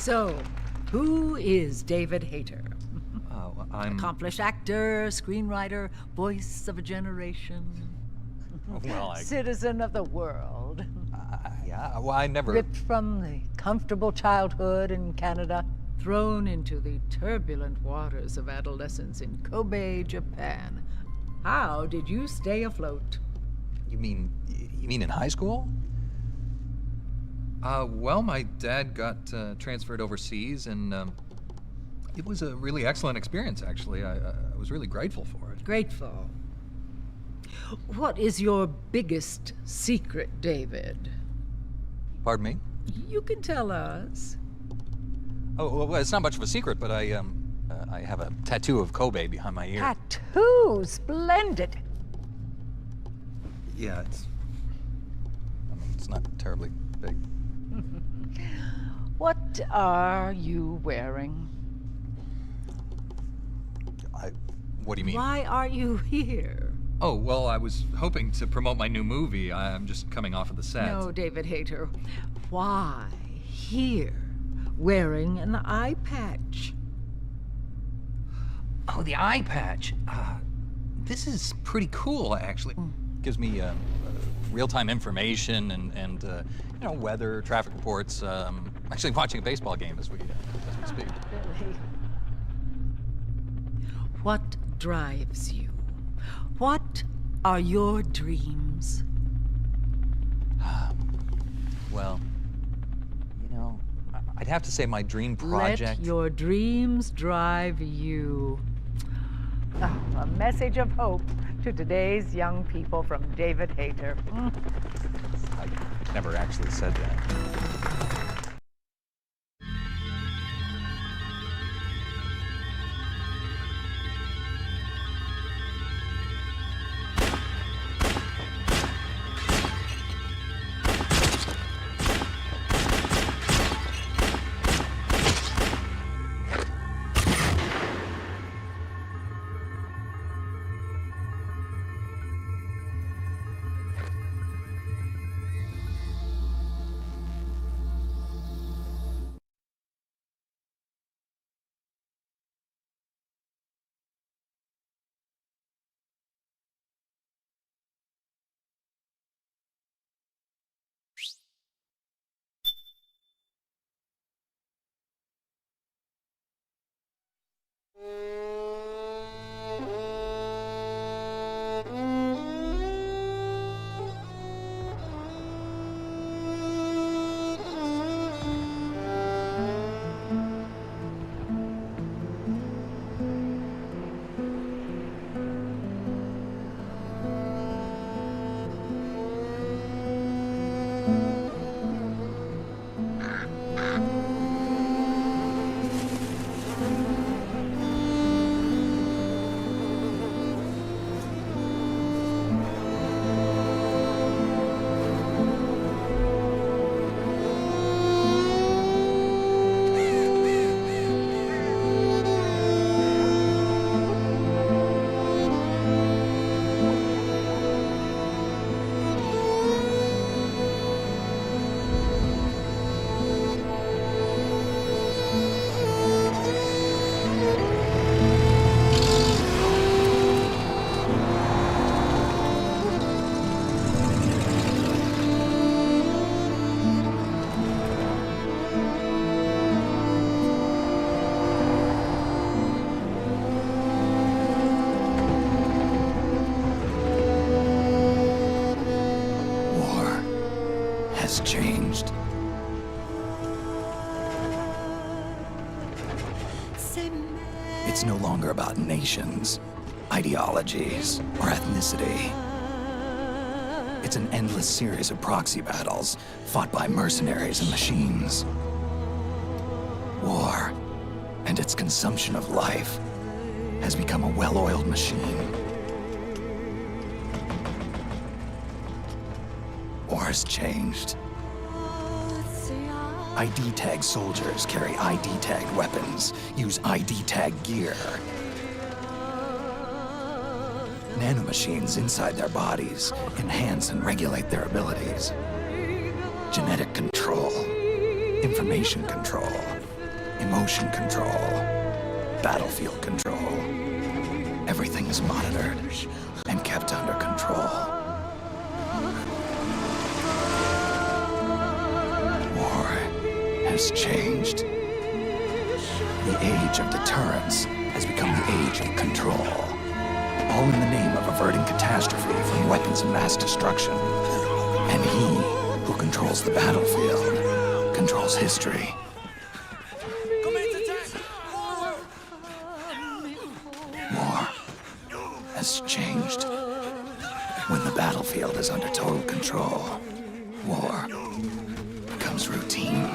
So, who is David Hayter? I'm... Accomplished actor, screenwriter, voice of a generation. Well, Citizen of the world. Yeah, well, I never... Ripped from the comfortable childhood in Canada, thrown into the turbulent waters of adolescence in Kobe, Japan. How did you stay afloat? You mean in high school? Well, my dad got transferred overseas, and it was a really excellent experience, actually. I was really grateful for it. Grateful. What is your biggest secret, David? Pardon me? You can tell us. Oh, well, it's not much of a secret, but I have a tattoo of Kobe behind my ear. Tattoo! Splendid! Yeah, it's not terribly big. What are you wearing? What do you mean? Why are you here? Oh, well, I was hoping to promote my new movie. I'm just coming off of the set. No, David Hayter. Why here, wearing an eye patch? Oh, the eye patch. This is pretty cool, actually. Gives me real-time information and you know, weather, traffic reports. Actually watching a baseball game as we speak. Really? What drives you? What are your dreams? Well, you know, I'd have to say my dream project... Let your dreams drive you. Oh, a message of hope to today's young people from David Hayter. I never actually said that. Changed. It's no longer about nations, ideologies, or ethnicity. It's an endless series of proxy battles fought by mercenaries and machines. War and its consumption of life has become a well-oiled machine. War's changed. ID tag soldiers carry ID tagged weapons, use ID tag gear. Nanomachines inside their bodies enhance and regulate their abilities. Genetic control, information control, emotion control, battlefield control. Everything's monitored and kept under control. War has changed. The age of deterrence has become the age of control. All in the name of averting catastrophe from weapons of mass destruction. And he who controls the battlefield controls history. War has changed. When the battlefield is under total control, war becomes routine.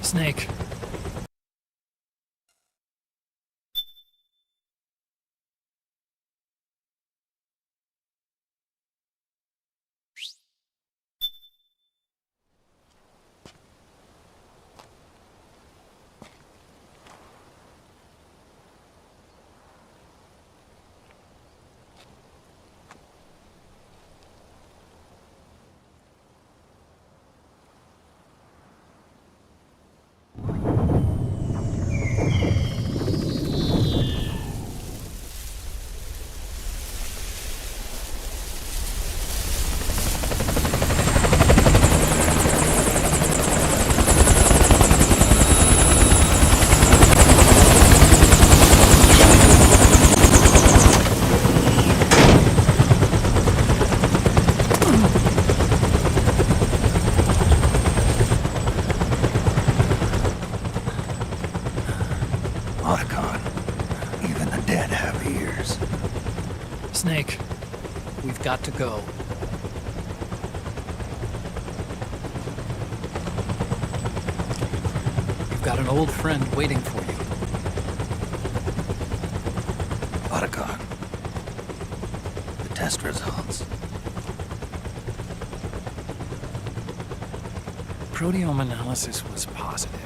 Snake. Otacon, even the dead have ears. Snake, we've got to go. You've got an old friend waiting for you. Otacon, the test results. Proteome analysis was positive,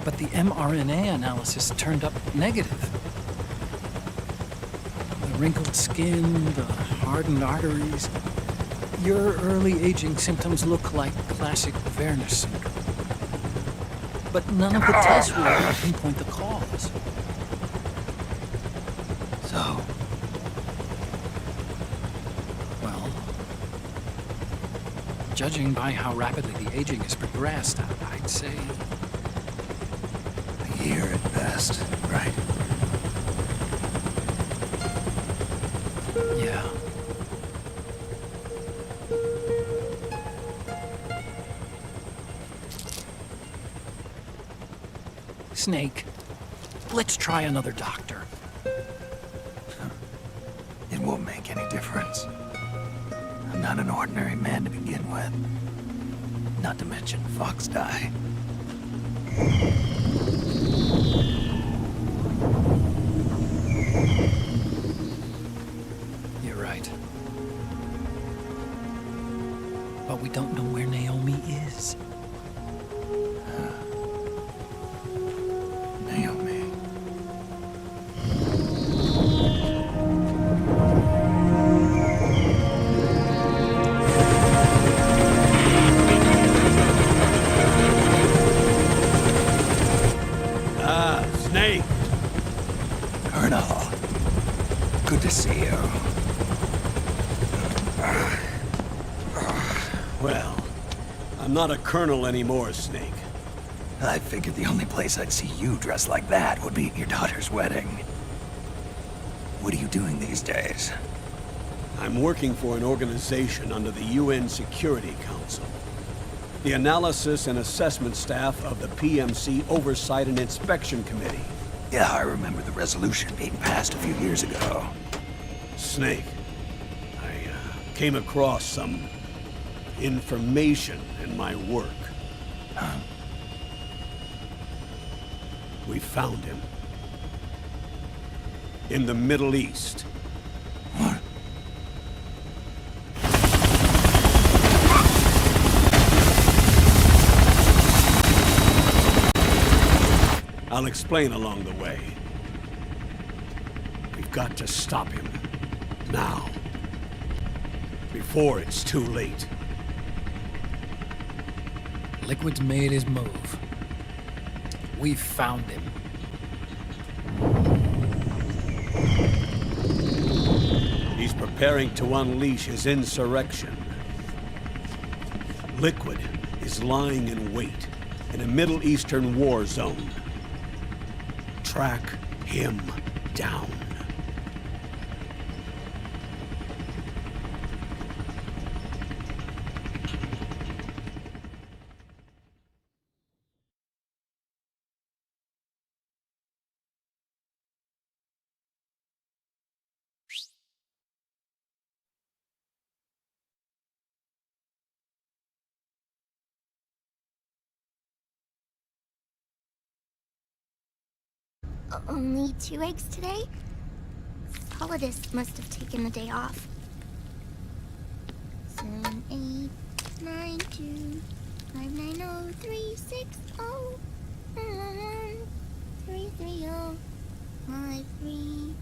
but the mRNA analysis turned up negative. The wrinkled skin, the hardened arteries. Your early aging symptoms look like classic Werner syndrome. But none of the tests will ever pinpoint the cause. So, Well, judging by how rapidly the aging has progressed, I'd say a year at best, right? yeah. Snake, let's try another doctor. It won't make any difference. I'm not an ordinary man to begin with. Not to mention Fox die. You're right. But we don't know where Naomi is. Naomi. Snake! Colonel. Good to see you. Well, I'm not a colonel anymore, Snake. I figured the only place I'd see you dressed like that would be at your daughter's wedding. What are you doing these days? I'm working for an organization under the UN Security Council. The Analysis and Assessment Staff of the PMC Oversight and Inspection Committee. Yeah, I remember the resolution being passed a few years ago. Snake, I came across some information in my work. Huh? We found him. In the Middle East. What? I'll explain along the way. We've got to stop him. Now. Before it's too late. Liquid's made his move. We've found him. He's preparing to unleash his insurrection. Liquid is lying in wait in a Middle Eastern war zone. Track him down. Only 2 eggs today? Solidus must have taken the day off. 7, 8, 9, 2, 5, 9, 0, 3, 6, 0, 3, 3, 0, 5, 3,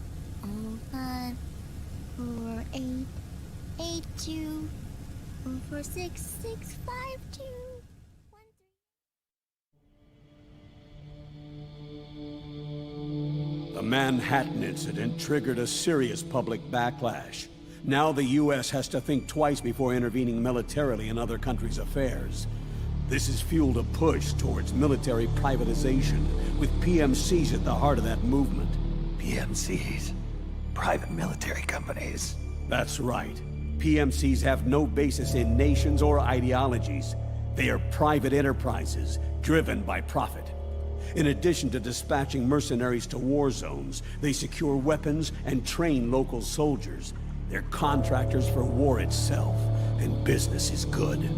0, 5, 4, 8, 8, 2, 4, 4, 6, 6, 5, 2, 1, 3. The Manhattan incident triggered a serious public backlash. Now the U.S. has to think twice before intervening militarily in other countries' affairs. This has fueled a push towards military privatization, with PMCs at the heart of that movement. PMCs? Private military companies? That's right. PMCs have no basis in nations or ideologies. They are private enterprises, driven by profit. In addition to dispatching mercenaries to war zones, they secure weapons and train local soldiers. They're contractors for war itself, and business is good.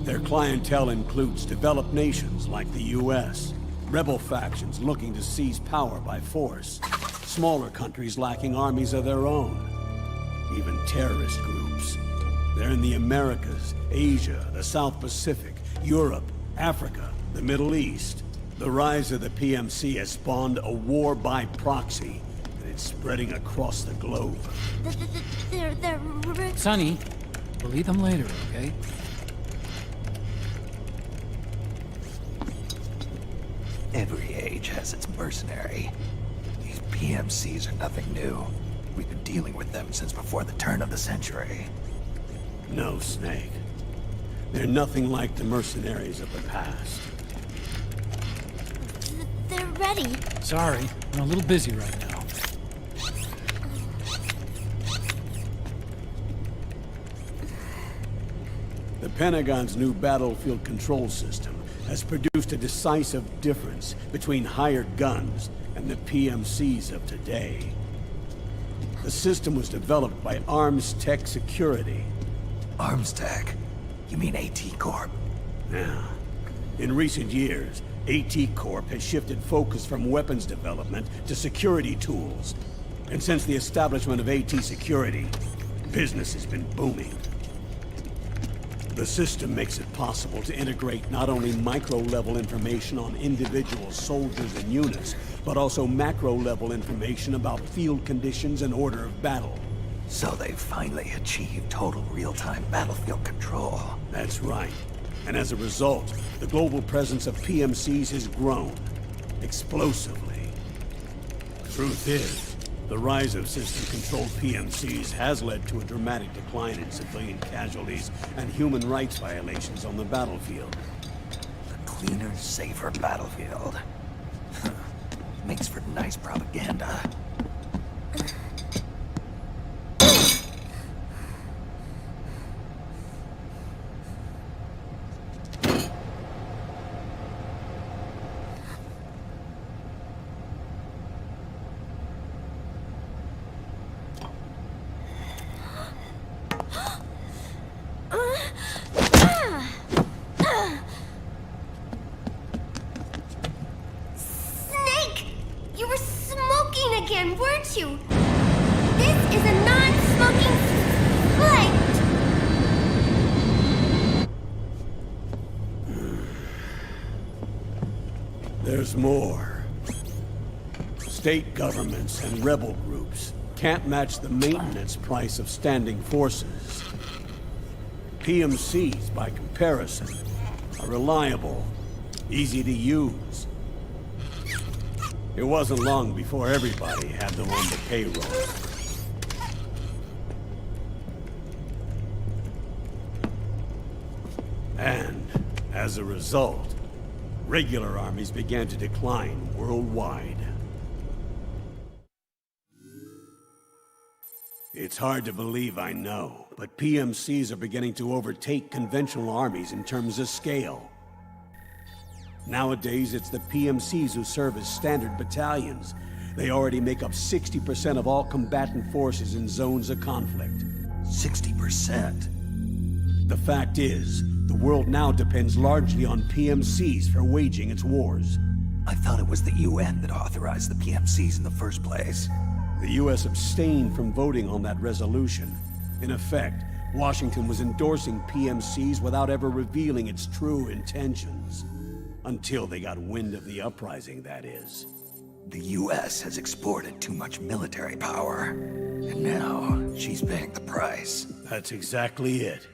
Their clientele includes developed nations like the U.S., rebel factions looking to seize power by force, smaller countries lacking armies of their own, even terrorist groups. They're in the Americas, Asia, the South Pacific, Europe, Africa, the Middle East. The rise of the PMC has spawned a war by proxy, and it's spreading across the globe. They're... Sonny, we'll eat them later, okay? Every age has its mercenary. These PMCs are nothing new. We've been dealing with them since before the turn of the century. No, Snake. They're nothing like the mercenaries of the past. They're ready. Sorry, I'm a little busy right now. The Pentagon's new battlefield control system has produced a decisive difference between hired guns and the PMCs of today. The system was developed by Arms Tech Security. Arms Tech? You mean AT Corp? Yeah. In recent years, AT Corp has shifted focus from weapons development to security tools. And since the establishment of AT Security, business has been booming. The system makes it possible to integrate not only micro-level information on individual soldiers and units, but also macro-level information about field conditions and order of battle. So they've finally achieved total real-time battlefield control. That's right. And as a result, the global presence of PMCs has grown explosively. Truth is, the rise of system-controlled PMCs has led to a dramatic decline in civilian casualties and human rights violations on the battlefield. A cleaner, safer battlefield. Makes for nice propaganda. Snake! You were smoking again, weren't you? This is a non-smoking flight! There's more. State governments and rebel groups can't match the maintenance price of standing forces. PMCs, by comparison, are reliable, easy to use. It wasn't long before everybody had them on the payroll. And, as a result, regular armies began to decline worldwide. It's hard to believe, I know, but PMCs are beginning to overtake conventional armies in terms of scale. Nowadays, it's the PMCs who serve as standard battalions. They already make up 60% of all combatant forces in zones of conflict. 60%? The fact is, the world now depends largely on PMCs for waging its wars. I thought it it was the UN that authorized the PMCs in the first place. The U.S. abstained from voting on that resolution. In effect, Washington was endorsing PMCs without ever revealing its true intentions. Until they got wind of the uprising, that is. The US has exported too much military power, and now she's paying the price. That's exactly it.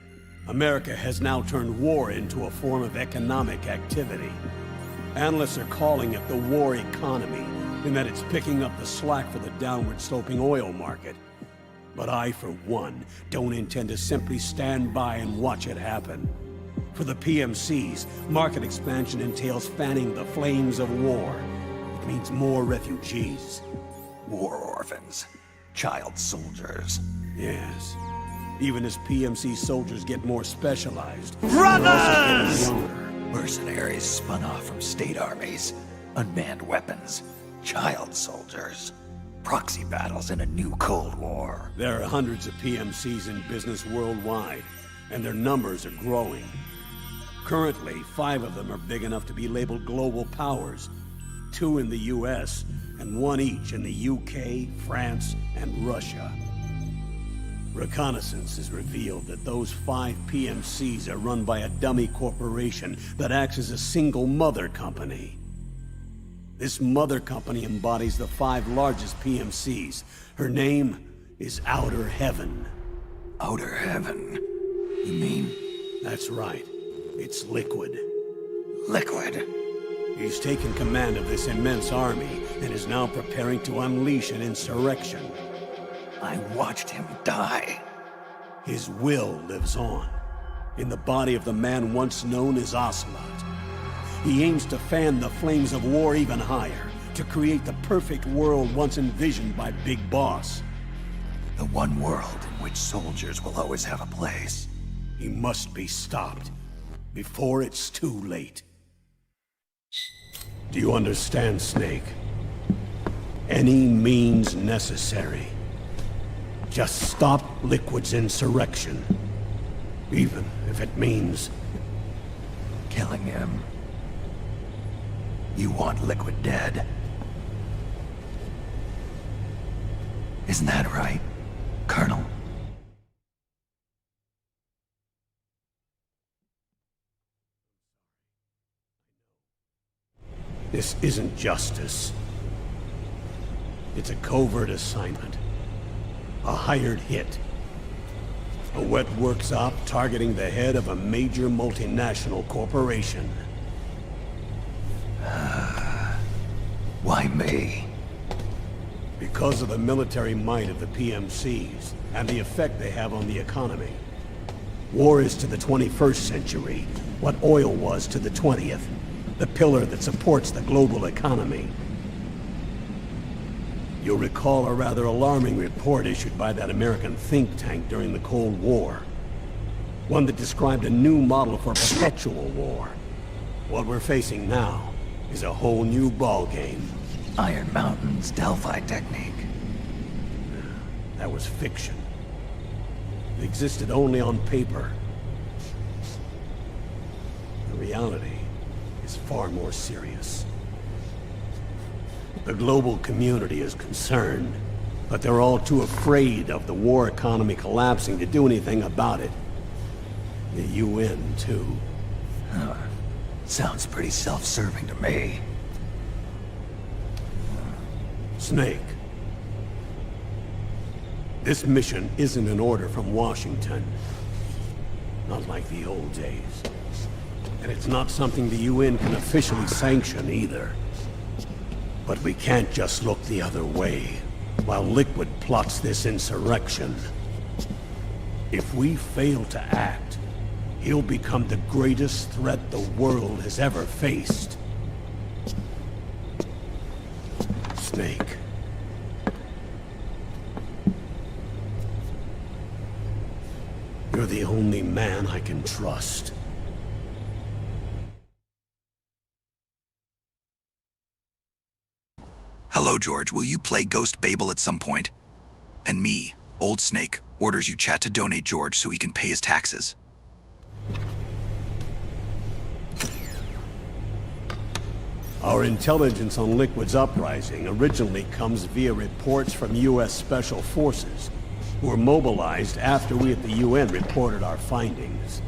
America has now turned war into a form of economic activity. Analysts are calling it the war economy, in that it's picking up the slack for the downward-sloping oil market. But I, for one, don't intend to simply stand by and watch it happen. For the PMCs, market expansion entails fanning the flames of war. It means more refugees. War orphans. Child soldiers. Yes. Even as PMC soldiers get more specialized. Brothers! Mercenaries spun off from state armies. Unmanned weapons. Child soldiers. Proxy battles in a new Cold War. There are hundreds of PMCs in business worldwide, and their numbers are growing. Currently, 5 of them are big enough to be labeled global powers. 2 in the US, and 1 each in the UK, France, and Russia. Reconnaissance has revealed that those 5 PMCs are run by a dummy corporation that acts as a single mother company. This mother company embodies the 5 largest PMCs. Her name is Outer Heaven. Outer Heaven? You mean? That's right. It's Liquid. Liquid? He's taken command of this immense army and is now preparing to unleash an insurrection. I watched him die. His will lives on, in the body of the man once known as Ocelot. He aims to fan the flames of war even higher, to create the perfect world once envisioned by Big Boss. The one world in which soldiers will always have a place. He must be stopped, before it's too late. Do you understand, Snake? Any means necessary. Just stop Liquid's insurrection. Even if it means killing him. You want Liquid dead. Isn't that right, Colonel? This isn't justice. It's a covert assignment. A hired hit. A wet works op targeting the head of a major multinational corporation. Why me? Because of the military might of the PMCs, and the effect they have on the economy. War is to the 21st century what oil was to the 20th. The pillar that supports the global economy. You'll recall a rather alarming report issued by that American think tank during the Cold War. One that described a new model for perpetual war. What we're facing now is a whole new ballgame. Iron Mountain's Delphi technique. That was fiction. It existed only on paper. The reality is far more serious. The global community is concerned, but they're all too afraid of the war economy collapsing to do anything about it. The UN, too. Sounds pretty self-serving to me. Snake. This mission isn't an order from Washington. Not like the old days. And it's not something the UN can officially sanction either. But we can't just look the other way, while Liquid plots this insurrection. If we fail to act, he'll become the greatest threat the world has ever faced. Snake. You're the only man I can trust. Hello, George. Will you play Ghost Babel at some point? And me, Old Snake, orders you chat to donate George so he can pay his taxes. Our intelligence on Liquid's uprising originally comes via reports from U.S. Special Forces, who were mobilized after we at the UN reported our findings.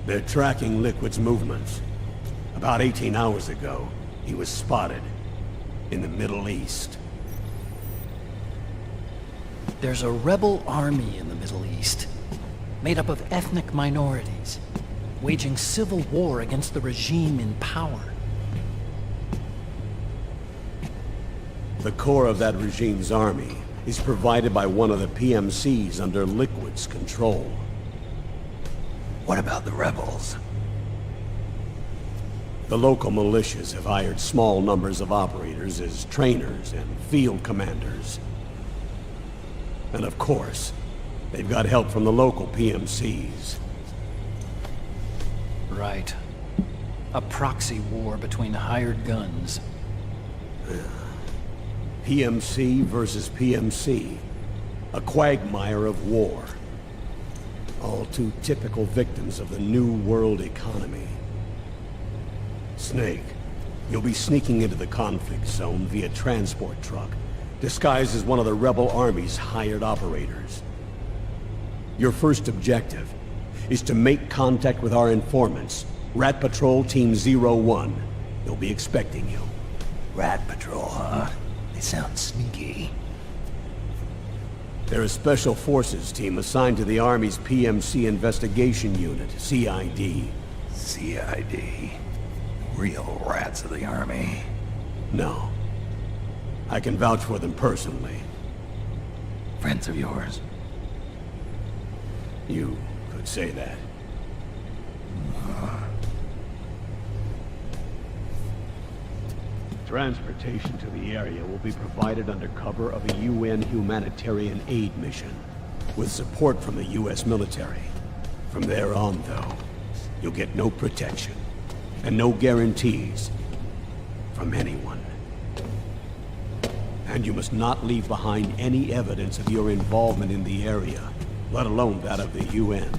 They're tracking Liquid's movements. About 18 hours ago, he was spotted in the Middle East. There's a rebel army in the Middle East, made up of ethnic minorities, waging civil war against the regime in power. The core of that regime's army is provided by one of the PMCs under Liquid's control. What about the rebels? The local militias have hired small numbers of operators as trainers and field commanders. And of course, they've got help from the local PMCs. Right. A proxy war between hired guns. PMC versus PMC. A quagmire of war. All too typical victims of the new world economy. Snake, you'll be sneaking into the conflict zone via transport truck, disguised as one of the rebel army's hired operators. Your first objective is to make contact with our informants, Rat Patrol Team 01. They'll be expecting you. Rat Patrol, huh? They sound sneaky. They're a special forces team assigned to the Army's PMC Investigation Unit, CID. CID. Real rats of the Army. No. I can vouch for them personally. Friends of yours? You could say that. Transportation to the area will be provided under cover of a UN humanitarian aid mission, with support from the US military. From there on, though, you'll get no protection, and no guarantees from anyone. And you must not leave behind any evidence of your involvement in the area, let alone that of the UN.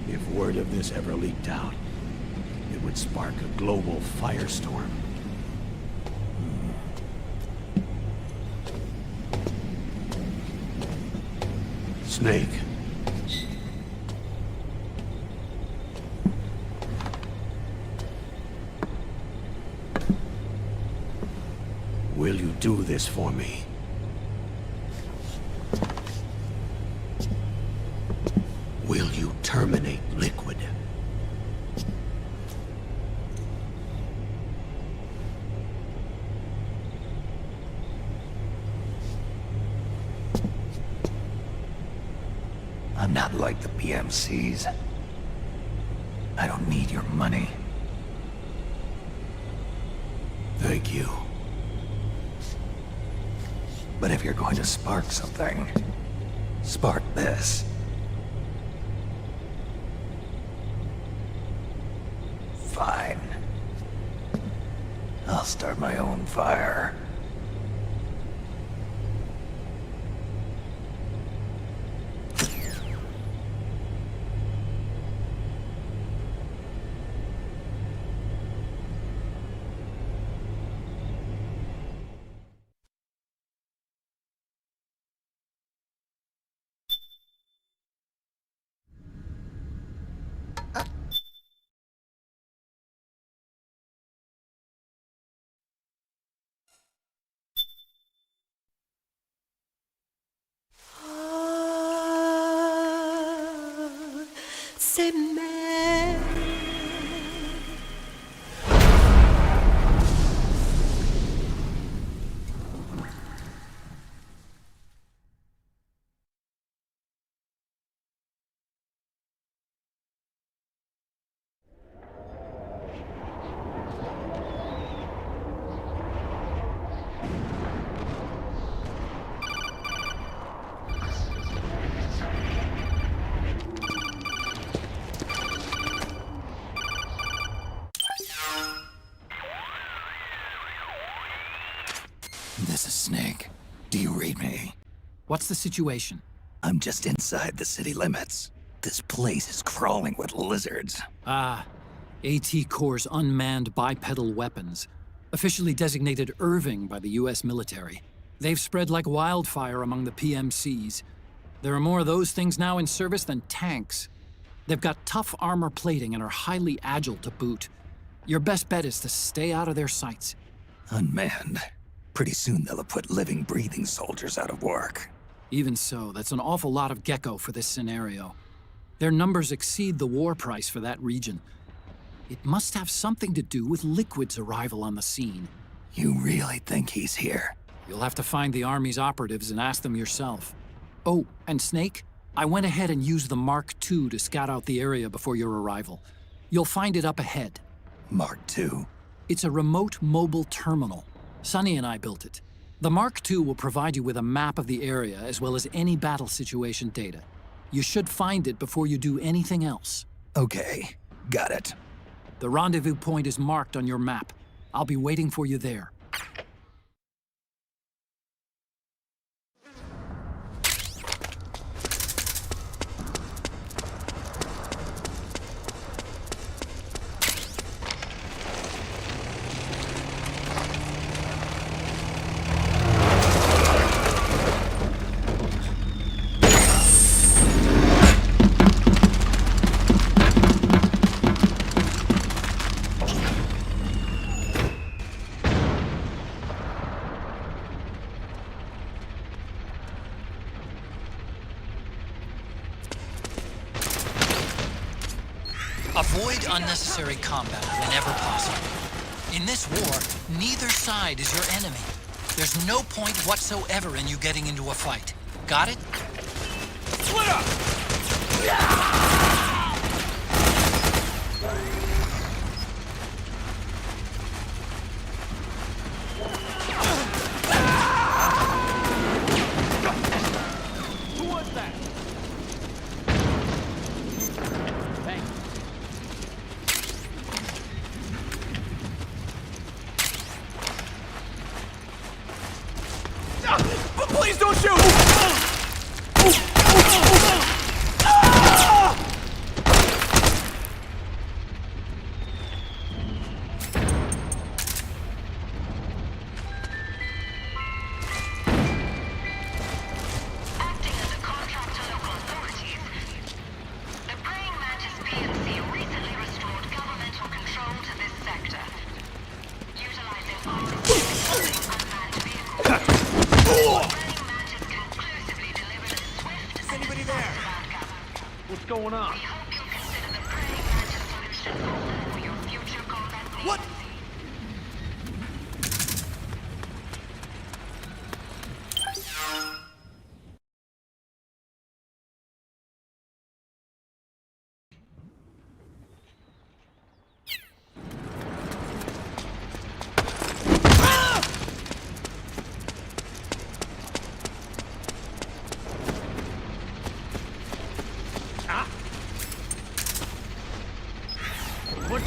If word of this ever leaked out, it would spark a global firestorm. Snake. Will you do this for me? Will you terminate Liquid? I'm not like the PMCs. I don't need your money. Thank you. But if you're going to spark something, spark this. Fine. I'll start my own fire. C'est mère. This is Snake. Do you read me? What's the situation? I'm just inside the city limits. This place is crawling with lizards. Ah, AT Corps' unmanned bipedal weapons, officially designated Irving by the US military. They've spread like wildfire among the PMCs. There are more of those things now in service than tanks. They've got tough armor plating and are highly agile to boot. Your best bet is to stay out of their sights. Unmanned. Pretty soon they'll have put living, breathing soldiers out of work. Even so, that's an awful lot of gecko for this scenario. Their numbers exceed the war price for that region. It must have something to do with Liquid's arrival on the scene. You really think he's here? You'll have to find the Army's operatives and ask them yourself. Oh, and Snake, I went ahead and used the Mark II to scout out the area before your arrival. You'll find it up ahead. Mark II? It's a remote mobile terminal. Sonny and I built it. The Mark II will provide you with a map of the area as well as any battle situation data. You should find it before you do anything else. Okay, got it. The rendezvous point is marked on your map. I'll be waiting for you there. Avoid unnecessary combat whenever possible. In this war, neither side is your enemy. There's no point whatsoever in you getting into a fight. Got it? Split up! Please don't shoot! Acting as a contract to local authorities, the Praying Mantis PMC recently restored governmental control to this sector, utilizing unmanned vehicles. Anybody there? What's going on? We hope you'll consider the Praying Mantis solution for your future combat needs. What? What?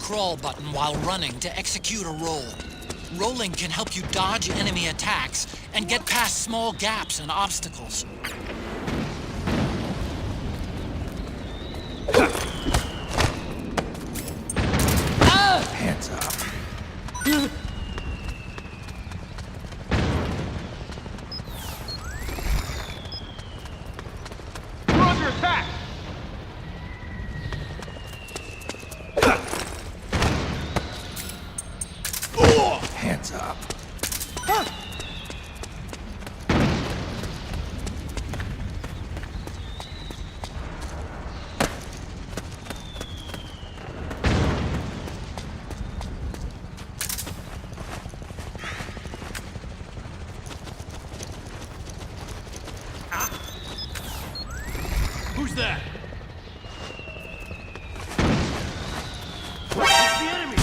crawl button while running to execute a roll. Rolling can help you dodge enemy attacks and get past small gaps and obstacles. Hands up. We're under attack! Hands up. Who's that? It's the enemy!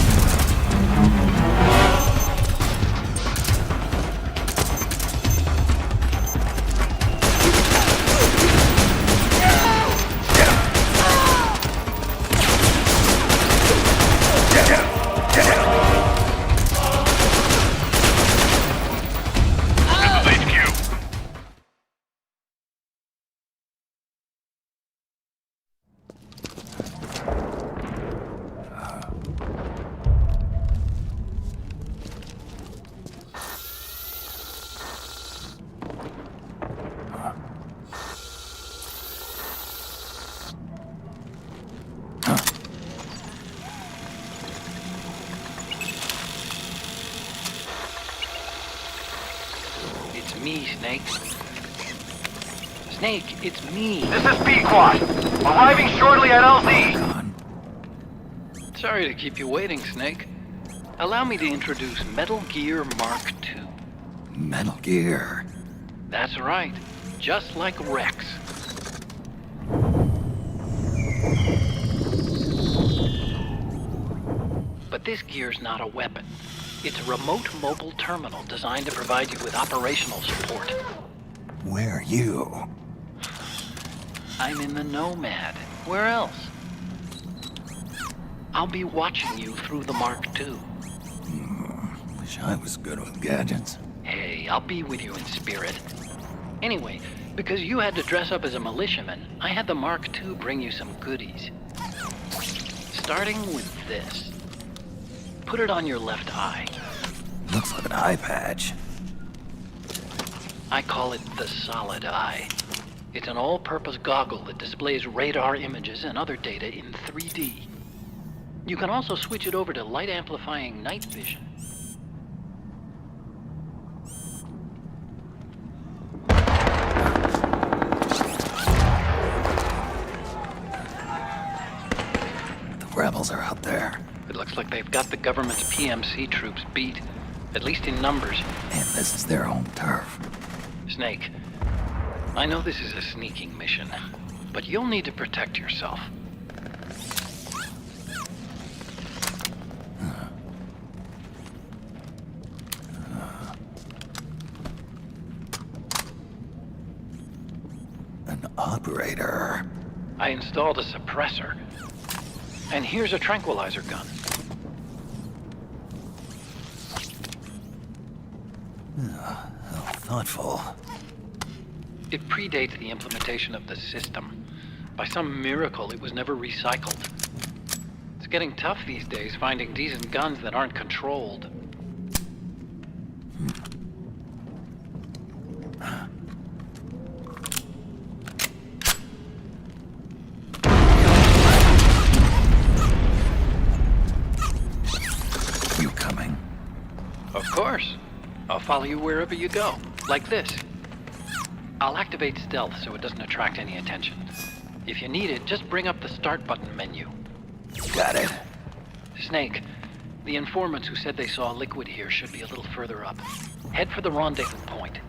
It's me, Snake. Snake, it's me. This is B-Quad. Arriving shortly at LZ. Gone. Sorry to keep you waiting, Snake. Allow me to introduce Metal Gear Mark II. Metal Gear. That's right. Just like Rex. But this gear's not a weapon. It's a remote mobile terminal designed to provide you with operational support. Where are you? I'm in the Nomad. Where else? I'll be watching you through the Mark II. Wish I was good with gadgets. Hey, I'll be with you in spirit. Anyway, because you had to dress up as a militiaman, I had the Mark II bring you some goodies. Starting with this. Put it on your left eye. Looks like an eye patch. I call it the Solid Eye. It's an all-purpose goggle that displays radar images and other data in 3D. You can also switch it over to light-amplifying night vision. The rebels are out there. It looks like they've got the government's PMC troops beat, at least in numbers. And this is their home turf. Snake, I know this is a sneaking mission, but you'll need to protect yourself. An operator. I installed a suppressor. And here's a tranquilizer gun. How thoughtful. It predates the implementation of the system. By some miracle, it was never recycled. It's getting tough these days finding decent guns that aren't controlled. You coming? Of course. I'll follow you wherever you go, like this. I'll activate stealth so it doesn't attract any attention. If you need it, just bring up the start button menu. Got it. Snake, the informants who said they saw liquid here should be a little further up. Head for the rendezvous point.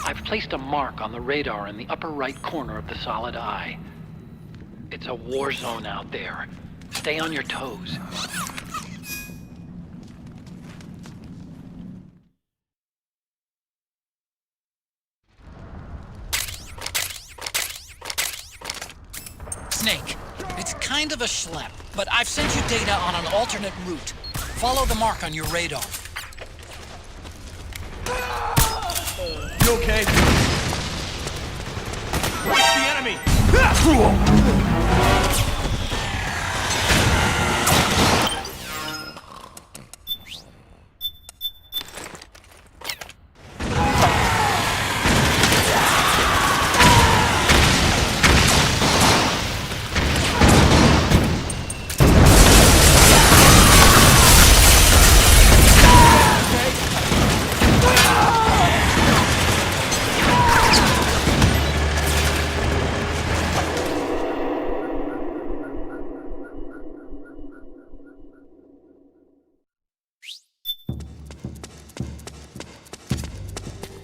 I've placed a mark on the radar in the upper right corner of the Solid Eye. It's a war zone out there. Stay on your toes. Snake, it's kind of a schlep, but I've sent you data on an alternate route. Follow the mark on your radar. You okay? It's the enemy!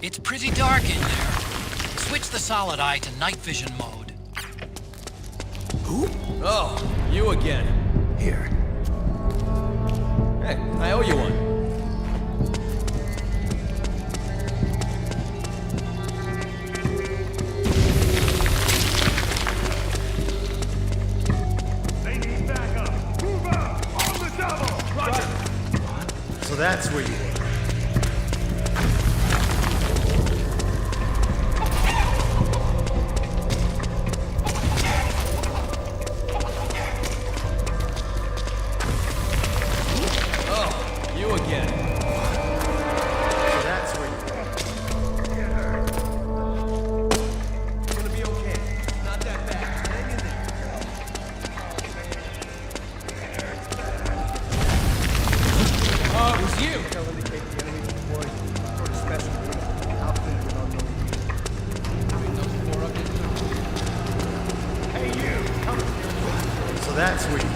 It's pretty dark in there. Switch the solid eye to night vision mode. Who? Oh, you again. Here. Hey, I owe you one. They need backup. Move out! On the double! Roger! So that's where you were. You again. So that's where you get hurt. It's gonna be okay. Not that bad. Hang in there. Oh, it was you! Tell indicate the enemy deployed sort of special unit outfitted with unknown. Hey you! Come here. So that's where you were.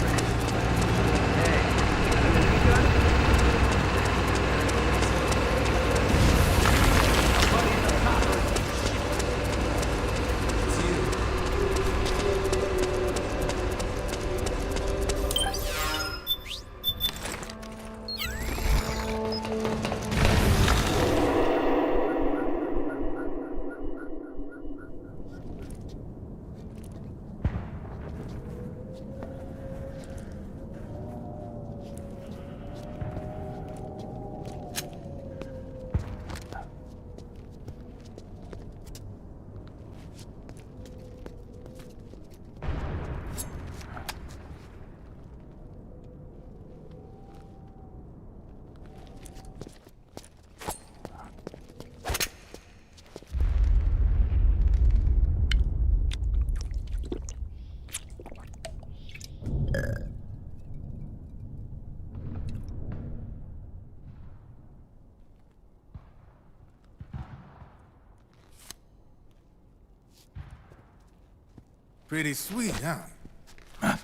Pretty sweet, huh?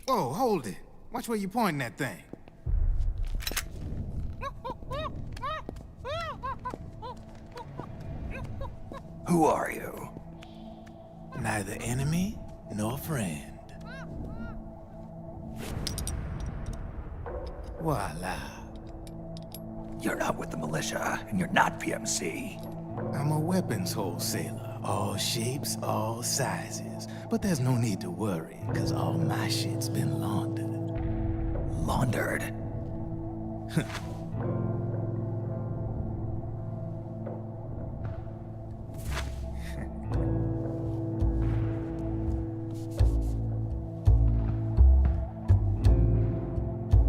Whoa, hold it. Watch where you pointing that thing. Who are you? Neither enemy nor friend. Voila. You're not with the militia, and you're not PMC. I'm a weapons wholesaler. All shapes, all sizes. But there's no need to worry, because all my shit's been laundered. Laundered?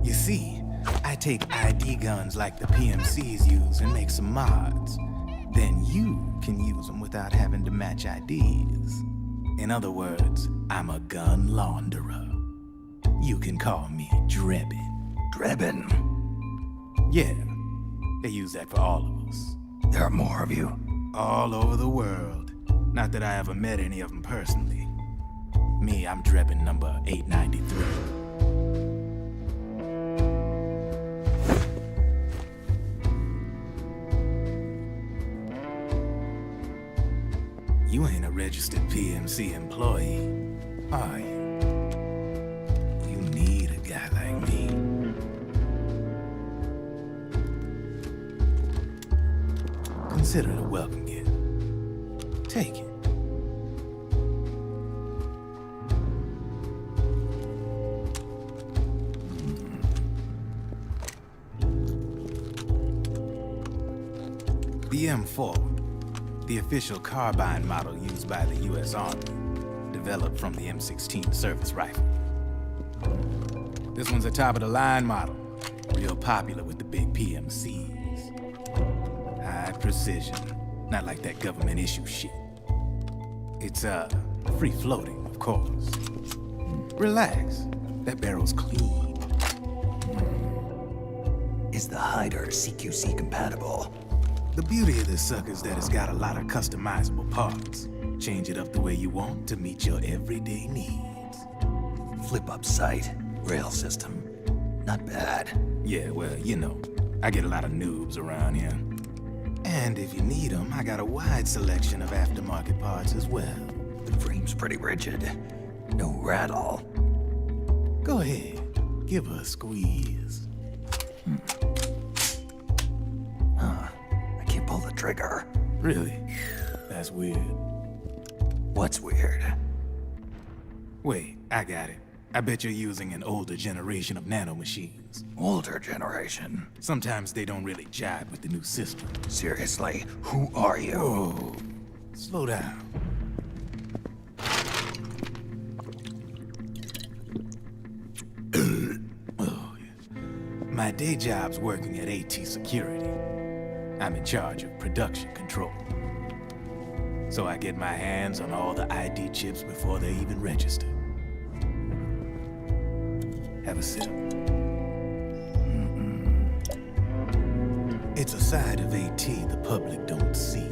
You see, I take ID guns like the PMCs use and make some mods. Then you can use them without having to match IDs. In other words, I'm a gun launderer. You can call me Drebin. Drebin? Yeah, they use that for all of us. There are more of you? All over the world. Not that I ever met any of them personally. Me, I'm Drebin number 893. You ain't a registered PMC employee, are you? You need a guy like me. Consider it a welcome gift. Take it. The M4, the official carbine model used by the U.S. Army, developed from the M16 service rifle. This one's a top-of-the-line model, real popular with the big PMCs. High precision, not like that government issue shit. It's, free-floating, of course. Relax, that barrel's clean. Is the hider CQC compatible? The beauty of this sucker is that it's got a lot of customizable parts. Change it up the way you want to meet your everyday needs. Flip-up sight, rail system. Not bad. Yeah, well, you know, I get a lot of noobs around here. And if you need them, I got a wide selection of aftermarket parts as well. The frame's pretty rigid. No rattle. Go ahead, give her a squeeze. I can't pull the trigger. Really? That's weird. What's weird? Wait, I got it. I bet you're using an older generation of nanomachines. Older generation? Sometimes they don't really jibe with the new system. Seriously, who are you? Whoa. Slow down. Oh, yeah. My day job's working at AT Security. I'm in charge of production control. So I get my hands on all the ID chips before they even register. Have a sip. It's a side of AT the public don't see.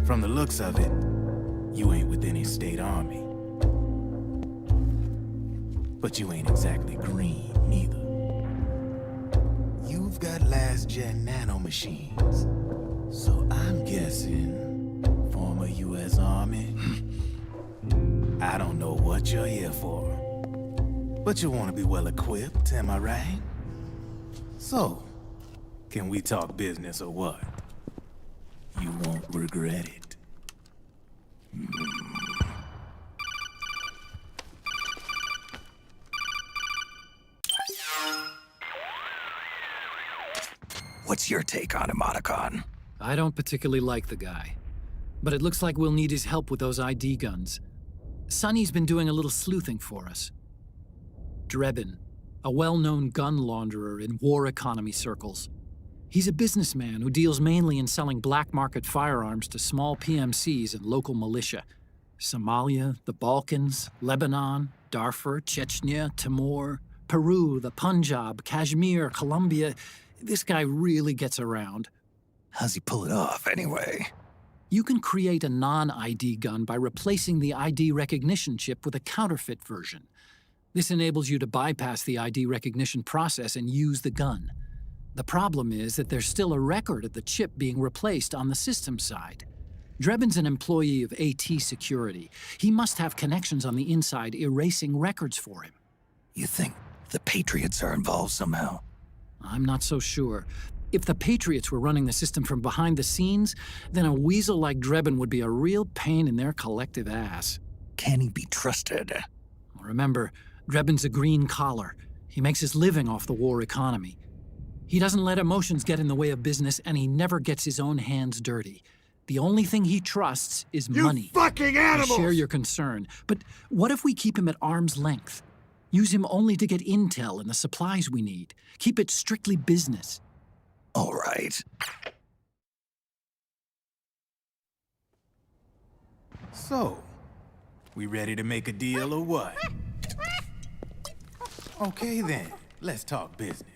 From the looks of it, you ain't with any state army. But you ain't exactly green, neither. You've got last-gen nanomachines. So I'm guessing, former U.S. Army. I don't know what you're here for. But you want to be well-equipped, am I right? So, can we talk business or what? You won't regret it. What's your take on Emoticon? I don't particularly like the guy. But it looks like we'll need his help with those ID guns. Sonny's been doing a little sleuthing for us. Drebin, a well-known gun launderer in war economy circles. He's a businessman who deals mainly in selling black market firearms to small PMCs and local militia. Somalia, the Balkans, Lebanon, Darfur, Chechnya, Timor, Peru, the Punjab, Kashmir, Colombia. This guy really gets around. How's he pull it off, anyway? You can create a non-ID gun by replacing the ID recognition chip with a counterfeit version. This enables you to bypass the ID recognition process and use the gun. The problem is that there's still a record of the chip being replaced on the system side. Drebin's an employee of AT Security. He must have connections on the inside erasing records for him. You think the Patriots are involved somehow? I'm not so sure. If the Patriots were running the system from behind the scenes, then a weasel like Drebin would be a real pain in their collective ass. Can he be trusted? Remember, Drebin's a green collar. He makes his living off the war economy. He doesn't let emotions get in the way of business, and he never gets his own hands dirty. The only thing he trusts is money. You fucking animals! I share your concern, but what if we keep him at arm's length? Use him only to get intel and the supplies we need. Keep it strictly business. All right. So, we ready to make a deal or what? Okay then, let's talk business.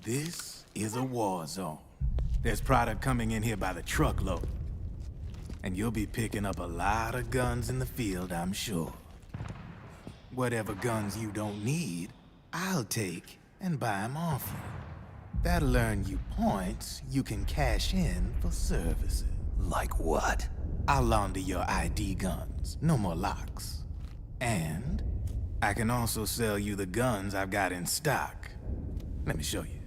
This is a war zone. There's product coming in here by the truckload. And you'll be picking up a lot of guns in the field, I'm sure. Whatever guns you don't need, I'll take and buy them off you. That'll earn you points you can cash in for services. Like what? I'll launder your ID guns, no more locks. And I can also sell you the guns I've got in stock. Let me show you.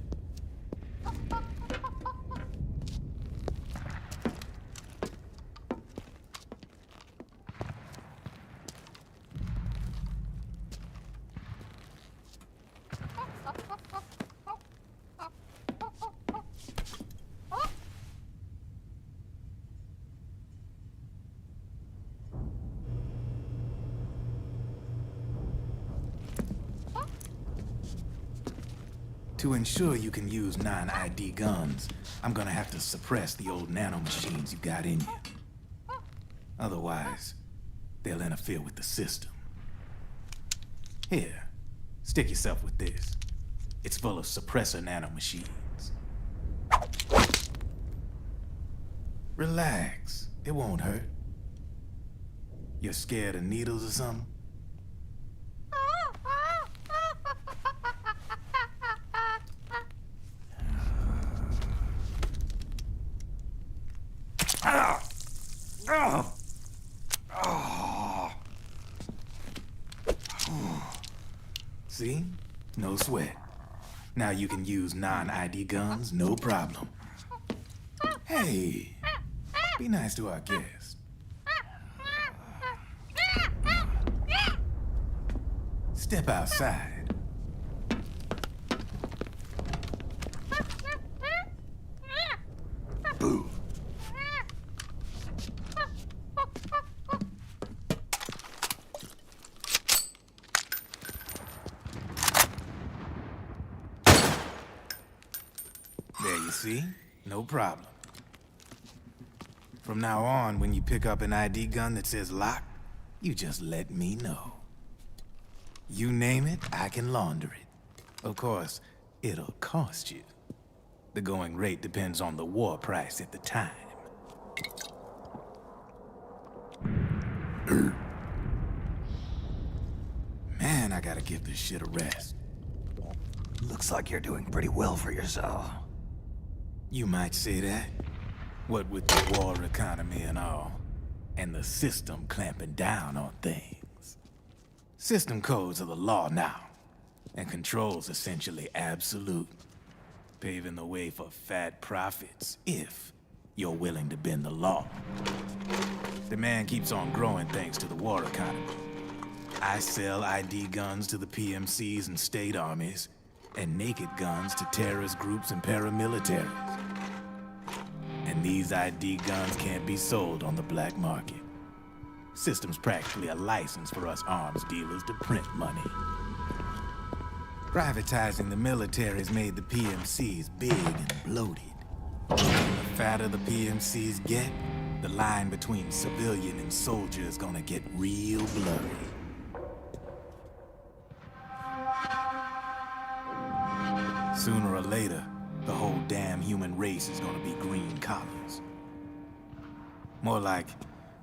To ensure you can use non-ID guns, I'm gonna have to suppress the old nanomachines you got in you. Otherwise, they'll interfere with the system. Here, stick yourself with this. It's full of suppressor nanomachines. Relax, it won't hurt. You're scared of needles or something? See? No sweat. Now you can use non-ID guns, no problem. Hey, be nice to our guest. Step outside. Boo. There you see? No problem. From now on, when you pick up an ID gun that says lock, you just let me know. You name it, I can launder it. Of course, it'll cost you. The going rate depends on the war price at the time. Man, I gotta give this shit a rest. Looks like you're doing pretty well for yourself. You might say that. What with the war economy and all, and the system clamping down on things. System codes are the law now, and control's essentially absolute, paving the way for fat profits if you're willing to bend the law. Demand keeps on growing thanks to the war economy. I sell ID guns to the PMCs and state armies, and naked guns to terrorist groups and paramilitaries. And these ID guns can't be sold on the black market. System's practically a license for us arms dealers to print money. Privatizing the military's made the PMCs big and bloated. The fatter the PMCs get, the line between civilian and soldier is gonna get real blurry. Sooner or later, the whole damn human race is gonna be green collars. More like,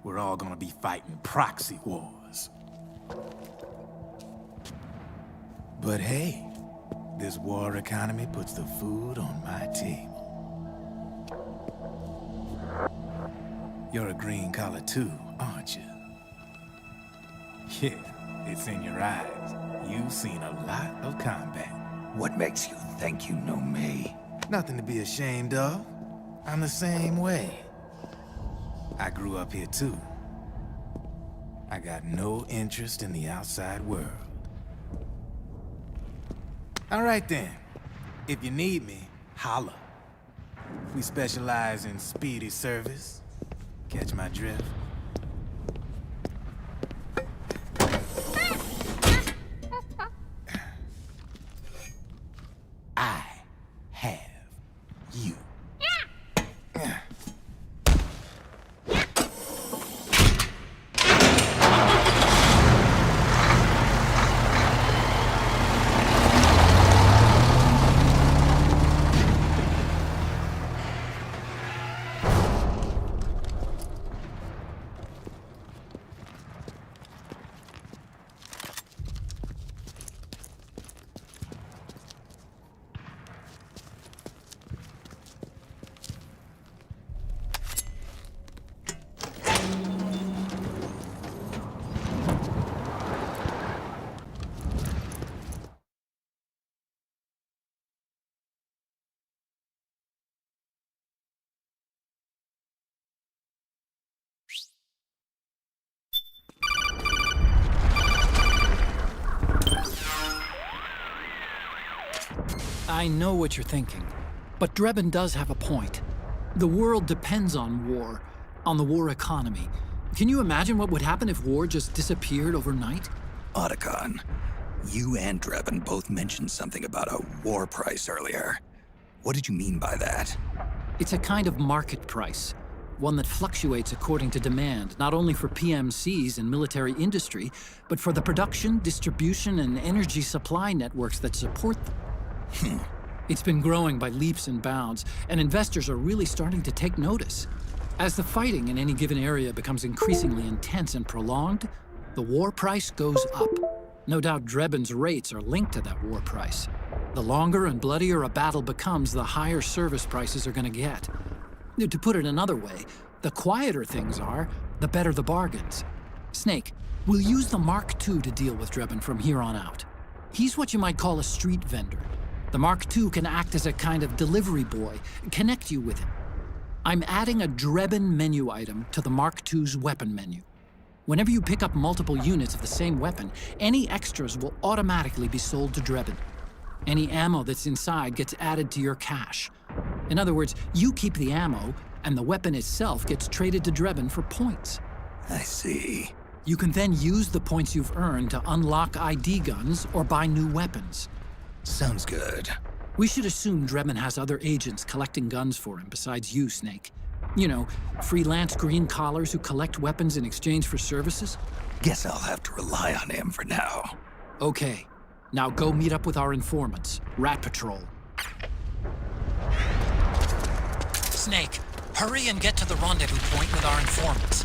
we're all gonna be fighting proxy wars. But hey, this war economy puts the food on my table. You're a green collar too, aren't you? Yeah, it's in your eyes. You've seen a lot of combat. What makes you think you know me? Nothing to be ashamed of. I'm the same way. I grew up here too. I got no interest in the outside world. All right then. If you need me, holla. We specialize in speedy service. Catch my drift? I have you. I know what you're thinking, but Drebin does have a point. The world depends on war, on the war economy. Can you imagine what would happen if war just disappeared overnight? Otacon, You and Drebin both mentioned something about a war price earlier. What did you mean by that? It's a kind of market price, one that fluctuates according to demand, not only for PMCs and military industry, but for the production, distribution, and energy supply networks that support them. It's been growing by leaps and bounds, and investors are really starting to take notice. As the fighting in any given area becomes increasingly intense and prolonged, the war price goes up. No doubt Drebin's rates are linked to that war price. The longer and bloodier a battle becomes, the higher service prices are going to get. To put it another way, the quieter things are, the better the bargains. Snake, we'll use the Mark II to deal with Drebin from here on out. He's what you might call a street vendor. The Mark II can act as a kind of delivery boy, connect you with him. I'm adding a Drebin menu item to the Mark II's weapon menu. Whenever you pick up multiple units of the same weapon, any extras will automatically be sold to Drebin. Any ammo that's inside gets added to your cache. In other words, you keep the ammo, and the weapon itself gets traded to Drebin for points. I see. You can then use the points you've earned to unlock ID guns or buy new weapons. Sounds good. We should assume Drebin has other agents collecting guns for him besides you, Snake. You know, freelance green collars who collect weapons in exchange for services? Guess I'll have to rely on him for now. Okay. Now go meet up with our informants, Rat Patrol. Snake, hurry and get to the rendezvous point with our informants.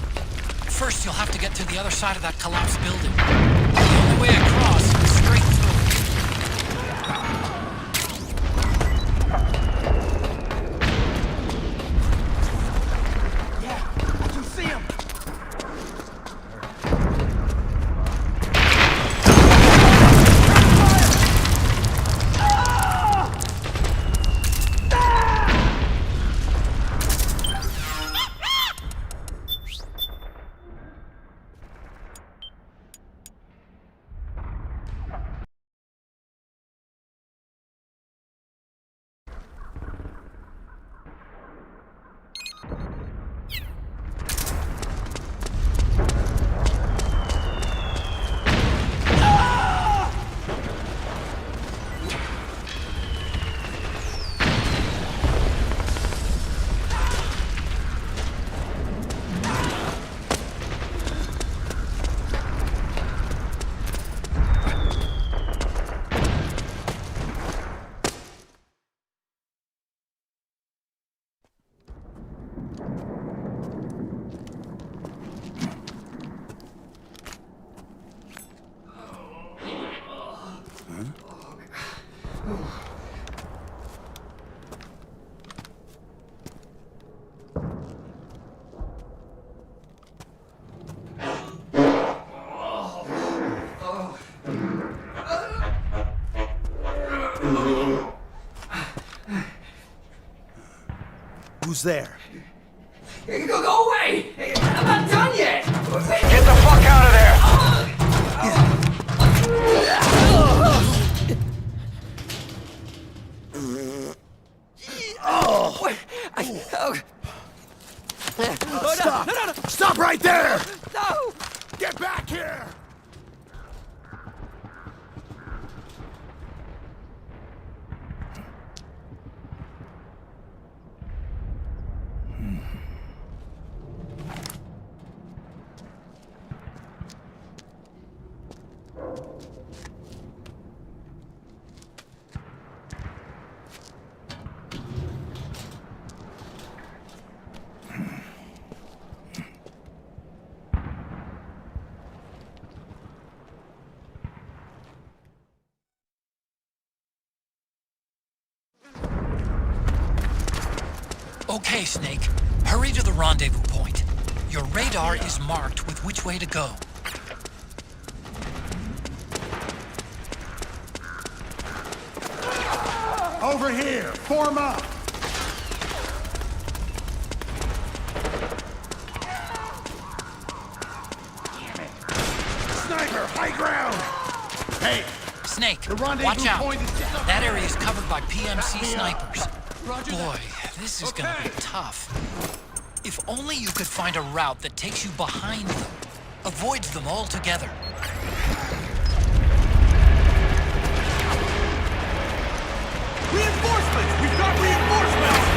First, you'll have to get to the other side of that collapsed building. The only way across is straight through. Who's there? Go away! I'm not done yet! Get the fuck out of there! Stop! No. Stop right there! No! Get back here! Okay, Snake. Hurry to the rendezvous point. Your radar is marked with which way to go. Over here! Form up! Sniper, high ground! Hey! Snake, The rendezvous watch out. point is just up That there. area is covered by PMC snipers. Roger Boy, that. this is gonna be Okay. tough. If only you could find a route that takes you behind them, avoids them altogether. damage! We've got reinforcements!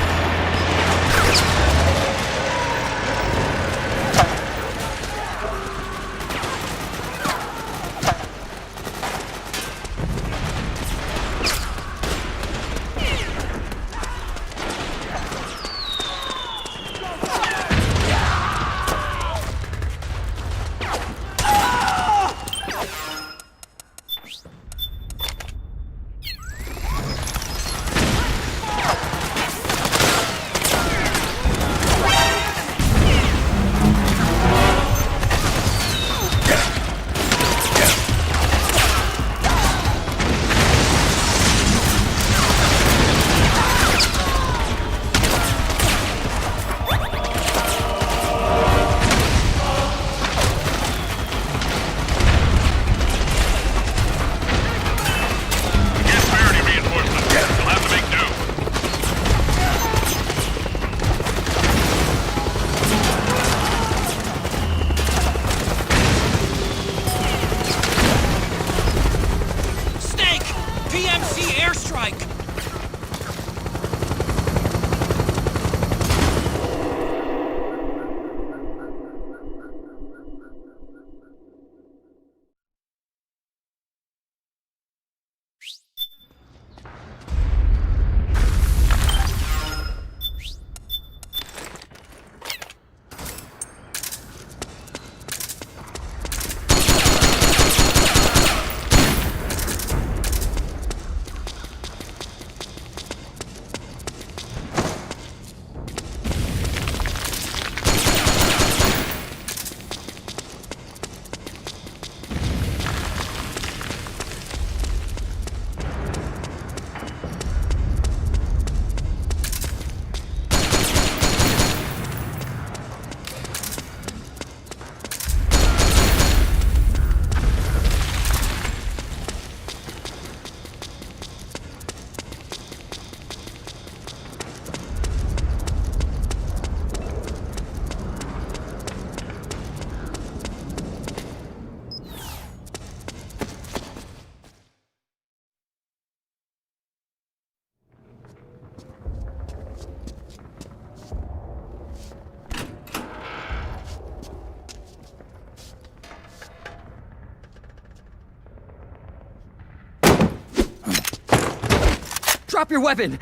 Drop your weapon!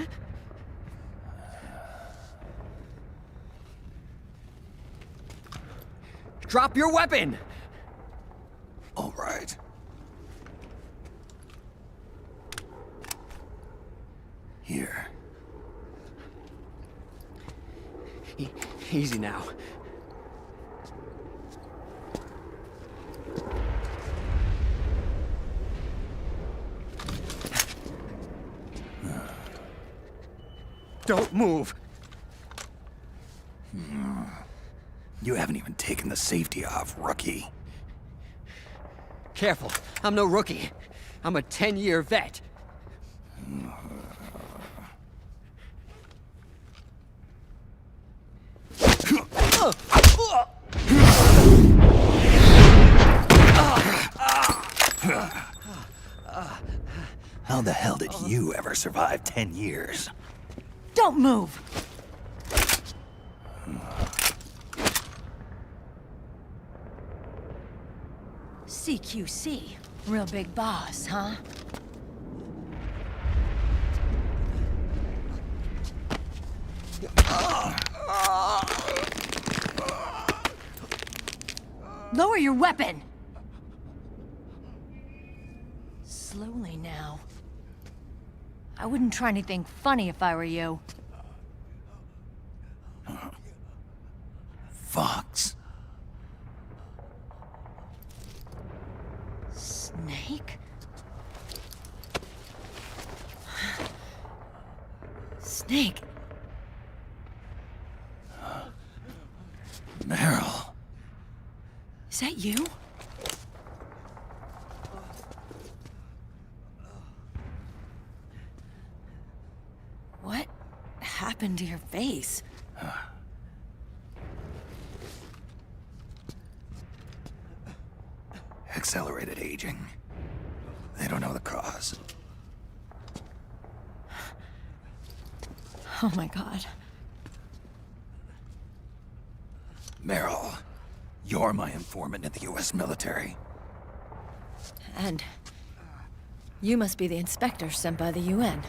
Drop your weapon! All right. Here. Easy now. Don't move! You haven't even taken the safety off, rookie. Careful, I'm no rookie. I'm a 10-year vet. How the hell did you ever survive 10 years? Don't move! CQC. Real big boss, huh? Lower your weapon! Slowly now. I wouldn't try anything funny if I were you. Fox. Snake? Snake? Meryl. Is that you? What happened to your face? Accelerated aging. They don't know the cause. Oh my god. Meryl, you're my informant in the U.S. military. And you must be the inspector sent by the UN.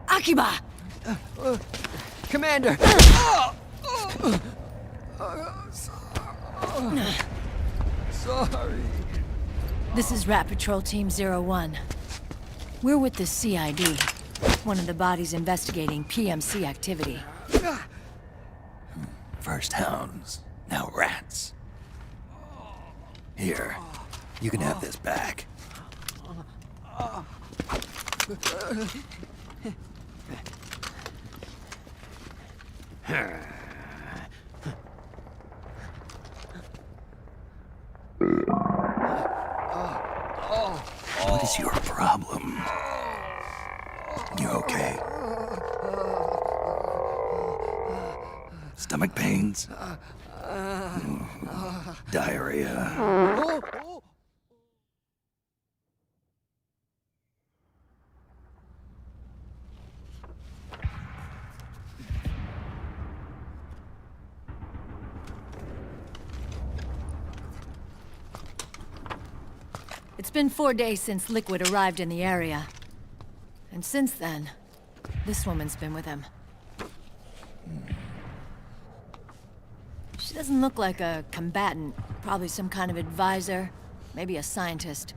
Akiba! Commander! Sorry. This is Rat Patrol Team 01. We're with the CID, one of the bodies investigating PMC activity. First hounds, now rats. Here, you can have this back. What is your problem? You okay? Stomach pains? Diarrhea? It's been 4 days since Liquid arrived in the area. And since then, this woman's been with him. She doesn't look like a combatant. Probably some kind of advisor, maybe a scientist.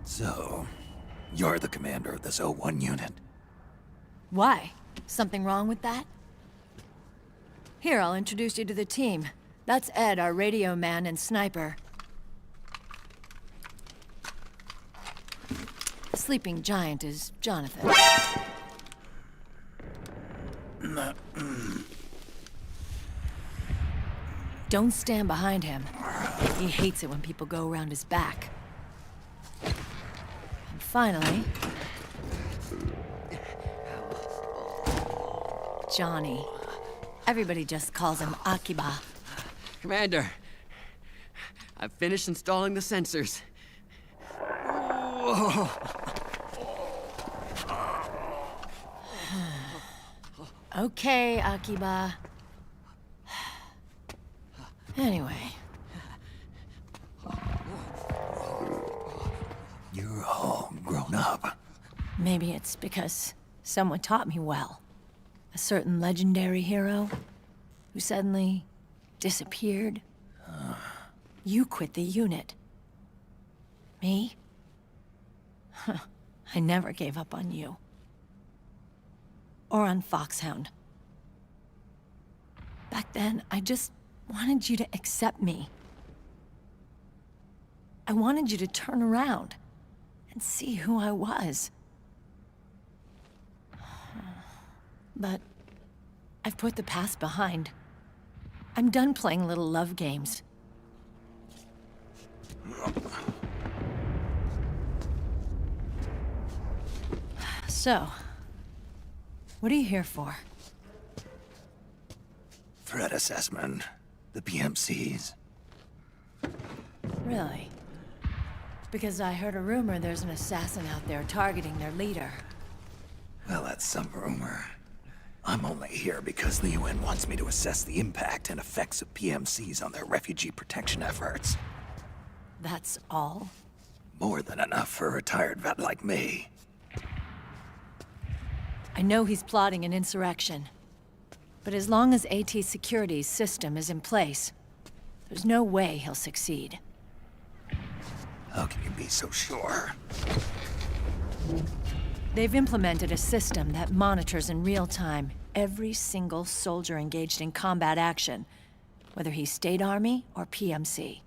So, you're the commander of this O1 unit? Why? Something wrong with that? Here, I'll introduce you to the team. That's Ed, our radio man and sniper. The sleeping giant is Jonathan. Don't stand behind him. He hates it when people go around his back. And finally... Johnny. Everybody just calls him Akiba. Commander, I've finished installing the sensors. Okay, Akiba. Anyway. You're all grown up. Maybe it's because someone taught me well. A certain legendary hero who suddenly disappeared. You quit the unit. Me? I never gave up on you. Or on Foxhound. Back then, I just wanted you to accept me. I wanted you to turn around and see who I was. But I've put the past behind. I'm done playing little love games. So, what are you here for? Threat assessment. The PMCs. Really? Because I heard a rumor there's an assassin out there targeting their leader. Well, that's some rumor. I'm only here because the UN wants me to assess the impact and effects of PMCs on their refugee protection efforts. That's all? More than enough for a retired vet like me. I know he's plotting an insurrection. But as long as AT Security's system is in place, there's no way he'll succeed. How can you be so sure? They've implemented a system that monitors in real time every single soldier engaged in combat action, whether he's State Army or PMC.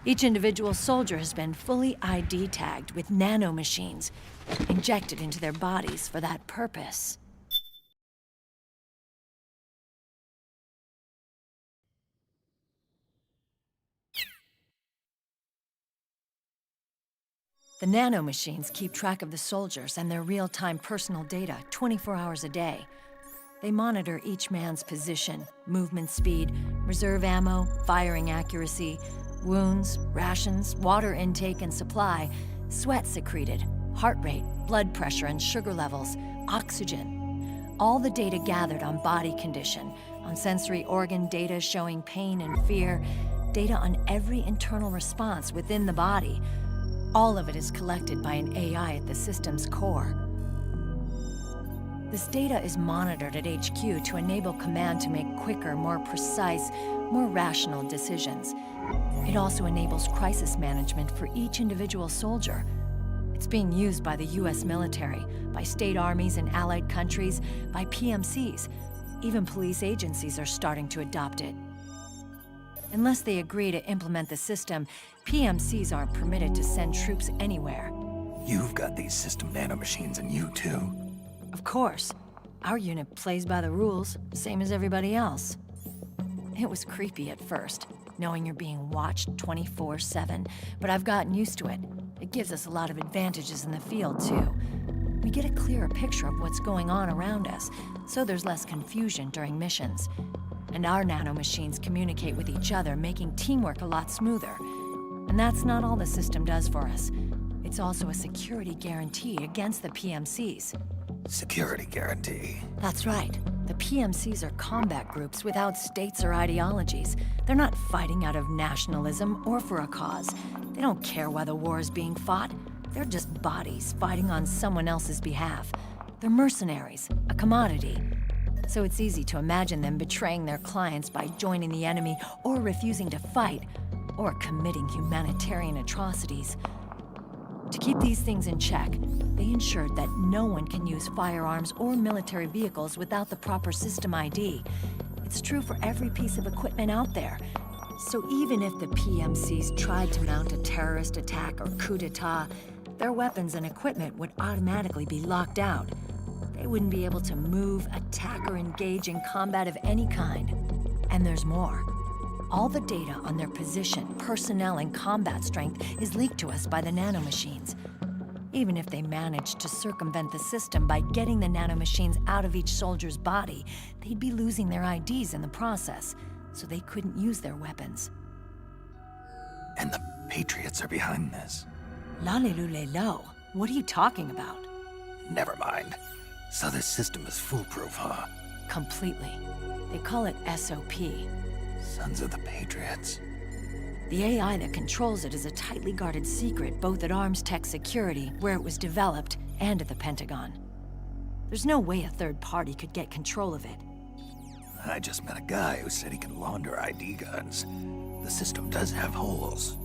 Each individual soldier has been fully ID tagged with nanomachines injected into their bodies for that purpose. The nanomachines keep track of the soldiers and their real-time personal data 24 hours a day. They monitor each man's position, movement speed, reserve ammo, firing accuracy, wounds, rations, water intake and supply, sweat secreted, heart rate, blood pressure and sugar levels, oxygen. All the data gathered on body condition, on sensory organ data showing pain and fear, data on every internal response within the body. All of it is collected by an AI at the system's core. This data is monitored at HQ to enable command to make quicker, more precise, more rational decisions. It also enables crisis management for each individual soldier. It's being used by the US military, by state armies in allied countries, by PMCs. Even police agencies are starting to adopt it. Unless they agree to implement the system, PMCs aren't permitted to send troops anywhere. You've got these system nanomachines in you, too. Of course. Our unit plays by the rules, same as everybody else. It was creepy at first, knowing you're being watched 24/7, but I've gotten used to it. It gives us a lot of advantages in the field, too. We get a clearer picture of what's going on around us, so there's less confusion during missions. And our nanomachines communicate with each other, making teamwork a lot smoother. And that's not all the system does for us. It's also a security guarantee against the PMCs. Security guarantee. That's right. The PMCs are combat groups without states or ideologies. They're not fighting out of nationalism or for a cause. They don't care why the war is being fought. They're just bodies fighting on someone else's behalf. They're mercenaries, a commodity. So it's easy to imagine them betraying their clients by joining the enemy or refusing to fight, or committing humanitarian atrocities. To keep these things in check, they ensured that no one can use firearms or military vehicles without the proper system ID. It's true for every piece of equipment out there. So even if the PMCs tried to mount a terrorist attack or coup d'etat, their weapons and equipment would automatically be locked out. They wouldn't be able to move, attack, or engage in combat of any kind. And there's more. All the data on their position, personnel, and combat strength is leaked to us by the nanomachines. Even if they managed to circumvent the system by getting the nanomachines out of each soldier's body, they'd be losing their IDs in the process, so they couldn't use their weapons. And the Patriots are behind this. Lalilulelo, what are you talking about? Never mind. So this system is foolproof, huh? Completely. They call it SOP. Sons of the Patriots. The AI that controls it is a tightly guarded secret, both at Arms Tech Security, where it was developed, and at the Pentagon. There's no way a third party could get control of it. I just met a guy who said he can launder ID guns. The system does have holes.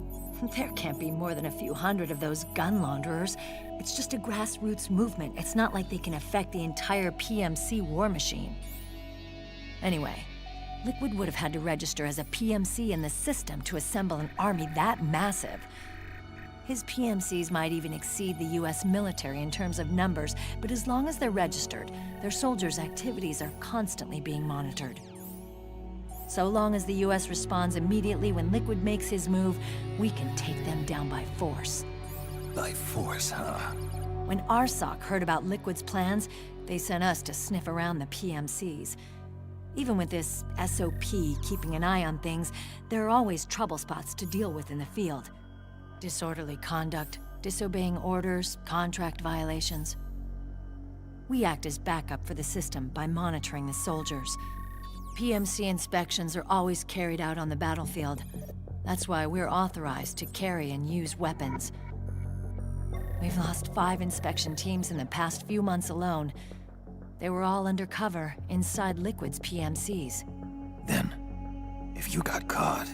There can't be more than a few hundred of those gun launderers. It's just a grassroots movement. It's not like they can affect the entire PMC war machine. Anyway, Liquid would have had to register as a PMC in the system to assemble an army that massive. His PMCs might even exceed the US military in terms of numbers, but as long as they're registered, their soldiers' activities are constantly being monitored. So long as the US responds immediately when Liquid makes his move, we can take them down by force. By force, huh? When RSOC heard about Liquid's plans, they sent us to sniff around the PMCs. Even with this SOP keeping an eye on things, there are always trouble spots to deal with in the field. Disorderly conduct, disobeying orders, contract violations. We act as backup for the system by monitoring the soldiers. PMC inspections are always carried out on the battlefield. That's why we're authorized to carry and use weapons. We've lost 5 inspection teams in the past few months alone. They were all undercover inside Liquid's PMCs. Then, if you got caught...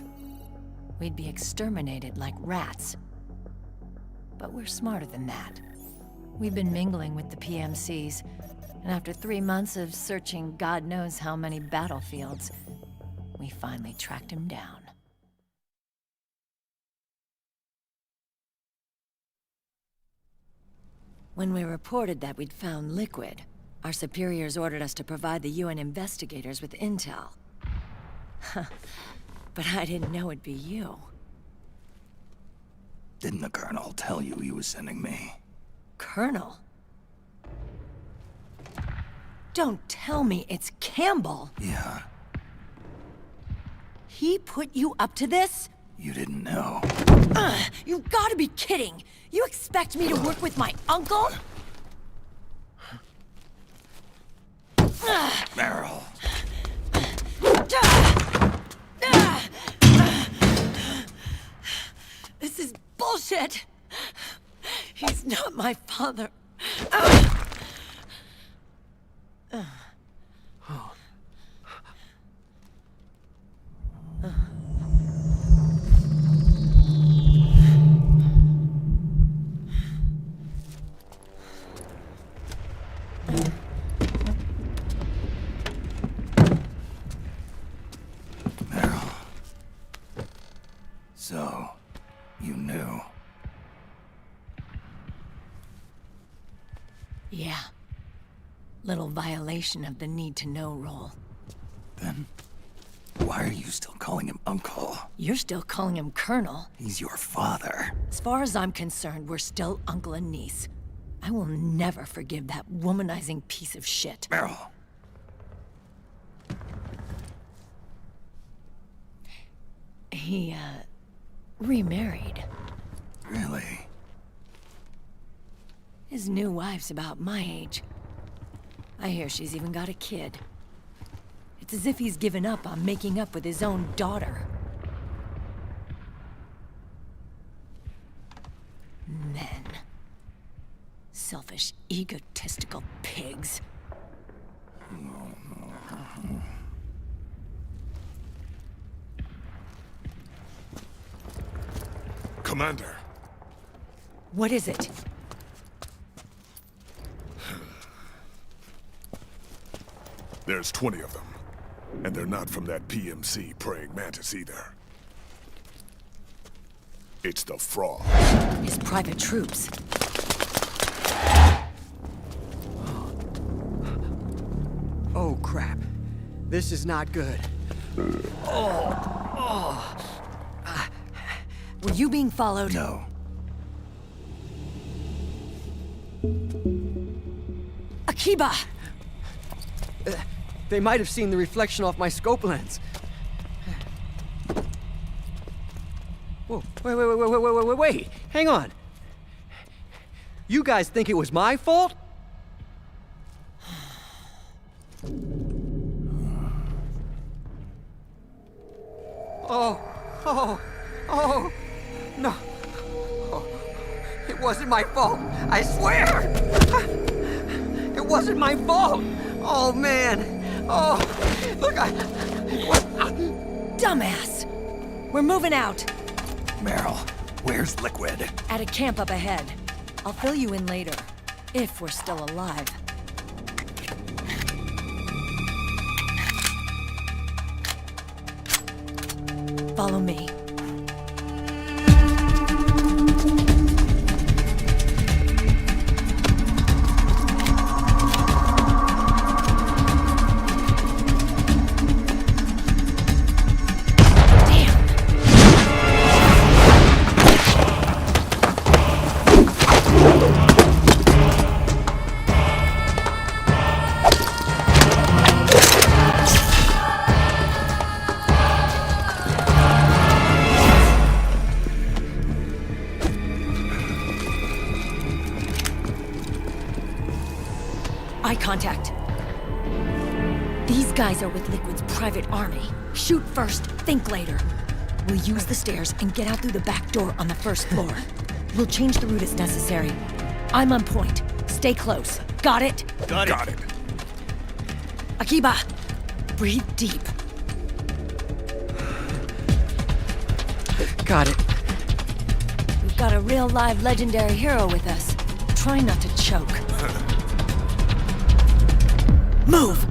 we'd be exterminated like rats. But we're smarter than that. We've been mingling with the PMCs, and after 3 months of searching God knows how many battlefields, we finally tracked him down. When we reported that we'd found Liquid, our superiors ordered us to provide the UN investigators with intel. But I didn't know it'd be you. Didn't the Colonel tell you he was sending me? Colonel? Don't tell me it's Campbell. Yeah, He put you up to this? you didn't know. You gotta be kidding! You expect me to work with my uncle? Meryl. This is bullshit! He's not my father. Meryl. So, you knew. Yeah. Little violation of the need-to-know rule. Then, why are you still calling him Uncle? You're still calling him Colonel. He's your father. As far as I'm concerned, we're still uncle and niece. I will never forgive that womanizing piece of shit. Meryl. He, remarried. Really? His new wife's about my age. I hear she's even got a kid. It's as if he's given up on making up with his own daughter. Men. Selfish, egotistical pigs. Commander. What is it? There's 20 of them. And they're not from that PMC praying mantis either. It's the Frog. His private troops. Oh, crap. This is not good. Were you being followed? No. Akiba! They might have seen the reflection off my scope lens. Whoa, wait. Hang on. You guys think it was my fault? Oh, no. Oh, it wasn't my fault, I swear! It wasn't my fault! Oh, man. Oh, look, Dumbass! We're moving out. Meryl, where's Liquid? At a camp up ahead. I'll fill you in later. If we're still alive. Follow me. Eye contact. These guys are with Liquid's private army. Shoot first, think later. We'll use the stairs and get out through the back door on the first floor. We'll change the route as necessary. I'm on point. Stay close. Got it? Got it. Akiba, breathe deep. got it. We've got a real live legendary hero with us. Try not to choke. Move!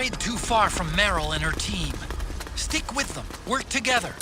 strayed too far from Meryl and her team. Stick with them. Work together.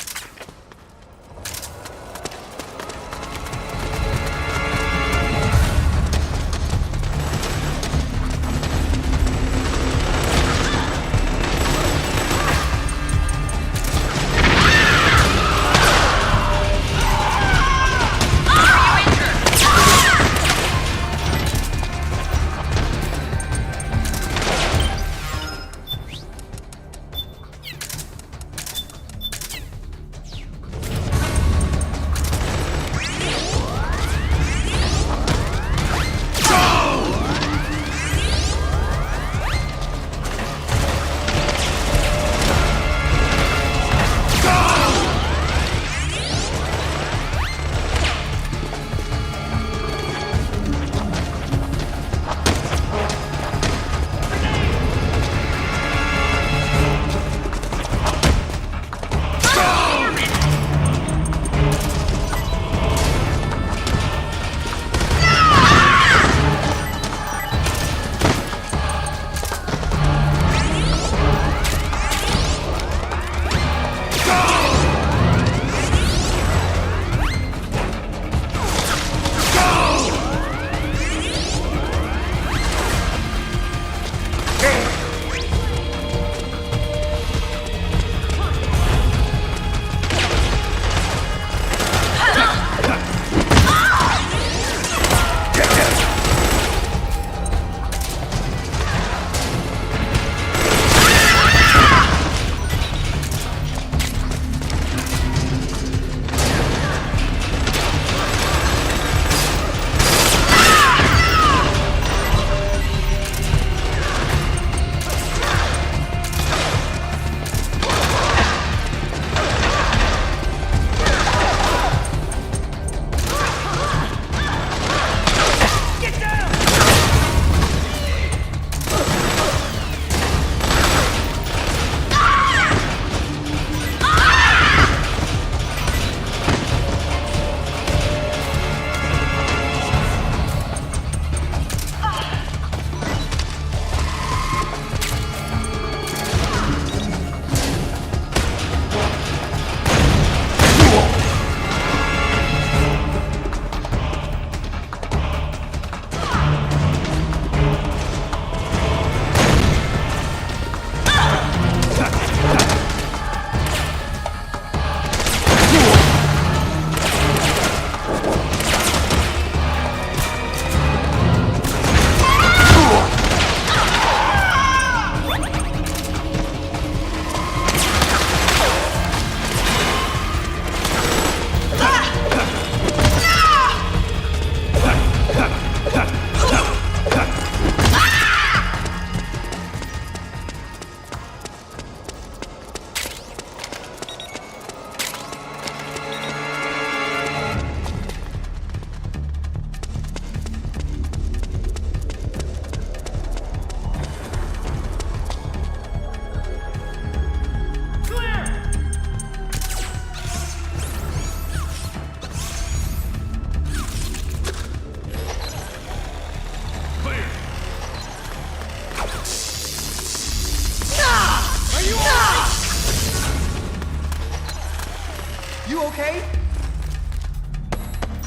You okay?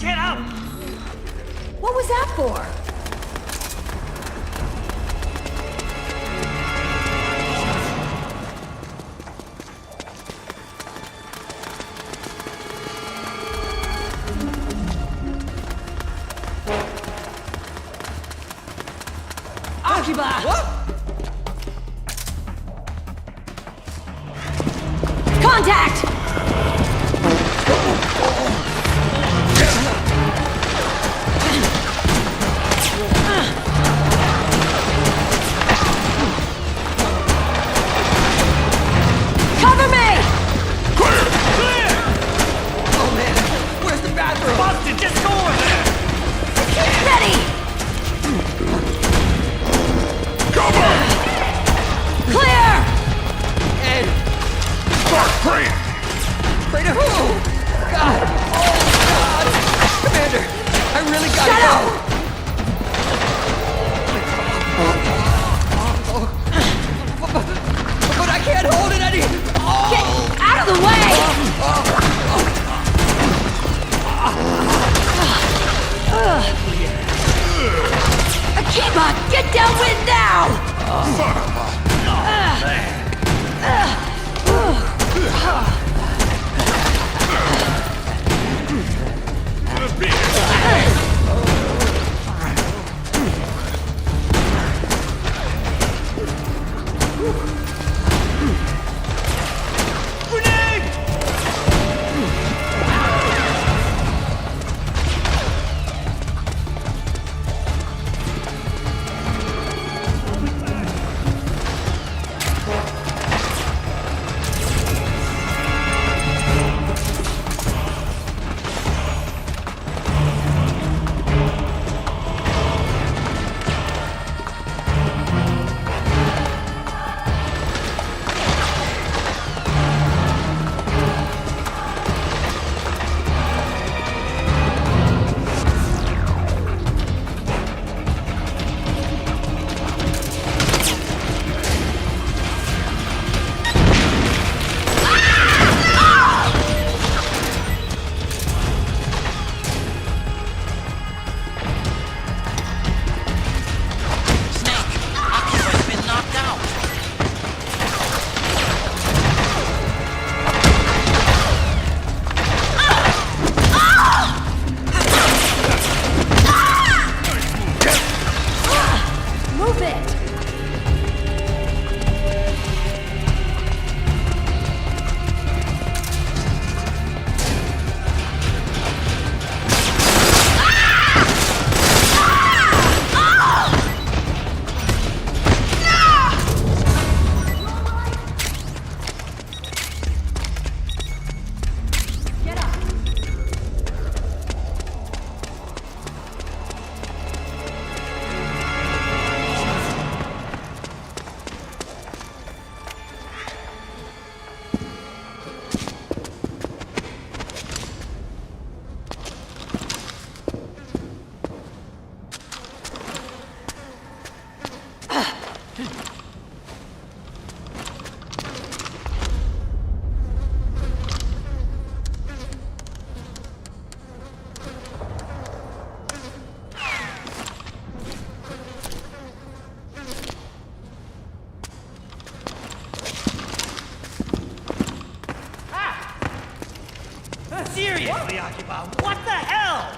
Get up! What was that for? What? Contact! Cover me! Clear! Clear! Oh man, where's the bathroom? Busted, just go over there! Ready! Cover! Clear! And Start praying! pray to who? God! Oh God! Commander, I really gotta Shut go! up! can't hold it any... Get out of the way! Akiba, get downwind now! Seriously, Akiba, what the hell?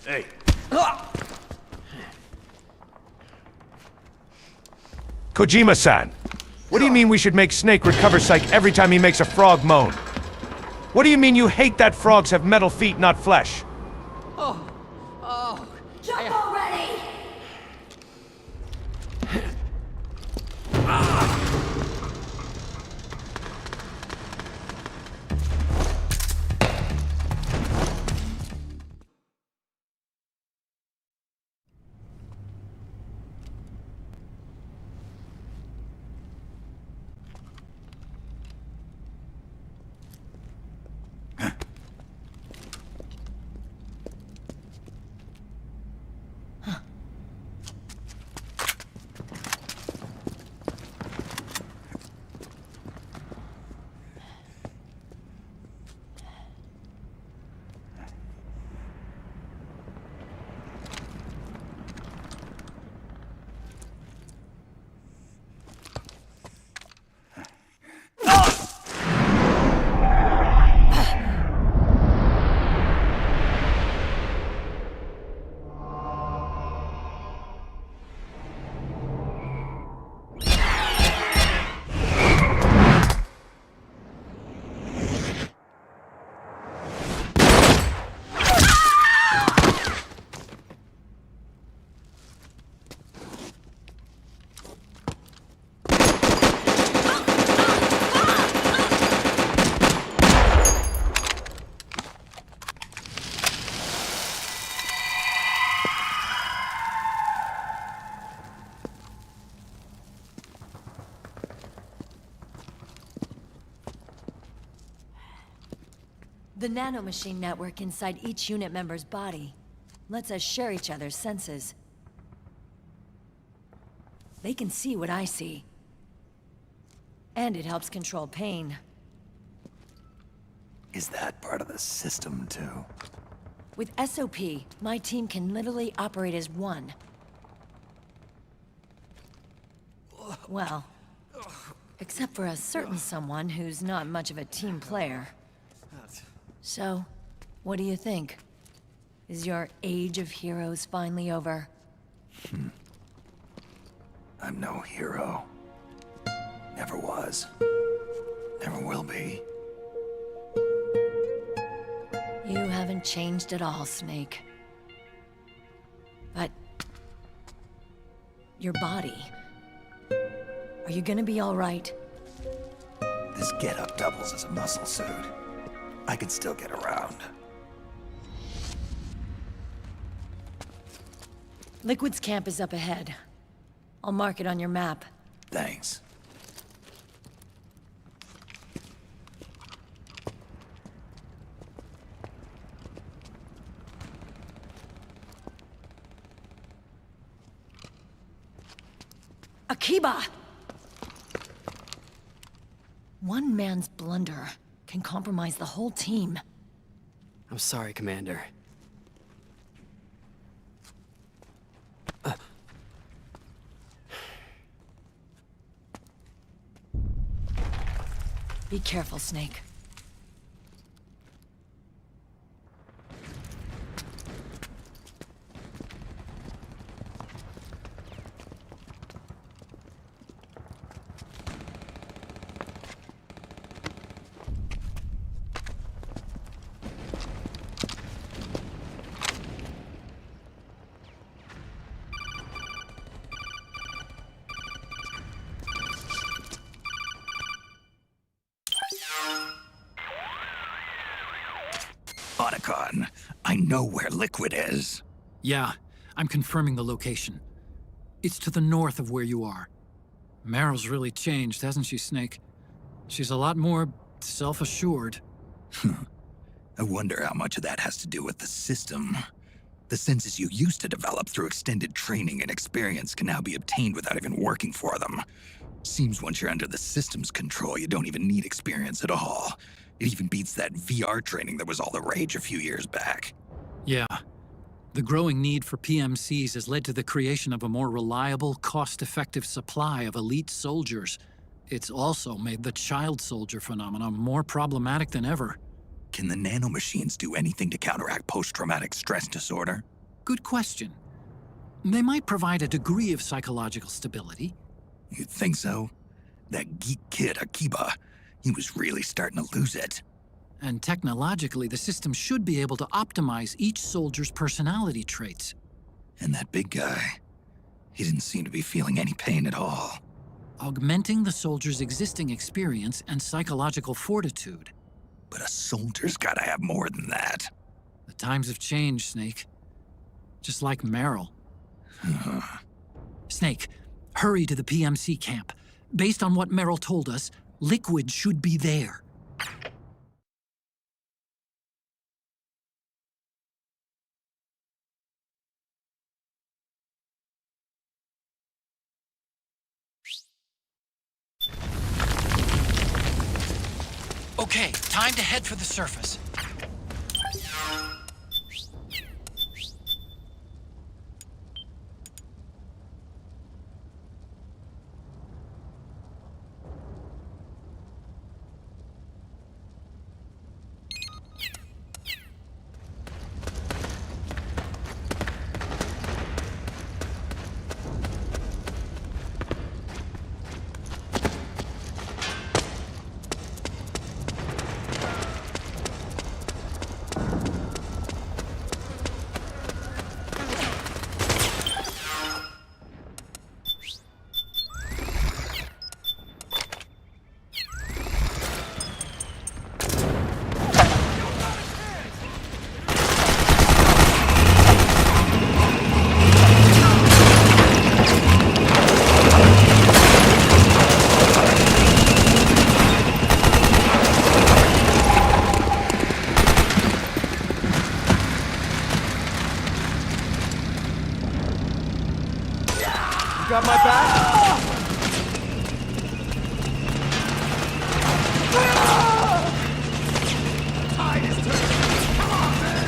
Hey. Kojima-san, what do you mean we should make Snake recover psych every time he makes a frog moan? What do you mean you hate that frogs have metal feet, not flesh? Oh, The nanomachine network inside each unit member's body lets us share each other's senses. They can see what I see. And it helps control pain. Is that part of the system, too? With SOP, my team can literally operate as one. Well, except for a certain someone who's not much of a team player. So, what do you think? Is your age of heroes finally over? I'm no hero. Never was. Never will be. You haven't changed at all, Snake. But... your body... are you gonna be all right? This getup doubles as a muscle suit. I can still get around. Liquid's camp is up ahead. I'll mark it on your map. Thanks. Akiba! One man's blunder can compromise the whole team. I'm sorry, Commander. Be careful, Snake. Otacon, I know where Liquid is. Yeah, I'm confirming the location. It's to the north of where you are. Meryl's really changed, hasn't she, Snake? She's a lot more self-assured. I wonder how much of that has to do with the system. The senses you used to develop through extended training and experience can now be obtained without even working for them. Seems once you're under the system's control, you don't even need experience at all. It even beats that VR training that was all the rage a few years back. Yeah. The growing need for PMCs has led to the creation of a more reliable, cost-effective supply of elite soldiers. It's also made the child soldier phenomenon more problematic than ever. Can the nanomachines do anything to counteract post-traumatic stress disorder? Good question. They might provide a degree of psychological stability. You'd think so? That geek kid, Akiba, he was really starting to lose it. And technologically, the system should be able to optimize each soldier's personality traits. And that big guy, he didn't seem to be feeling any pain at all. Augmenting the soldier's existing experience and psychological fortitude. But a soldier's gotta have more than that. The times have changed, Snake. Just like Meryl. Snake, hurry to the PMC camp. Based on what Meryl told us, Liquid should be there. Okay, time to head for the surface. Got my back? Tide is turning. Come on, man!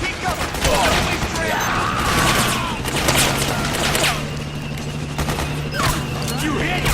Keep going! Don't waste trail! You hit!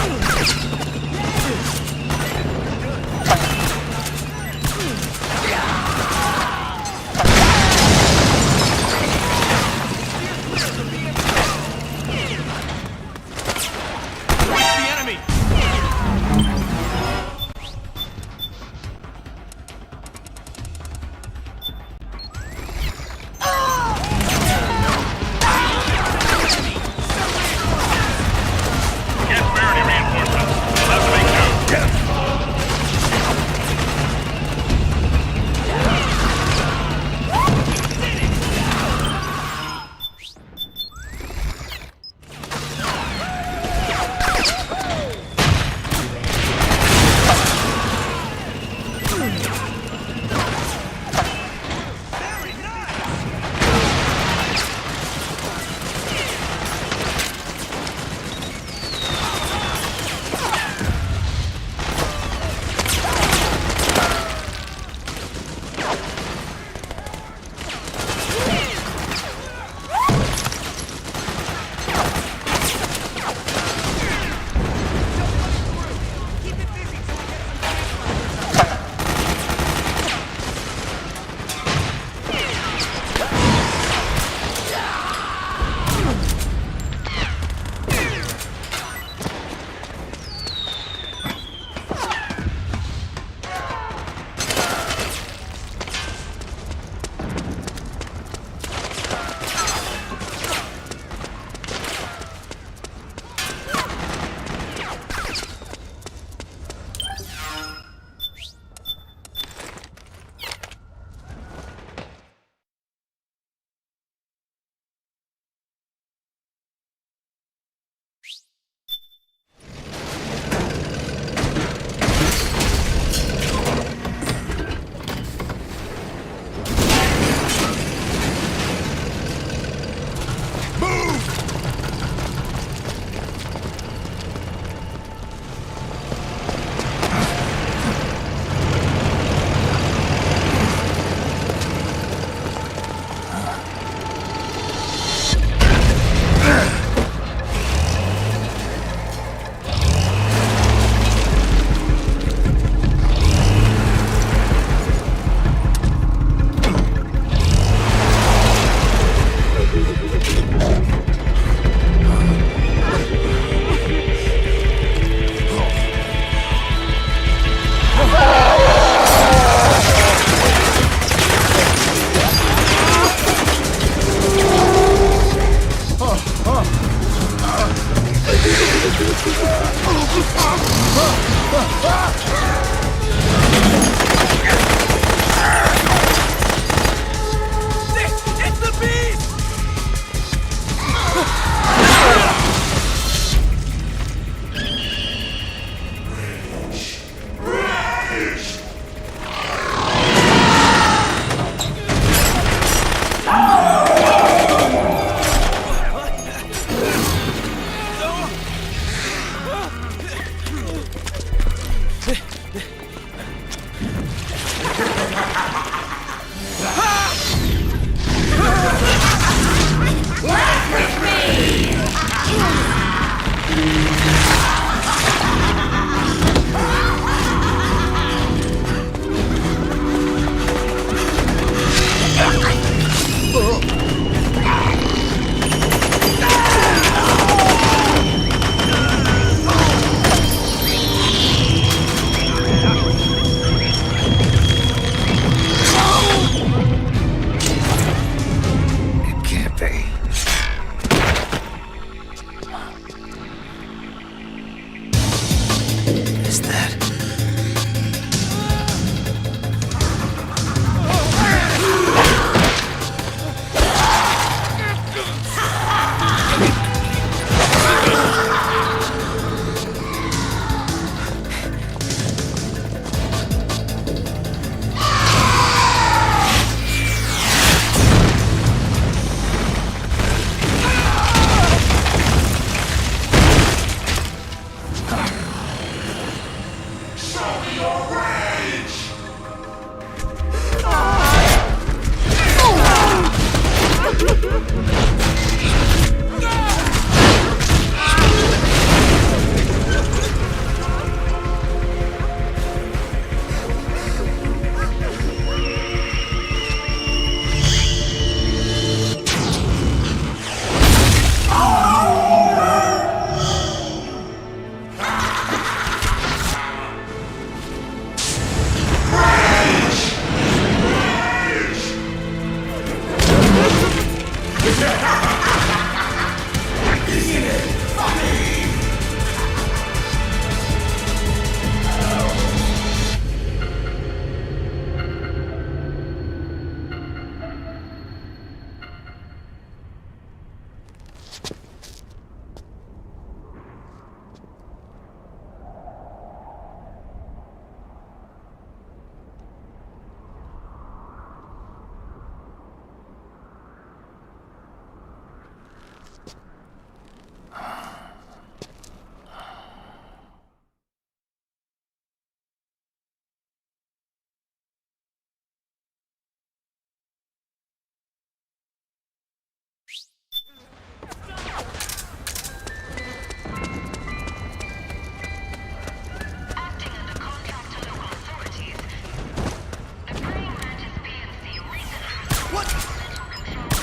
What?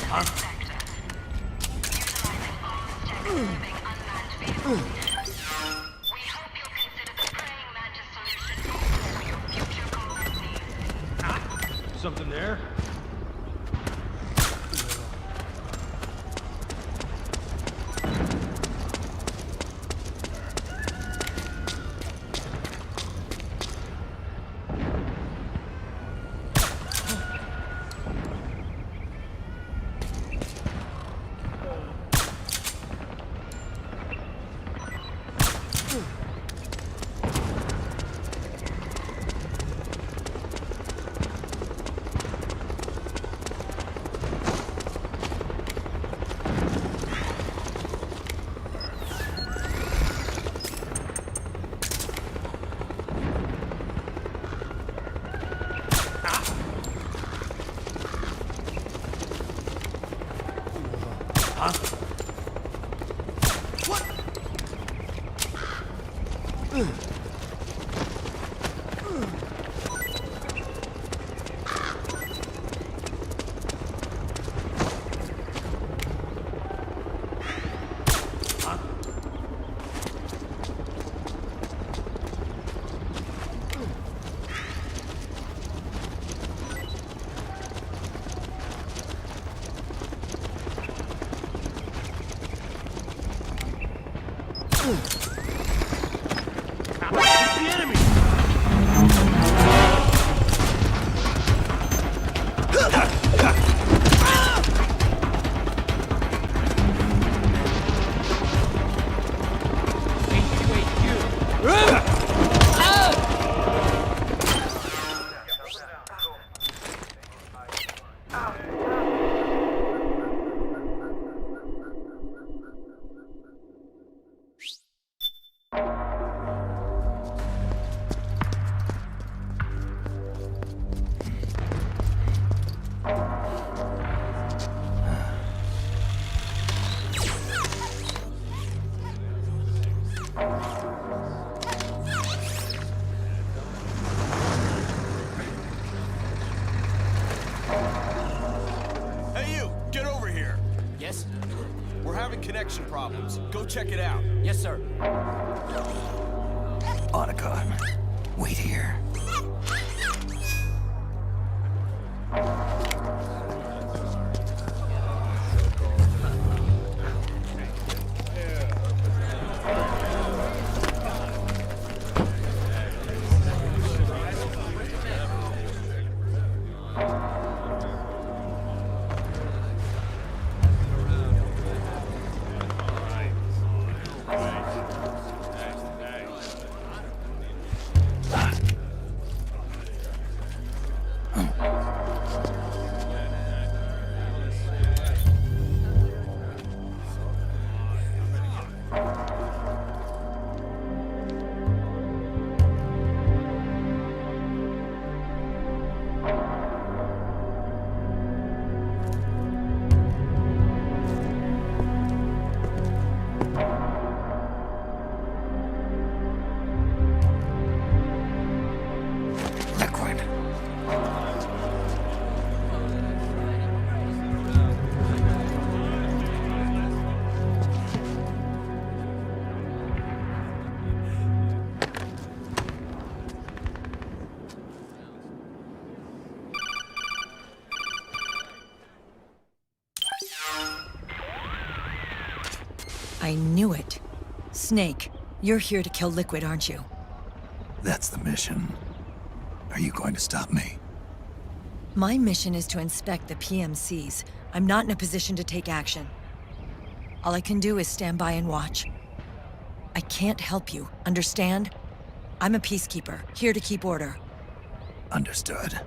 Huh? Something there? Connection problems. Go check it out. Yes, sir. Otacon, wait here. I knew it. Snake, you're here to kill Liquid, aren't you? That's the mission. Are you going to stop me? My mission is to inspect the PMCs. I'm not in a position to take action. All I can do is stand by and watch. I can't help you, understand? I'm a peacekeeper, here to keep order. Understood.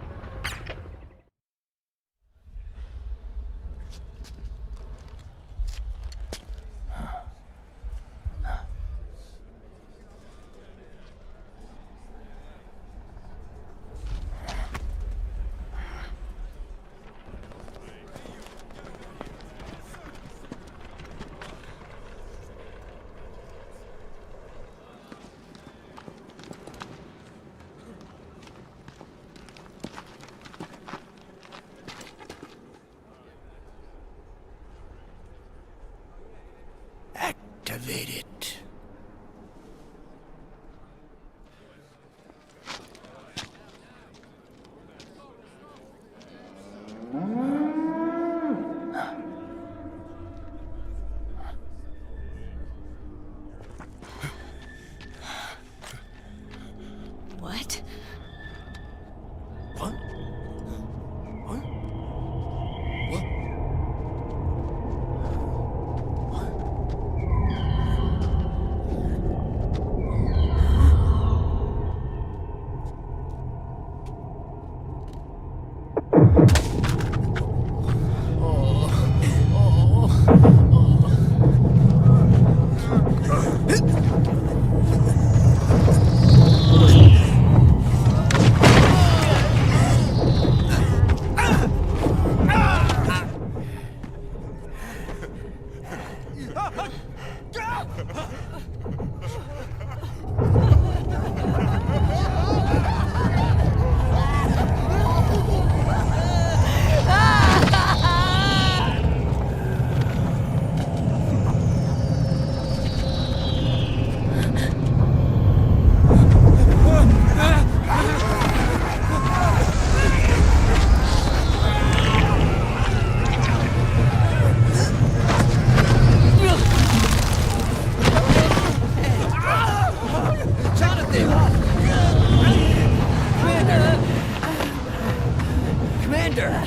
Commander!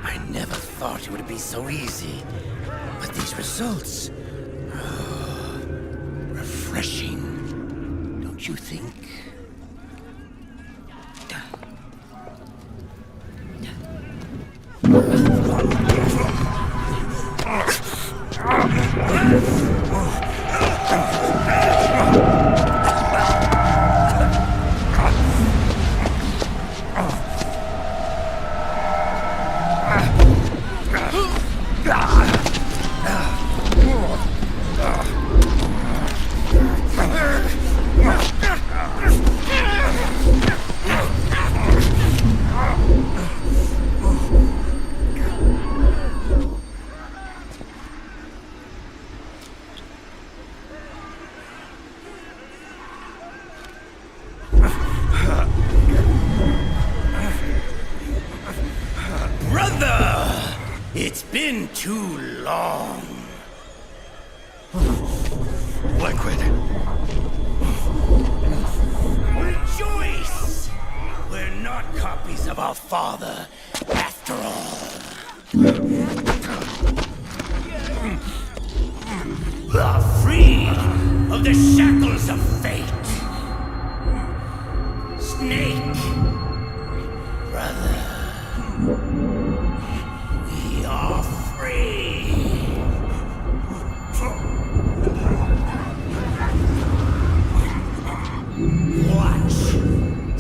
I never thought it would be so easy. But these results... refreshing, don't you think? It's been too long. Liquid. Rejoice! We're not copies of our father, after all. Are free of the shackles of fate. Snake, brother. We are free! Watch,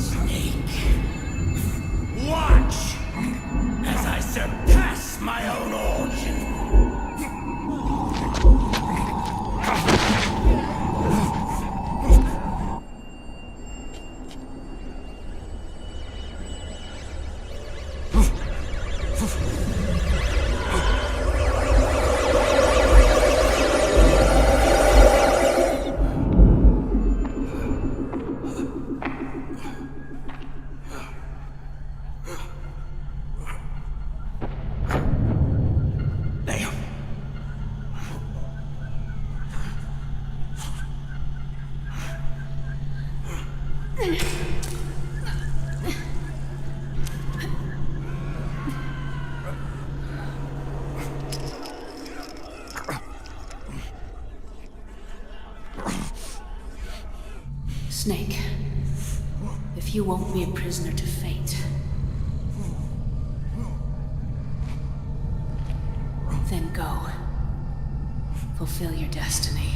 Snake. Watch as I surpass my own origin. Snake, if you won't be a prisoner to fate, then go. Fulfill your destiny.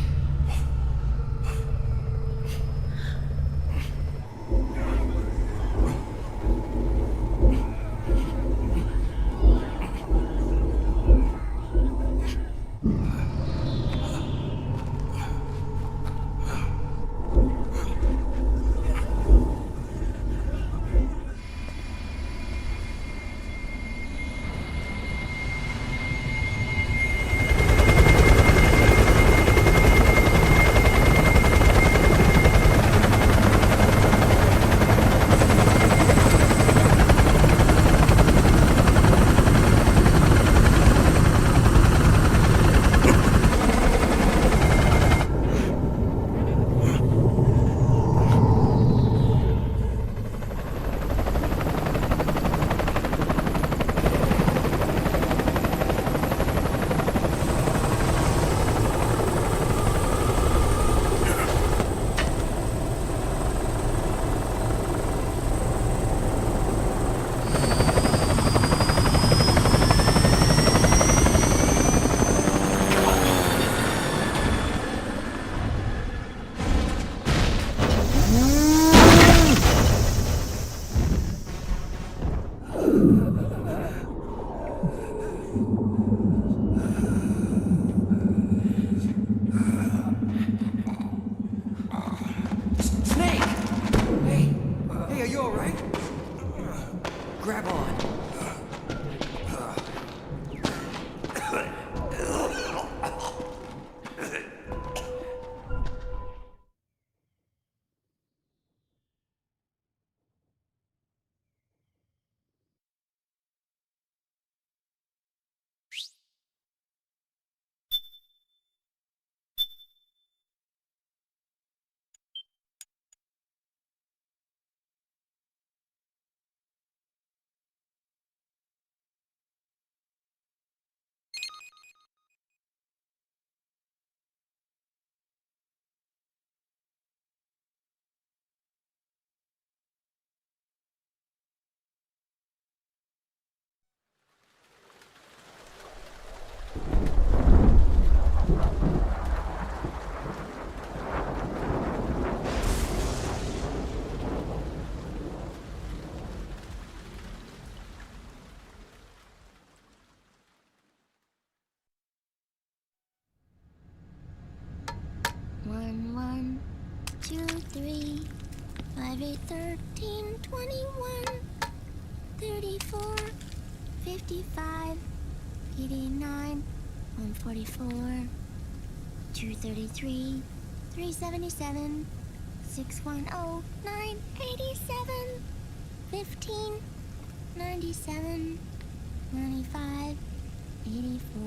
5, 8, 13, 21, 34, 55, 89, 144, 233, 377, 610, 987, 15, 97, 95, 84.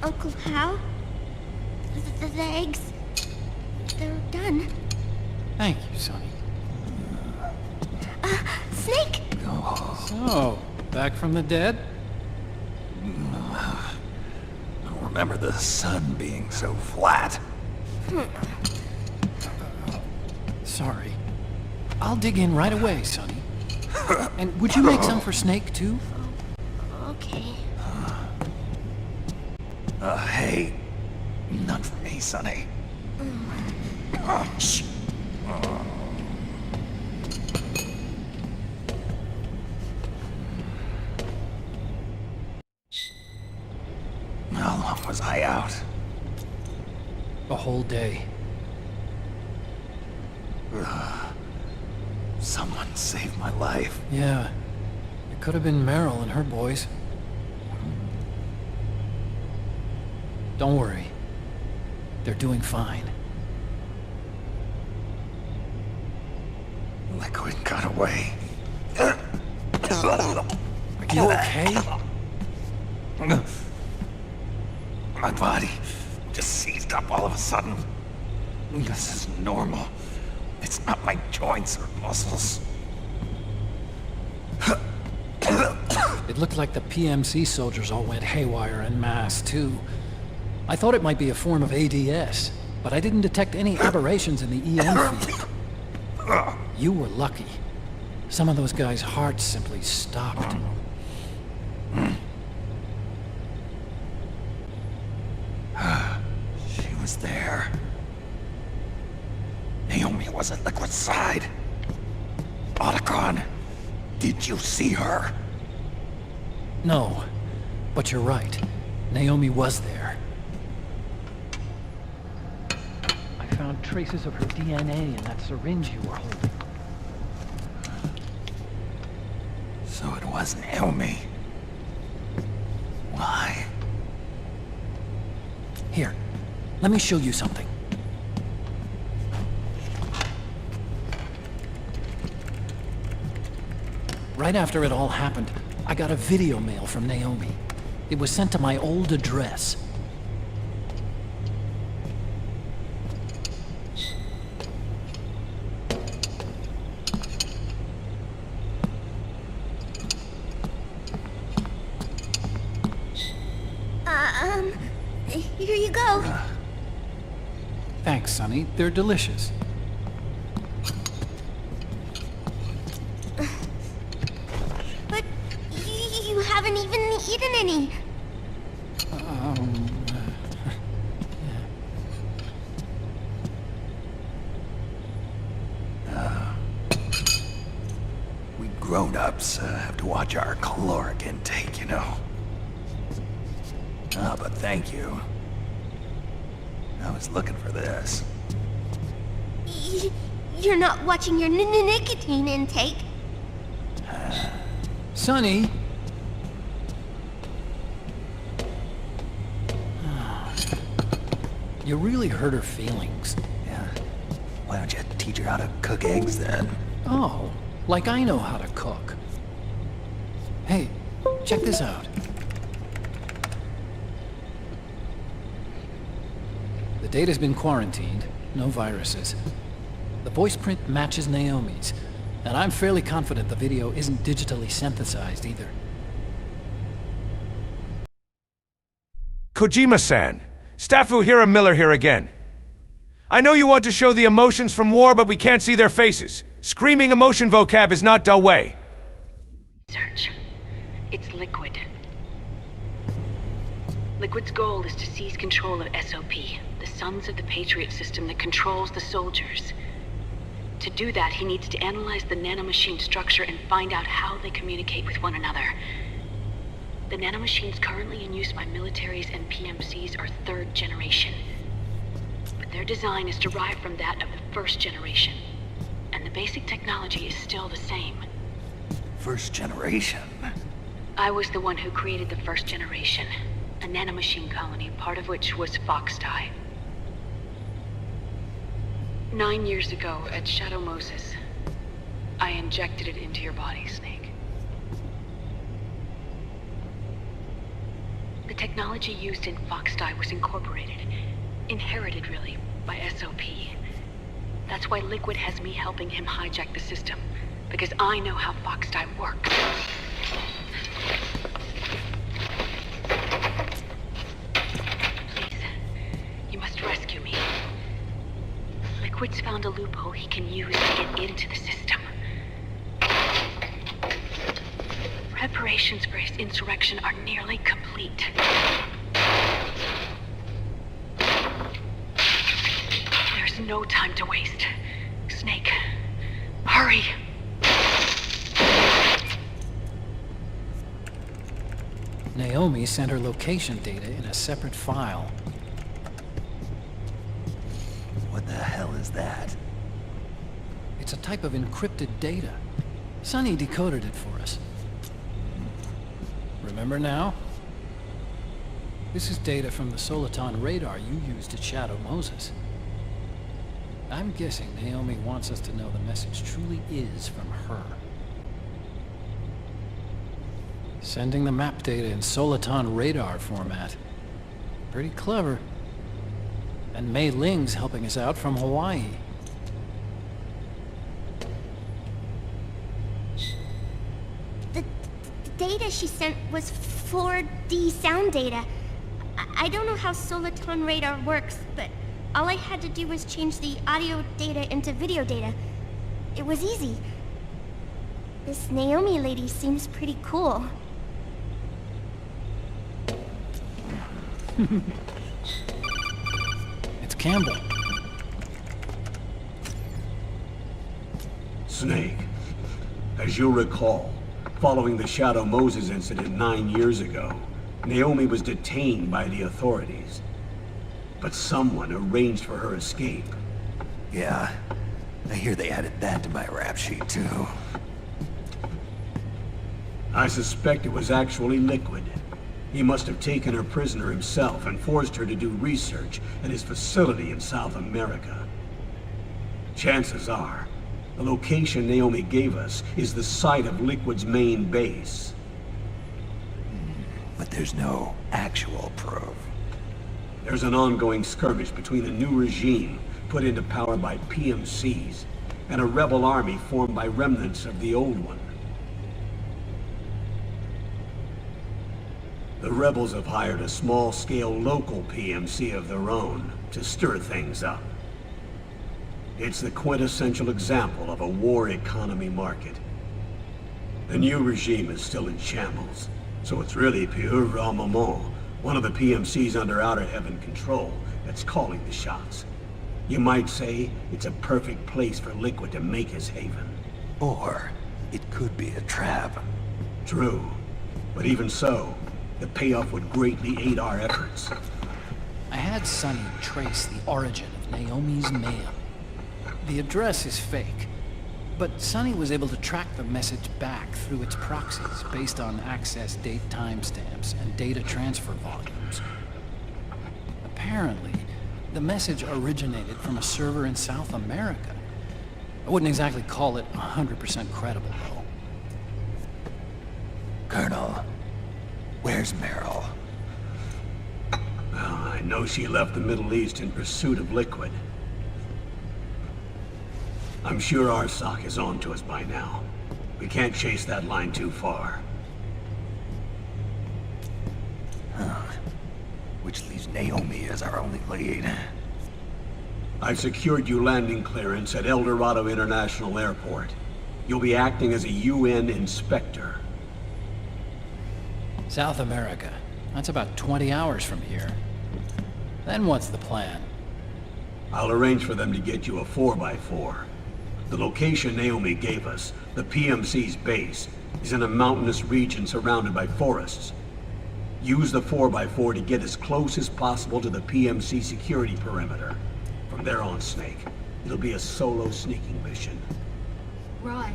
Uncle Hal? The eggs, they're done. Thank you, Sonny. Snake! So, back from the dead? I don't remember the sun being so flat. Sorry. I'll dig in right away, Sonny. And would you make some for Snake, too? Okay. Hey, none for me, Sonny. Shh. How long was I out? A whole day. Someone saved my life. Yeah. It could have been Meryl and her boys. Don't worry. They're doing fine. Liquid got away. Are you okay? My body just seized up all of a sudden. This is normal. It's not my joints or muscles. It looked like the PMC soldiers all went haywire en masse, too. I thought it might be a form of ADS, but I didn't detect any aberrations in the EM field. You were lucky. Some of those guys' hearts simply stopped. She was there. Naomi was at Liquid's side. Otacon, did you see her? No, but you're right. Naomi was there. I found traces of her DNA in that syringe you were holding. So it was Naomi. Why? Here, let me show you something. Right after it all happened, I got a video mail from Naomi. It was sent to my old address. Here you go. Thanks, Sonny. They're delicious. But you haven't even eaten any. We grown-ups have to watch our caloric intake, you know. But thank you. I was looking for this. You're not watching your nicotine intake. Sonny! You really hurt her feelings. Yeah. Why don't you teach her how to cook eggs then? Oh, like I know how to cook. Hey, check this out. The data's been quarantined, no viruses. The voice print matches Naomi's, And I'm fairly confident the video isn't digitally synthesized either. Kojima-san, Staffu Miller here again. I know you want to show the emotions from war, but we can't see their faces. Screaming emotion vocab is not the way. Search. It's Liquid. Liquid's goal is to seize control of SOP, the Sons of the Patriots system that controls the soldiers. To do that, he needs to analyze the nanomachine structure and find out how they communicate with one another. The nanomachines currently in use by militaries and PMCs are 3rd generation. But their design is derived from that of the 1st generation. And the basic technology is still the same. 1st generation? I was the one who created the 1st generation. A nanomachine colony, part of which was Foxdie. 9 years ago, at Shadow Moses, I injected it into your body, Snake. The technology used in Foxdie was incorporated, inherited really, by SOP. That's why Liquid has me helping him hijack the system, because I know how Foxdie works. Rescue me. Liquid's found a loophole he can use to get into the system. Preparations for his insurrection are nearly complete. There's no time to waste. Snake, hurry! Naomi sent her location data in a separate file. What the hell is that? It's a type of encrypted data. Sonny decoded it for us. Remember now? This is data from the Soliton radar you used at Shadow Moses. I'm guessing Naomi wants us to know the message truly is from her. Sending the map data in Soliton radar format. Pretty clever. And Mei Ling's helping us out from Hawaii. The data she sent was 4D sound data. I don't know how Soliton radar works, but all I had to do was change the audio data into video data. It was easy. This Naomi lady seems pretty cool. It's Campbell. Snake, as you'll recall, following the Shadow Moses incident 9 years ago, Naomi was detained by the authorities. But someone arranged for her escape. Yeah, I hear they added that to my rap sheet too. I suspect it was actually Liquid. He must have taken her prisoner himself and forced her to do research at his facility in South America. Chances are, the location Naomi gave us is the site of Liquid's main base. But there's no actual proof. There's an ongoing skirmish between the new regime put into power by PMCs and a rebel army formed by remnants of the old one. The rebels have hired a small-scale local PMC of their own to stir things up. It's the quintessential example of a war economy market. The new regime is still in shambles, so it's really Pure Moment, one of the PMCs under Outer Heaven control, that's calling the shots. You might say it's a perfect place for Liquid to make his haven. Or it could be a trap. True, but even so, the payoff would greatly aid our efforts. I had Sonny trace the origin of Naomi's mail. The address is fake, but Sonny was able to track the message back through its proxies based on access date timestamps and data transfer volumes. Apparently, the message originated from a server in South America. I wouldn't exactly call it 100% credible, though. Colonel, where's Meryl? Well, I know she left the Middle East in pursuit of Liquid. I'm sure RSOC is on to us by now. We can't chase that line too far. Which leaves Naomi as our only lead. I've secured you landing clearance at El Dorado International Airport. You'll be acting as a UN inspector. South America. That's about 20 hours from here. Then what's the plan? I'll arrange for them to get you a 4x4. The location Naomi gave us, the PMC's base, is in a mountainous region surrounded by forests. Use the 4x4 to get as close as possible to the PMC security perimeter. From there on, Snake, it'll be a solo sneaking mission. Right.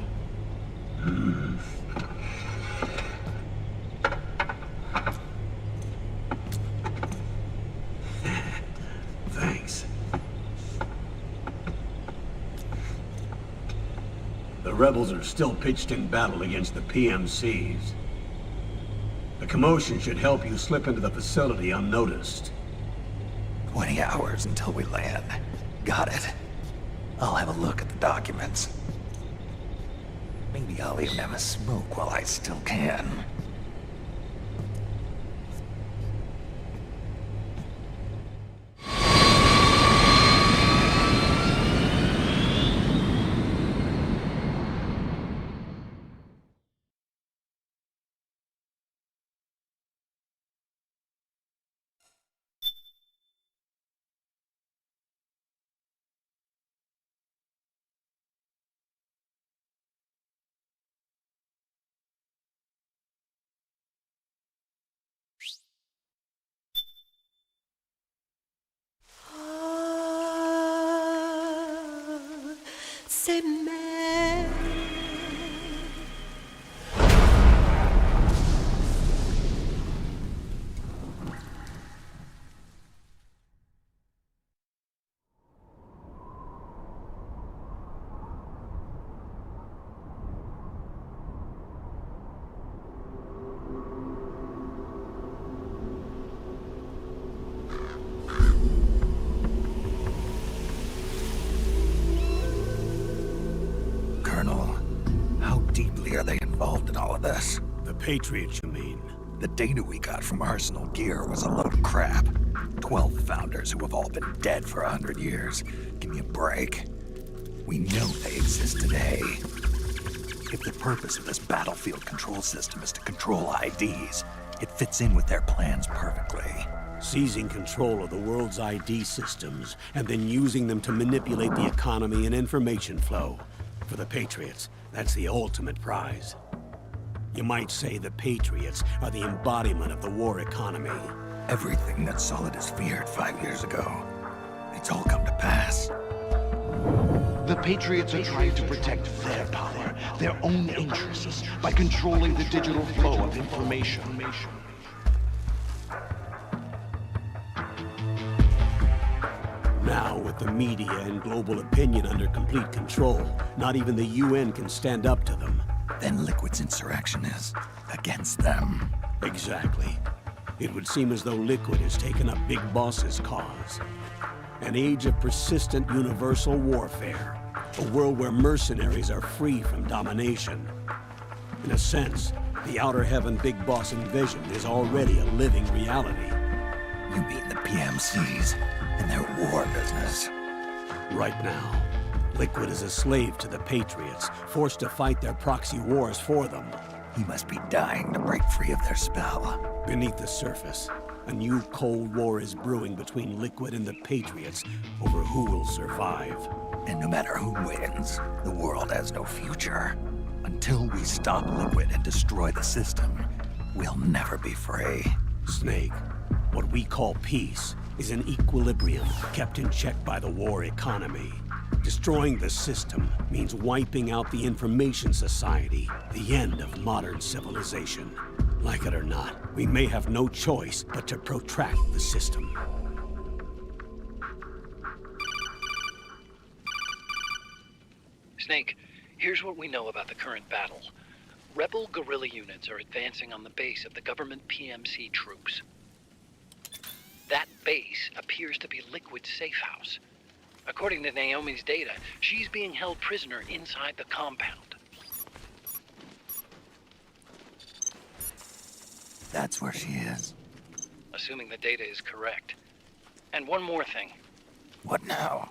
Thanks. The rebels are still pitched in battle against the PMCs. The commotion should help you slip into the facility unnoticed. 20 hours until we land. Got it. I'll have a look at the documents. Maybe I'll even have a smoke while I still can. C'est mère. Are they involved in all of this? The Patriots, you mean? The data we got from Arsenal Gear was a load of crap. 12 founders who have all been dead for 100 years. Give me a break. We know they exist today. If the purpose of this battlefield control system is to control IDs, it fits in with their plans perfectly. Seizing control of the world's ID systems, and then using them to manipulate the economy and information flow. For the Patriots, that's the ultimate prize. You might say the Patriots are the embodiment of the war economy. Everything that Solidus feared 5 years ago, it's all come to pass. The Patriots are trying to protect their power, their own interests, by controlling the digital flow of information. Now, with the media and global opinion under complete control, not even the UN can stand up to them. Then Liquid's insurrection is against them. Exactly. It would seem as though Liquid has taken up Big Boss's cause. An age of persistent universal warfare. A world where mercenaries are free from domination. In a sense, the Outer Heaven Big Boss envisioned is already a living reality. You mean the PMCs and their war business? Right now, Liquid is a slave to the Patriots, forced to fight their proxy wars for them. He must be dying to break free of their spell. Beneath the surface, a new Cold War is brewing between Liquid and the Patriots over who will survive. And no matter who wins, the world has no future. Until we stop Liquid and destroy the system, we'll never be free. Snake, what we call peace is an equilibrium kept in check by the war economy. Destroying the system means wiping out the information society, the end of modern civilization. Like it or not, we may have no choice but to protract the system. Snake, here's what we know about the current battle. Rebel guerrilla units are advancing on the base of the government PMC troops. That base appears to be Liquid's safe house. According to Naomi's data, she's being held prisoner inside the compound. That's where she is. Assuming the data is correct. And one more thing. What now?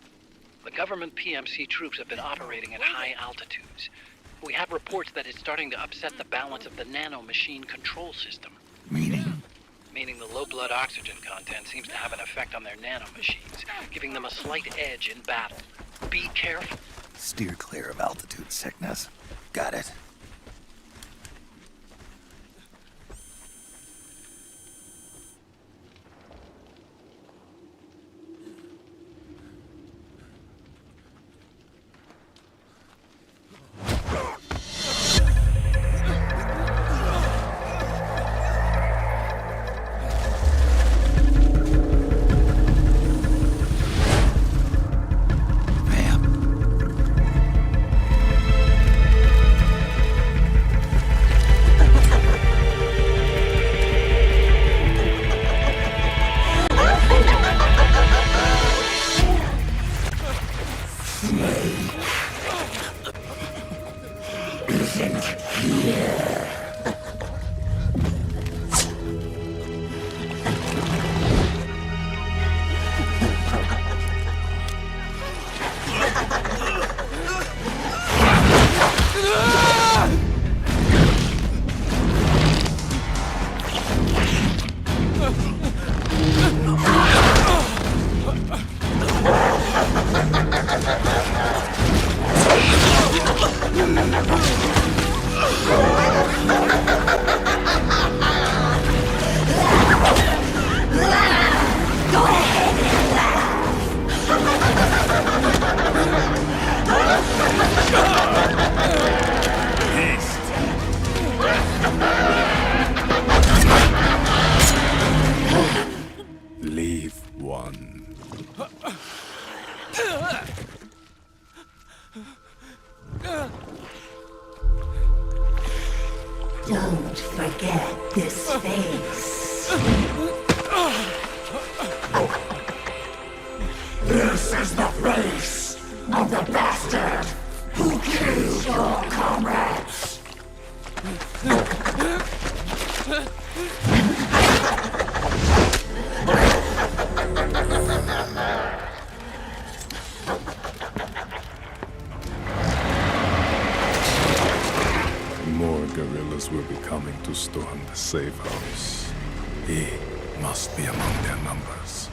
The government PMC troops have been operating at high altitudes. We have reports that it's starting to upset the balance of the nanomachine control system. Meaning? Meaning the low blood oxygen content seems to have an effect on their nanomachines, giving them a slight edge in battle. Be careful. Steer clear of altitude sickness. Got it. Leave one. Don't forget this face. This is the face of the bastard who killed your comrades. More guerrillas will be coming to storm the safe house. He must be among their numbers.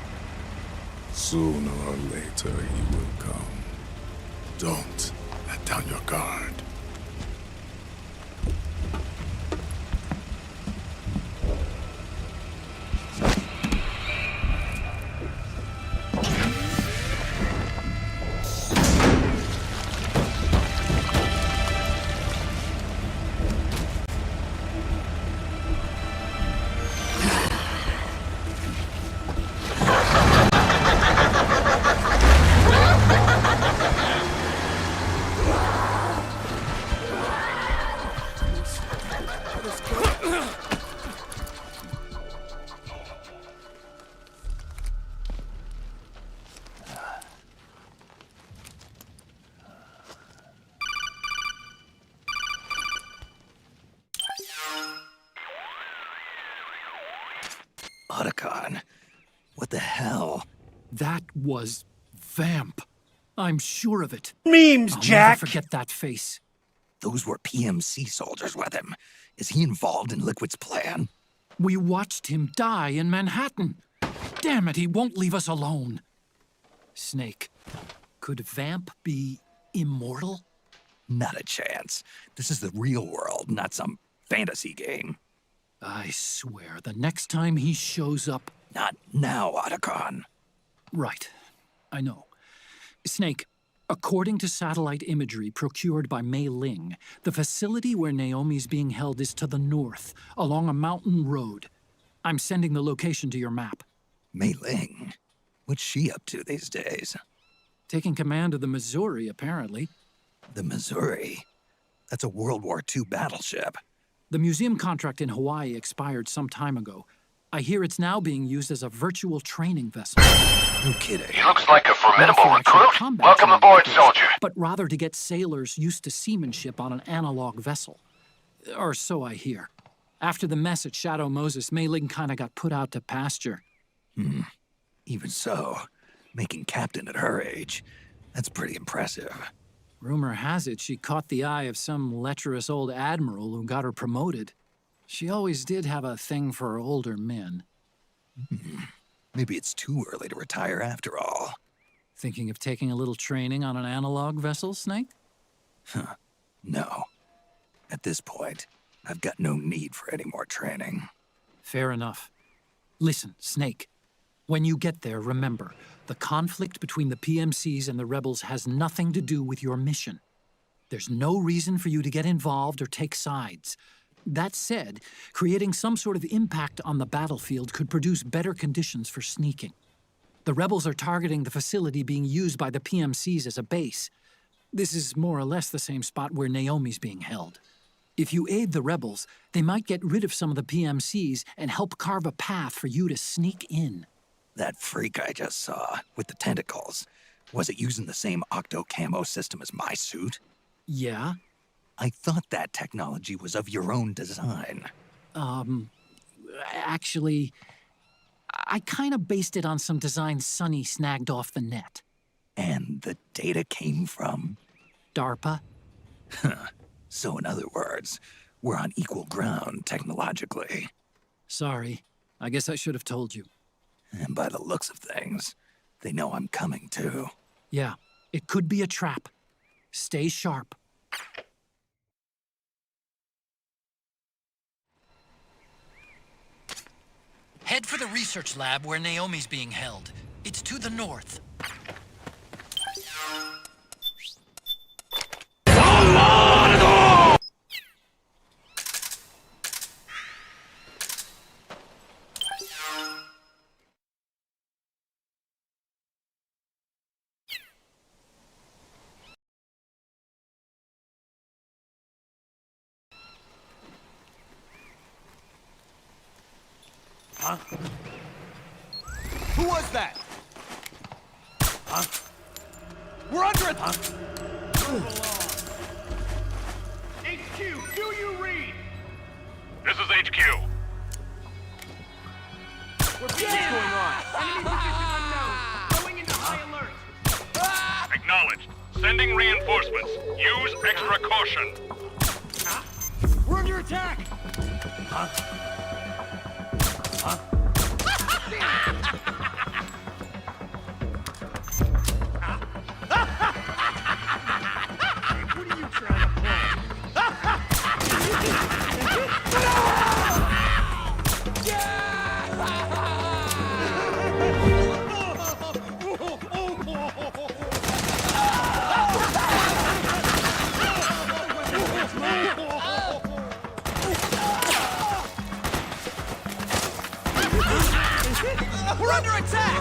Sooner or later he will come. Don't let down your guard. Otacon, what the hell? That was Vamp. I'm sure of it. Memes, I'll Jack! never forget that face. Those were PMC soldiers with him. Is he involved in Liquid's plan? We watched him die in Manhattan. Damn it, he won't leave us alone. Snake, could Vamp be immortal? Not a chance. This is the real world, not some fantasy game. I swear, the next time he shows up... Not now, Otacon. Right. I know. Snake, according to satellite imagery procured by Mei Ling, the facility where Naomi's being held is to the north, along a mountain road. I'm sending the location to your map. Mei Ling? What's she up to these days? Taking command of the Missouri, apparently. The Missouri? That's a World War II battleship. The museum contract in Hawaii expired some time ago. I hear it's now being used as a virtual training vessel. No kidding. He looks like a Not formidable for actual recruit. combat Welcome training, aboard, of course, soldier. but rather to get sailors used to seamanship on an analog vessel. Or so I hear. After the mess at Shadow Moses, Mei Ling kinda got put out to pasture. Even so, making captain at her age, that's pretty impressive. Rumor has it she caught the eye of some lecherous old admiral who got her promoted. She always did have a thing for older men. Maybe it's too early to retire after all. Thinking of taking a little training on an analog vessel, Snake? No. At this point, I've got no need for any more training. Fair enough. Listen, Snake. When you get there, remember, the conflict between the PMCs and the rebels has nothing to do with your mission. There's no reason for you to get involved or take sides. That said, creating some sort of impact on the battlefield could produce better conditions for sneaking. The rebels are targeting the facility being used by the PMCs as a base. This is more or less the same spot where Naomi's being held. If you aid the rebels, they might get rid of some of the PMCs and help carve a path for you to sneak in. That freak I just saw, with the tentacles, was it using the same octo-camo system as my suit? Yeah? I thought that technology was of your own design. Actually, I kinda based it on some designs Sonny snagged off the net. And the data came from? DARPA. So in other words, we're on equal ground technologically. Sorry. I guess I should have told you. And by the looks of things, they know I'm coming too. Yeah, it could be a trap. Stay sharp. Head for the research lab where Naomi's being held. It's to the north. Huh? Who was that? Huh? We're under it! Huh? HQ, do you read? This is HQ. What's going on? Enemy position unknown. Going into high alert. Acknowledged. Sending reinforcements. Use extra caution. We're under attack! Huh? Huh? What are you trying to We're under attack!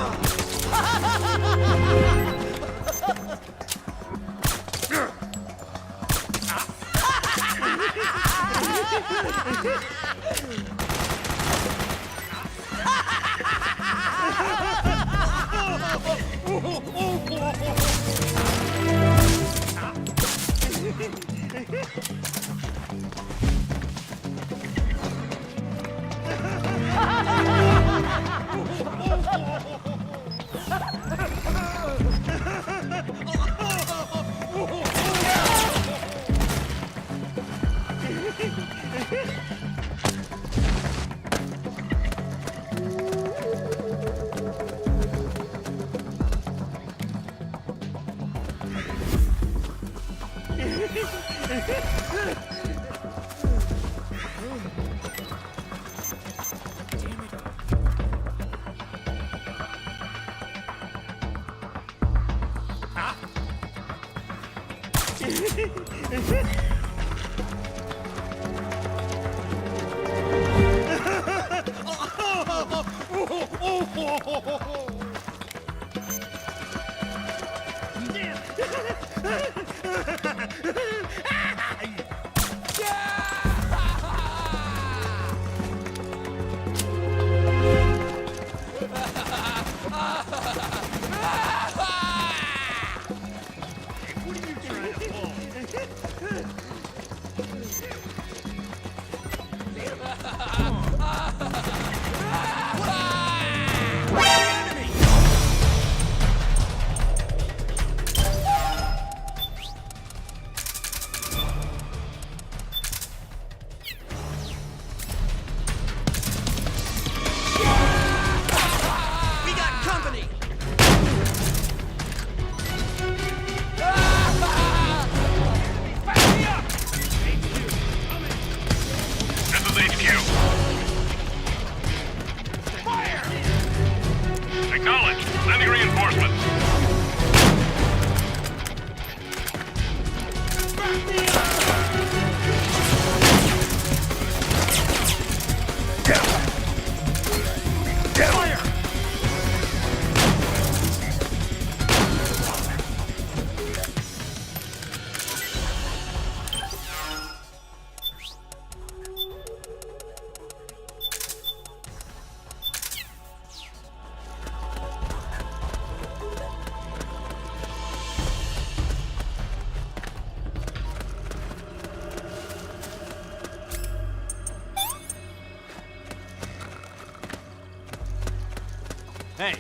Hey.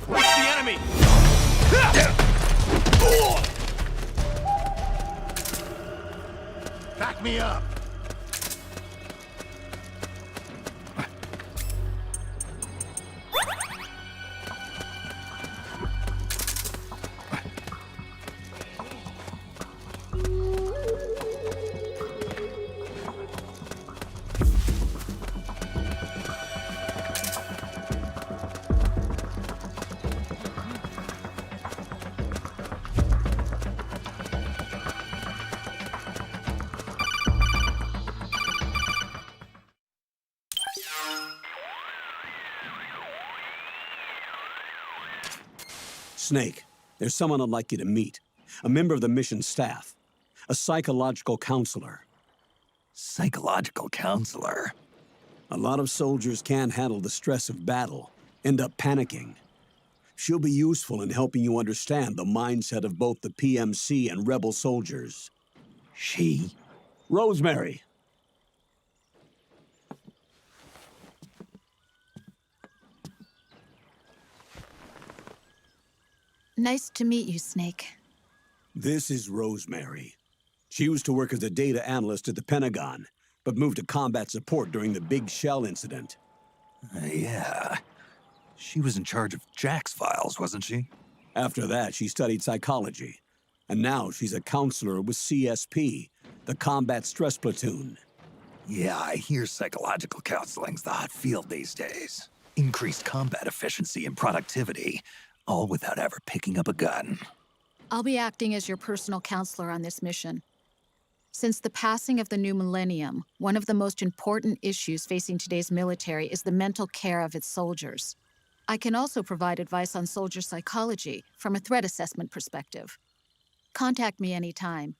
It's the enemy! Back me up! Snake, there's someone I'd like you to meet. A member of the mission staff. A psychological counselor. Psychological counselor? A lot of soldiers can't handle the stress of battle, end up panicking. She'll be useful in helping you understand the mindset of both the PMC and rebel soldiers. She? Rosemary. Nice to meet you, Snake. This is Rosemary. She used to work as a data analyst at the Pentagon, but moved to combat support during the Big Shell incident. Yeah. She was in charge of Jack's files, wasn't she? After that, she studied psychology. And now she's a counselor with CSP, the Combat Stress Platoon. Yeah, I hear psychological counseling's the hot field these days. Increased combat efficiency and productivity, all without ever picking up a gun. I'll be acting as your personal counselor on this mission. Since the passing of the new millennium, one of the most important issues facing today's military is the mental care of its soldiers. I can also provide advice on soldier psychology from a threat assessment perspective. Contact me anytime.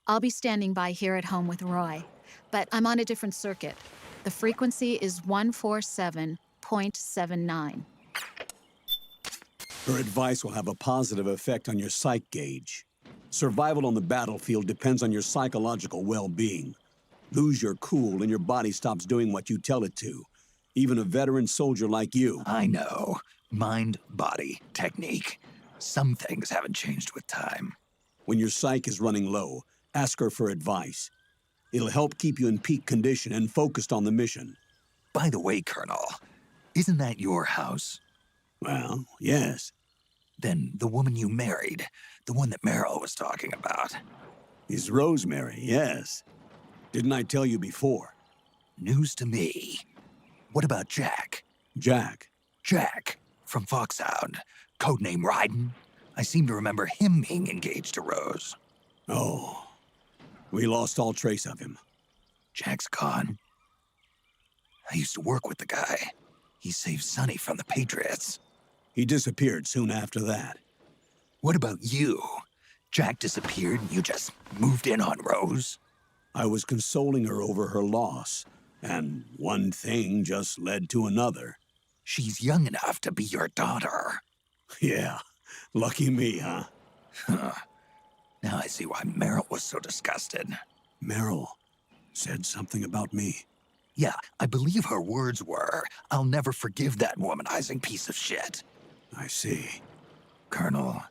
I'll be standing by here at home with Roy, but I'm on a different circuit. The frequency is 147.79. Her advice will have a positive effect on your psych gauge. Survival on the battlefield depends on your psychological well-being. Lose your cool and your body stops doing what you tell it to. Even a veteran soldier like you. I know. Mind, body, technique. Some things haven't changed with time. When your psyche is running low, ask her for advice. It'll help keep you in peak condition and focused on the mission. By the way, Colonel, isn't that your house? Well, yes. Then the woman you married, the one that Meryl was talking about. Is Rosemary, yes. Didn't I tell you before? News to me. What about Jack? Jack? Jack, from Foxhound. Codename Ryden. I seem to remember him being engaged to Rose. Oh. We lost all trace of him. Jack's gone. I used to work with the guy. He saved Sonny from the Patriots. He disappeared soon after that. What about you? Jack disappeared and you just moved in on Rose? I was consoling her over her loss, and one thing just led to another. She's young enough to be your daughter. Yeah, lucky me, huh? Now I see why Meryl was so disgusted. Meryl said something about me. Yeah, I believe her words were, "I'll never forgive that womanizing piece of shit." I see. Colonel,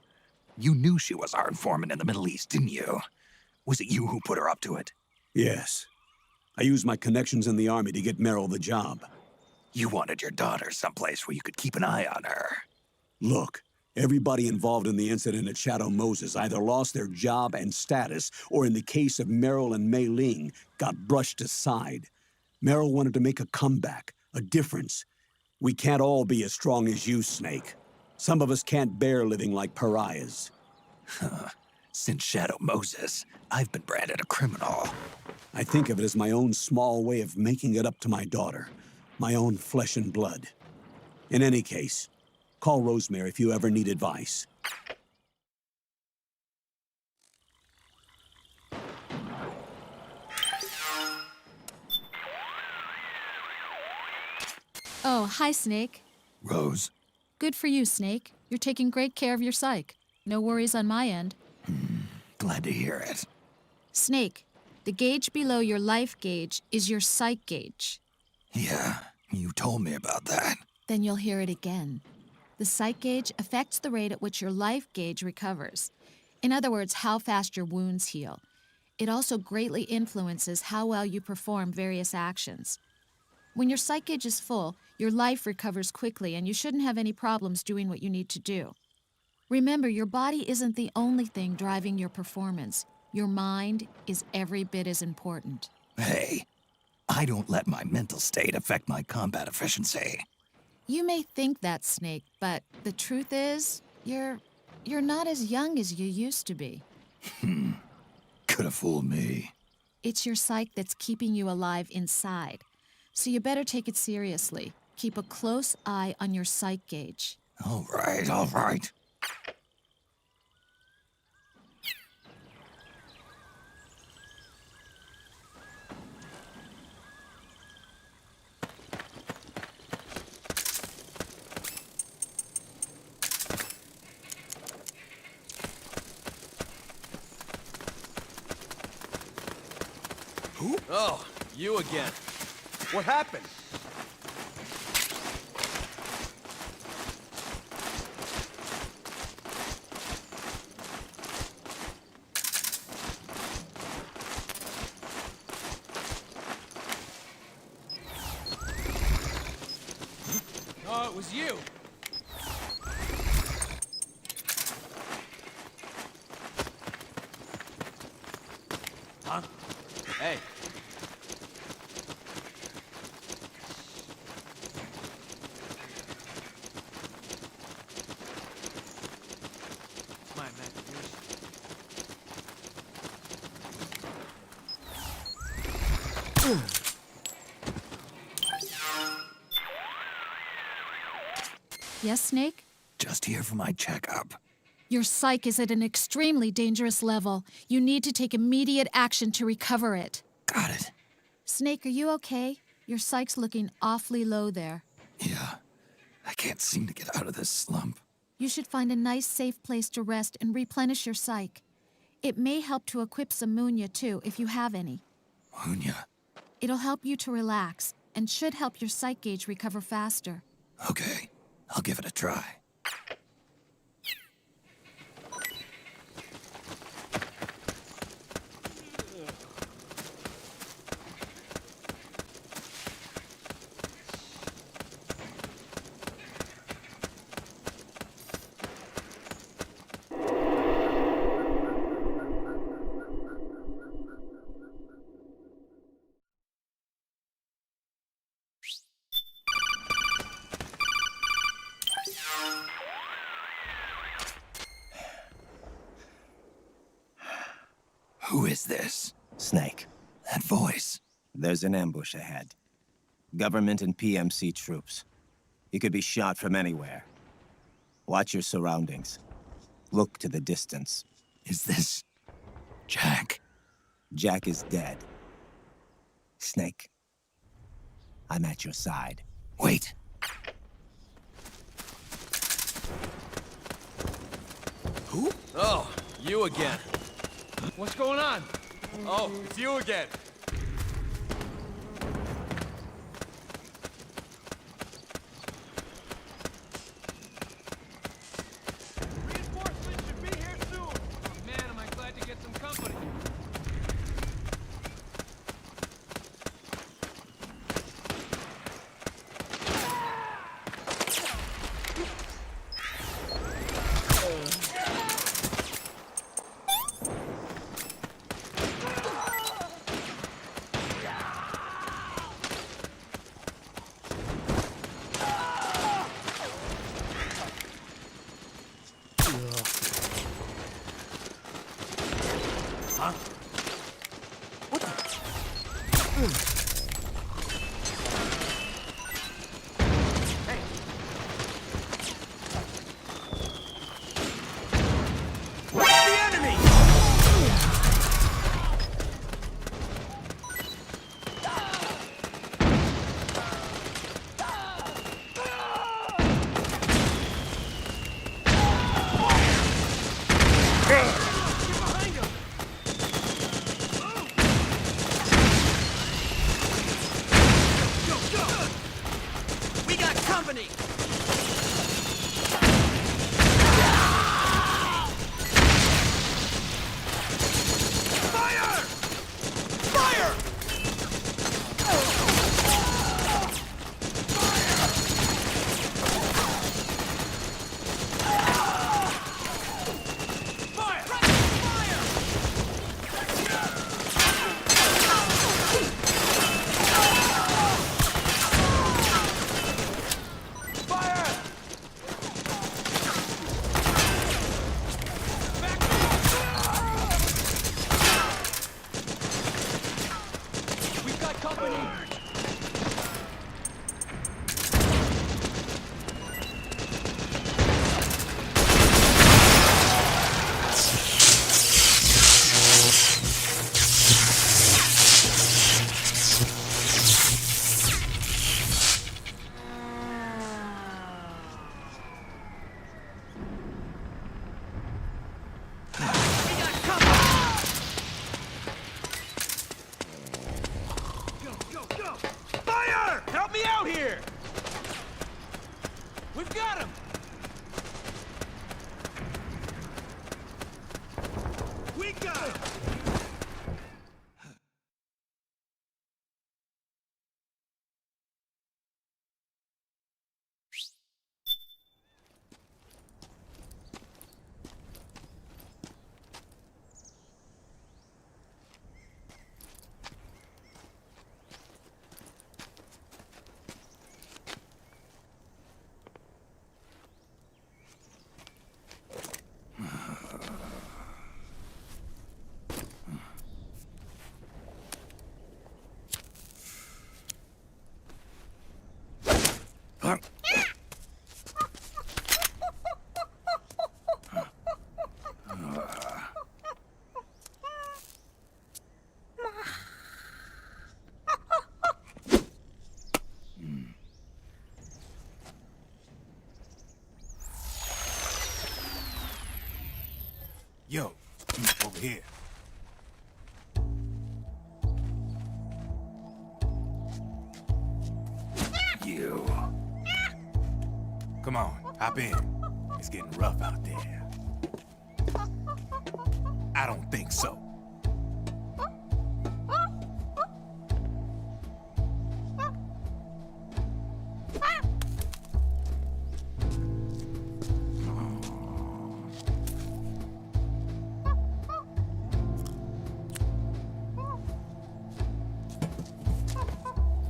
you knew she was our informant in the Middle East, didn't you? Was it you who put her up to it? Yes. I used my connections in the army to get Meryl the job. You wanted your daughter someplace where you could keep an eye on her. Look, everybody involved in the incident at Shadow Moses either lost their job and status, or in the case of Meryl and Mei Ling, got brushed aside. Meryl wanted to make a comeback, a difference. We can't all be as strong as you, Snake. Some of us can't bear living like pariahs. Since Shadow Moses, I've been branded a criminal. I think of it as my own small way of making it up to my daughter, my own flesh and blood. In any case, call Rosemary if you ever need advice. Oh, hi, Snake. Rose? Good for you, Snake. You're taking great care of your psyche. No worries on my end. Glad to hear it. Snake, the gauge below your life gauge is your psych gauge. Yeah, You told me about that. Then you'll hear it again. The psych gauge affects the rate at which your life gauge recovers. In other words, how fast your wounds heal. It also greatly influences how well you perform various actions. When your psych gauge is full, your life recovers quickly and you shouldn't have any problems doing what you need to do. Remember, your body isn't the only thing driving your performance. Your mind is every bit as important. Hey, I don't let my mental state affect my combat efficiency. You may think that, Snake, but the truth is, you're not as young as you used to be. Could have fooled me. It's your psyche that's keeping you alive inside. So you better take it seriously. Keep a close eye on your psych gauge. All right, all right. Who? Oh, you again. What happened? Oh, it was you. Huh? Hey. My man, Yes, Snake? Just here for my checkup. Your psyche is at an extremely dangerous level. You need to take immediate action to recover it. Got it. Snake, are you okay? Your psyche's looking awfully low there. Yeah, I can't seem to get out of this slump. You should find a nice, safe place to rest and replenish your psyche. It may help to equip some Munya, too, if you have any. Munya? It'll help you to relax and should help your psych gauge recover faster. Okay, I'll give it a try. Who is this? Snake. That voice. There's an ambush ahead. Government and PMC troops. You could be shot from anywhere. Watch your surroundings. Look to the distance. Is this... Jack? Jack is dead. Snake. I'm at your side. Wait. Who? Oh, you again. What's going on? Oh, it's you again. Reinforcements should be here soon. Man, am I glad to get some company. company! Fire! Fire! Help me out here! We've got him! We got him! Yo, over here. You. Come on, hop in. It's getting rough out there. I don't think so.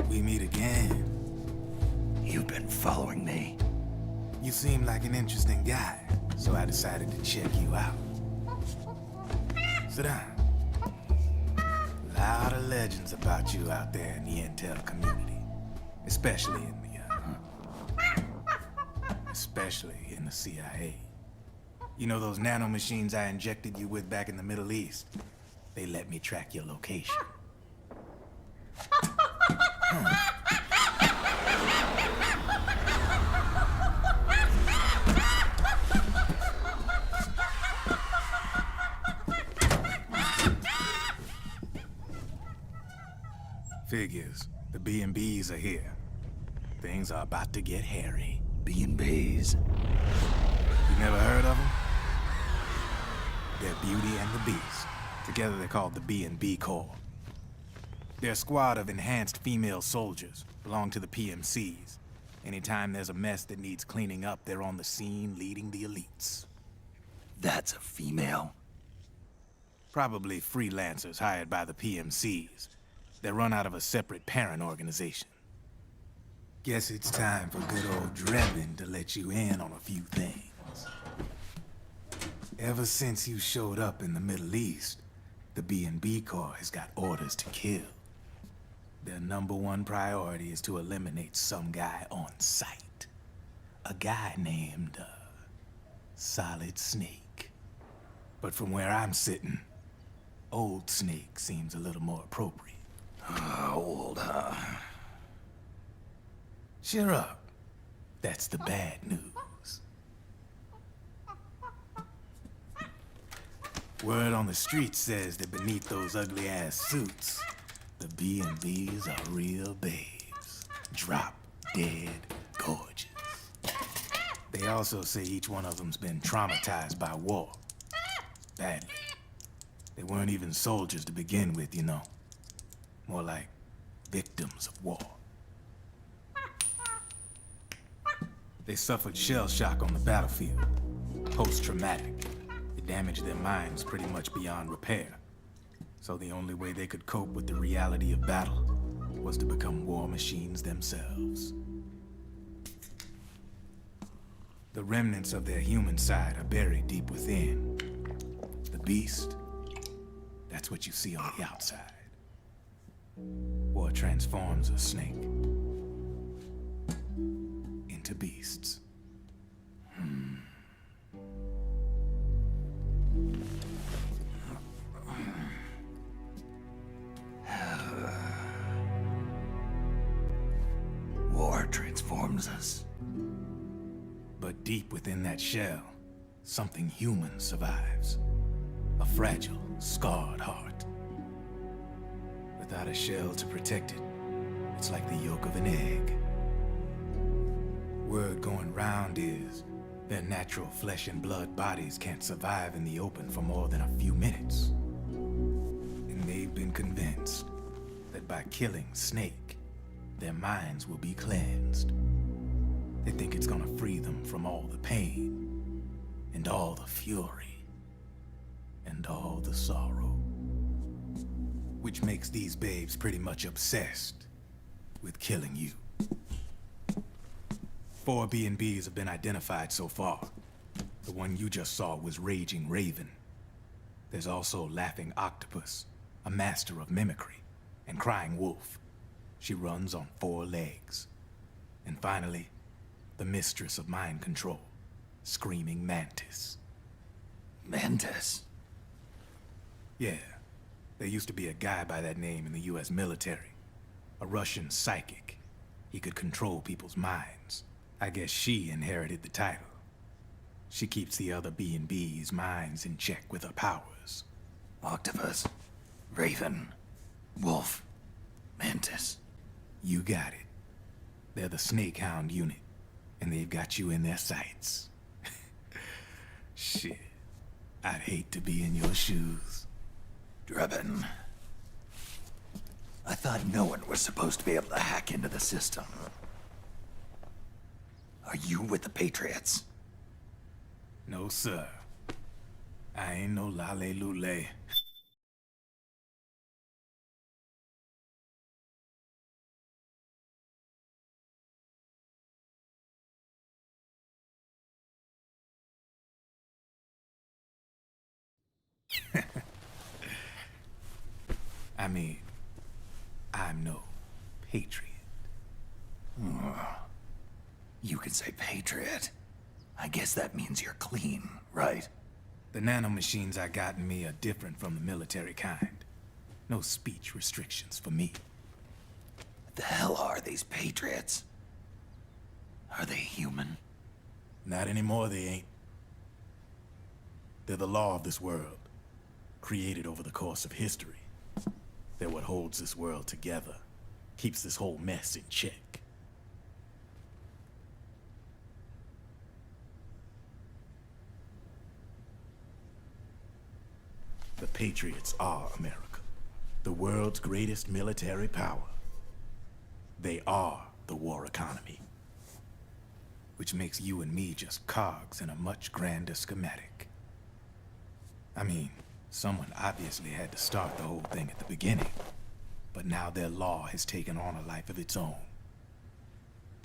We meet again. You've been following me. You seem like an interesting guy, so I decided to check you out. Sit down. A lot of legends about you out there in the intel community, especially in the CIA. You know those nanomachines I injected you with back in the Middle East? They let me track your location. Figures. The B&Bs are here. Things are about to get hairy. B&Bs. You never heard of them? They're Beauty and the Beast. Together they're called the B&B Corps. They're a squad of enhanced female soldiers, belong to the PMCs. Anytime there's a mess that needs cleaning up, they're on the scene leading the elites. That's a female? Probably freelancers hired by the PMCs. They're run out of a separate parent organization. Guess it's time for good old Drebin to let you in on a few things. Ever since you showed up in the Middle East, the B&B Corps has got orders to kill. Their #1 priority is to eliminate some guy on sight. A guy named, Solid Snake. But from where I'm sitting, Old Snake seems a little more appropriate. Old, huh? Cheer up. That's the bad news. Word on the street says that beneath those ugly-ass suits, the B&Bs are real babes. Drop dead gorgeous. also say each one of them's been traumatized by war. Badly. They weren't even soldiers to begin with, you know. More like victims of war. They suffered shell shock on the battlefield. Post-traumatic. It damaged their minds pretty much beyond repair. So the only way they could cope with the reality of battle was to become war machines themselves. The remnants of their human side are buried deep within. The beast, that's what you see on the outside. War transforms a snake into beasts. War transforms us. But deep within that shell, something human survives. A fragile, scarred heart. Without a shell to protect it, it's like the yolk of an egg. Word going round is their natural flesh and blood bodies can't survive in the open for more than a few minutes. And they've been convinced that by killing Snake, their minds will be cleansed. They think it's gonna free them from all the pain, and all the fury, and all the sorrow. Which makes these babes pretty much obsessed with killing you. 4 B&Bs have been identified so far. The one you just saw was Raging Raven. There's also Laughing Octopus, a master of mimicry, and Crying Wolf. She runs on 4 legs. And finally, the mistress of mind control, Screaming Mantis. Mantis? Yeah. There used to be a guy by that name in the US military. A Russian psychic. He could control people's minds. I guess she inherited the title. She keeps the other B&B's minds in check with her powers. Octopus, Raven, Wolf, Mantis. You got it. They're the Snake Hound unit, and they've got you in their sights. Shit. I'd hate to be in your shoes. Drebin. I thought no one was supposed to be able to hack into the system. Are you with the Patriots? No, sir. I ain't no lale-lule. I mean, I'm no patriot. You can say patriot. I guess that means you're clean, right? The nanomachines I got in me are different from the military kind. No speech restrictions for me. What the hell are these Patriots? Are they human? Not anymore, they ain't. They're the law of this world, created over the course of history. They're what holds this world together, keeps this whole mess in check. The Patriots are America, the world's greatest military power. They are the war economy, which makes you and me just cogs in a much grander schematic. I mean, someone obviously had to start the whole thing at the beginning, but now their law has taken on a life of its own.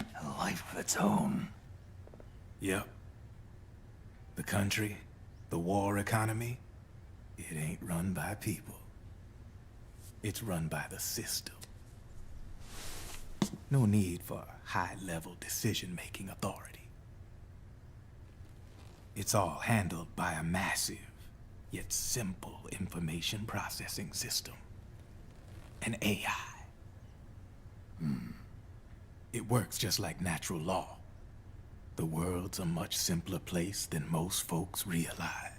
A life of its own? Yep. The country, the war economy, it ain't run by people. It's run by the system. No need for high-level decision-making authority. It's all handled by a massive, yet simple information processing system. An AI. It works just like natural law. The world's a much simpler place than most folks realize.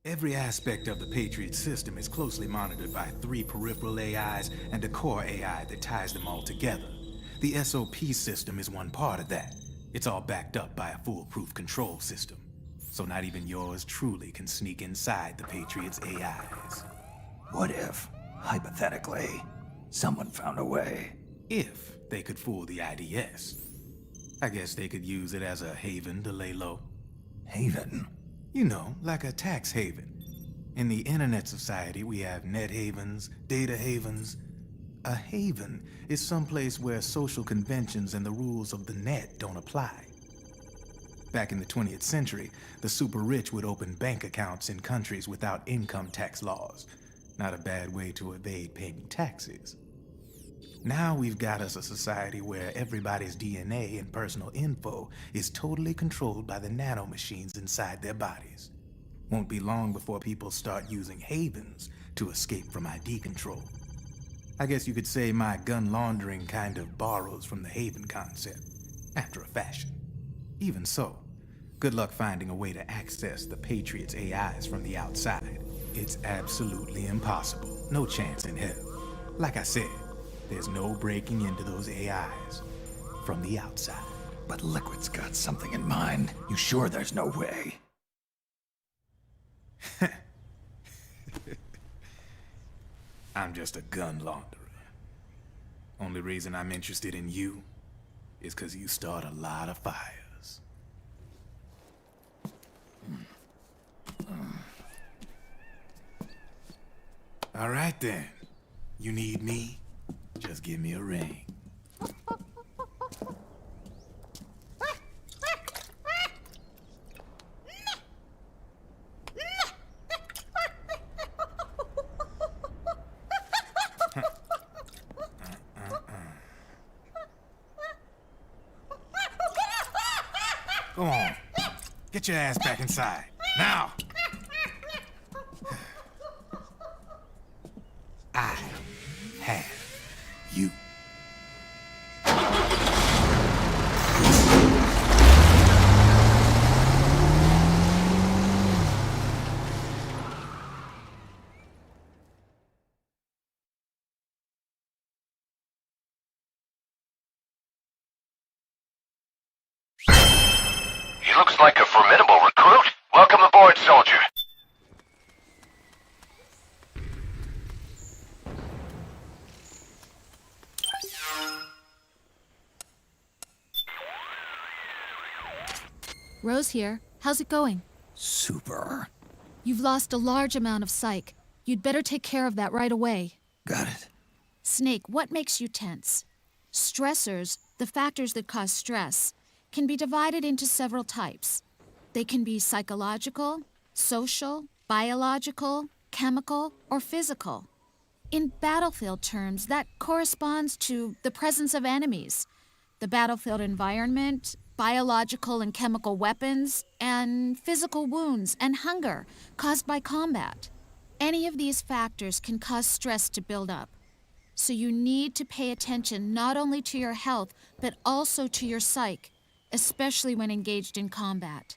Every aspect of the Patriot system is closely monitored by 3 peripheral AIs and a core AI that ties them all together. The SOP system is one part of that. It's all backed up by a foolproof control system. So not even yours truly can sneak inside the Patriots' AIs. What if, hypothetically, someone found a way? If they could fool the IDS. I guess they could use it as a haven to lay low. Haven? You know, like a tax haven. In the internet society, we have net havens, data havens. A haven is someplace where social conventions and the rules of the net don't apply. Back in the 20th century, the super rich would open bank accounts in countries without income tax laws. Not a bad way to evade paying taxes. Now we've got us a society where everybody's DNA and personal info is totally controlled by the nanomachines inside their bodies. Won't be long before people start using havens to escape from ID control. I guess you could say my gun laundering kind of borrows from the haven concept, after a fashion. Even so, good luck finding a way to access the Patriots' AIs from the outside. It's absolutely impossible. No chance in hell. Like I said, there's no breaking into those AIs from the outside. But Liquid's got something in mind. You sure there's no way? I'm just a gun launderer. Only reason I'm interested in you is because you start a lot of fires. All right then. You need me? Just give me a ring. Go on. Get your ass back inside. Now! I have you. He looks like a formidable recruit. Welcome aboard, soldier. Rose here. How's it going? Super. You've lost a large amount of psych. You'd better take care of that right away. Got it. Snake, what makes you tense? Stressors, the factors that cause stress, can be divided into several types. They can be psychological, social, biological, chemical, or physical. In battlefield terms, that corresponds to the presence of enemies, the battlefield environment, biological and chemical weapons, and physical wounds and hunger caused by combat. Any of these factors can cause stress to build up. So you need to pay attention not only to your health, but also to your psyche, especially when engaged in combat.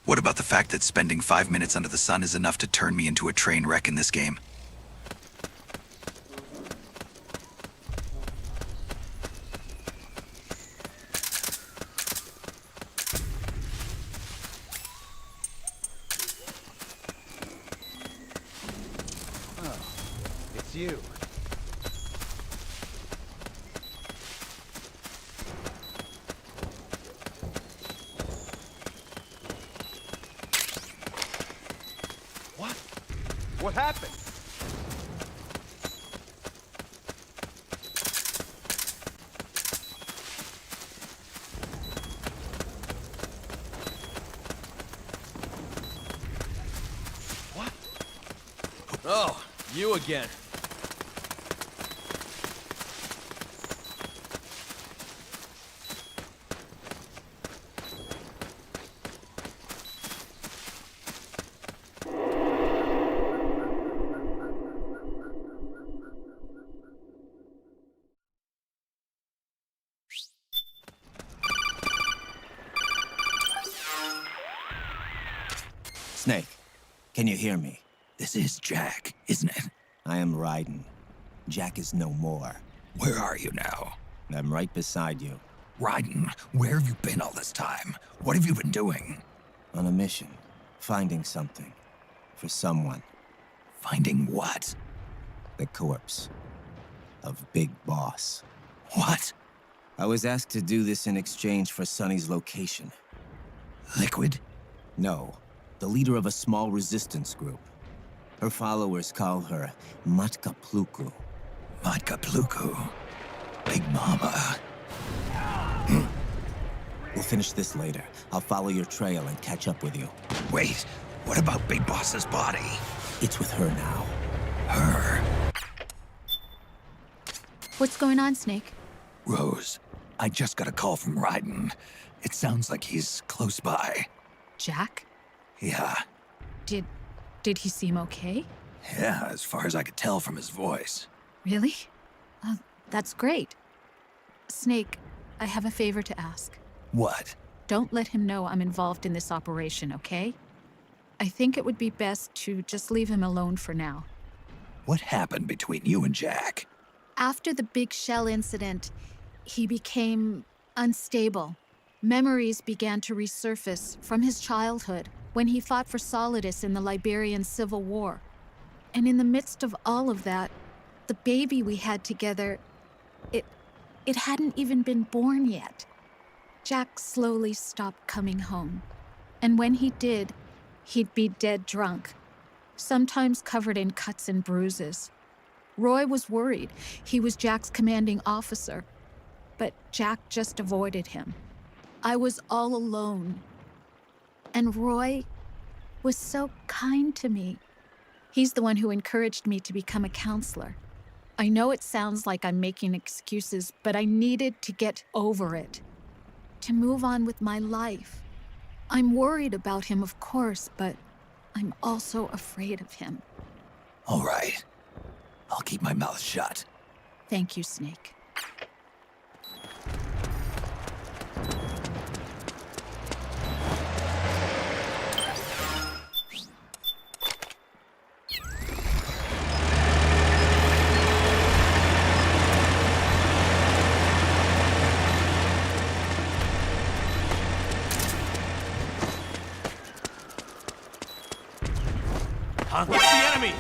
What about the fact that spending 5 minutes under the sun is enough to turn me into a train wreck in this game? Oh, it's you. What happened? What? Oh, you again. Snake, can you hear me? This is Jack, isn't it? I am Raiden. Jack is no more. Where are you now? I'm right beside you. Raiden, where have you been all this time? What have you been doing? On a mission. Finding something. For someone. Finding what? The corpse. Of Big Boss. What? I was asked to do this in exchange for Sonny's location. Liquid? No. The leader of a small resistance group. Her followers call her Matka Pluku. Matka Pluku? Big Mama. We'll finish this later. I'll follow your trail and catch up with you. Wait, what about Big Boss's body? It's with her now. Her? What's going on, Snake? Rose, I just got a call from Raiden. It sounds like he's close by. Jack? Yeah. Did he seem okay? Yeah, as far as I could tell from his voice. Really? That's great. Snake, I have a favor to ask. What? Don't let him know I'm involved in this operation, okay? I think it would be best to just leave him alone for now. What happened between you and Jack? After the Big Shell incident, he became unstable. Memories began to resurface from his childhood when he fought for Solidus in the Liberian Civil War. And in the midst of all of that, the baby we had together, it hadn't even been born yet. Jack slowly stopped coming home. And when he did, he'd be dead drunk, sometimes covered in cuts and bruises. Roy was worried. He was Jack's commanding officer, but Jack just avoided him. I was all alone. And Roy was so kind to me. He's the one who encouraged me to become a counselor. I know it sounds like I'm making excuses, but I needed to get over it, to move on with my life. I'm worried about him, of course, but I'm also afraid of him. All right. I'll keep my mouth shut. Thank you, Snake. Huh? It's the enemy!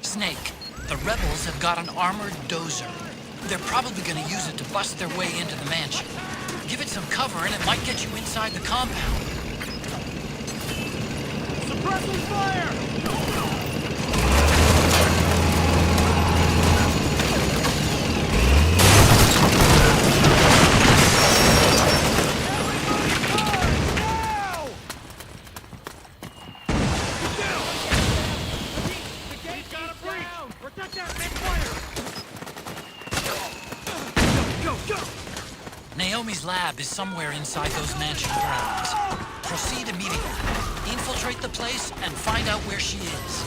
Snake, the rebels have got an armored dozer. They're probably gonna use it to bust their way into the mansion. Give it some cover and it might get you inside the compound. Suppressing fire! Naomi's lab is somewhere inside those mansion grounds. Proceed immediately. Infiltrate the place and find out where she is.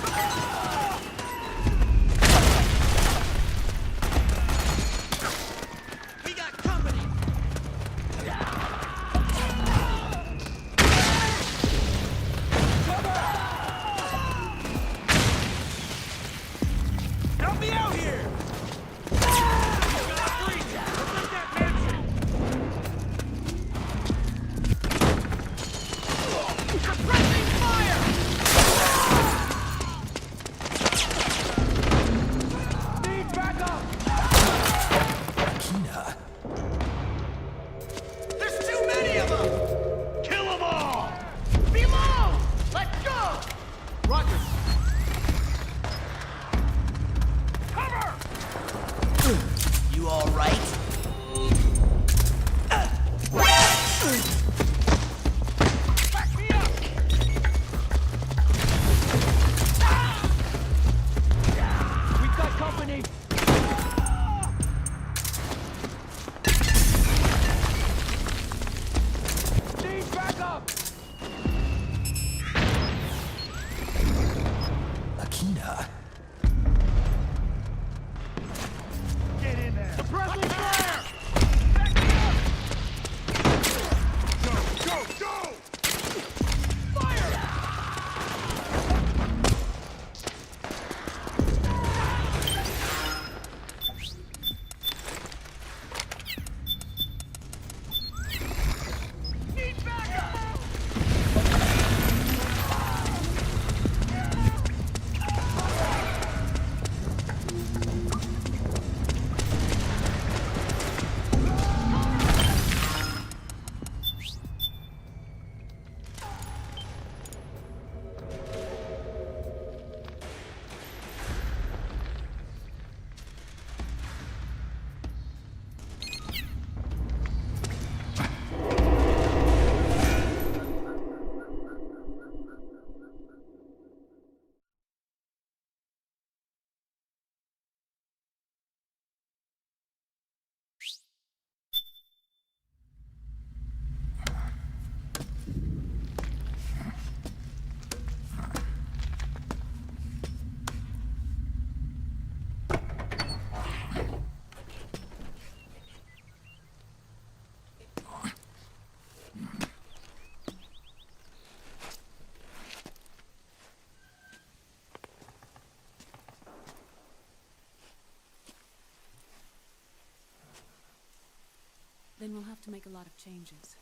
Then we'll have to make a lot of changes.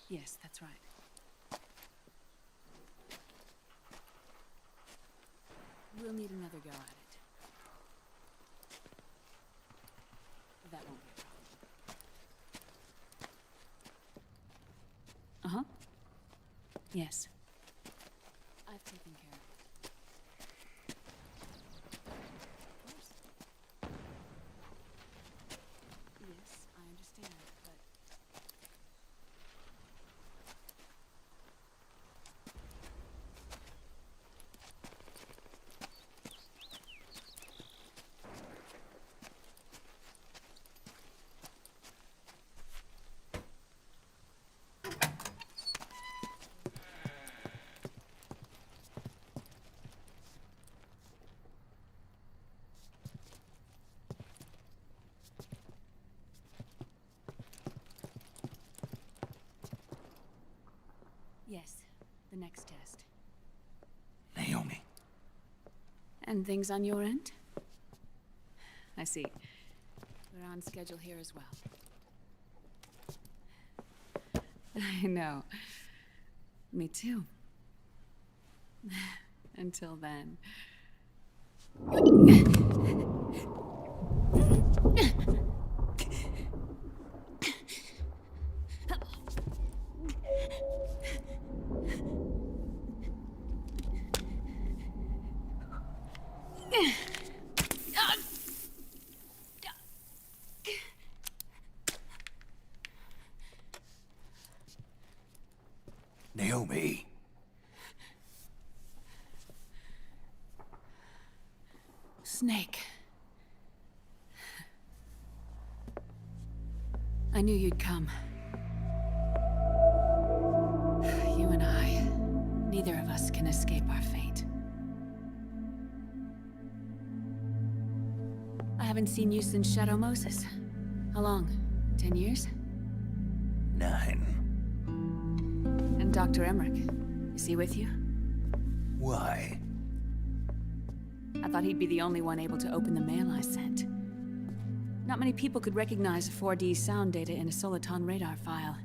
Yes, that's right. We'll need another go at it. That won't be a problem. Uh-huh. Yes. I've taken care of it. Yes, I understand, but... Yes, the next test. Naomi. And things on your end? I see. We're on schedule here as well. I know. Me too. Until then. Naomi. Snake. I knew you'd come. You and I, neither of us can escape our fate. I haven't seen you since Shadow Moses. How long? 10 years? 9. And Dr. Emmerich, is he with you? Why? I thought he'd be the only one able to open the mail I sent. Not many people could recognize 4D sound data in a Soliton radar file.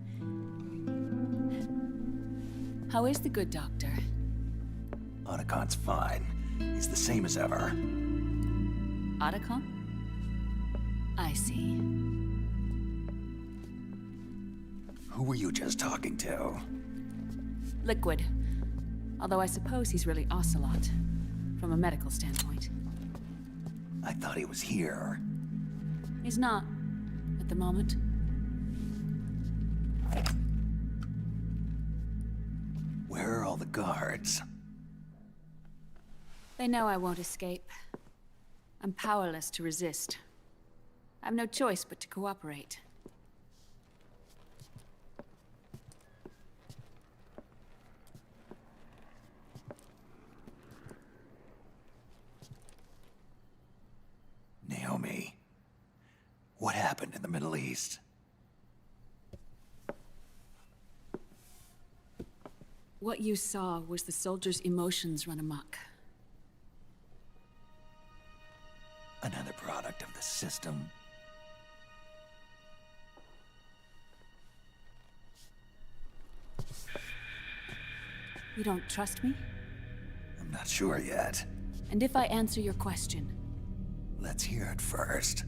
How is the good doctor? Otacon's fine. He's the same as ever. Otacon? I see. Who were you just talking to? Liquid. Although I suppose he's really Ocelot, from a medical standpoint. I thought he was here. He's not, at the moment. Where are all the guards? They know I won't escape. I'm powerless to resist. I have no choice but to cooperate. Naomi, what happened in the Middle East? What you saw was the soldiers' emotions run amok. Another product of the system. You don't trust me? I'm not sure yet. And if I answer your question? Let's hear it first.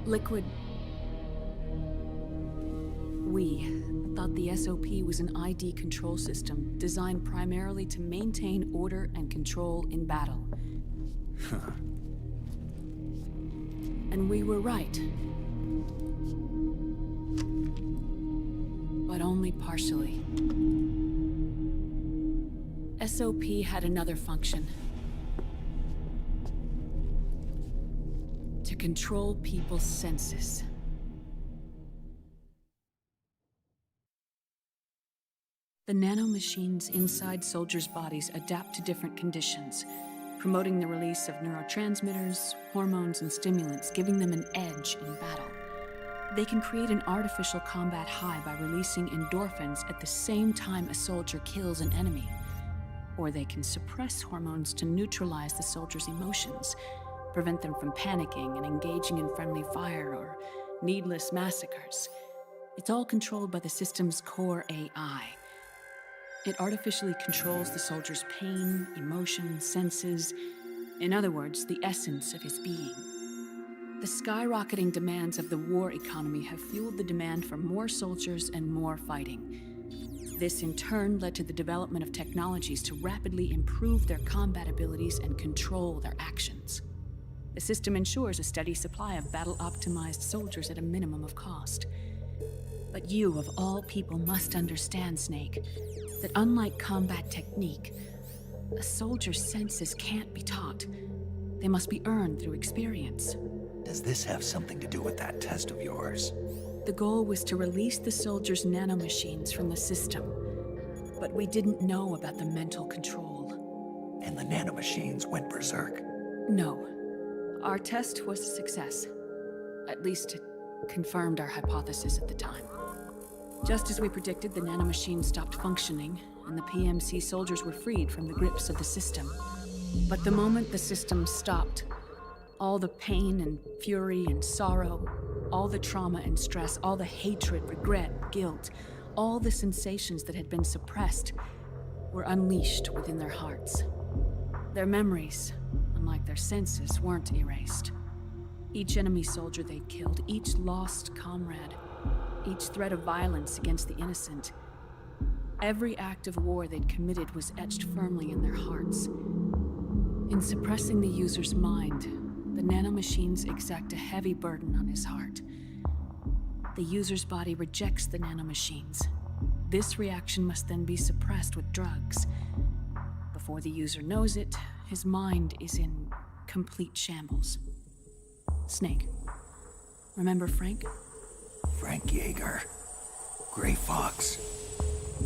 Liquid. We thought the SOP was an ID control system designed primarily to maintain order and control in battle. Huh. And we were right. But only partially. SOP had another function. To control people's senses. The nanomachines inside soldiers' bodies adapt to different conditions, promoting the release of neurotransmitters, hormones, and stimulants, giving them an edge in battle. They can create an artificial combat high by releasing endorphins at the same time a soldier kills an enemy. Or they can suppress hormones to neutralize the soldier's emotions, prevent them from panicking and engaging in friendly fire or needless massacres. It's all controlled by the system's core AI. It artificially controls the soldier's pain, emotion, senses, in other words, the essence of his being. The skyrocketing demands of the war economy have fueled the demand for more soldiers and more fighting. This in turn led to the development of technologies to rapidly improve their combat abilities and control their actions. The system ensures a steady supply of battle-optimized soldiers at a minimum of cost. But you, of all people, must understand, Snake, that unlike combat technique, a soldier's senses can't be taught. They must be earned through experience. Does this have something to do with that test of yours? The goal was to release the soldiers' nanomachines from the system, but we didn't know about the mental control. And the nanomachines went berserk? No. Our test was a success. At least it confirmed our hypothesis at the time. Just as we predicted, the nanomachines stopped functioning, and the PMC soldiers were freed from the grips of the system. But the moment the system stopped, all the pain and fury and sorrow, all the trauma and stress, all the hatred, regret, guilt, all the sensations that had been suppressed were unleashed within their hearts. Their memories, unlike their senses, weren't erased. Each enemy soldier they'd killed, each lost comrade, each threat of violence against the innocent, every act of war they'd committed was etched firmly in their hearts. In suppressing the user's mind, the nanomachines exact a heavy burden on his heart. The user's body rejects the nanomachines. This reaction must then be suppressed with drugs. Before the user knows it, his mind is in complete shambles. Snake. Remember Frank? Frank Yeager. Gray Fox.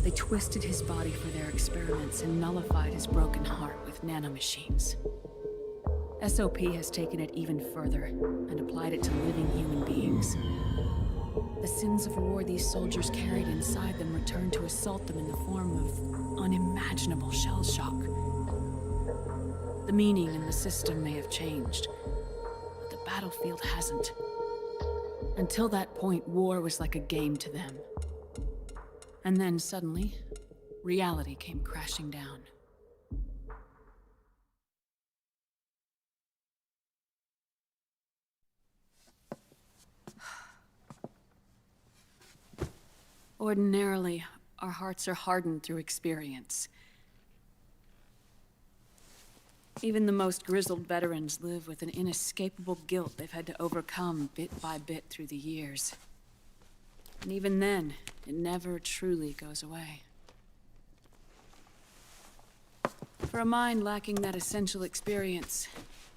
They twisted his body for their experiments and nullified his broken heart with nanomachines. SOP has taken it even further and applied it to living human beings. The sins of war these soldiers carried inside them returned to assault them in the form of unimaginable shell shock. The meaning in the system may have changed, but the battlefield hasn't. Until that point, war was like a game to them. And then suddenly, reality came crashing down. Ordinarily, our hearts are hardened through experience. Even the most grizzled veterans live with an inescapable guilt they've had to overcome bit by bit through the years. And even then, it never truly goes away. For a mind lacking that essential experience,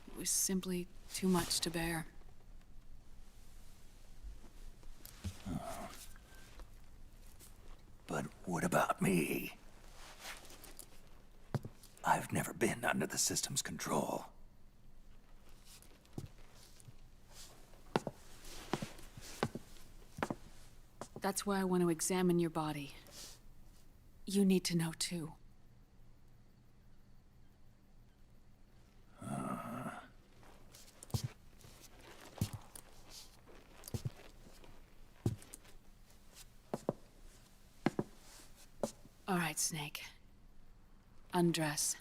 it was simply too much to bear. But what about me? I've never been under the system's control. That's why I want to examine your body. You need to know too. All right, Snake. Undress.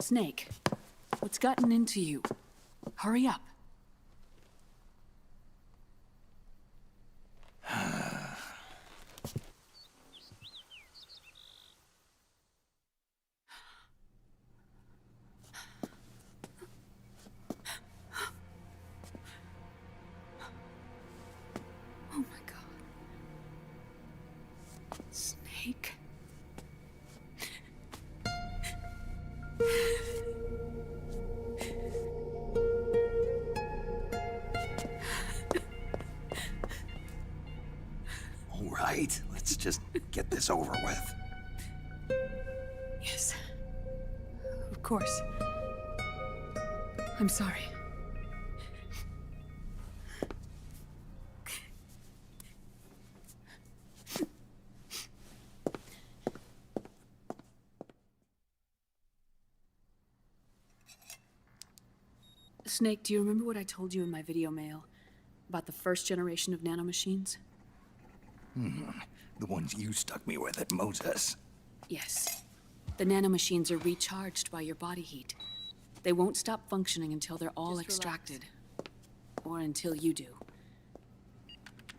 Snake, what's gotten into you? Hurry up. Oh my God. Snake. All right, let's just get this over with. Yes. Of course. I'm sorry. Snake, do you remember what I told you in my video mail about the first generation of nanomachines? The ones you stuck me with at Moses. Yes. The nanomachines are recharged by your body heat. They won't stop functioning until they're all extracted. Or until you do.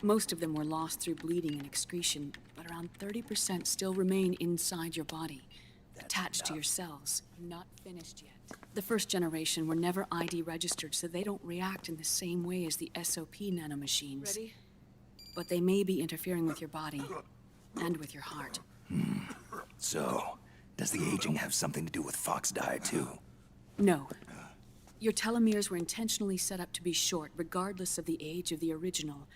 Most of them were lost through bleeding and excretion, but around 30% still remain inside your body, attached to your cells. Not finished yet. The first generation were never ID registered, so they don't react in the same way as the SOP nanomachines. Ready? But they may be interfering with your body, and with your heart. So, does the aging have something to do with Fox diet too? No. Your telomeres were intentionally set up to be short, regardless of the age of the original.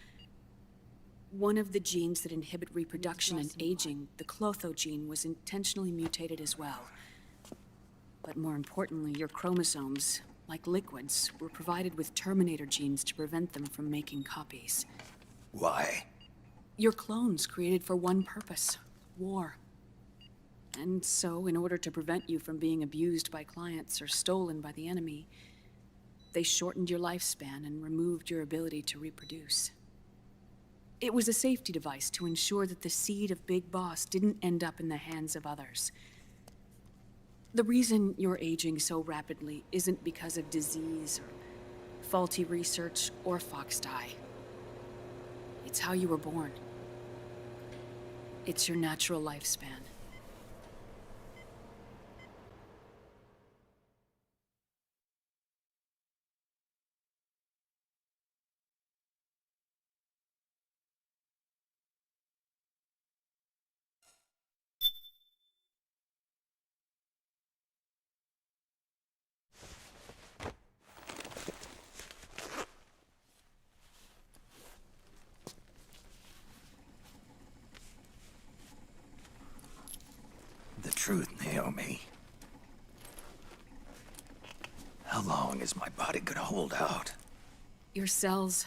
One of the genes that inhibit reproduction and aging, the Clotho gene, was intentionally mutated as well. But more importantly, your chromosomes, like liquids, were provided with terminator genes to prevent them from making copies. Why? Your clones created for one purpose: war. And so, in order to prevent you from being abused by clients or stolen by the enemy, they shortened your lifespan and removed your ability to reproduce. It was a safety device to ensure that the seed of Big Boss didn't end up in the hands of others. The reason you're aging so rapidly isn't because of disease or faulty research or Fox die. It's how you were born. It's your natural lifespan. truth, Naomi. How long is my body gonna hold out? Your cells,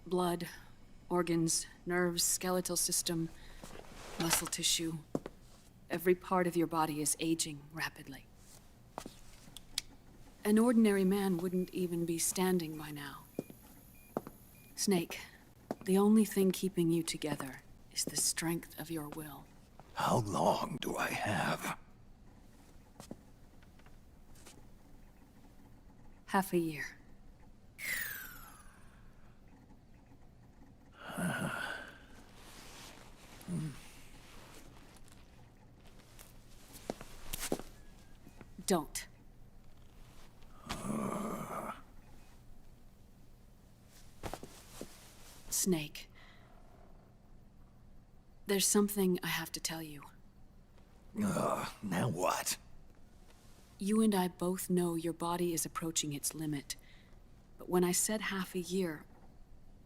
blood, organs, nerves, skeletal system, muscle tissue. Every part of your body is aging rapidly. An ordinary man wouldn't even be standing by now. Snake, the only thing keeping you together is the strength of your will. How long do I have? Half a year. Don't. Snake. There's something I have to tell you. Now what? You and I both know your body is approaching its limit. But when I said half a year,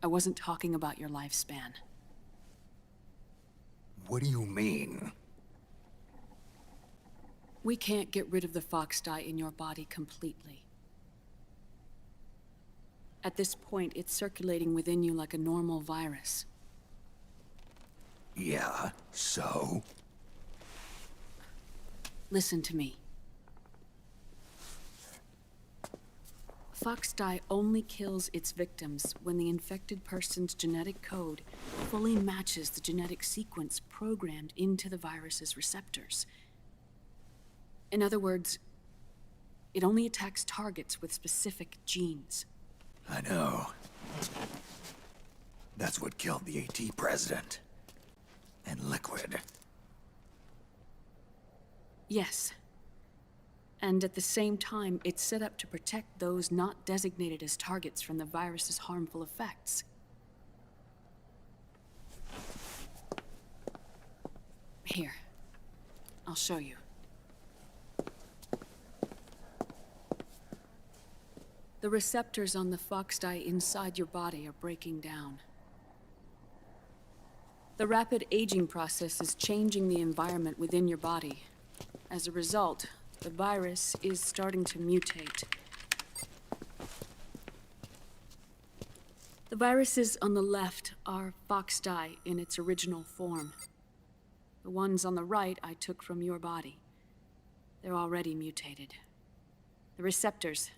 I wasn't talking about your lifespan. What do you mean? We can't get rid of the fox dye in your body completely. At this point, it's circulating within you like a normal virus. Yeah, so? Listen to me. Fox dye only kills its victims when the infected person's genetic code fully matches the genetic sequence programmed into the virus's receptors. In other words, it only attacks targets with specific genes. I know. That's what killed the AT president. And Liquid. Yes. And at the same time, it's set up to protect those not designated as targets from the virus's harmful effects. Here. I'll show you. The receptors on the fox dye inside your body are breaking down. The rapid aging process is changing the environment within your body. As a result, the virus is starting to mutate. The viruses on the left are fox dye in its original form. The ones on the right I took from your body. They're already mutated. The receptors,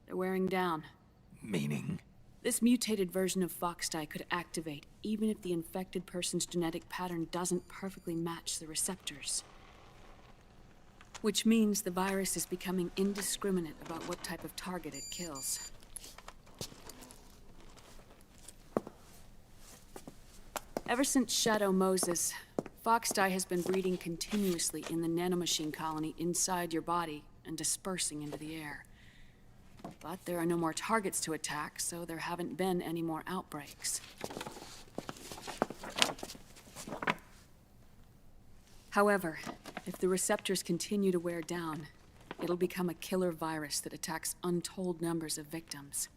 they're wearing down. Meaning? This mutated version of fox dye could activate even if the infected person's genetic pattern doesn't perfectly match the receptors. Which means the virus is becoming indiscriminate about what type of target it kills. Ever since Shadow Moses, fox dye has been breeding continuously in the nanomachine colony inside your body and dispersing into the air. But there are no more targets to attack, so there haven't been any more outbreaks. However, if the receptors continue to wear down, it'll become a killer virus that attacks untold numbers of victims.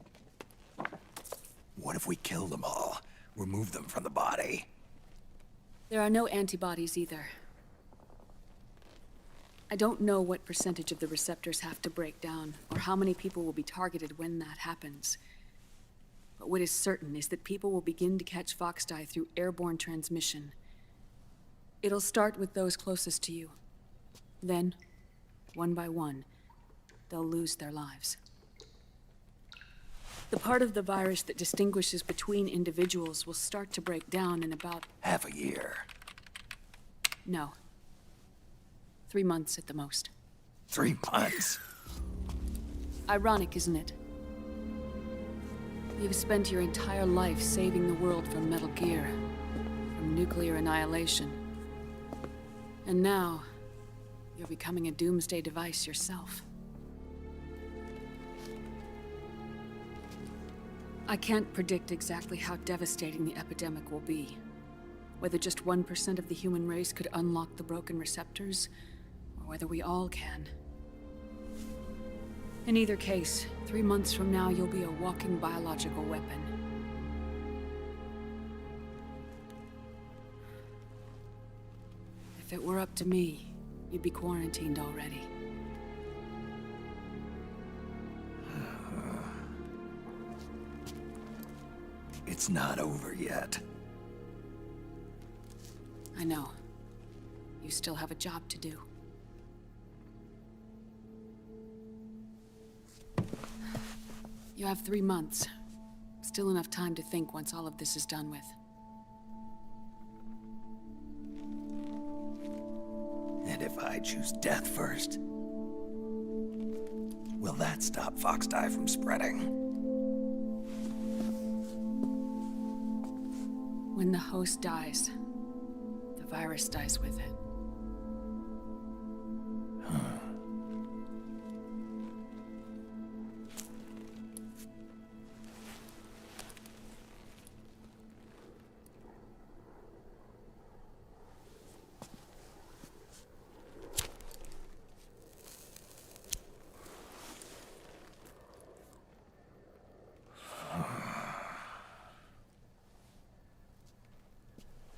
What if we kill them all? Remove them from the body? There are no antibodies either. I don't know what percentage of the receptors have to break down, or how many people will be targeted when that happens. But what is certain is that people will begin to catch fox dye through airborne transmission. It'll start with those closest to you. Then, one by one, they'll lose their lives. The part of the virus that distinguishes between individuals will start to break down in about... half a year. No. 3 months at the most. 3 months? Ironic, isn't it? You've spent your entire life saving the world from Metal Gear, from nuclear annihilation. And now, you're becoming a doomsday device yourself. I can't predict exactly how devastating the epidemic will be. Whether just 1% of the human race could unlock the broken receptors, or whether we all can. In either case, 3 months from now, you'll be a walking biological weapon. If it were up to me, you'd be quarantined already. It's not over yet. I know. You still have a job to do. You have 3 months. Still enough time to think once all of this is done with. And if I choose death first, will that stop Foxdie from spreading? When the host dies, the virus dies with it.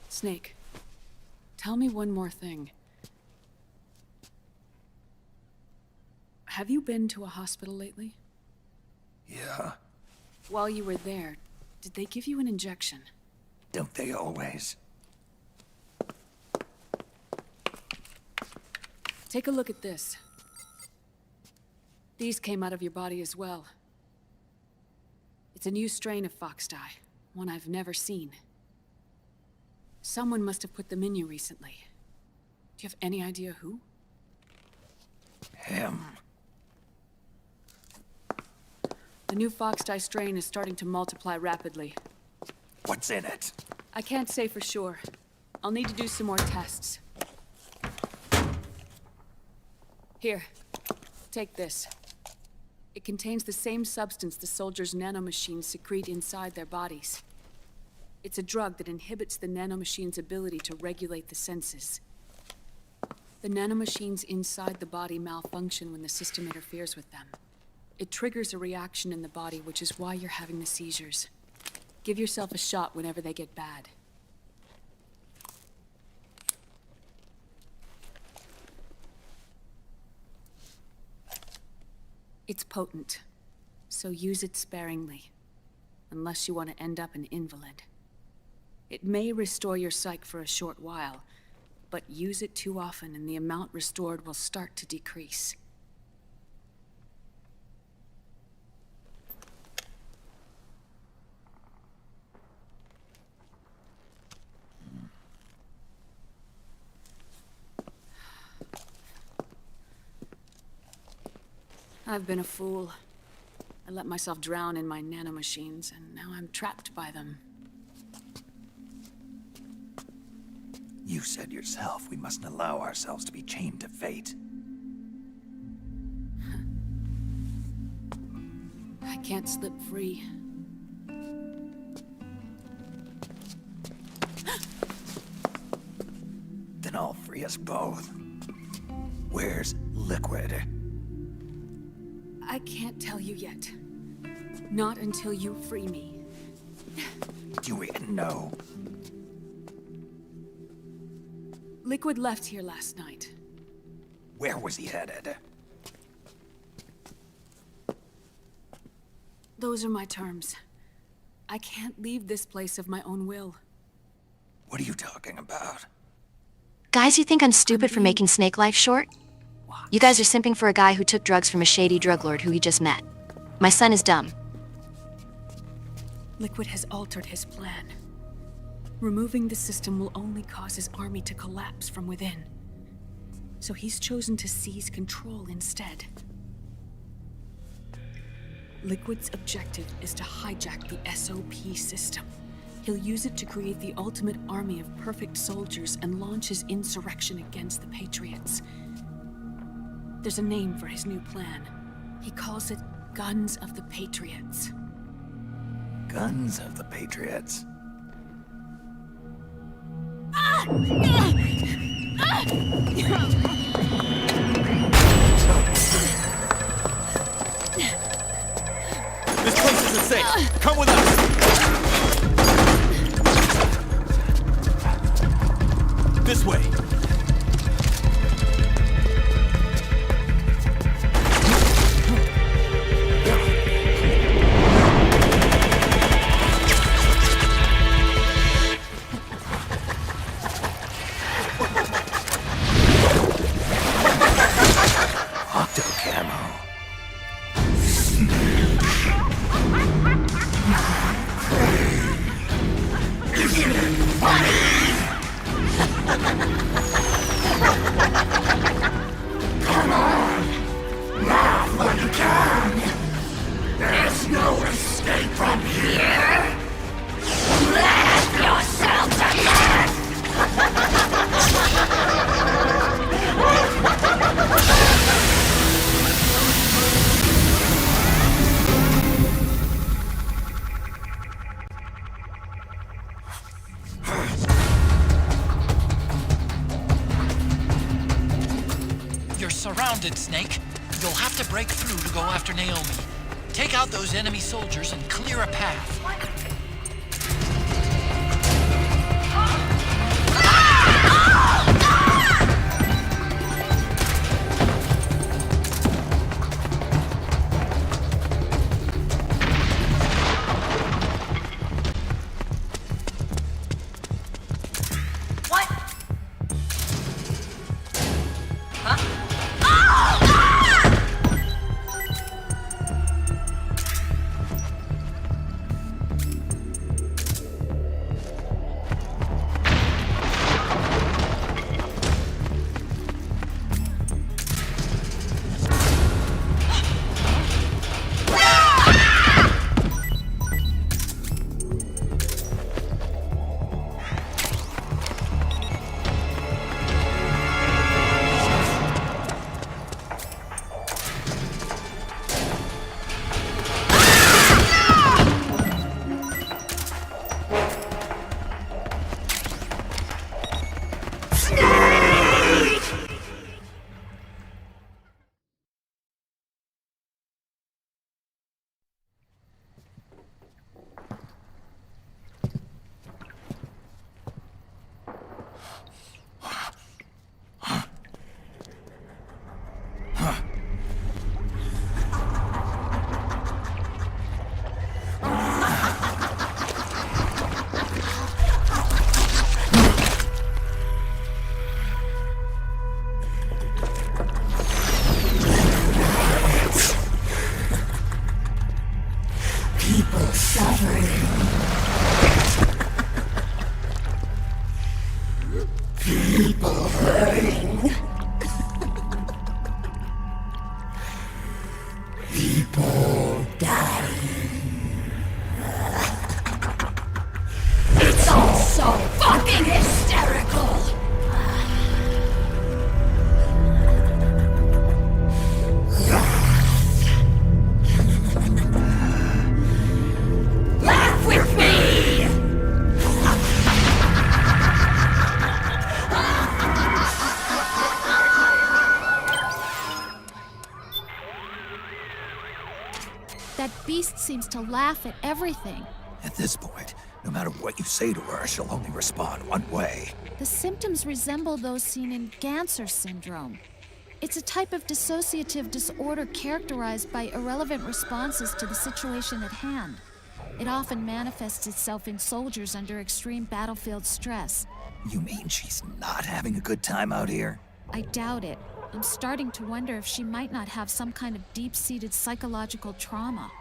Snake, tell me one more thing. Have you been to a hospital lately? Yeah. While you were there, did they give you an injection? Don't they always? Take a look at this. These came out of your body as well. It's a new strain of Foxdie, one I've never seen. Someone must have put them in you recently. Do you have any idea who? Him. The new Foxdie strain is starting to multiply rapidly. What's in it? I can't say for sure. I'll need to do some more tests. Here, take this. It contains the same substance the soldiers' nanomachines secrete inside their bodies. It's a drug that inhibits the nanomachine's ability to regulate the senses. The nanomachines inside the body malfunction when the system interferes with them. It triggers a reaction in the body, which is why you're having the seizures. Give yourself a shot whenever they get bad. It's potent, so use it sparingly, unless you want to end up an invalid. It may restore your psyche for a short while, but use it too often and the amount restored will start to decrease. I've been a fool. I let myself drown in my nanomachines, and now I'm trapped by them. You said yourself we mustn't allow ourselves to be chained to fate. I can't slip free. Then I'll free us both. Where's Liquid? I can't tell you yet. Not until you free me. Do we know? Liquid left here last night. Where was he headed? Those are my terms. I can't leave this place of my own will. What are you talking about? Guys, you think I'm stupid for making Snake life short? You guys are simping for a guy who took drugs from a shady drug lord who he just met. My son is dumb. Liquid has altered his plan. Removing the system will only cause his army to collapse from within. So he's chosen to seize control instead. Liquid's objective is to hijack the SOP system. He'll use it to create the ultimate army of perfect soldiers and launch his insurrection against the Patriots. There's a name for his new plan. He calls it Guns of the Patriots. Guns of the Patriots? This place isn't safe. Come with us. This way. surrounded, Snake. You'll have to break through to go after Naomi. Take out those enemy soldiers and clear a path. Seems to laugh at everything. At this point, no matter what you say to her, she'll only respond one way. The symptoms resemble those seen in Ganser syndrome. It's a type of dissociative disorder characterized by irrelevant responses to the situation at hand. It often manifests itself in soldiers under extreme battlefield stress. You mean she's not having a good time out here? I doubt it. I'm starting to wonder if she might not have some kind of deep-seated psychological trauma.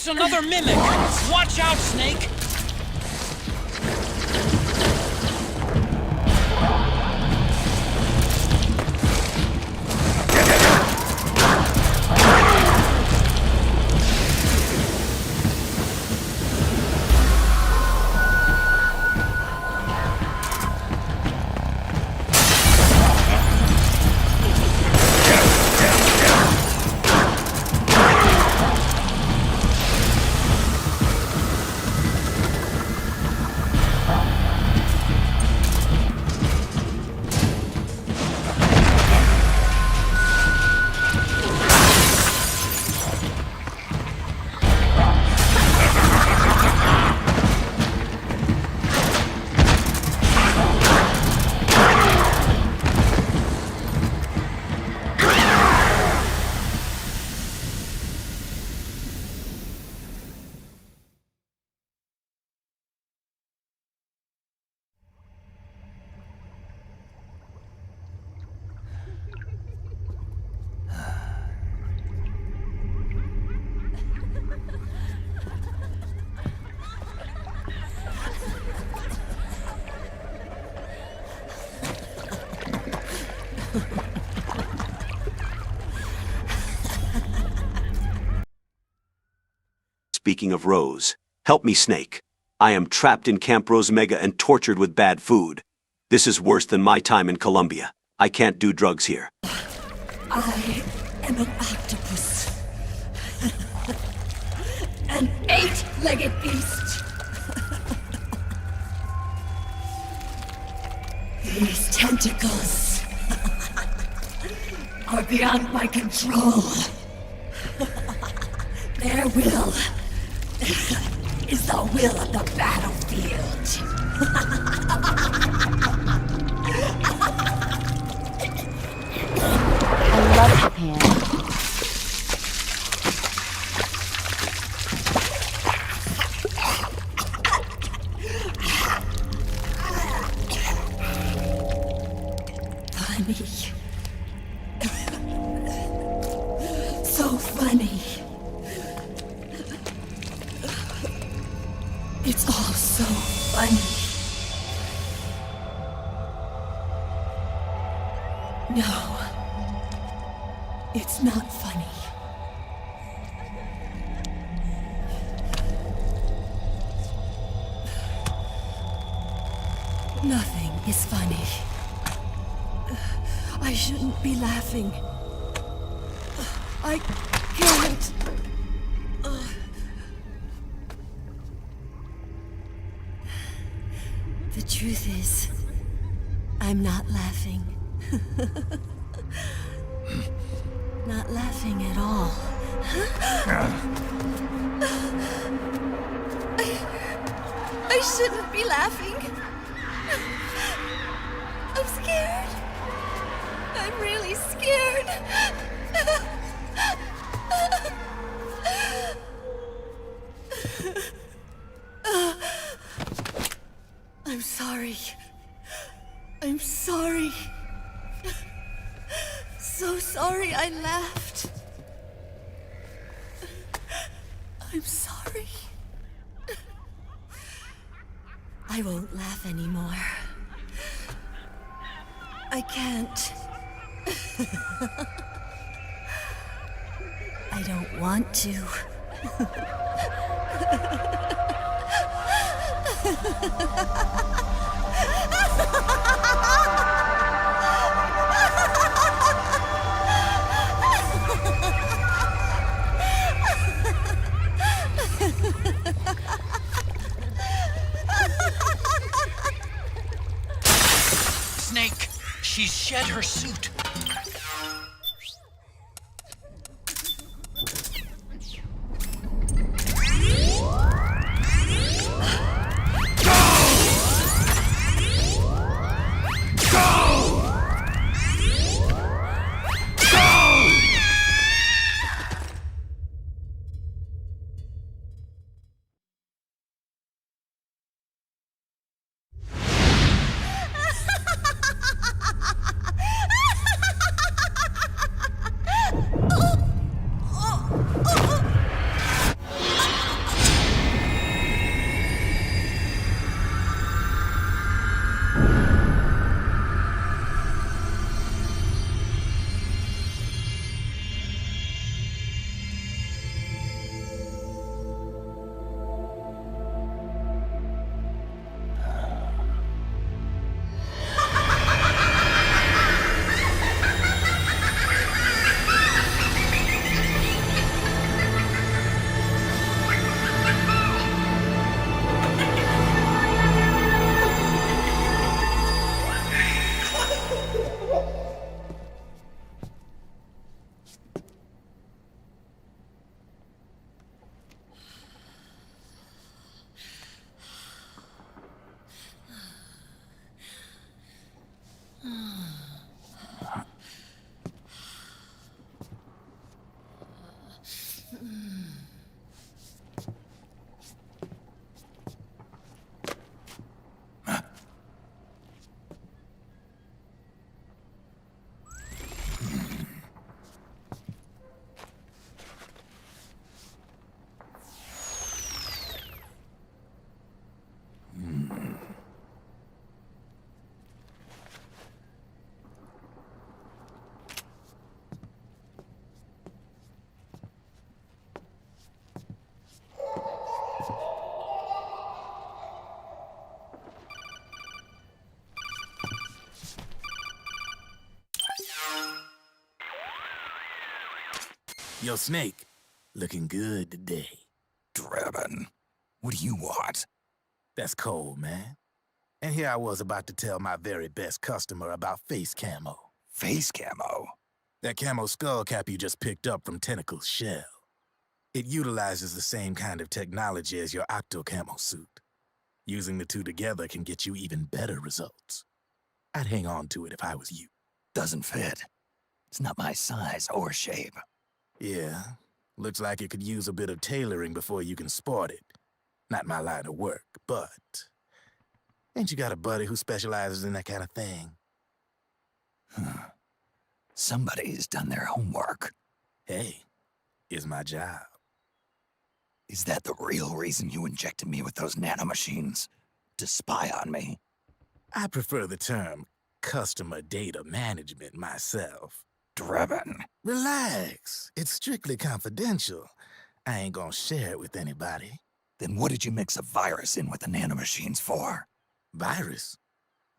It's another mimic! Watch out, Snake! Speaking of Rose, help me, Snake. I am trapped in Camp Rose Mega and tortured with bad food. This is worse than my time in Colombia. I can't do drugs here. I am an octopus. An 8-legged beast. These tentacles are beyond my control. Their will is the will of the battlefield. I love Japan. Funny. So funny. It's all so funny. No. It's not funny. Nothing is funny. I shouldn't be laughing. I can't. The truth is, I'm not laughing. Not laughing at all. I shouldn't be laughing. I'm scared. I'm really scared. I'm sorry. I'm sorry. So sorry I laughed. I'm sorry. I won't laugh anymore. I can't. I don't want to. Snake, she's shed her suit. Yo, Snake, looking good today. Drebin, what do you want? That's cold, man. And here I was about to tell my very best customer about face camo. Face camo? That camo skull cap you just picked up from Tentacle's shell. It utilizes the same kind of technology as your octo camo suit. Using the two together can get you even better results. I'd hang on to it if I was you. Doesn't fit. It's not my size or shape. Yeah, looks like it could use a bit of tailoring before you can sport it. Not my line of work, but... ain't you got a buddy who specializes in that kind of thing? Somebody's done their homework. Hey, it's my job. Is that the real reason you injected me with those nanomachines? To spy on me? I prefer the term customer data management myself. Drebin. Relax. It's strictly confidential. I ain't gonna share it with anybody. Then what did you mix a virus in with the nanomachines for? Virus?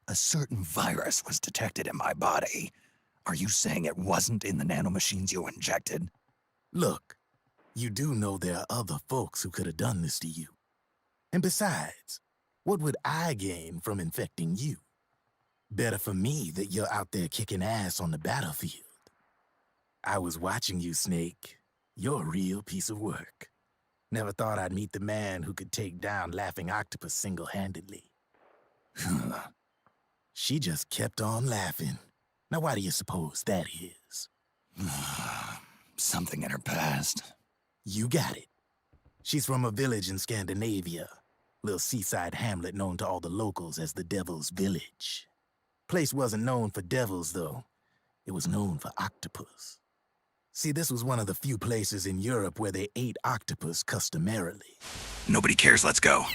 A certain virus was detected in my body. Are you saying it wasn't in the nanomachines you injected? Look, you do know there are other folks who could have done this to you. And besides, what would I gain from infecting you? Better for me that you're out there kicking ass on the battlefield. I was watching you, Snake. You're a real piece of work. Never thought I'd meet the man who could take down Laughing Octopus single-handedly. She just kept on laughing. Now why do you suppose that is? Something in her past. You got it. She's from a village in Scandinavia. Little seaside hamlet known to all the locals as the Devil's Village. Place wasn't known for devils, though. It was known for octopus. See, this was one of the few places in Europe where they ate octopus customarily. Nobody cares, let's go.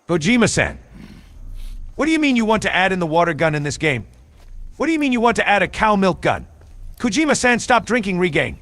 Kojima-san, what do you mean you want to add in the water gun in this game? What do you mean you want to add a cow milk gun? Kojima-san, stop drinking Regain.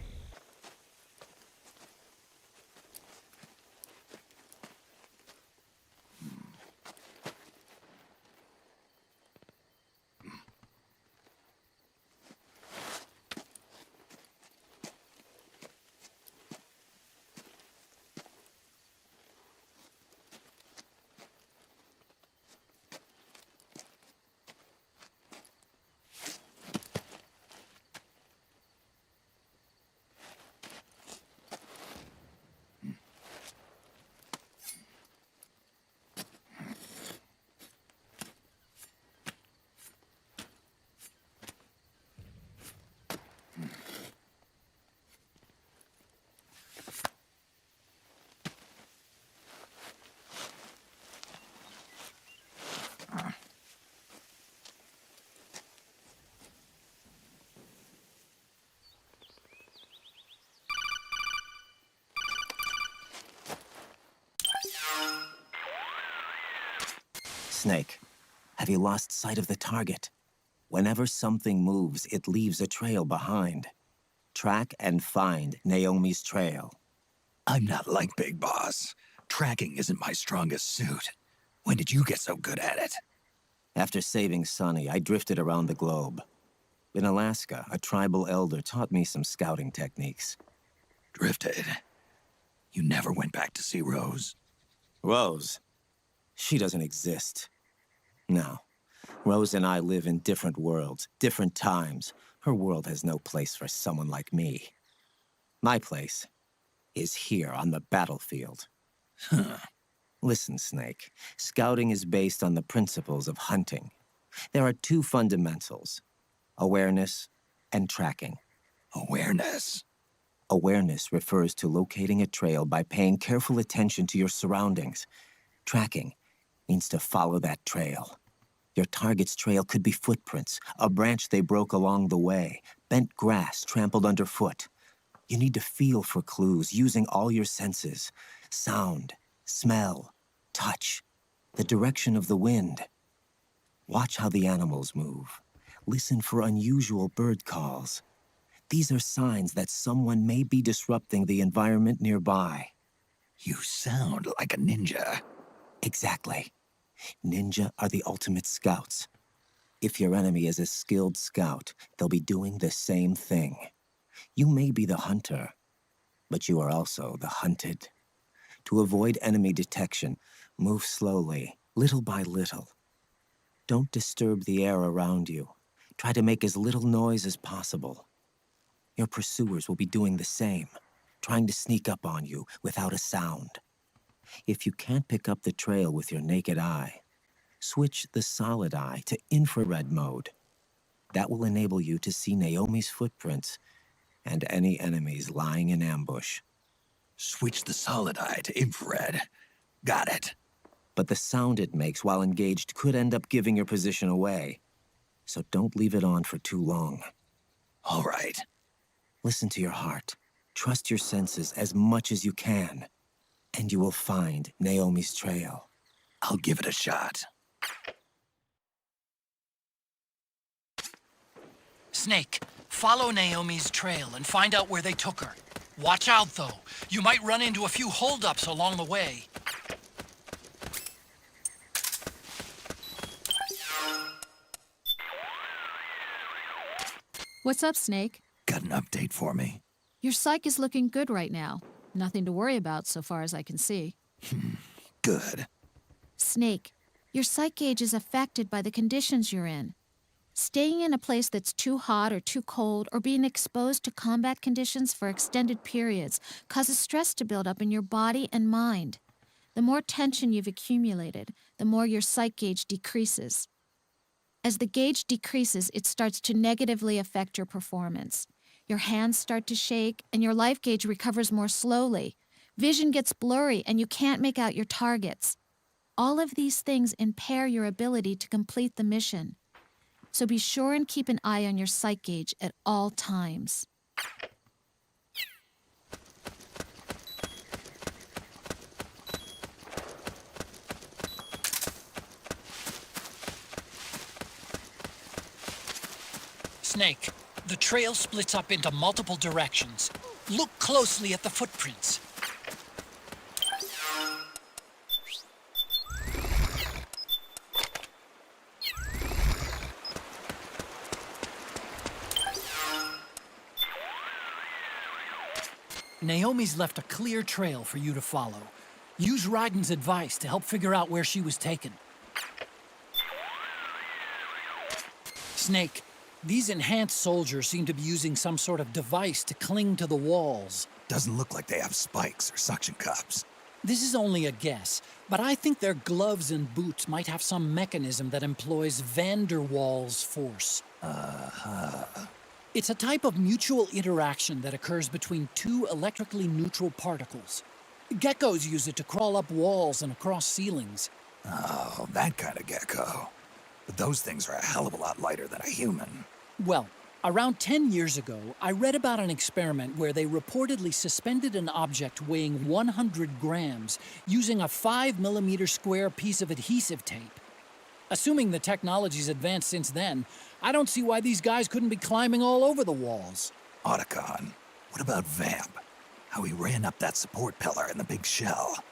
Snake, have you lost sight of the target? Whenever something moves, it leaves a trail behind. Track and find Naomi's trail. I'm not like Big Boss. Tracking isn't my strongest suit. When did you get so good at it? After saving Sonny, I drifted around the globe. In Alaska, a tribal elder taught me some scouting techniques. Drifted? You never went back to see Rose? Rose? She doesn't exist. No. Rose and I live in different worlds, different times. Her world has no place for someone like me. My place is here on the battlefield. Listen, Snake. Scouting is based on the principles of hunting. There are two fundamentals: awareness and tracking. Awareness? Awareness refers to locating a trail by paying careful attention to your surroundings. Tracking means to follow that trail. Your target's trail could be footprints, a branch they broke along the way, bent grass trampled underfoot. You need to feel for clues using all your senses. Sound, smell, touch, the direction of the wind. Watch how the animals move. Listen for unusual bird calls. These are signs that someone may be disrupting the environment nearby. You sound like a ninja. Exactly. Ninja are the ultimate scouts. If your enemy is a skilled scout, they'll be doing the same thing. You may be the hunter, but you are also the hunted. To avoid enemy detection, move slowly, little by little. Don't disturb the air around you. Try to make as little noise as possible. Your pursuers will be doing the same, trying to sneak up on you without a sound. If you can't pick up the trail with your naked eye, switch the solid eye to infrared mode. That will enable you to see Naomi's footprints and any enemies lying in ambush. Switch the solid eye to infrared. Got it. But the sound it makes while engaged could end up giving your position away. So don't leave it on for too long. All right. Listen to your heart. Trust your senses as much as you can. And you will find Naomi's trail. I'll give it a shot. Snake, follow Naomi's trail and find out where they took her. Watch out, though. You might run into a few holdups along the way. What's up, Snake? Got an update for me? Your psych is looking good right now. Nothing to worry about so far as I can see. Good. Snake, your psych gauge is affected by the conditions you're in. Staying in a place that's too hot or too cold or being exposed to combat conditions for extended periods causes stress to build up in your body and mind. The more tension you've accumulated, the more your psych gauge decreases. As the gauge decreases, it starts to negatively affect your performance. Your hands start to shake, and your life gauge recovers more slowly. Vision gets blurry, and you can't make out your targets. All of these things impair your ability to complete the mission. So be sure and keep an eye on your psych gauge at all times. Snake, the trail splits up into multiple directions. Look closely at the footprints. Naomi's left a clear trail for you to follow. Use Raiden's advice to help figure out where she was taken. Snake, these enhanced soldiers seem to be using some sort of device to cling to the walls. Doesn't look like they have spikes or suction cups. This is only a guess, but I think their gloves and boots might have some mechanism that employs van der Waals force. It's a type of mutual interaction that occurs between two electrically neutral particles. Geckos use it to crawl up walls and across ceilings. Oh, that kind of gecko. But those things are a hell of a lot lighter than a human. Well, around 10 years ago, I read about an experiment where they reportedly suspended an object weighing 100 grams using a 5mm square piece of adhesive tape. Assuming the technology's advanced since then, I don't see why these guys couldn't be climbing all over the walls. Otacon, what about Vamp? How he ran up that support pillar in the big shell.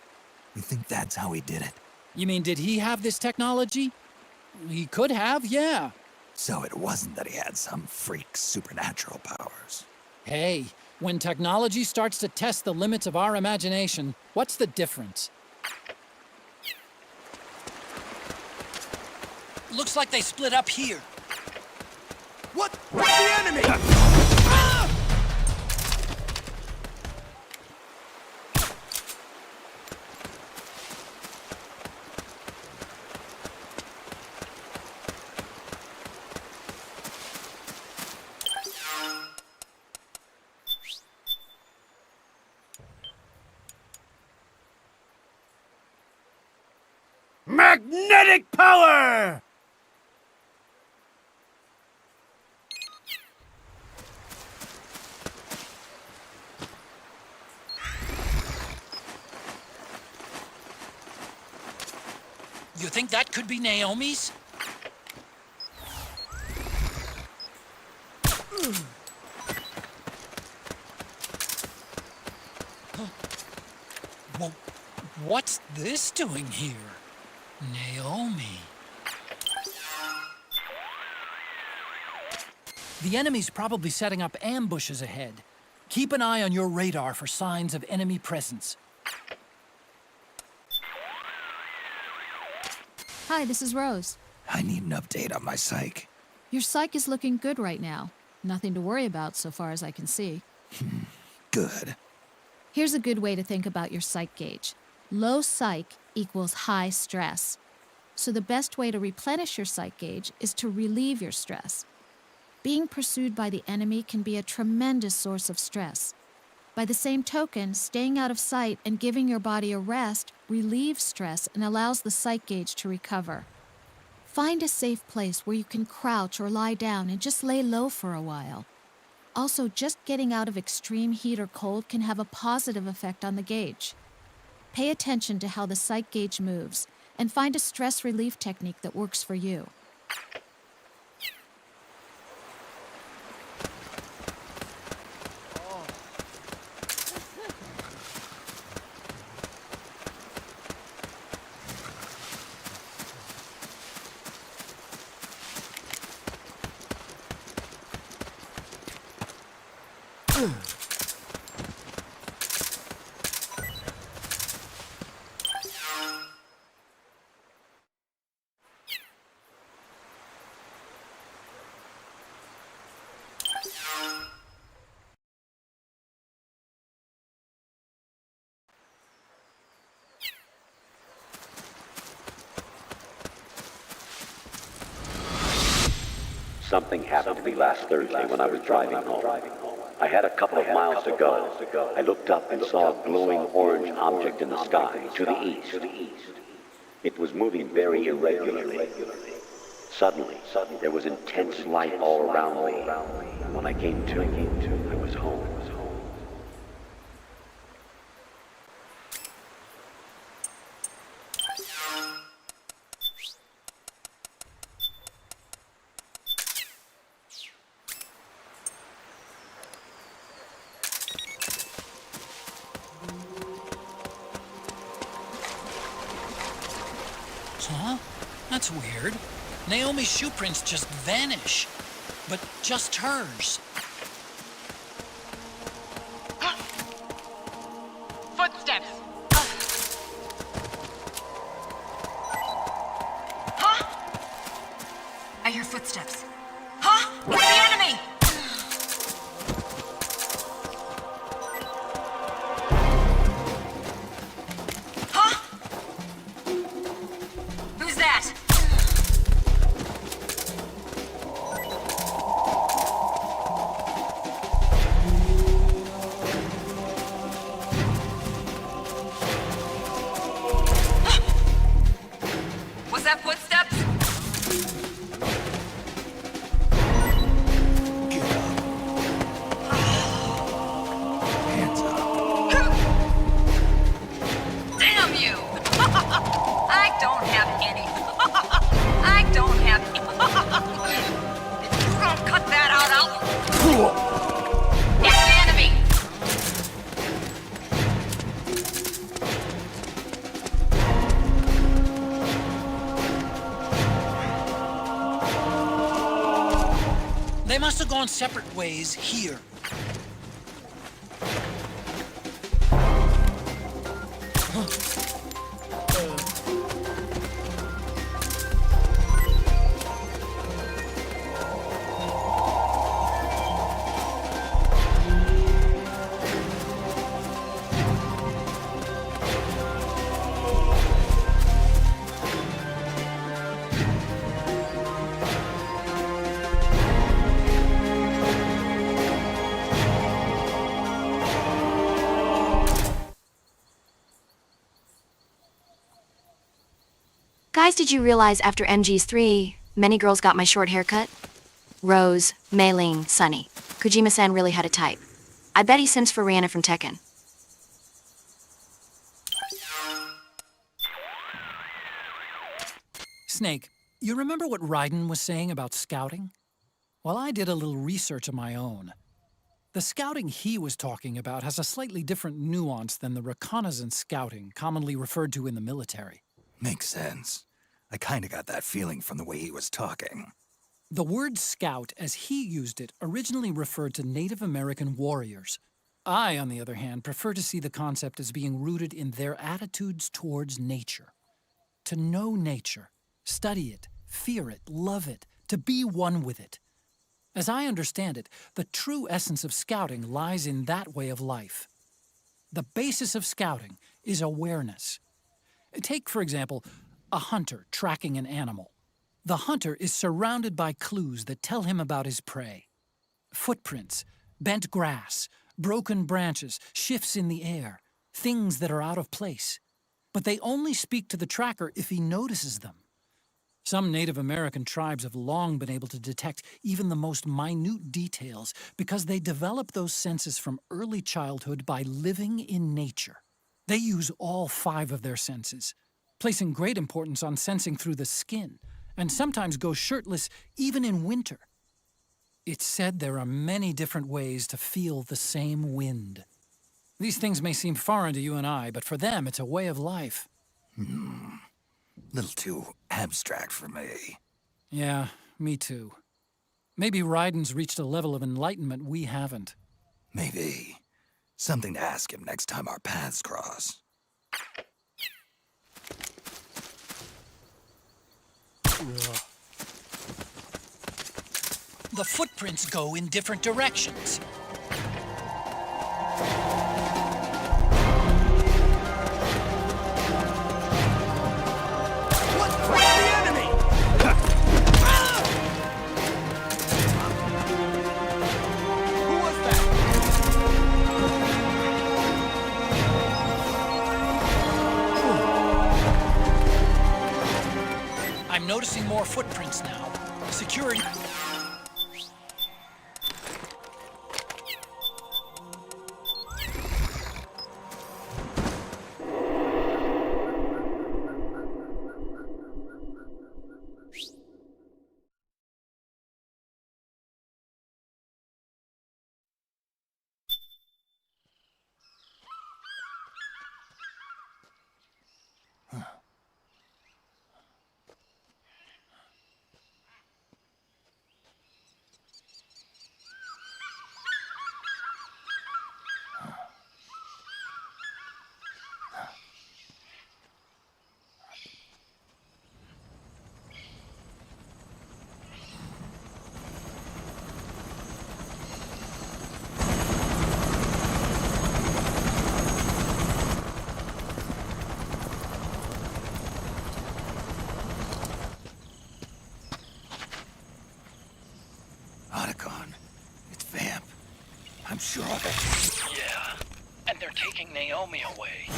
You think that's how he did it? You mean, did he have this technology? He could have, yeah. So it wasn't that he had some freak supernatural powers. Hey, when technology starts to test the limits of our imagination, what's the difference? Looks like they split up here. What? What's the enemy? Magnetic power! You think that could be Naomi's? Well, what's this doing here? Naomi. The enemy's probably setting up ambushes ahead. Keep an eye on your radar for signs of enemy presence. Hi, this is Rose. I need an update on my psych. Your psych is looking good right now. Nothing to worry about so far as I can see. Good. Here's a good way to think about your psych gauge. Low psych equals high stress. So the best way to replenish your psych gauge is to relieve your stress. Being pursued by the enemy can be a tremendous source of stress. By the same token, staying out of sight and giving your body a rest relieves stress and allows the psych gauge to recover. Find a safe place where you can crouch or lie down and just lay low for a while. Also, just getting out of extreme heat or cold can have a positive effect on the gauge. Pay attention to how the psych gauge moves and find a stress relief technique that works for you. Something happened to me last Thursday when I was driving home. I had a couple of miles to go. I looked up and saw a glowing orange object in the sky to the east. It was moving very irregularly. Suddenly, there was intense light all around me. When I came to, I was home. Huh? That's weird. Naomi's shoe prints just vanish. But just hers. Footsteps. Huh? I hear footsteps. Huh? It's the enemy! Huh? Who's that? Was that footsteps? Damn you! I don't have any. I don't have any. If you don't cut that out, I'll... It's the enemy! They must have gone separate ways here. Guys, did you realize after MG's 3, many girls got my short haircut? Rose, Mei Ling, Sunny. Kojima-san really had a type. I bet he sims for Rihanna from Tekken. Snake, you remember what Raiden was saying about scouting? Well, I did a little research of my own. The scouting he was talking about has a slightly different nuance than the reconnaissance scouting commonly referred to in the military. Makes sense. I kinda got that feeling from the way he was talking. The word scout, as he used it, originally referred to Native American warriors. I, on the other hand, prefer to see the concept as being rooted in their attitudes towards nature. To know nature, study it, fear it, love it, to be one with it. As I understand it, the true essence of scouting lies in that way of life. The basis of scouting is awareness. Take, for example, a hunter tracking an animal. The hunter is surrounded by clues that tell him about his prey. Footprints, bent grass, broken branches, shifts in the air, things that are out of place. But they only speak to the tracker if he notices them. Some Native American tribes have long been able to detect even the most minute details because they develop those senses from early childhood by living in nature. They use all 5 of their senses, placing great importance on sensing through the skin, and sometimes go shirtless even in winter. It's said there are many different ways to feel the same wind. These things may seem foreign to you and I, but for them it's a way of life. Little too abstract for me. Yeah, me too. Maybe Raiden's reached a level of enlightenment we haven't. Maybe. Something to ask him next time our paths cross. The footprints go in different directions. I'm noticing more footprints now. Security. I'm sure of it. Yeah, and they're taking Naomi away.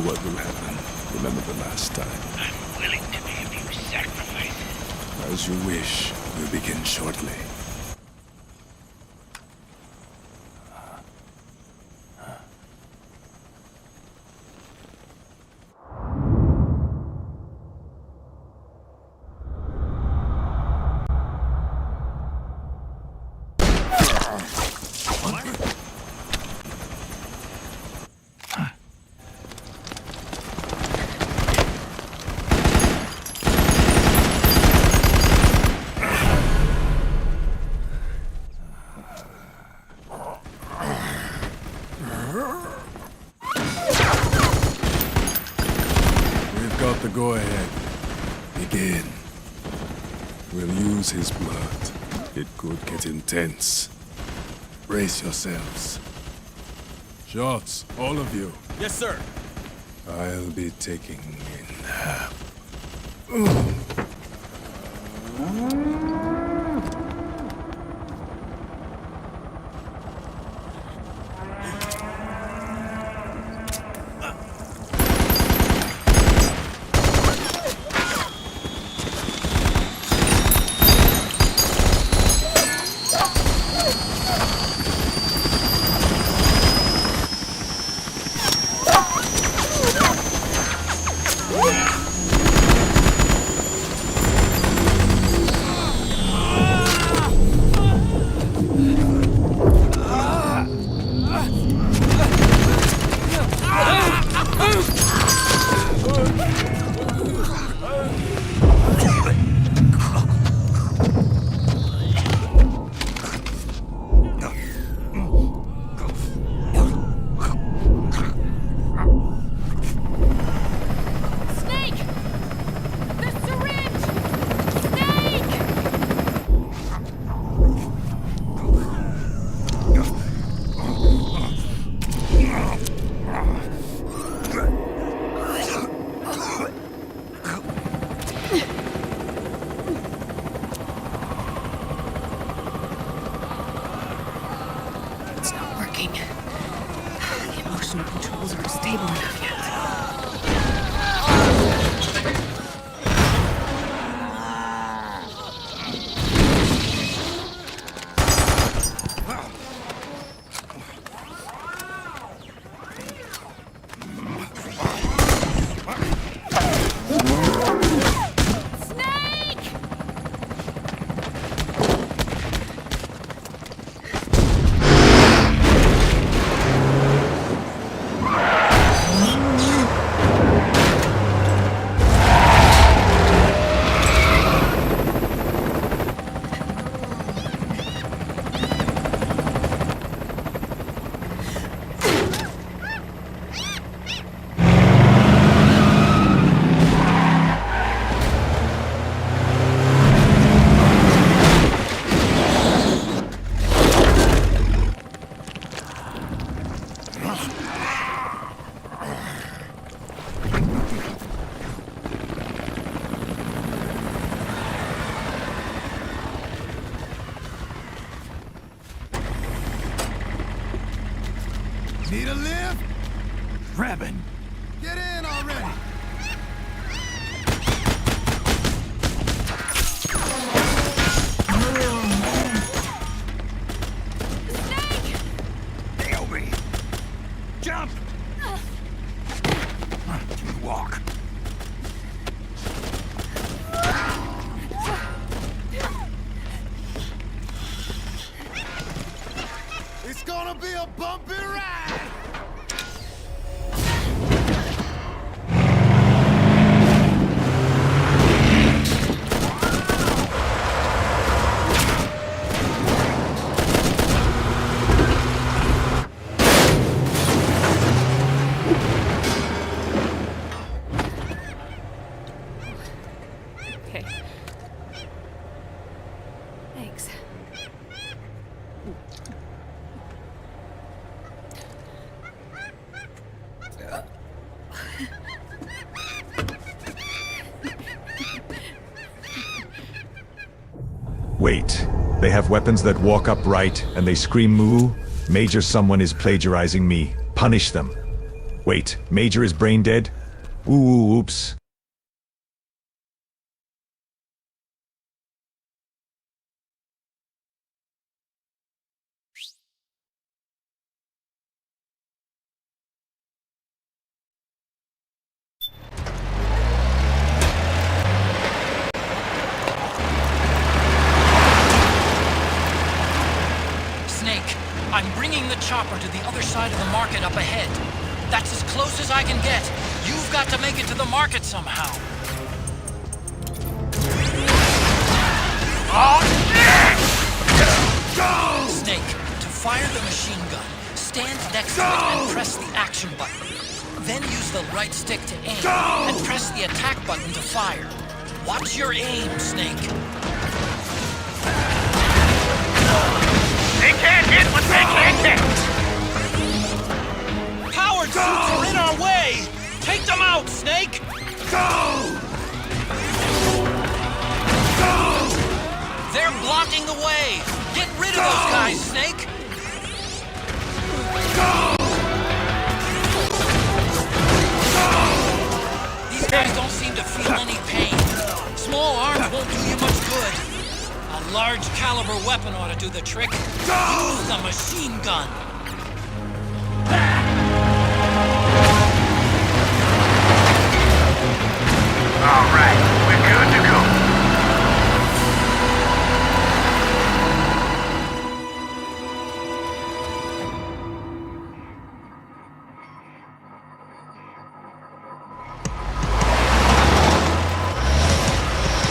What will happen? Remember the last time. I'm willing to make a few sacrifices. As you wish. We'll begin shortly. Begin. We'll use his blood. It could get intense. Brace yourselves. Shots, all of you. Yes, sir. I'll be taking in half. Need a lift? Grabbing. Get in already! Nail me. Jump. Walk. It's gonna be a bumpy ride! Okay. Thanks. Wait. They have weapons that walk upright, and they scream moo? Major, someone is plagiarizing me. Punish them. Wait, Major is brain dead? Ooh, oops. Snake, I'm bringing the chopper to the other side of the market up ahead. That's as close as I can get. You've got to make it to the market somehow. Oh, shit! Go! Snake, to fire the machine gun, stand next to it and press the action button. Then use the right stick to aim and press the attack button to fire. Watch your aim, Snake. They can't hit what they can't catch. Powered suits are in our way! Take them out, Snake! Go! They're blocking the way! Get rid of those guys, Snake! These guys don't seem to feel any pain. Small arms won't do you much good. A large caliber weapon ought to do the trick. Use the machine gun. All right, we're good to go.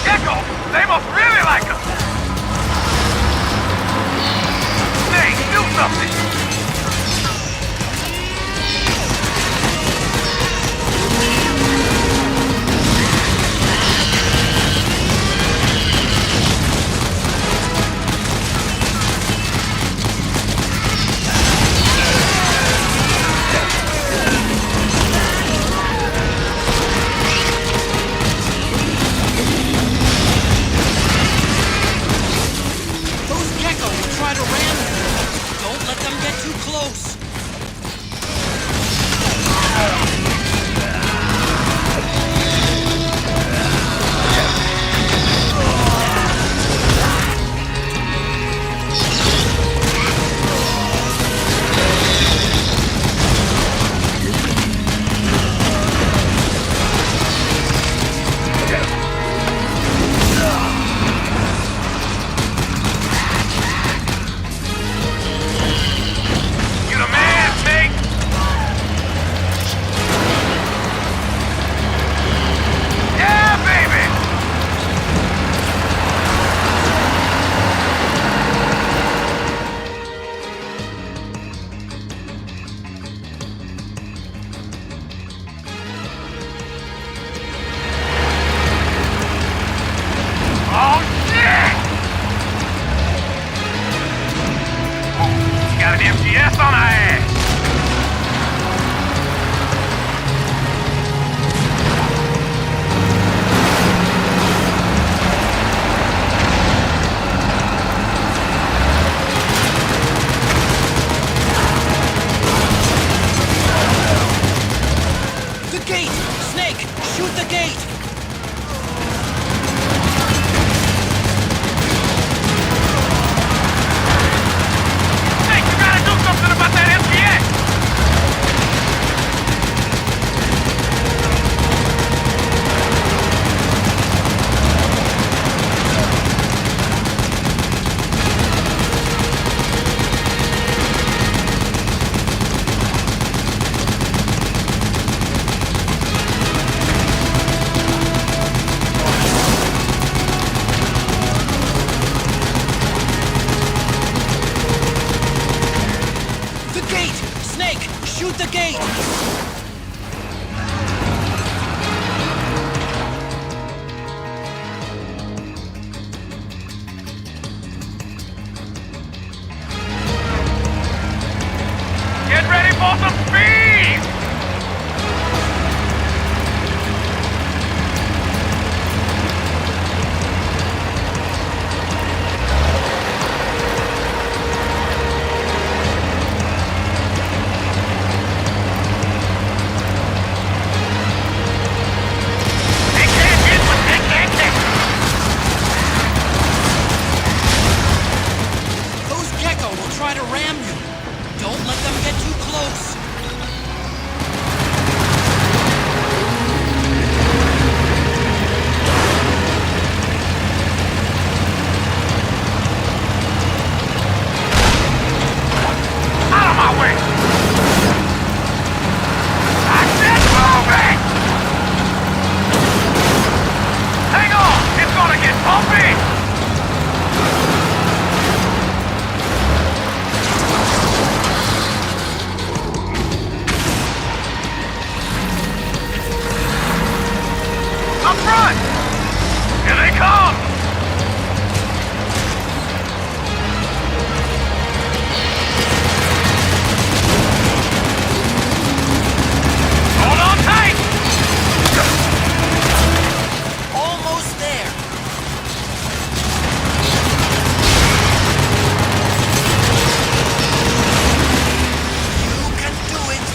Echo, they must really like us. Snake, do something. Here they come! Hold on tight! Almost there. You can do it.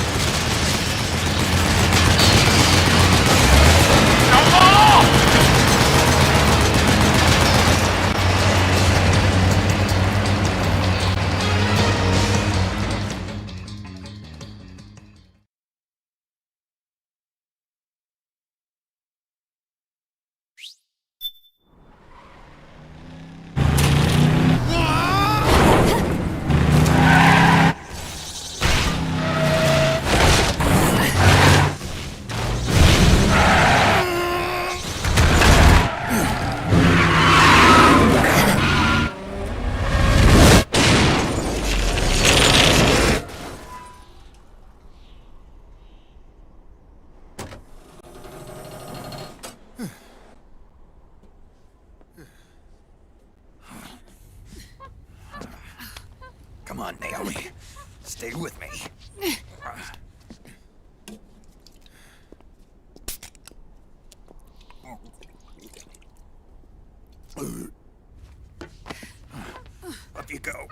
Don't fall off! Come on, Naomi. Stay with me. Up you go.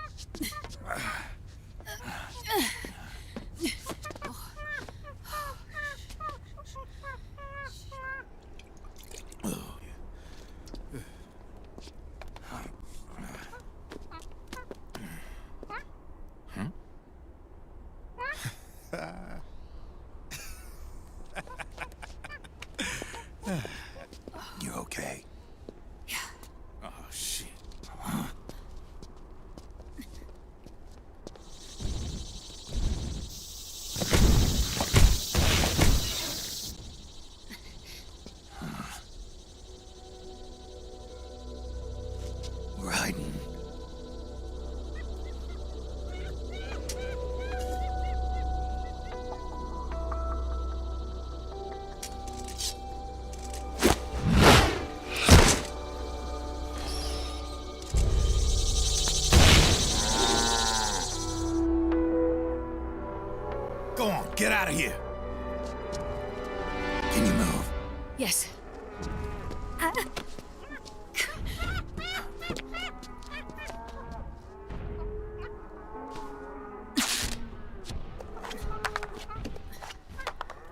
You okay? Yeah. Oh, shit. We're hiding. Go on, get out of here. Can you move? Yes.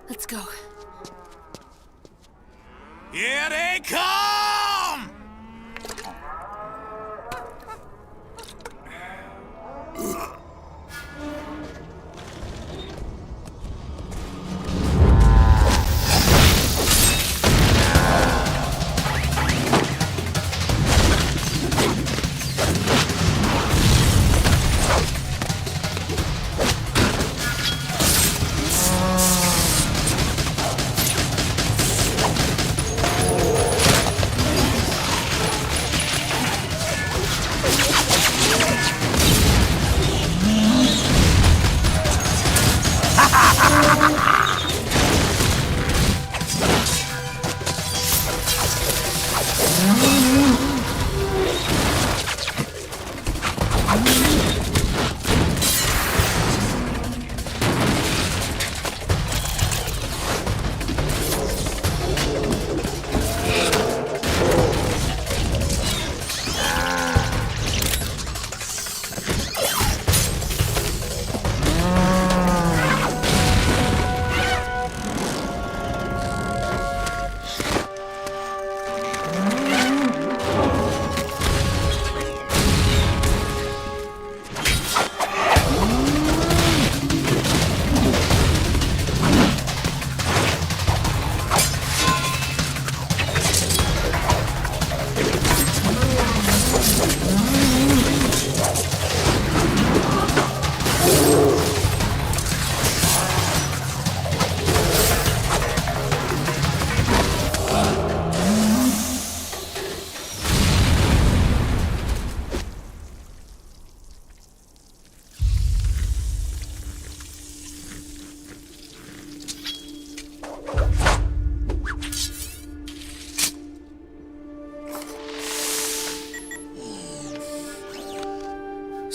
Let's go. Here they come!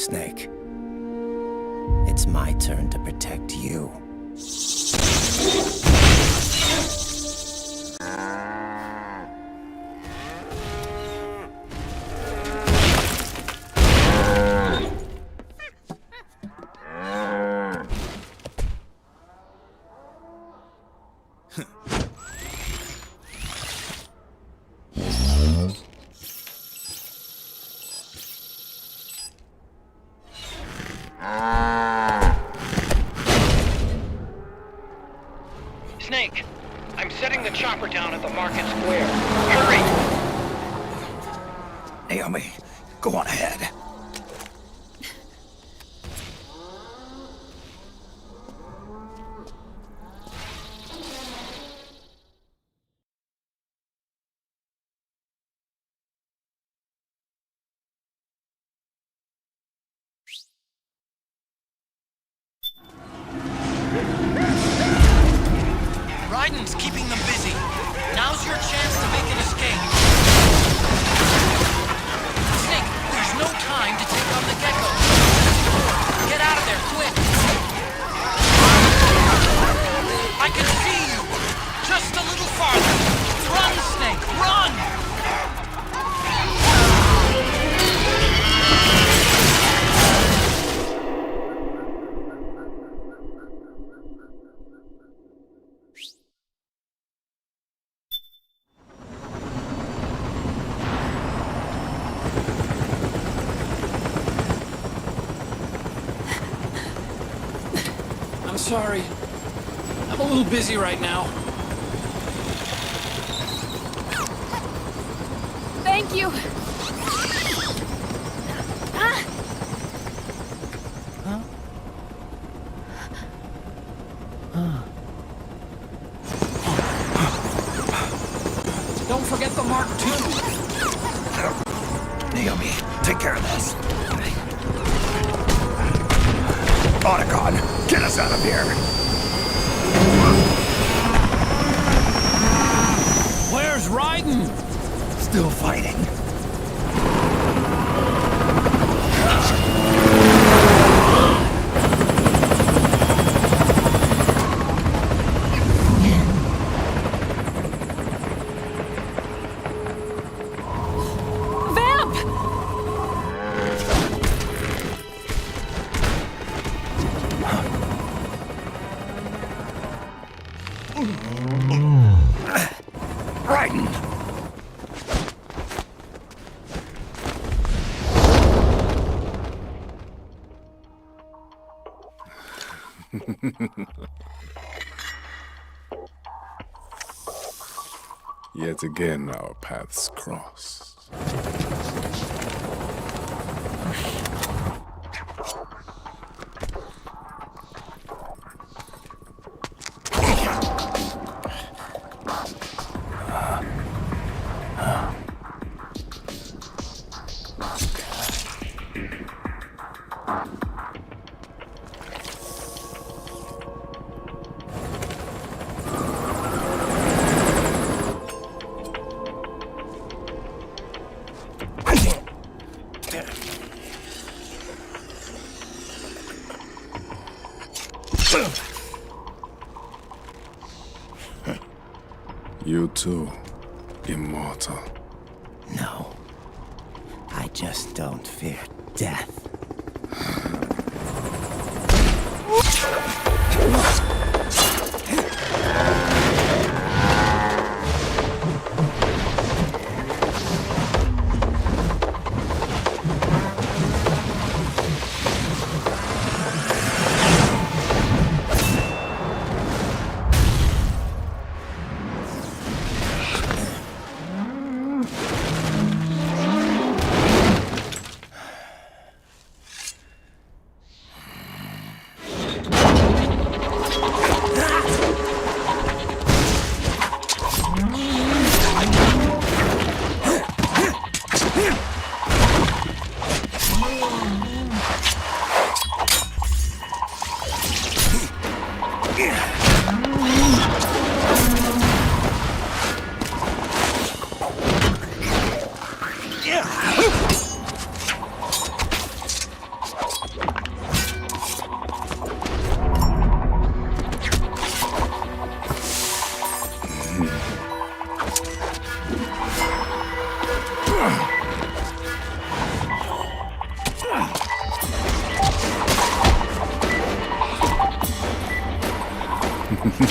Snake. It's my turn to protect you. Snake, I'm setting the chopper down at the market square. Hurry! Naomi, go on ahead. Raiden's keeping them busy. Now's your chance to make an escape. Snake, there's no time to take on the gecko. Get out of there, quick! I can see you! Just a little farther! Run, Snake, run! I'm sorry. I'm a little busy right now. Thank you. Don't forget the Mark II. Naomi, take care of this. Otacon, get us out of here! Where's Raiden? Still fighting. Raiden! Yet again our paths cross. You too, immortal. No. I just don't fear death.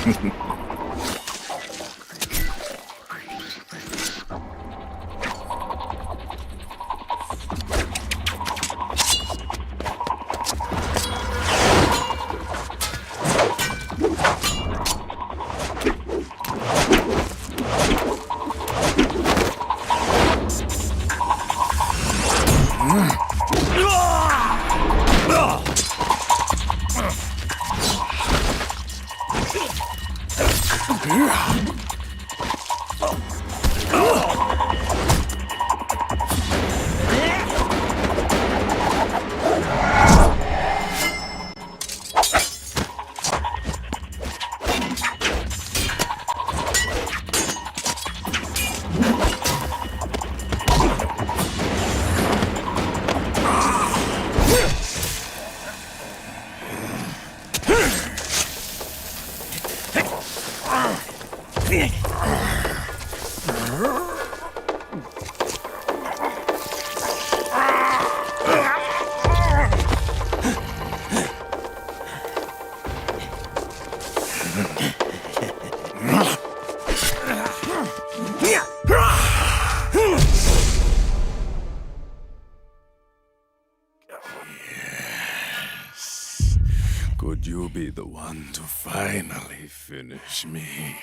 Could you be the one to finally finish me?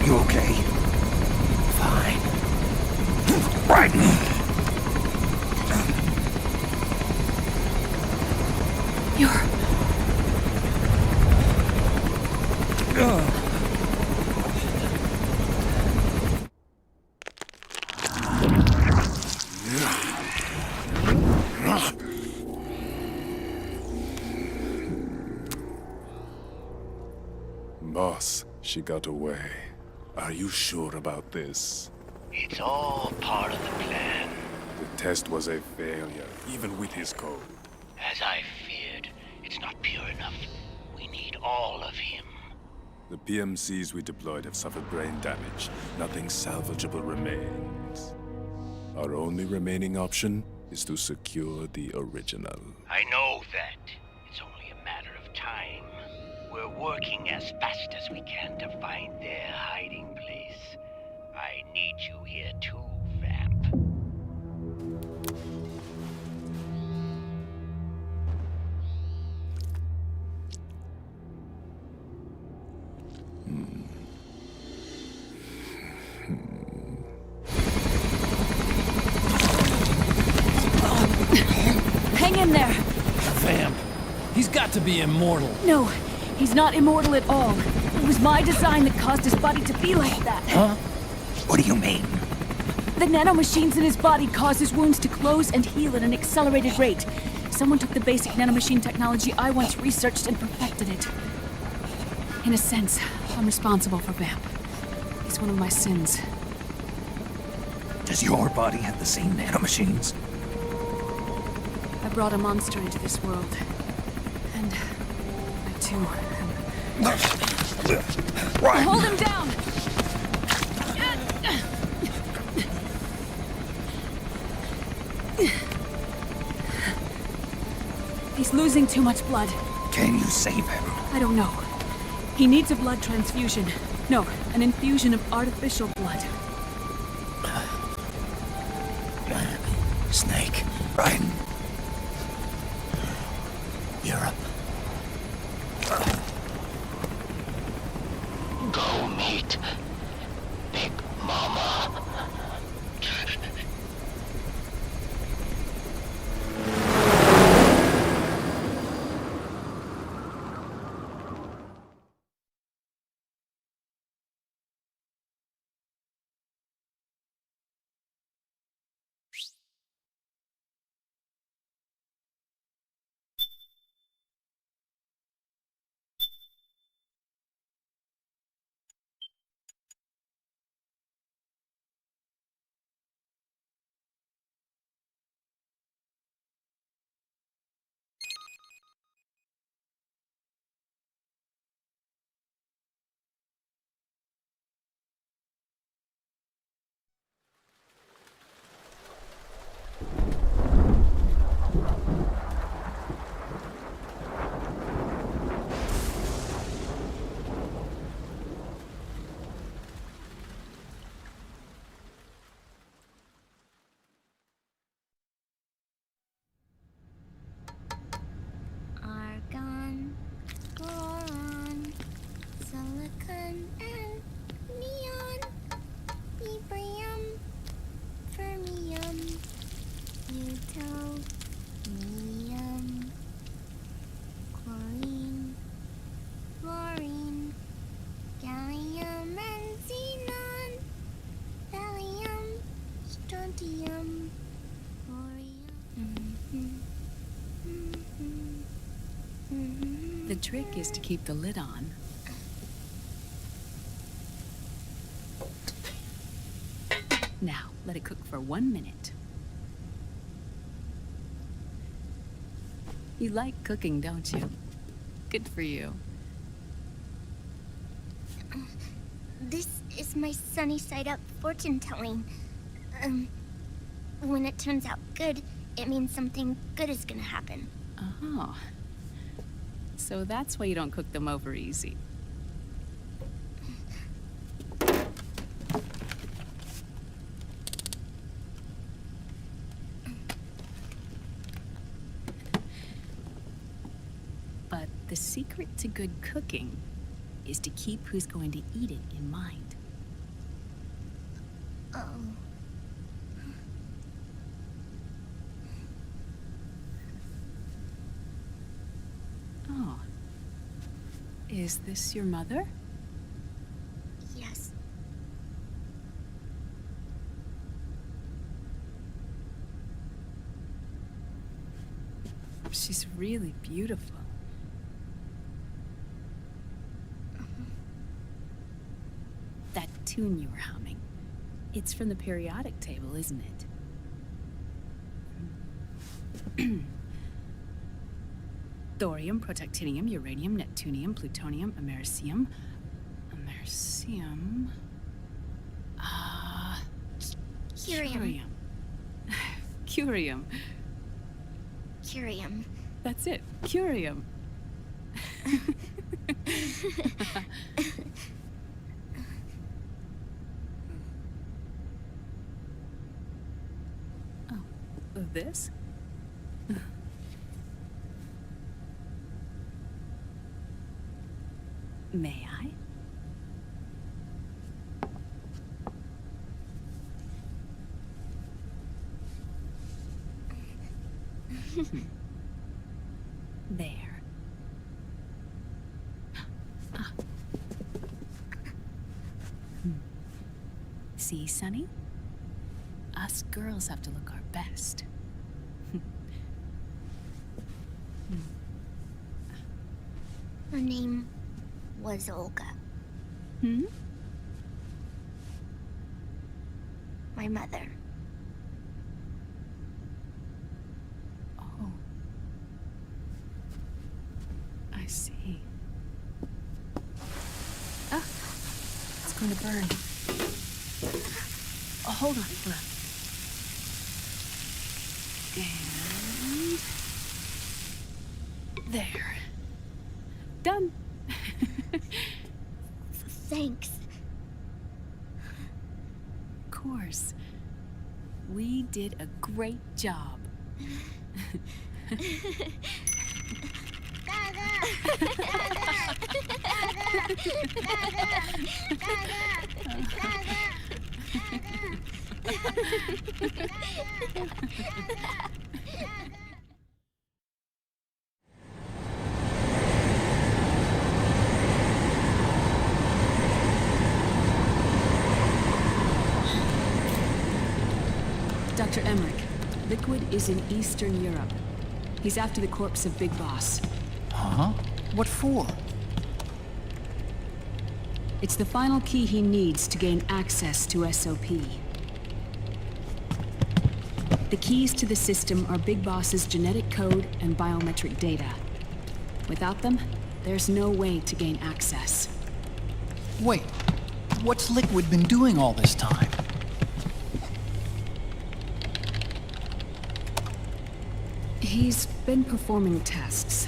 You okay? Fine. Right. Boss, she got away. Are you sure about this? It's all part of the plan. The test was a failure, even with his code. As I feared, it's not pure enough. We need all of him. The PMCs we deployed have suffered brain damage. Nothing salvageable remains. Our only remaining option is to secure the original. I know that. It's only a matter of time. We're working as fast as we can to find their hiding place. I need you here too, Vamp. Hang in there! Vamp. He's got to be immortal. No, he's not immortal at all. It was my design that caused his body to be like that. Huh? What do you mean? The nanomachines in his body cause his wounds to close and heal at an accelerated rate. Someone took the basic nanomachine technology I once researched and perfected it. In a sense, I'm responsible for Vamp. It's one of my sins. Does your body have the same nanomachines? I brought a monster into this world. And I too am... Hold him down! He's losing too much blood. Can you save him? I don't know. He needs a blood transfusion. No, an infusion of artificial blood. Snake, right? Europe. Go meet Big Mama. trick is to keep the lid on. Now, let it cook for 1 minute. You like cooking, don't you? Good for you. This is my sunny side up fortune telling. When it turns out good, it means something good is gonna happen. Oh. So that's why you don't cook them over easy. But the secret to good cooking is to keep who's going to eat it in mind. Oh. Oh. Is this your mother? Yes. She's really beautiful. That tune you were humming, it's from the periodic table, isn't it? Thorium, protactinium, uranium, neptunium, plutonium, americium. Curium. Curium. Curium. That's it, curium. Oh, this? May I? There. See, Sonny? Us girls have to look our best. Her name was Olga. Hmm? My mother. Oh. I see. Ah! It's going to burn. Oh, hold on. And... there. Done. Thanks. Of course. We did a great job. Dr. Emmerich, Liquid is in Eastern Europe. He's after the corpse of Big Boss. Huh? What for? It's the final key he needs to gain access to SOP. The keys to the system are Big Boss's genetic code and biometric data. Without them, there's no way to gain access. Wait, what's Liquid been doing all this time? He's been performing tests.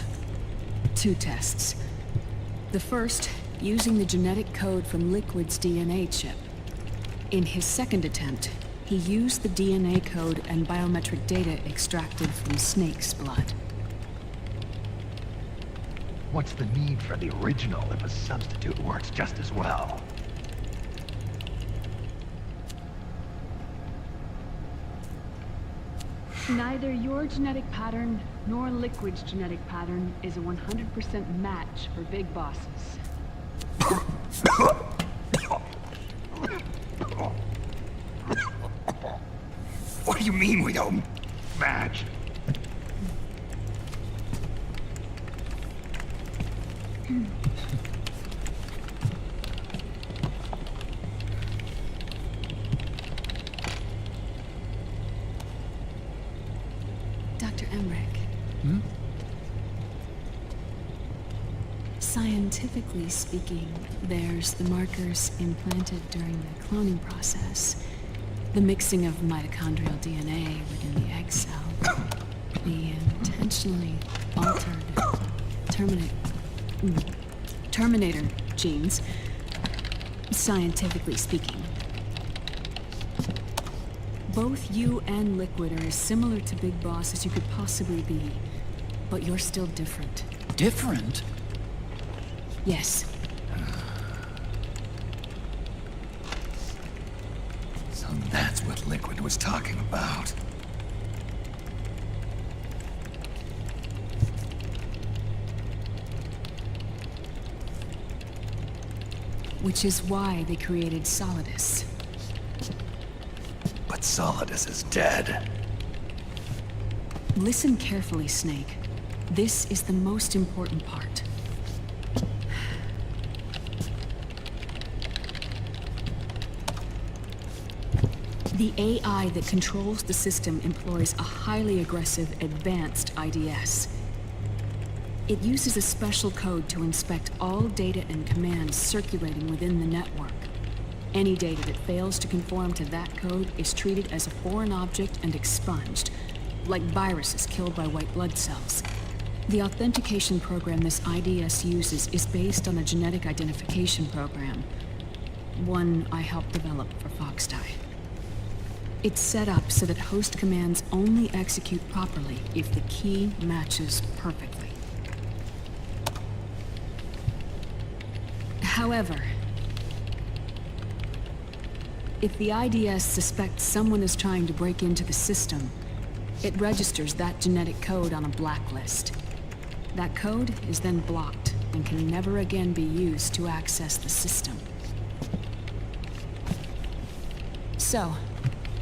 2 tests. The first, using the genetic code from Liquid's DNA chip. In his second attempt, he used the DNA code and biometric data extracted from Snake's blood. What's the need for the original if a substitute works just as well? Neither your genetic pattern nor Liquid's genetic pattern is a 100% match for Big Bosses. What do you mean we don't match? Scientifically speaking, there's the markers implanted during the cloning process, the mixing of mitochondrial DNA within the egg cell, the intentionally altered Terminator genes, scientifically speaking. Both you and Liquid are as similar to Big Boss as you could possibly be, but you're still different. Different? Yes. So that's what Liquid was talking about. Which is why they created Solidus. But Solidus is dead. Listen carefully, Snake. This is the most important part. The AI that controls the system employs a highly aggressive, advanced IDS. It uses a special code to inspect all data and commands circulating within the network. Any data that fails to conform to that code is treated as a foreign object and expunged, like viruses killed by white blood cells. The authentication program this IDS uses is based on a genetic identification program, one I helped develop for Foxdie. It's set up so that host commands only execute properly if the key matches perfectly. However, if the IDS suspects someone is trying to break into the system, it registers that genetic code on a blacklist. That code is then blocked and can never again be used to access the system. So,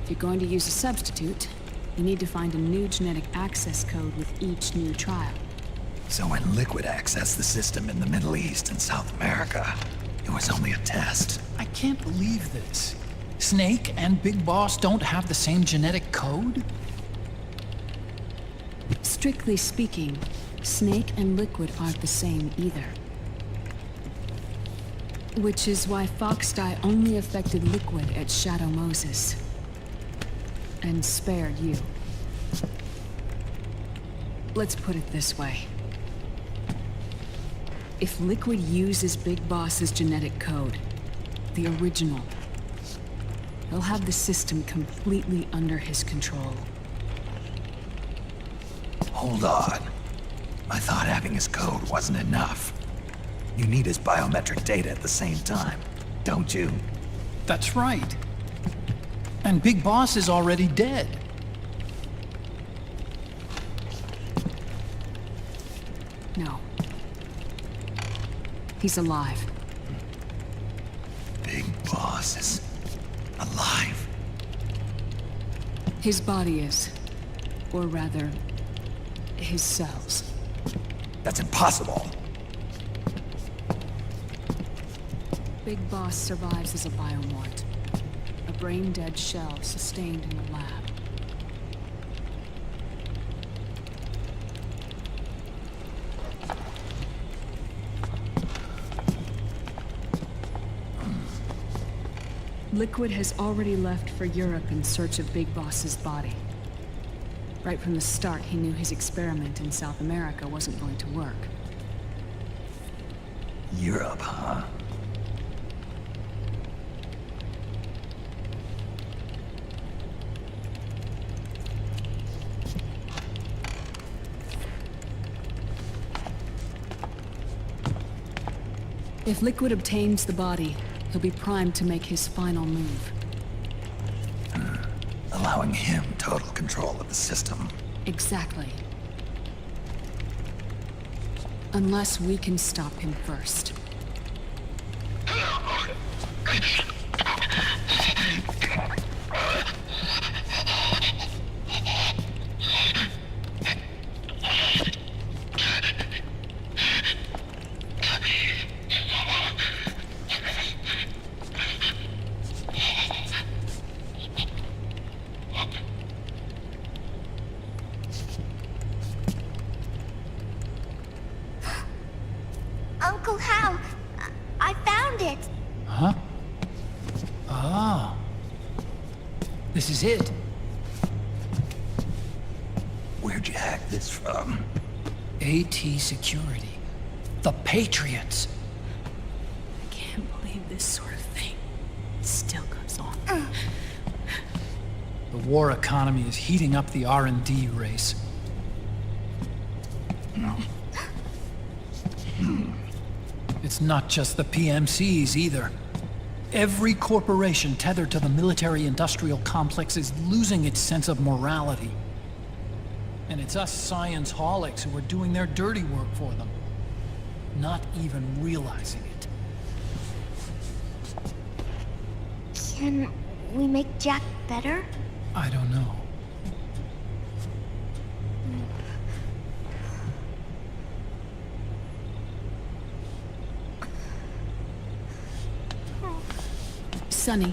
if you're going to use a substitute, you need to find a new genetic access code with each new trial. So when Liquid accessed the system in the Middle East and South America, it was only a test. I can't believe this. Snake and Big Boss don't have the same genetic code? Strictly speaking, Snake and Liquid aren't the same either. Which is why Foxdie only affected Liquid at Shadow Moses. And spared you. Let's put it this way. If Liquid uses Big Boss's genetic code, the original, he'll have the system completely under his control. Hold on. I thought having his code wasn't enough. You need his biometric data at the same time, don't you? That's right. And Big Boss is already dead. No. He's alive. Big Boss is alive. His body is. Or rather, his cells. That's impossible. Big Boss survives as a biomort. A brain-dead shell sustained in the lab. Liquid has already left for Europe in search of Big Boss's body. Right from the start, he knew his experiment in South America wasn't going to work. Europe, huh? If Liquid obtains the body, he'll be primed to make his final move. Allowing him total control of the system. Exactly. Unless we can stop him first. Uncle Hal, This is it. Where'd you hack this from? AT Security. The Patriots. I can't believe this sort of thing still goes on. The war economy is heating up the R&D race. It's not just the PMCs either. Every corporation tethered to the military-industrial complex is losing its sense of morality. And it's us science-holics who are doing their dirty work for them, not even realizing it. Can we make Jack better? I don't know. Sonny.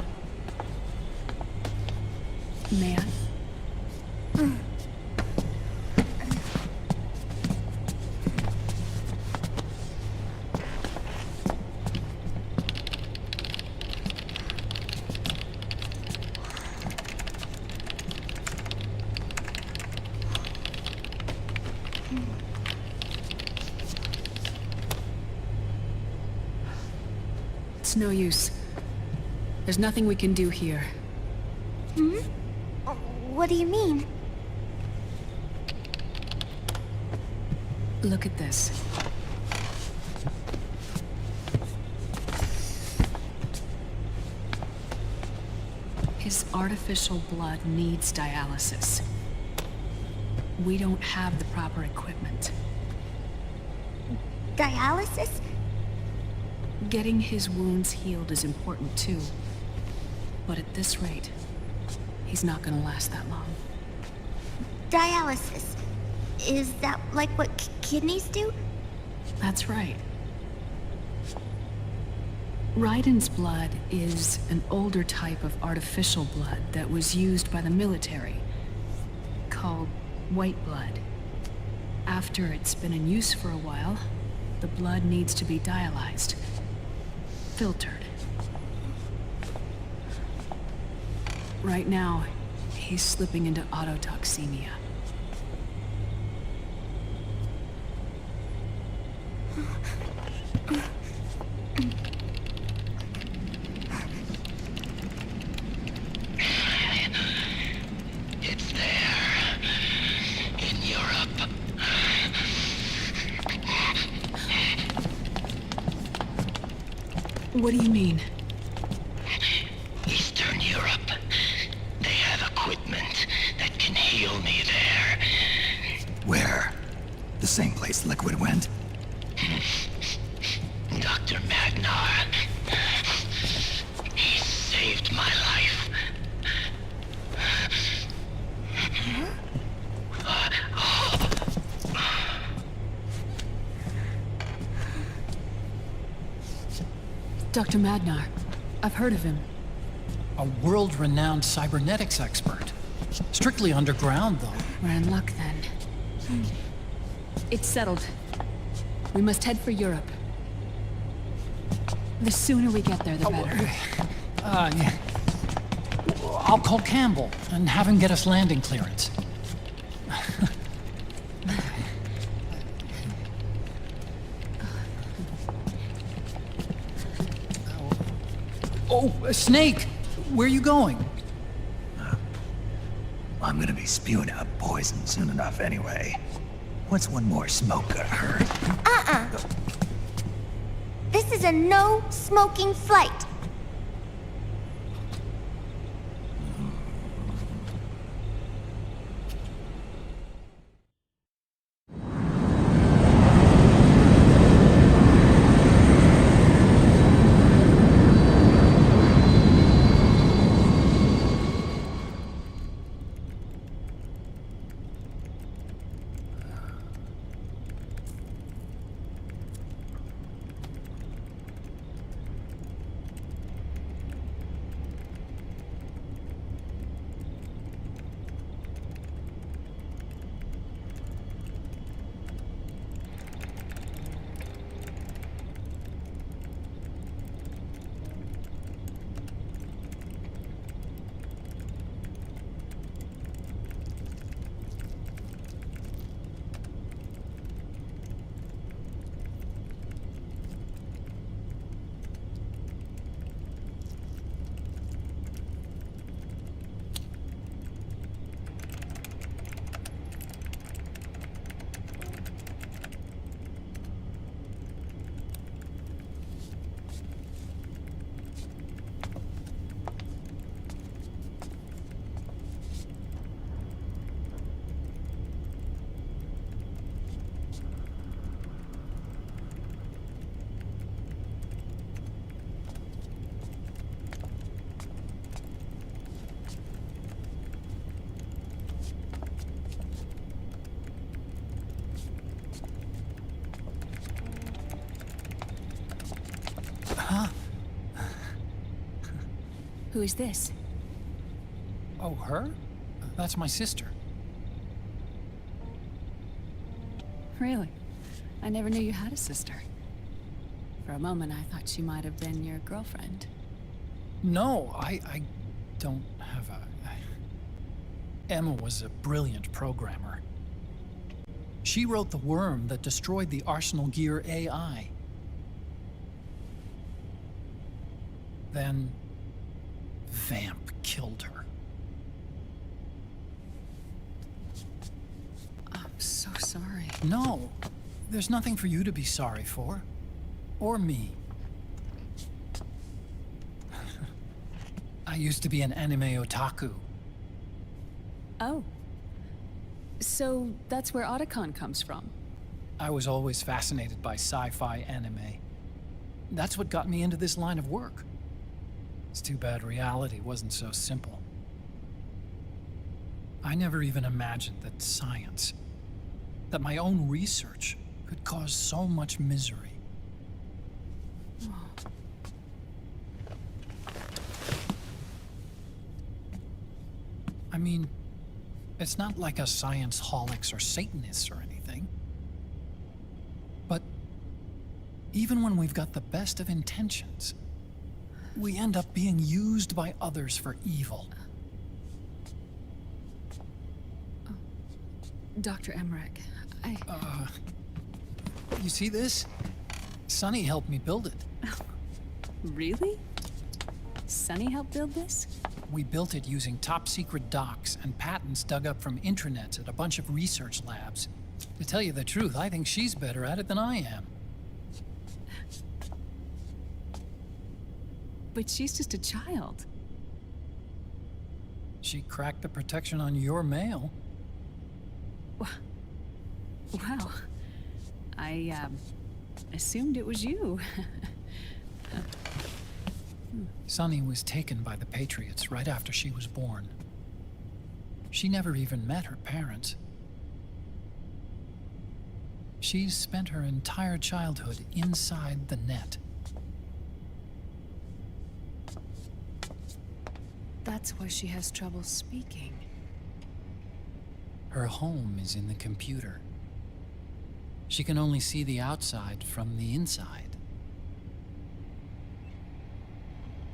May I? It's no use. There's nothing we can do here. Hmm? What do you mean? Look at this. His artificial blood needs dialysis. We don't have the proper equipment. Dialysis? Getting his wounds healed is important too. But at this rate, he's not gonna last that long. Dialysis. Is that like what kidneys do? That's right. Raiden's blood is an older type of artificial blood that was used by the military, called white blood. After it's been in use for a while, the blood needs to be dialyzed, filtered. Right now, he's slipping into autotoxemia. It's there. In Europe. What do you mean? Eastern Europe. They have equipment that can heal me there. Where? The same place Liquid went? Dr. Magnar. He saved my life. Dr. Magnar. I've heard of him. A world-renowned cybernetics expert. Strictly underground, though. We're in luck then. It's settled. We must head for Europe. The sooner we get there, the better. Yeah. I'll call Campbell and have him get us landing clearance. Oh, Snake! Where are you going? I'm gonna be spewing out poison soon enough anyway. What's one more smoke gonna hurt? This is a no-smoking flight. Who is this? Oh, her? That's my sister. Really? I never knew you had a sister. For a moment, I thought she might have been your girlfriend. No, I don't have a... Emma was a brilliant programmer. She wrote the worm that destroyed the Arsenal Gear AI. Then... Vamp killed her. I'm so sorry. No, there's nothing for you to be sorry for. Or me. I used to be an anime otaku. Oh. So that's where Otacon comes from. I was always fascinated by sci-fi anime. That's what got me into this line of work. It's too bad reality wasn't so simple. I never even imagined that science, that my own research, could cause so much misery. I mean, it's not like us science holics or Satanists or anything. But even when we've got the best of intentions, we end up being used by others for evil. Dr. Emmerich, You see this? Sonny helped me build it. Really? Sonny helped build this? We built it using top-secret docs and patents dug up from intranets at a bunch of research labs. To tell you the truth, I think she's better at it than I am. But she's just a child. She cracked the protection on your mail. Wow. I, assumed it was you. Sunny was taken by the Patriots right after she was born. She never even met her parents. She's spent her entire childhood inside the net. That's why she has trouble speaking. Her home is in the computer. She can only see the outside from the inside.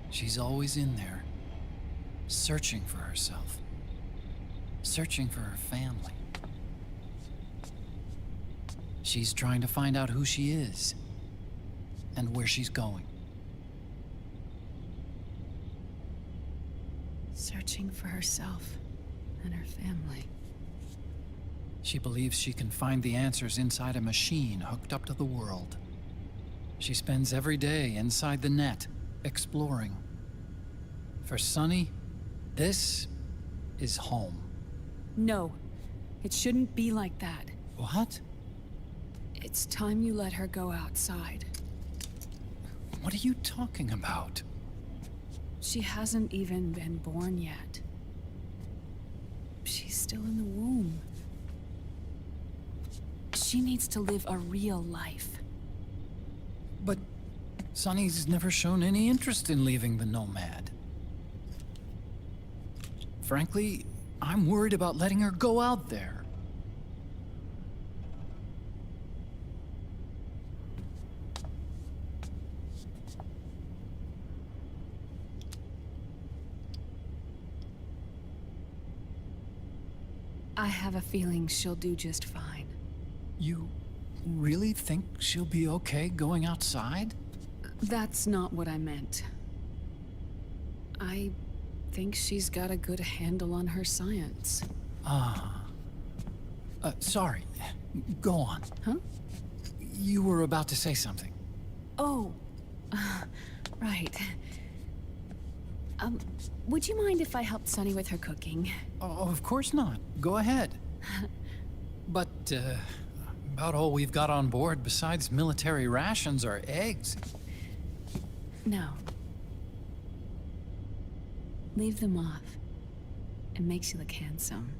She's always in there, searching for herself, searching for her family. She's trying to find out who she is and where she's going. Searching for herself and her family. She believes she can find the answers inside a machine hooked up to the world. She spends every day inside the net, exploring. For Sunny, this is home. No, it shouldn't be like that. What? It's time you let her go outside. What are you talking about? She hasn't even been born yet. She's still in the womb. She needs to live a real life. But Sunny's never shown any interest in leaving the Nomad. Frankly, I'm worried about letting her go out there. I have a feeling she'll do just fine. You really think she'll be okay going outside? That's not what I meant. I think she's got a good handle on her science. Sorry. Go on. Huh? You were about to say something. Oh, right. Would you mind if I helped Sunny with her cooking? Oh, of course not. Go ahead. But, about all we've got on board besides military rations are eggs. No. Leave them off. It makes you look handsome.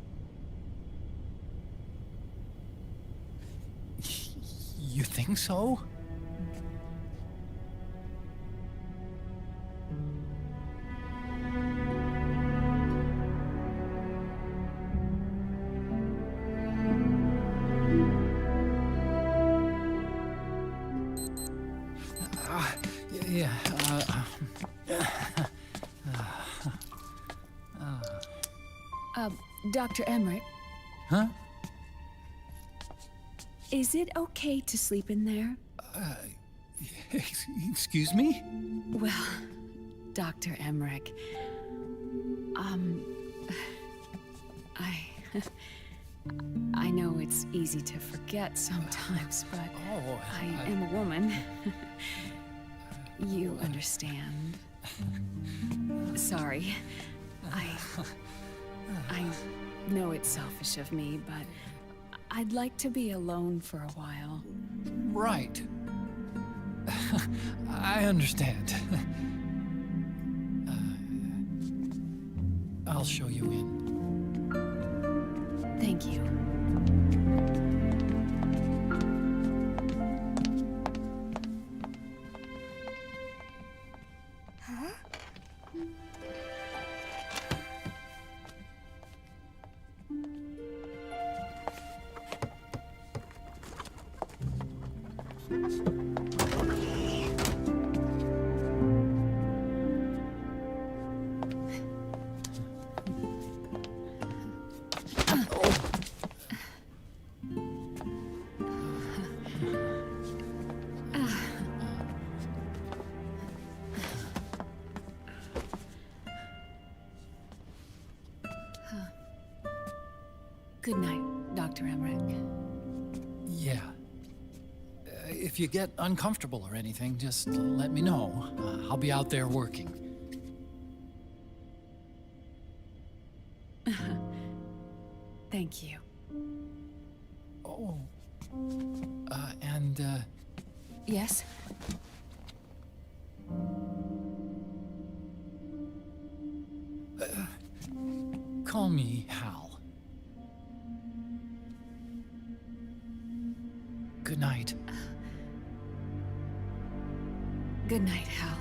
You think so? Dr. Emmerich, Huh? is it okay to sleep in there? Excuse me? Well, Dr. Emmerich, I know it's easy to forget sometimes, but I am a woman. You understand. Sorry. I know it's selfish of me, but I'd like to be alone for a while. Right. I understand. I'll show you in. Thank you. Huh? Good night, Dr. Emmerich. Yeah. If you get uncomfortable or anything, just let me know. I'll be out there working. Thank you. Oh. Yes? Call me Hal. Good night. Good night, Hal.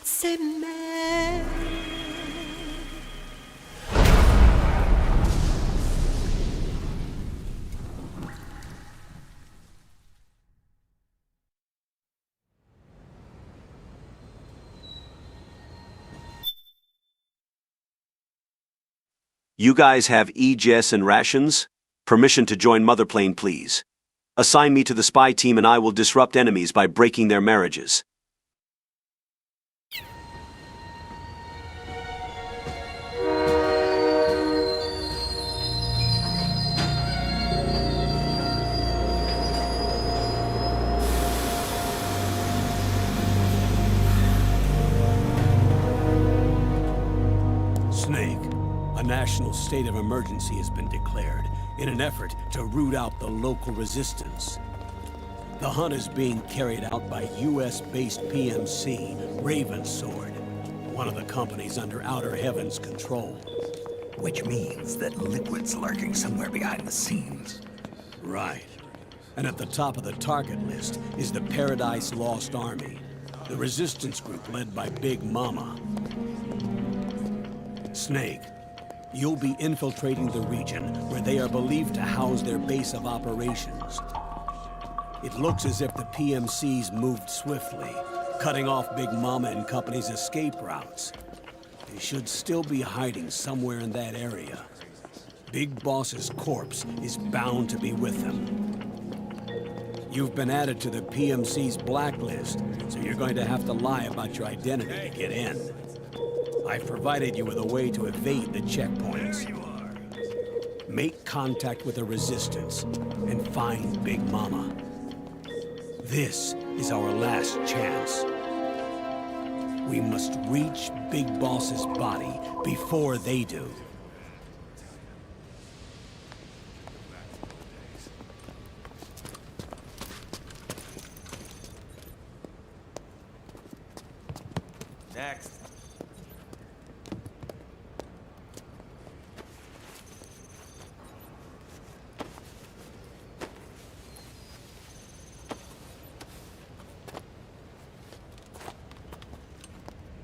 C'est mère. You guys have EGS and rations? Permission to join Mother Plane, please. Assign me to the spy team and I will disrupt enemies by breaking their marriages. Snake, a national state of emergency has been declared in an effort to root out the local resistance. The hunt is being carried out by US-based PMC, Ravensword, one of the companies under Outer Heaven's control. Which means that Liquid's lurking somewhere behind the scenes. Right. And at the top of the target list is the Paradise Lost Army, the resistance group led by Big Mama. Snake, you'll be infiltrating the region where they are believed to house their base of operations. It looks as if the PMC's moved swiftly, cutting off Big Mama and company's escape routes. They should still be hiding somewhere in that area. Big Boss's corpse is bound to be with them. You've been added to the PMC's blacklist, so you're going to have to lie about your identity to get in. I've provided you with a way to evade the checkpoints. Make contact with the Resistance and find Big Mama. This is our last chance. We must reach Big Boss's body before they do.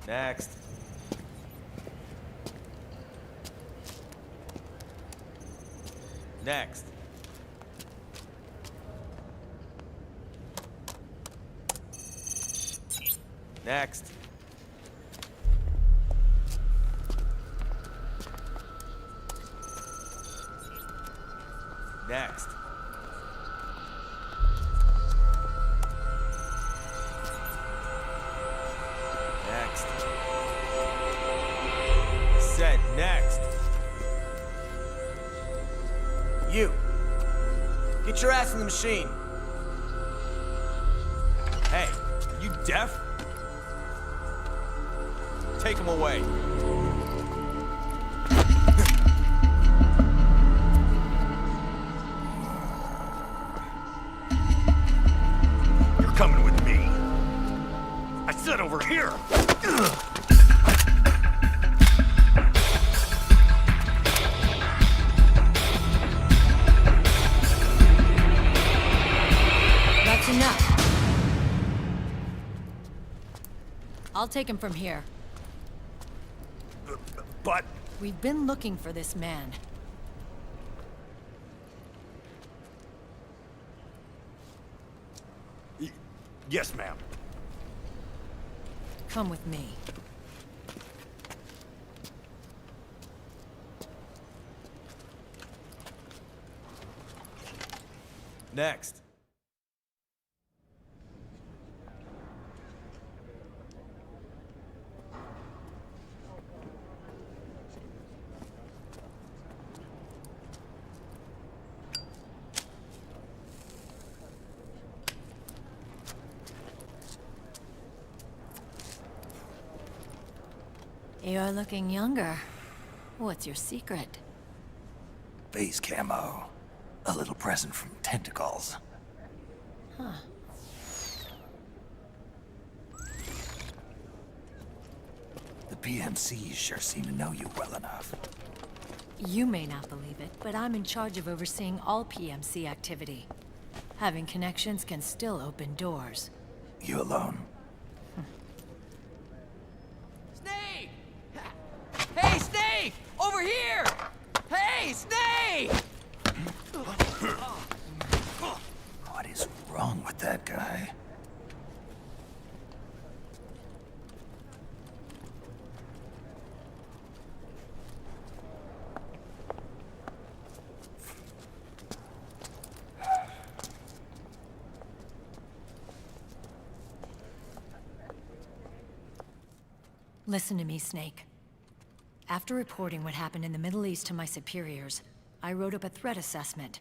Next. Next. Next. Next. Next. I said next. You. Get your ass in the machine. Hey, are you deaf? Take him away. You're coming with me. I said over here. That's enough. I'll take him from here. But... We've been looking for this man. Yes, ma'am. Come with me. Next. You're looking younger. What's your secret? Base camo. A little present from tentacles. Huh. The PMCs sure seem to know you well enough. You may not believe it, but I'm in charge of overseeing all PMC activity. Having connections can still open doors. You alone? Snake! Hey, Snake! Over here! Hey, Snake! What is wrong with that guy? Listen to me, Snake. After reporting what happened in the Middle East to my superiors, I wrote up a threat assessment.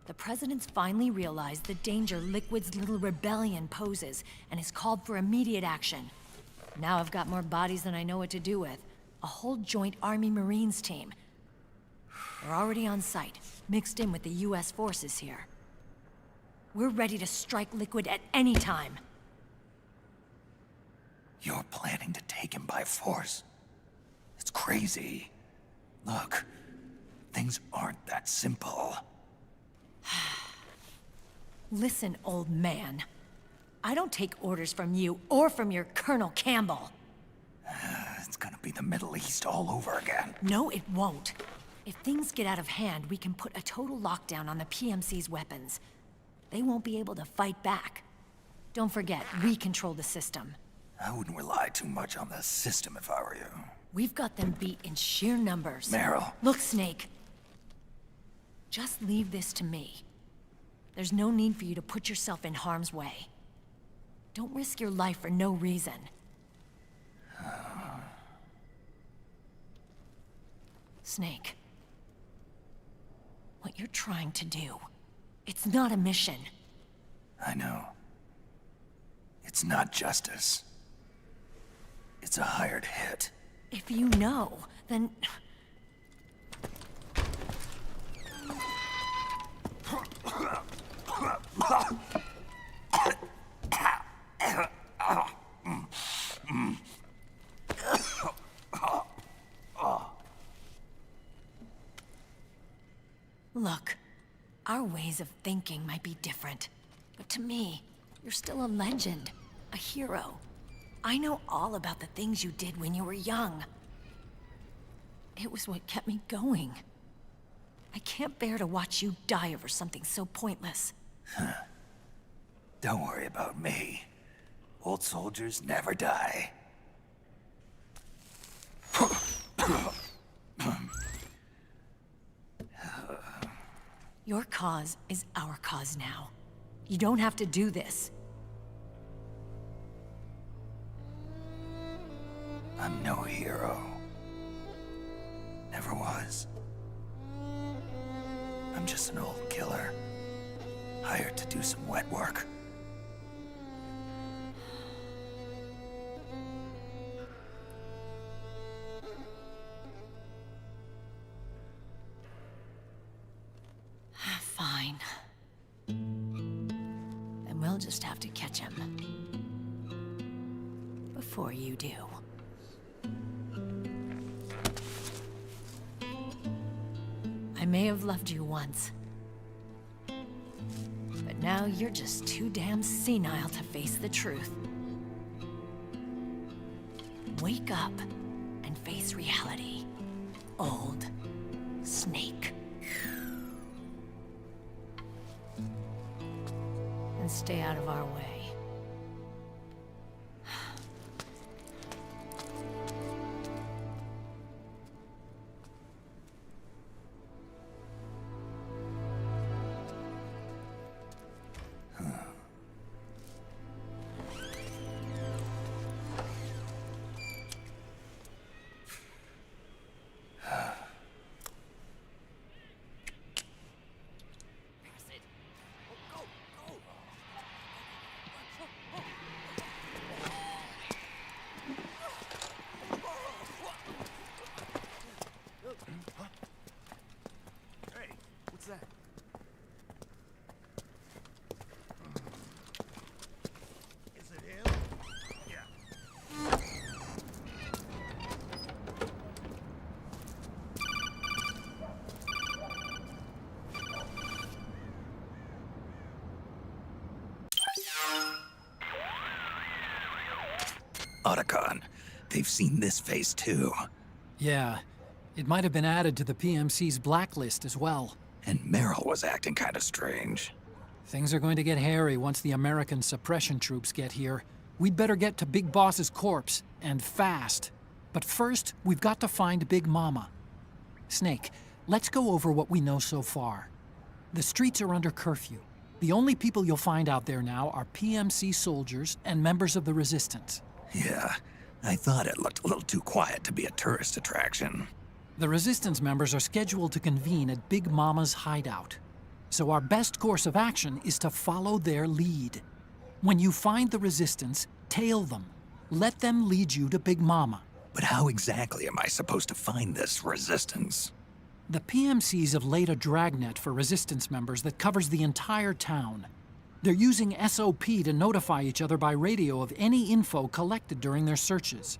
The President's finally realized the danger Liquid's little rebellion poses and has called for immediate action. Now I've got more bodies than I know what to do with. A whole joint Army-Marines team. They're already on site, mixed in with the US forces here. We're ready to strike Liquid at any time. You're planning to take him by force? It's crazy. Look, things aren't that simple. Listen, old man. I don't take orders from you or from your Colonel Campbell. It's gonna be the Middle East all over again. No, it won't. If things get out of hand, we can put a total lockdown on the PMC's weapons. They won't be able to fight back. Don't forget, we control the system. I wouldn't rely too much on the system if I were you. We've got them beat in sheer numbers. Meryl. Look, Snake. Just leave this to me. There's no need for you to put yourself in harm's way. Don't risk your life for no reason. Snake. What you're trying to do, it's not a mission. I know. It's not justice. It's a hired hit. If you know, then... Look, our ways of thinking might be different, but to me, you're still a legend, a hero. I know all about the things you did when you were young. It was what kept me going. I can't bear to watch you die over something so pointless. Don't worry about me. Old soldiers never die. Your cause is our cause now. You don't have to do this. I'm no hero. Never was. I'm just an old killer, hired to do some wet work. Fine. Then we'll just have to catch him. Before you do. I may have loved you once. But now you're just too damn senile to face the truth. Wake up and face reality. Old Snake. And stay out of our way. Hey, what's that? Is it him? Yeah. Otacon, they've seen this face too. Yeah, it might have been added to the PMC's blacklist as well. And Meryl was acting kinda strange. Things are going to get hairy once the American suppression troops get here. We'd better get to Big Boss's corpse, and fast. But first, we've got to find Big Mama. Snake, let's go over what we know so far. The streets are under curfew. The only people you'll find out there now are PMC soldiers and members of the Resistance. Yeah, I thought it looked a little too quiet to be a tourist attraction. The Resistance members are scheduled to convene at Big Mama's hideout. So our best course of action is to follow their lead. When you find the Resistance, tail them. Let them lead you to Big Mama. But how exactly am I supposed to find this Resistance? The PMCs have laid a dragnet for Resistance members that covers the entire town. They're using SOP to notify each other by radio of any info collected during their searches.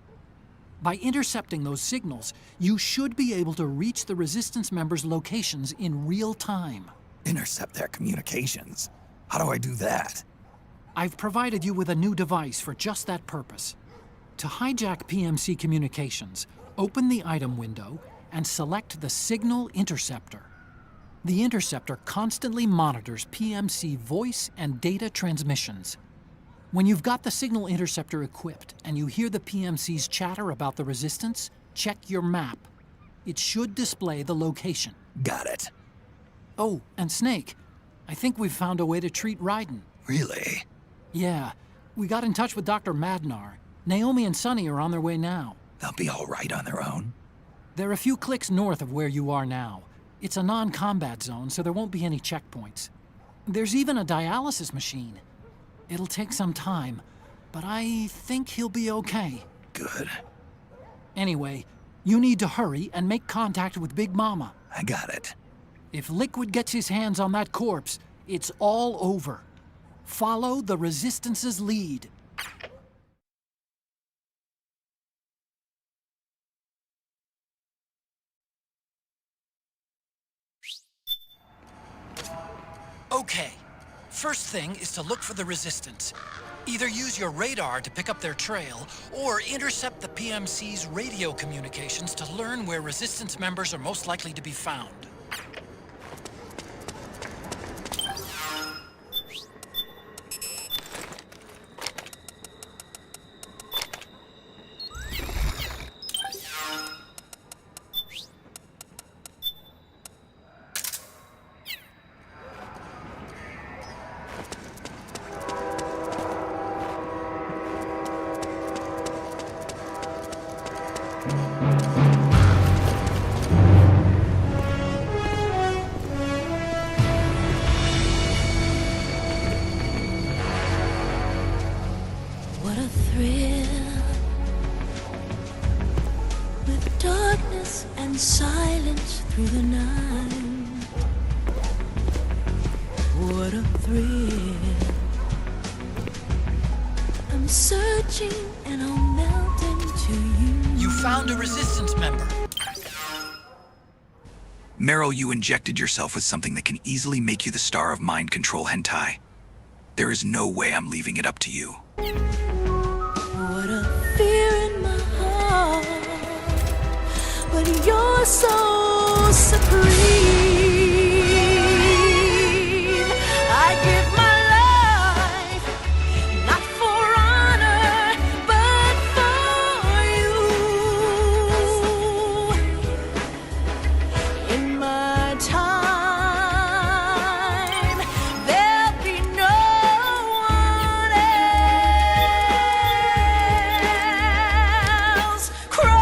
By intercepting those signals, you should be able to reach the Resistance members' locations in real time. Intercept their communications? How do I do that? I've provided you with a new device for just that purpose. To hijack PMC communications, open the item window and select the Signal Interceptor. The interceptor constantly monitors PMC voice and data transmissions. When you've got the Signal Interceptor equipped and you hear the PMC's chatter about the Resistance, check your map. It should display the location. Got it. Oh, and Snake, I think we've found a way to treat Raiden. Really? Yeah, we got in touch with Dr. Madnar. Naomi and Sonny are on their way now. They'll be all right on their own? They're a few clicks north of where you are now. It's a non-combat zone, so there won't be any checkpoints. There's even a dialysis machine. It'll take some time, but I think he'll be okay. Good. Anyway, you need to hurry and make contact with Big Mama. I got it. If Liquid gets his hands on that corpse, it's all over. Follow the Resistance's lead. Okay, first thing is to look for the Resistance. Either use your radar to pick up their trail, or intercept the PMC's radio communications to learn where Resistance members are most likely to be found. What a thrill, with darkness and silence through the night. What a thrill. I'm searching and I'll melt into you. You found a Resistance member. Meryl, you injected yourself with something that can easily make you the star of mind control hentai. There is no way I'm leaving it up to you. What a fear in my heart, but you're so supreme. I give my life, not for honor, but for you. In my time, there'll be no one else. Crime,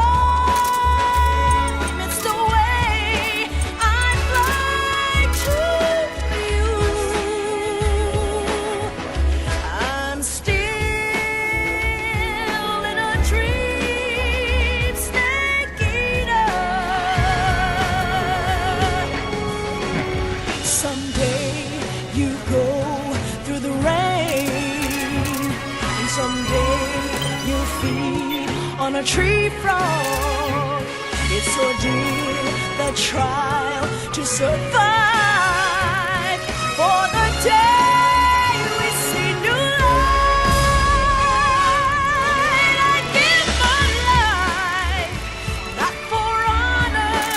it's the way I'd like to you. I'm still in a dream, snake eater. Someday you go through the rain, and someday you'll feed on a tree frog. It's ordeal, the trial to survive for the day we see new light. I give my life, not for honor,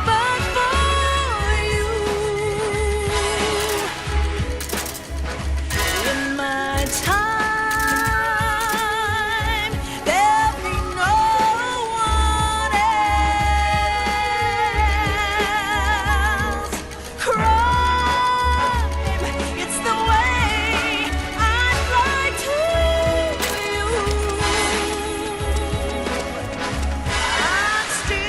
but for you. In my time, there'll be no one else. Crime, it's the way I'd like to you. I'm still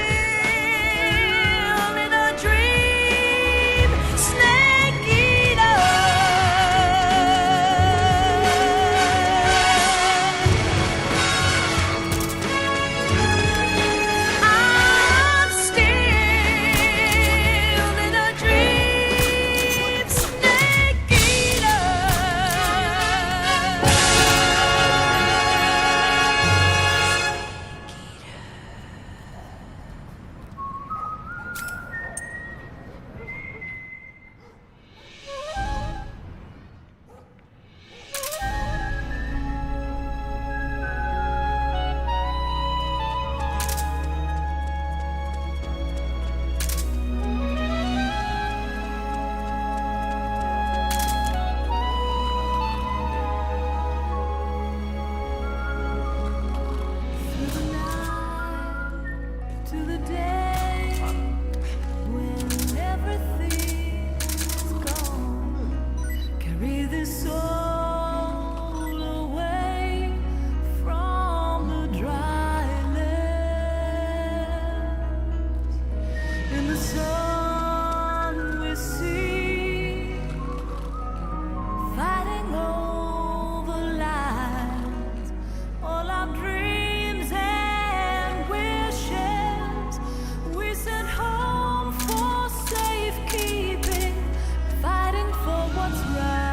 in a dream, snake eater. I'm still in a dream, snake eater. To the day when everything's gone, carry this soul away from the dry land. In the sun we see, fighting over lives, all our dreams and wishes we sent home for safekeeping, fighting for what's right.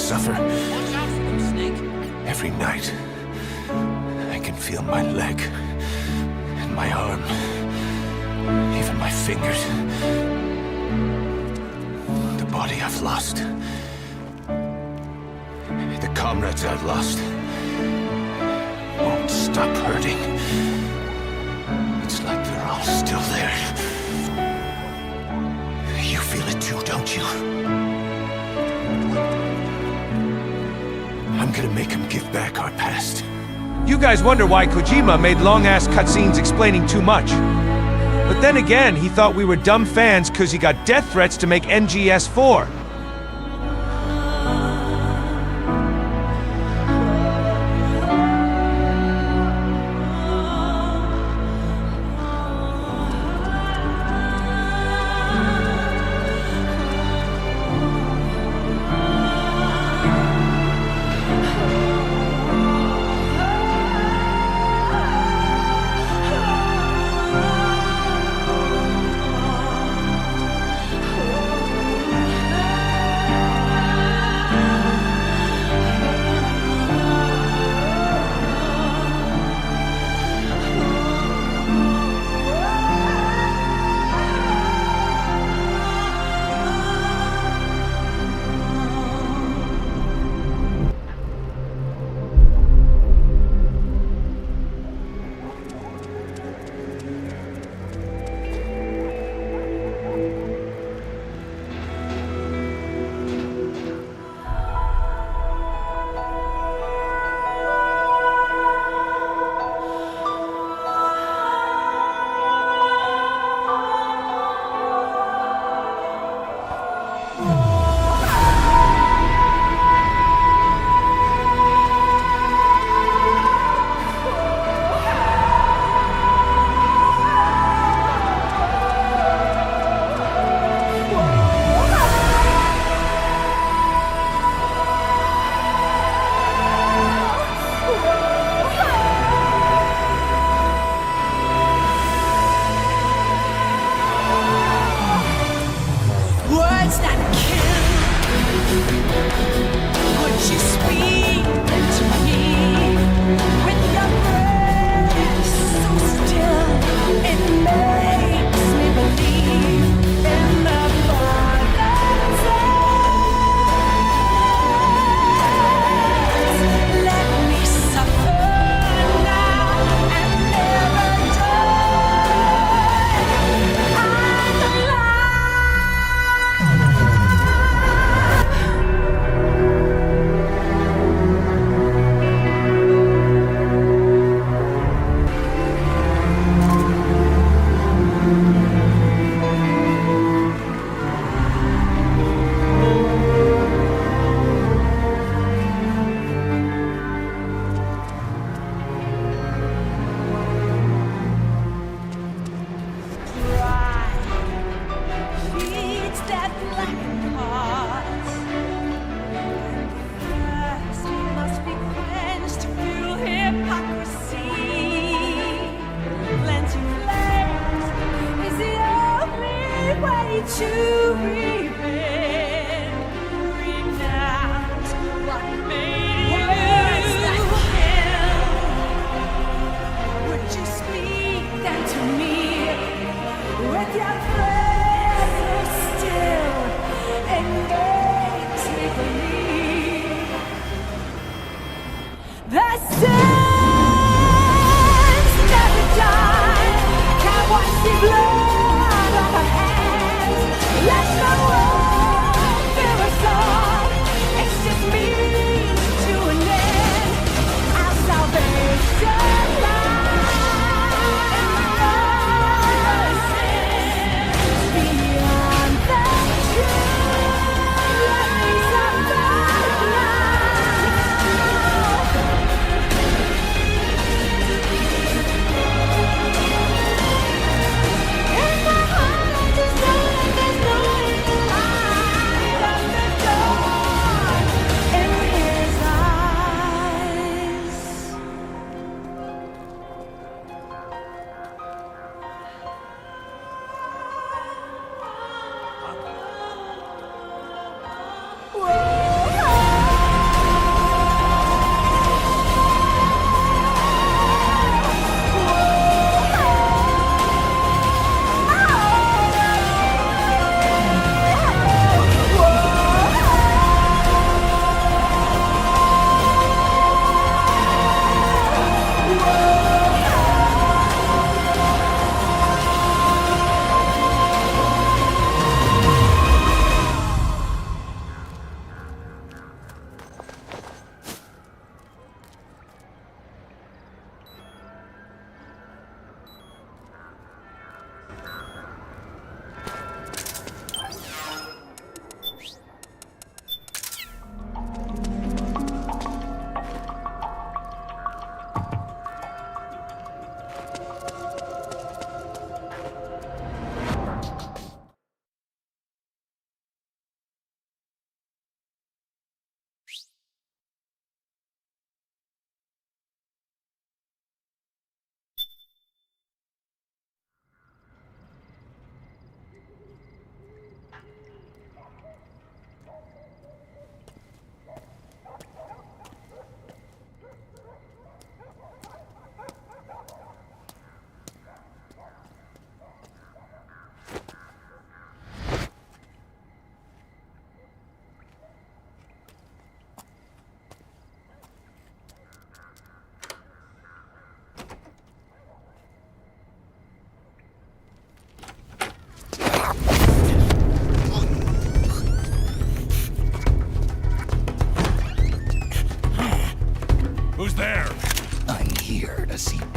suffer. Watch out for them, Snake. Every night, I can feel my leg, and my arm, even my fingers. The body I've lost. The comrades I've lost won't stop hurting. It's like they're all still there. You feel it too, don't you? I'm gonna make him give back our past. You guys wonder why Kojima made long-ass cutscenes explaining too much. But then again, he thought we were dumb fans because he got death threats to make MGS 4.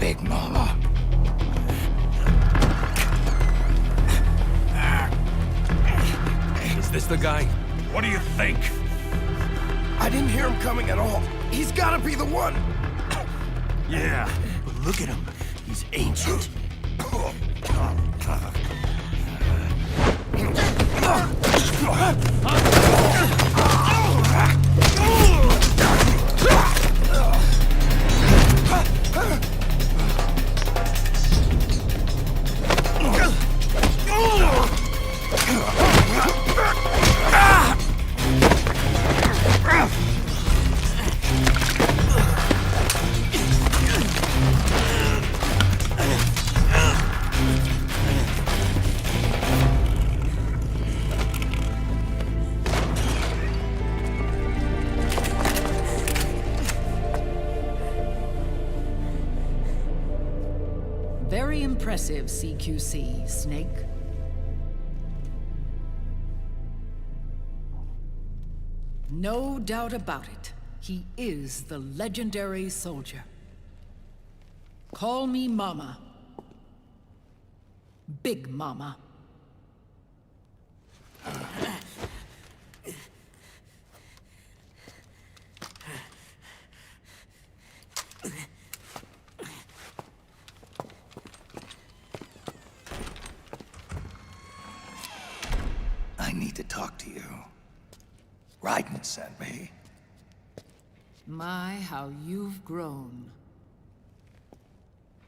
Big Mama. Is this the guy? What do you think? I didn't hear him coming at all. He's gotta be the one. Yeah, but look at him. He's ancient. Very impressive, CQC, Snake. No doubt about it. He is the legendary soldier. Call me Mama. Big Mama. I need to talk to you. Raiden sent me. My, how you've grown,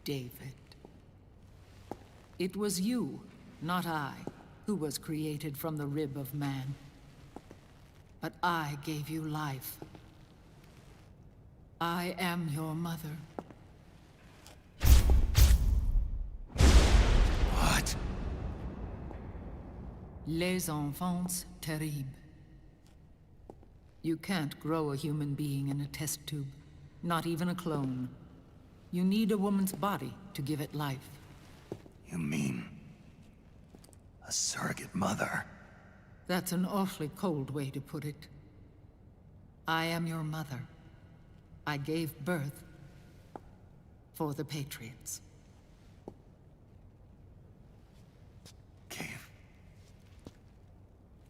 David. It was you, not I, who was created from the rib of man. But I gave you life. I am your mother. What? Les enfants terribles. You can't grow a human being in a test tube, not even a clone. You need a woman's body to give it life. You mean a surrogate mother? That's an awfully cold way to put it. I am your mother. I gave birth for the Patriots. Gave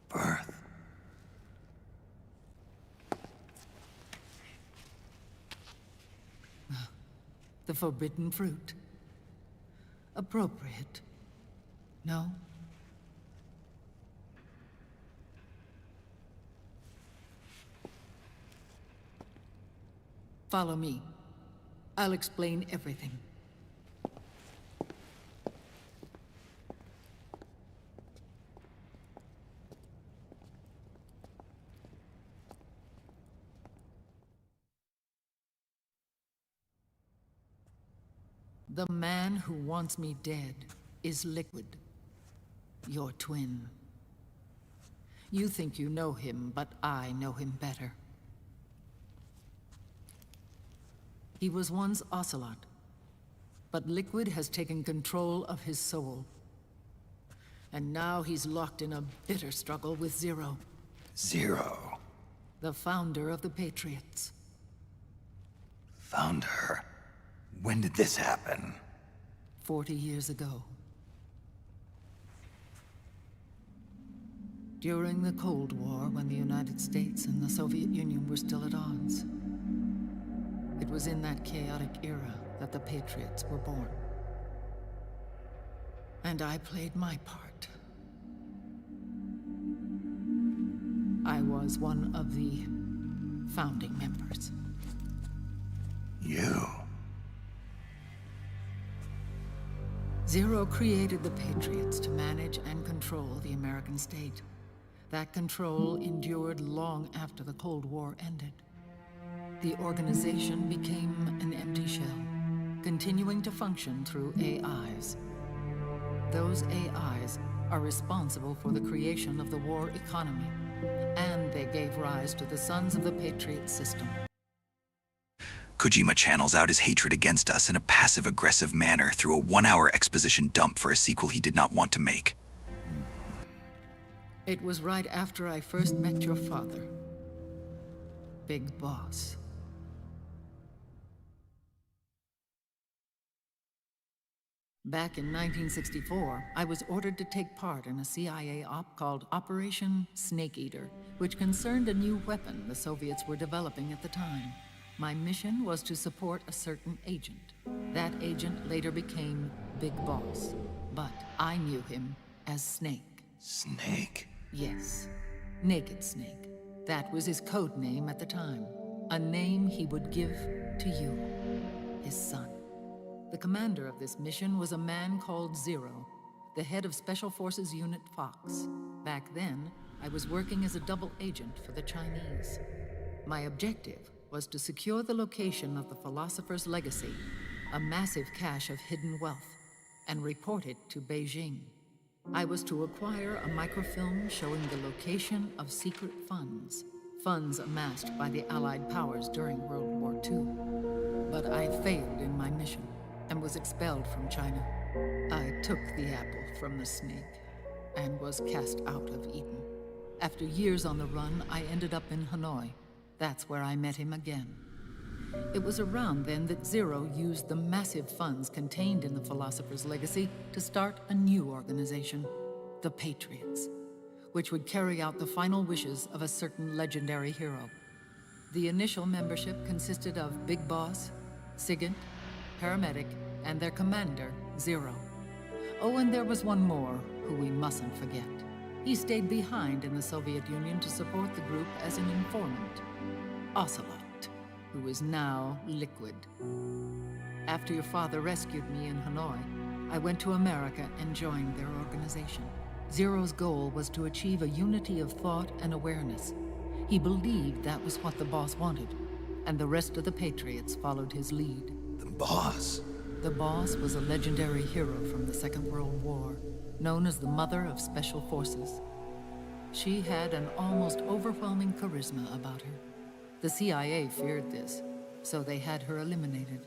birth? The forbidden fruit. Appropriate. No? Follow me. I'll explain everything. The man who wants me dead is Liquid, your twin. You think you know him, but I know him better. He was once Ocelot, but Liquid has taken control of his soul. And now he's locked in a bitter struggle with Zero. Zero? The founder of the Patriots. Founder? When did this happen? 40 years ago. During the Cold War, when the United States and the Soviet Union were still at odds. It was in that chaotic era that the Patriots were born. And I played my part. I was one of the founding members. You? Zero created the Patriots to manage and control the American state. That control endured long after the Cold War ended. The organization became an empty shell, continuing to function through AIs. Those AIs are responsible for the creation of the war economy, and they gave rise to the Sons of the Patriot system. Kojima channels out his hatred against us in a passive-aggressive manner through a 1-hour exposition dump for a sequel he did not want to make. It was right after I first met your father, Big Boss. Back in 1964, I was ordered to take part in a CIA op called Operation Snake Eater, which concerned a new weapon the Soviets were developing at the time. My mission was to support a certain agent. That agent later became Big Boss, but I knew him as Snake. Snake? Yes, Naked Snake. That was his code name at the time. A name he would give to you, his son. The commander of this mission was a man called Zero, the head of Special Forces Unit Fox. Back then, I was working as a double agent for the Chinese. My objective was to secure the location of the Philosopher's Legacy, a massive cache of hidden wealth, and report it to Beijing. I was to acquire a microfilm showing the location of secret funds, funds amassed by the Allied powers during World War II. But I failed in my mission and was expelled from China. I took the apple from the snake and was cast out of Eden. After years on the run, I ended up in Hanoi. That's where I met him again. It was around then that Zero used the massive funds contained in the Philosopher's Legacy to start a new organization, the Patriots, which would carry out the final wishes of a certain legendary hero. The initial membership consisted of Big Boss, Sigint, Paramedic, and their commander, Zero. Oh, and there was one more who we mustn't forget. He stayed behind in the Soviet Union to support the group as an informant, Ocelot, who is now Liquid. After your father rescued me in Hanoi, I went to America and joined their organization. Zero's goal was to achieve a unity of thought and awareness. He believed that was what the boss wanted, and the rest of the Patriots followed his lead. The boss? The boss was a legendary hero from the Second World War, known as the Mother of Special Forces. She had an almost overwhelming charisma about her. The CIA feared this, so they had her eliminated.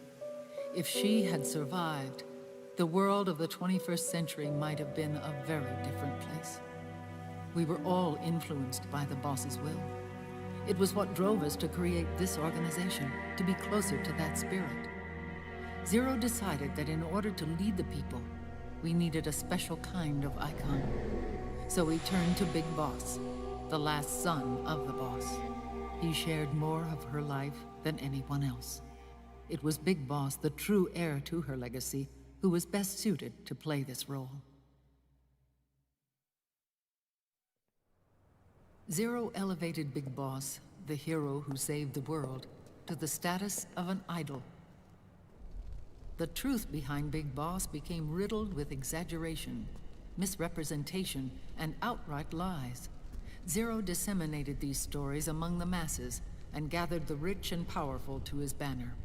If she had survived, the world of the 21st century might have been a very different place. We were all influenced by the boss's will. It was what drove us to create this organization, to be closer to that spirit. Zero decided that in order to lead the people, we needed a special kind of icon. So we turned to Big Boss, the last son of the boss. He shared more of her life than anyone else. It was Big Boss, the true heir to her legacy, who was best suited to play this role. Zero elevated Big Boss, the hero who saved the world, to the status of an idol. The truth behind Big Boss became riddled with exaggeration, misrepresentation, and outright lies. Zero disseminated these stories among the masses and gathered the rich and powerful to his banner.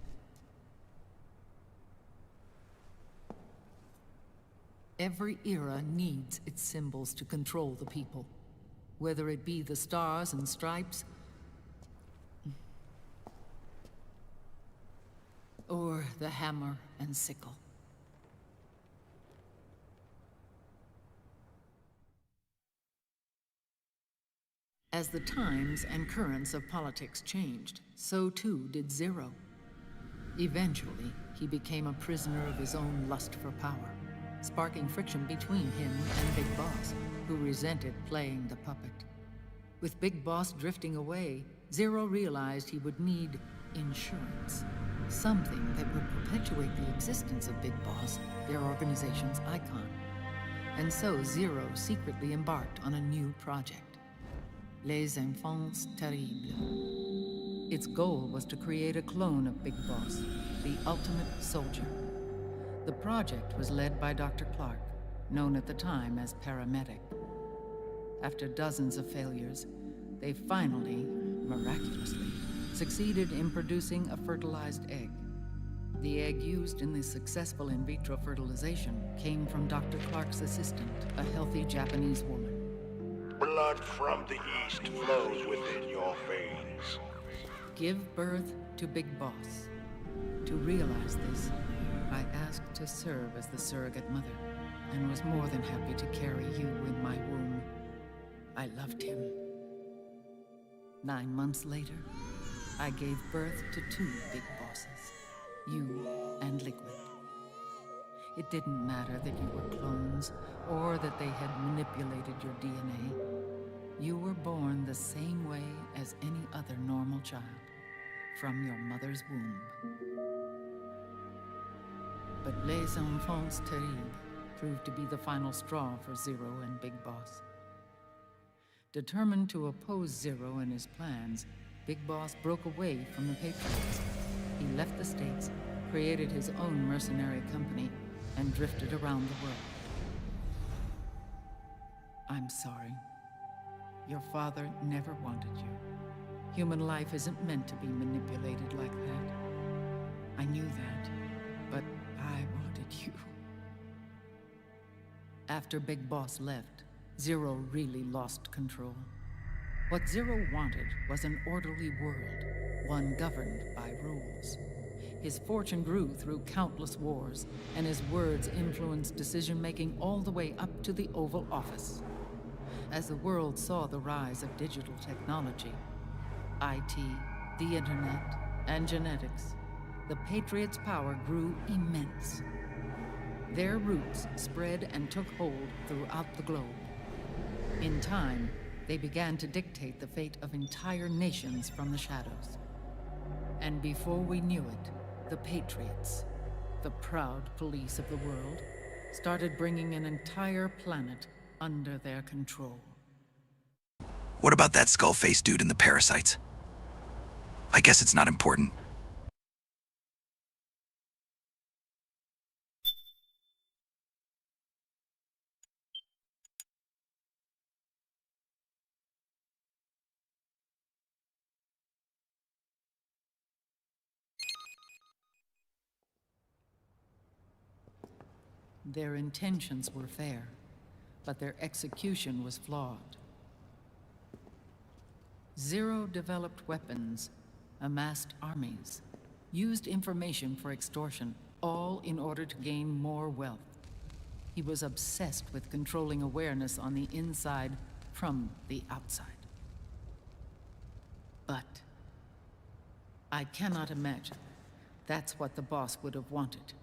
Every era needs its symbols to control the people, whether it be the stars and stripes, or the hammer and sickle. As the times and currents of politics changed, so too did Zero. Eventually, he became a prisoner of his own lust for power, sparking friction between him and Big Boss, who resented playing the puppet. With Big Boss drifting away, Zero realized he would need insurance. Something that would perpetuate the existence of Big Boss, their organization's icon. And so Zero secretly embarked on a new project, Les Enfants Terribles. Its goal was to create a clone of Big Boss, the ultimate soldier. The project was led by Dr. Clark, known at the time as Paramedic. After dozens of failures, they finally, miraculously, succeeded in producing a fertilized egg. The egg used in the successful in vitro fertilization came from Dr. Clark's assistant, a healthy Japanese woman. Blood from the east flows within your veins. Give birth to Big Boss. To realize this, I asked to serve as the surrogate mother, and was more than happy to carry you in my womb. I loved him. 9 months later, I gave birth to 2 Big Bosses, you and Liquid. It didn't matter that you were clones, or that they had manipulated your DNA. You were born the same way as any other normal child, from your mother's womb. But Les Enfants Terribles proved to be the final straw for Zero and Big Boss. Determined to oppose Zero and his plans, Big Boss broke away from the Patriots. He left the States, created his own mercenary company, and drifted around the world. I'm sorry. Your father never wanted you. Human life isn't meant to be manipulated like that. I knew that, but I wanted you. After Big Boss left, Zero really lost control. What Zero wanted was an orderly world, one governed by rules. His fortune grew through countless wars, and his words influenced decision-making all the way up to the Oval Office. As the world saw the rise of digital technology, IT, the internet, and genetics, the Patriots' power grew immense. Their roots spread and took hold throughout the globe. In time, they began to dictate the fate of entire nations from the shadows. And before we knew it, the Patriots, the proud police of the world, started bringing an entire planet under their control. What about that skull-faced dude and the parasites? I guess it's not important. Their intentions were fair, but their execution was flawed. Zero developed weapons, amassed armies, used information for extortion, all in order to gain more wealth. He was obsessed with controlling awareness on the inside from the outside. But I cannot imagine that's what the boss would have wanted.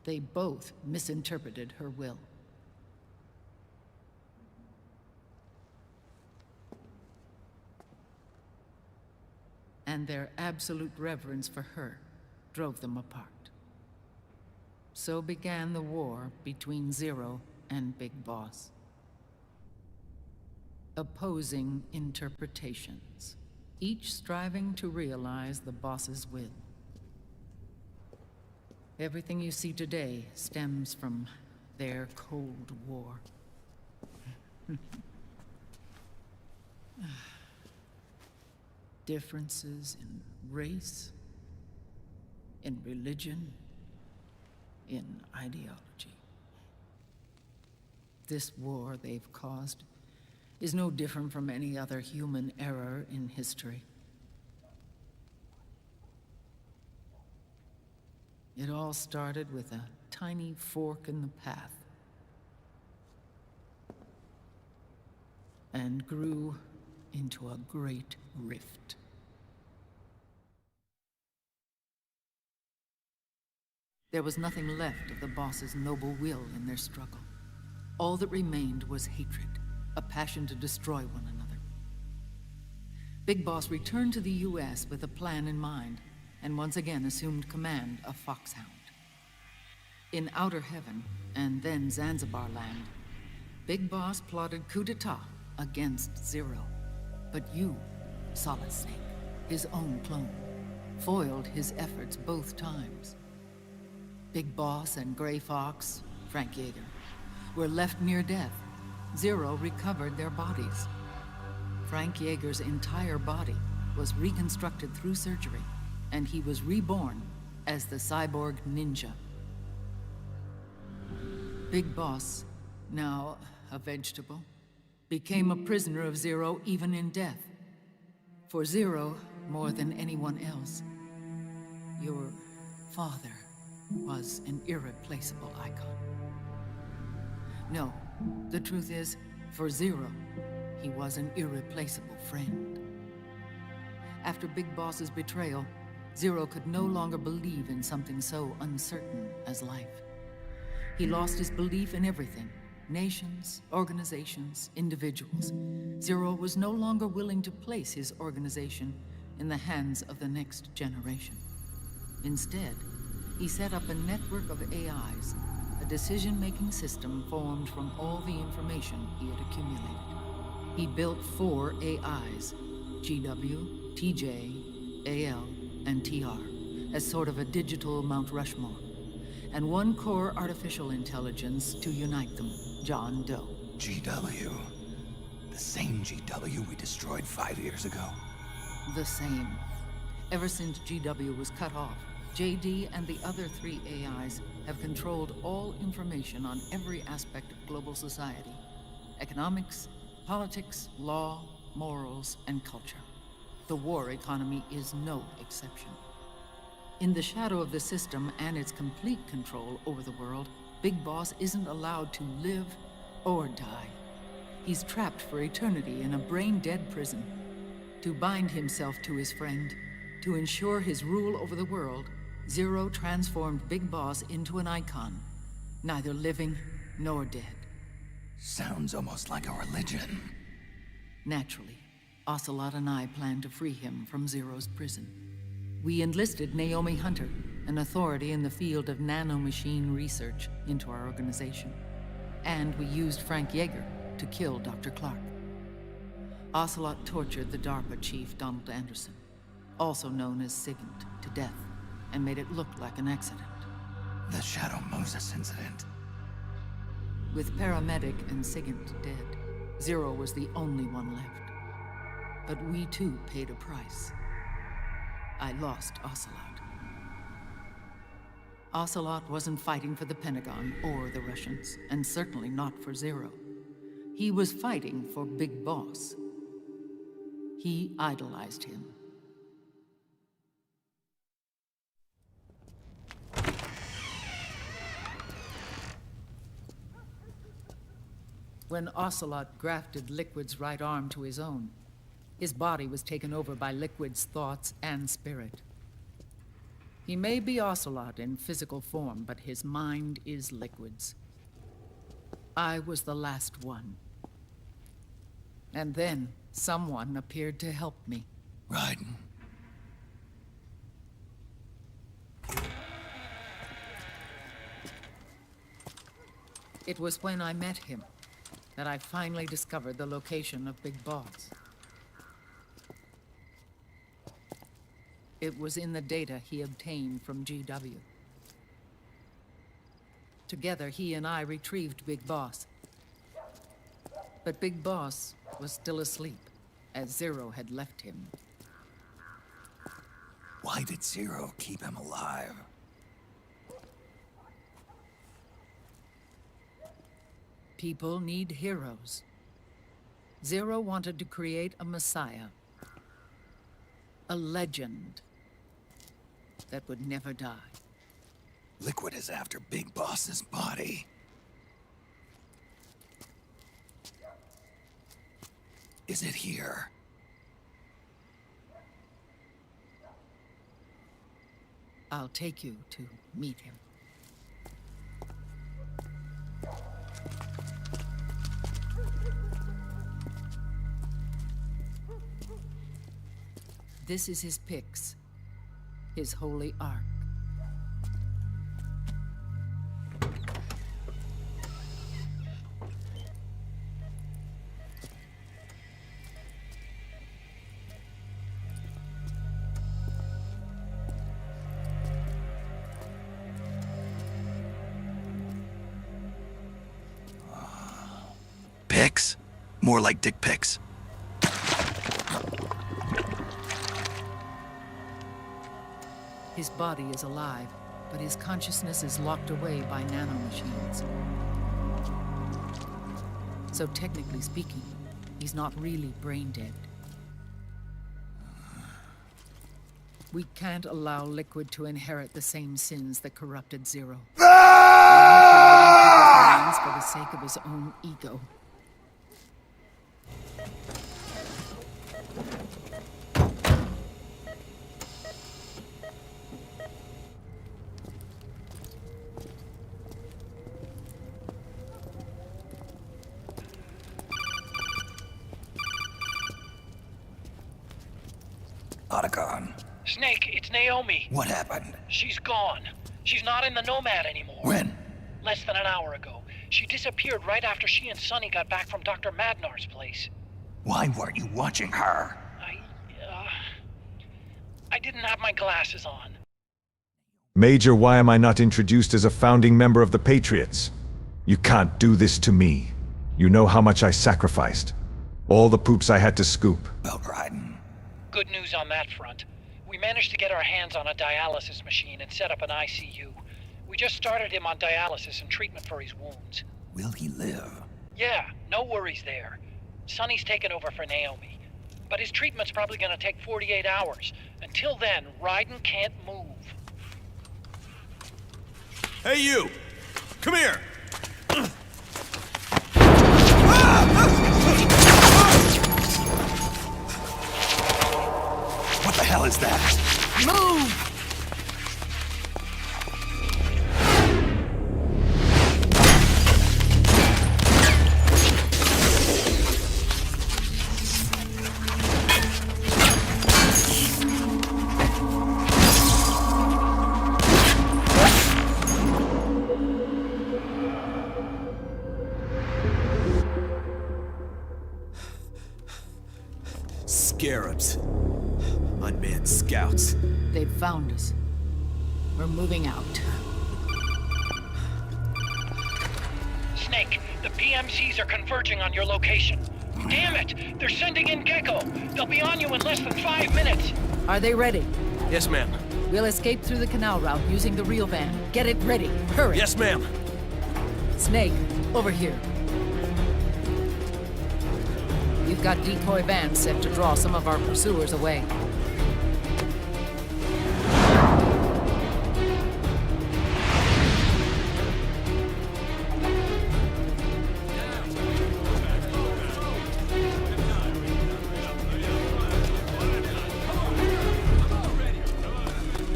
They both misinterpreted her will. And their absolute reverence for her drove them apart. So began the war between Zero and Big Boss. Opposing interpretations, each striving to realize the boss's will. Everything you see today stems from their Cold War. Differences in race, in religion, in ideology. This war they've caused is no different from any other human error in history. It all started with a tiny fork in the path, and grew into a great rift. There was nothing left of the boss's noble will in their struggle. All that remained was hatred, a passion to destroy one another. Big Boss returned to the US with a plan in mind, and once again assumed command of Foxhound. In Outer Heaven, and then Zanzibar Land, Big Boss plotted coup d'etat against Zero. But you, Solid Snake, his own clone, foiled his efforts both times. Big Boss and Gray Fox, Frank Yeager, were left near death. Zero recovered their bodies. Frank Yeager's entire body was reconstructed through surgery, and he was reborn as the cyborg ninja. Big Boss, now a vegetable, became a prisoner of Zero even in death. For Zero, more than anyone else, your father was an irreplaceable icon. No, the truth is, for Zero, he was an irreplaceable friend. After Big Boss's betrayal, Zero could no longer believe in something so uncertain as life. He lost his belief in everything. Nations, organizations, individuals. Zero was no longer willing to place his organization in the hands of the next generation. Instead, he set up a network of AIs, a decision-making system formed from all the information he had accumulated. He built 4 AIs, GW, TJ, AL, and TR, as sort of a digital Mount Rushmore, and 1 core artificial intelligence to unite them, John Doe. GW. The same GW we destroyed 5 years ago. The same. Ever since GW was cut off, JD and the other 3 AIs have controlled all information on every aspect of global society. Economics, politics, law, morals, and culture. The war economy is no exception. In the shadow of the system and its complete control over the world, Big Boss isn't allowed to live or die. He's trapped for eternity in a brain-dead prison. To bind himself to his friend, to ensure his rule over the world, Zero transformed Big Boss into an icon, neither living nor dead. Sounds almost like a religion. Naturally, Ocelot and I plan to free him from Zero's prison. We enlisted Naomi Hunter, an authority in the field of nanomachine research, into our organization. And we used Frank Yeager to kill Dr. Clark. Ocelot tortured the DARPA chief, Donald Anderson, also known as Sigint, to death, and made it look like an accident. The Shadow Moses incident. With Paramedic and Sigint dead, Zero was the only one left. But we too paid a price. I lost Ocelot. Ocelot wasn't fighting for the Pentagon or the Russians, and certainly not for Zero. He was fighting for Big Boss. He idolized him. When Ocelot grafted Liquid's right arm to his own, his body was taken over by Liquid's thoughts and spirit. He may be Ocelot in physical form, but his mind is Liquid's. I was the last one. And then someone appeared to help me. Raiden. It was when I met him that I finally discovered the location of Big Boss. It was in the data he obtained from GW. Together, he and I retrieved Big Boss. But Big Boss was still asleep, as Zero had left him. Why did Zero keep him alive? People need heroes. Zero wanted to create a messiah. A legend that would never die. Liquid is after Big Boss's body. Is it here? I'll take you to meet him. This is his pyx, his holy ark. Pics? More like dick pics. His body is alive, but his consciousness is locked away by nanomachines. So technically speaking, he's not really brain dead. We can't allow Liquid to inherit the same sins that corrupted Zero. For the sake of his own ego. Otacon. Snake, it's Naomi. What happened? She's gone. She's not in the Nomad anymore. When? Less than an hour ago. She disappeared right after she and Sonny got back from Dr. Madnar's place. Why weren't you watching her? I didn't have my glasses on. Major, why am I not introduced as a founding member of the Patriots? You can't do this to me. You know how much I sacrificed. All the poops I had to scoop. Well, Raiden. Good news on that front. We managed to get our hands on a dialysis machine and set up an ICU. We just started him on dialysis and treatment for his wounds. Will he live? Yeah, no worries there. Sonny's taken over for Naomi. But his treatment's probably gonna take 48 hours. Until then, Raiden can't move. Hey, you! Come here! What the hell is that? Move! Scarabs. Unmanned scouts. They've found us. We're moving out. Snake, the PMCs are converging on your location. Damn it! They're sending in Gecko! They'll be on you in less than 5 minutes! Are they ready? Yes, ma'am. We'll escape through the canal route using the real van. Get it ready. Hurry. Yes, ma'am. Snake, over here. We've got decoy vans set to draw some of our pursuers away.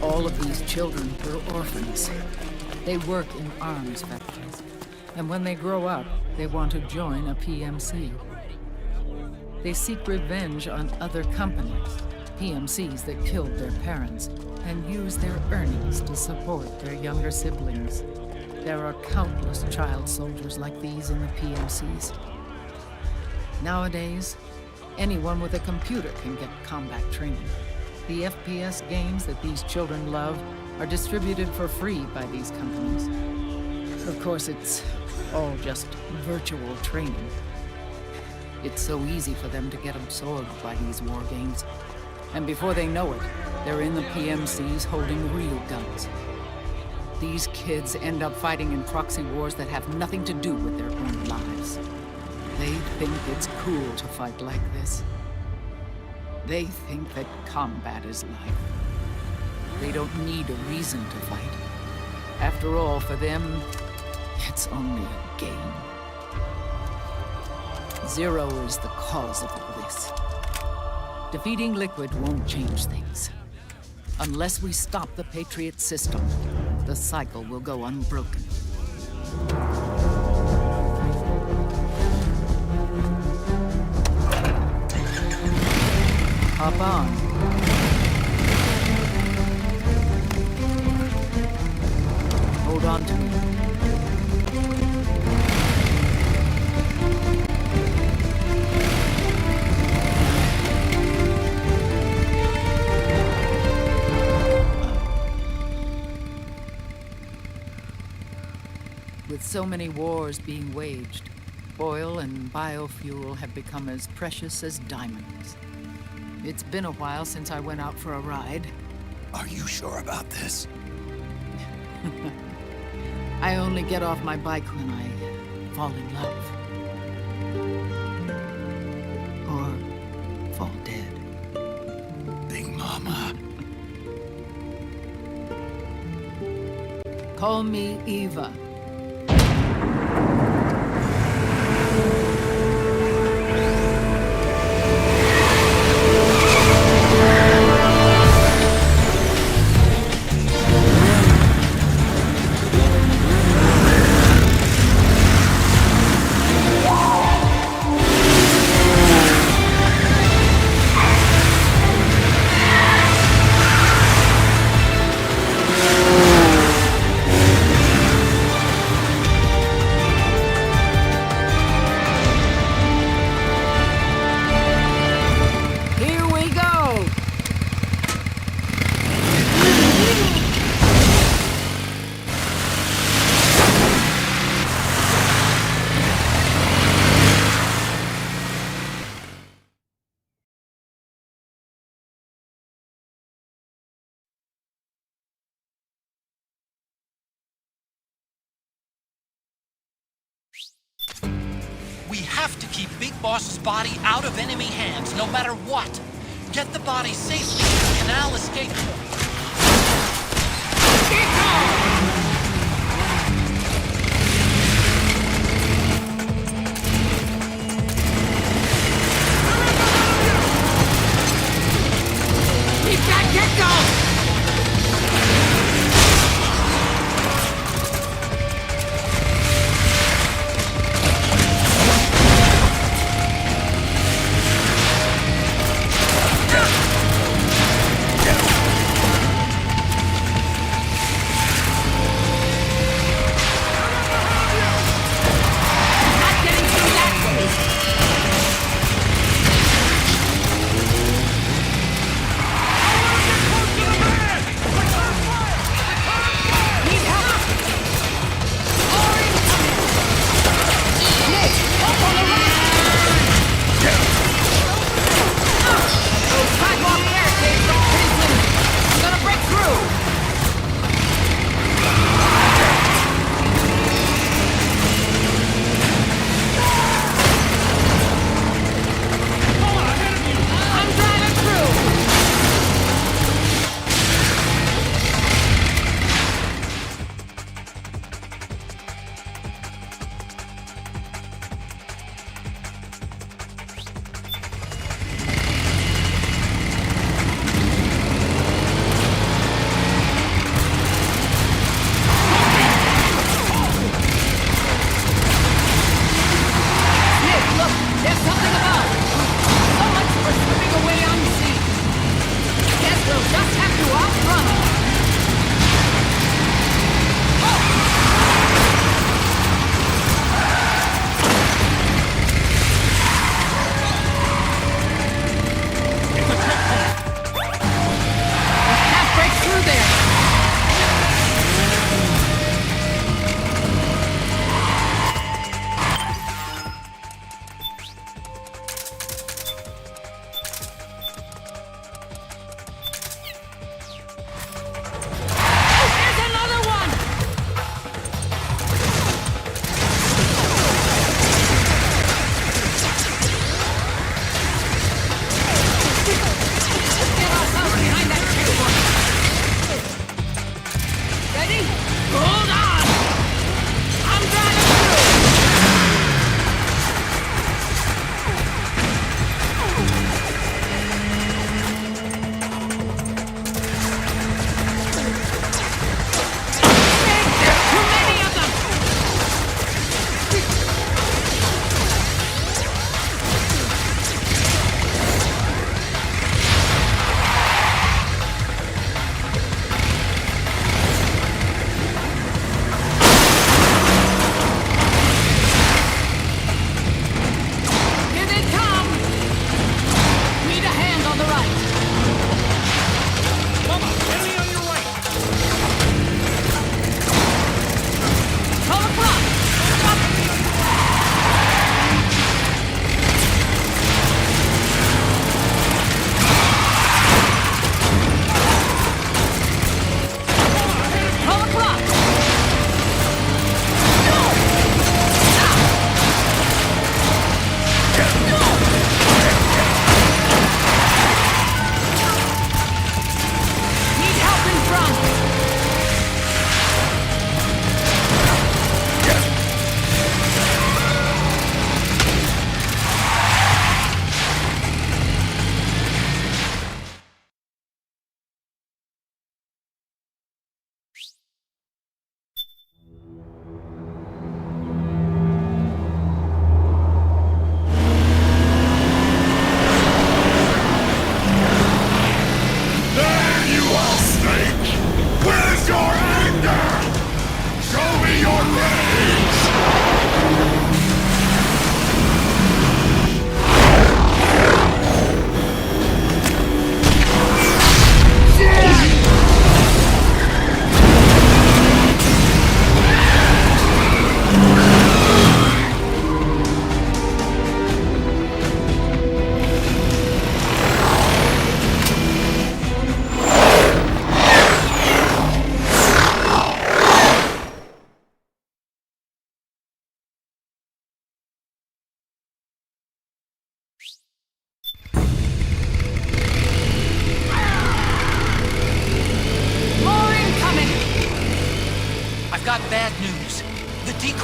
All of these children were orphans. They work in arms factories. And when they grow up, they want to join a PMC. They seek revenge on other companies, PMCs that killed their parents, and use their earnings to support their younger siblings. There are countless child soldiers like these in the PMCs. Nowadays, anyone with a computer can get combat training. The FPS games that these children love are distributed for free by these companies. Of course, it's all just virtual training. It's so easy for them to get absorbed by these war games. And before they know it, they're in the PMCs holding real guns. These kids end up fighting in proxy wars that have nothing to do with their own lives. They think it's cool to fight like this. They think that combat is life. They don't need a reason to fight. After all, for them, it's only a game. Zero is the cause of all this. Defeating Liquid won't change things. Unless we stop the Patriot system, the cycle will go unbroken. Hop on. Hold on to me. With so many wars being waged, oil and biofuel have become as precious as diamonds. It's been a while since I went out for a ride. Are you sure about this? I only get off my bike when I fall in love. Or fall dead. Big Mama. Call me Eva. We have to keep Big Boss's body out of enemy hands, no matter what. Get the body safely to the canal escape point. Keep that get-go! Get close to the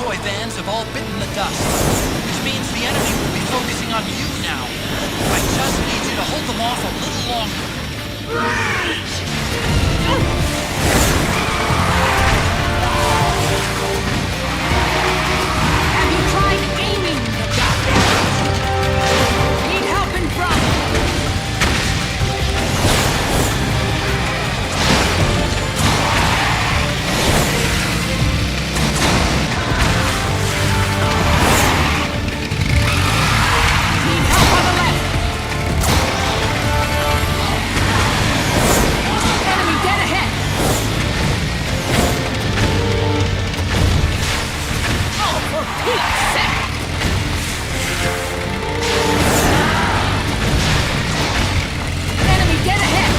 decoy bands have all bitten the dust, which means the enemy will be focusing on you now. I just need you to hold them off a little longer. Have you tried aiming the gun? Need help in front. Need help on the left. Enemy dead ahead. Oh, for Pete's sake! Enemy dead ahead!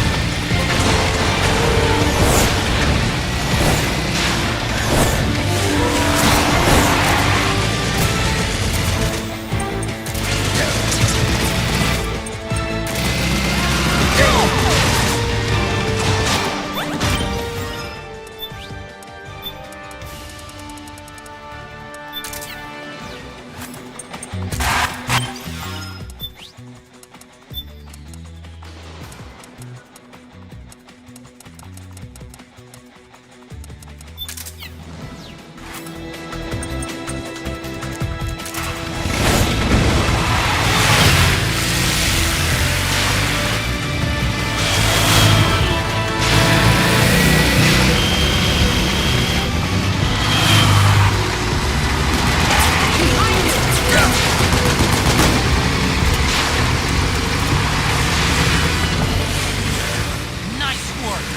Nice work!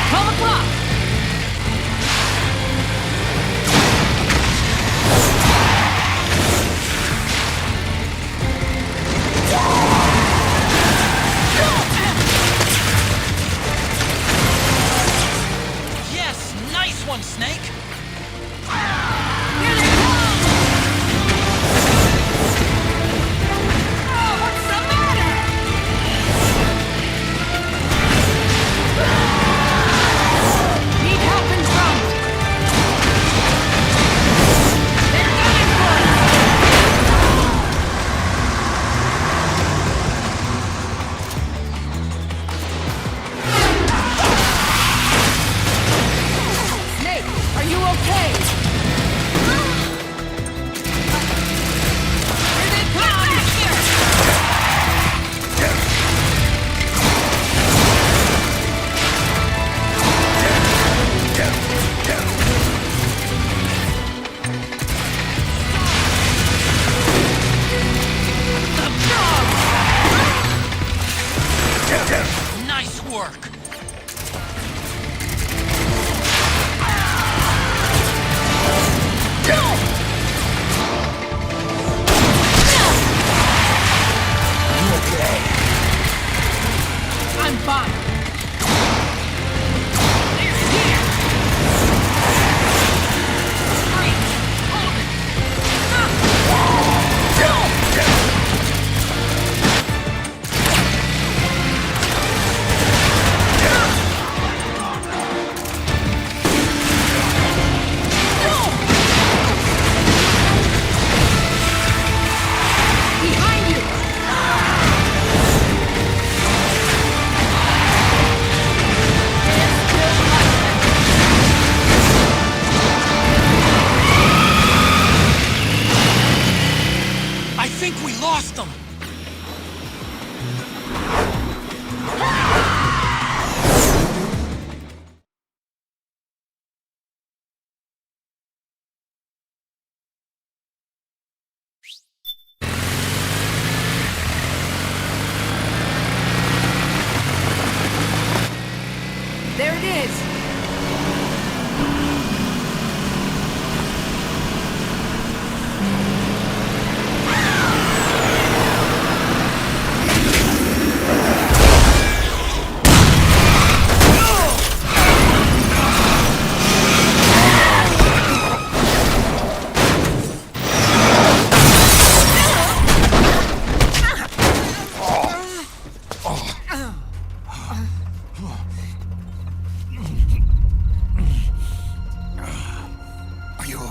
Call the clock! Yes, nice one, Snake! Here they come! Oh, what's the matter? Need help in front. They're coming for us! Snake, are you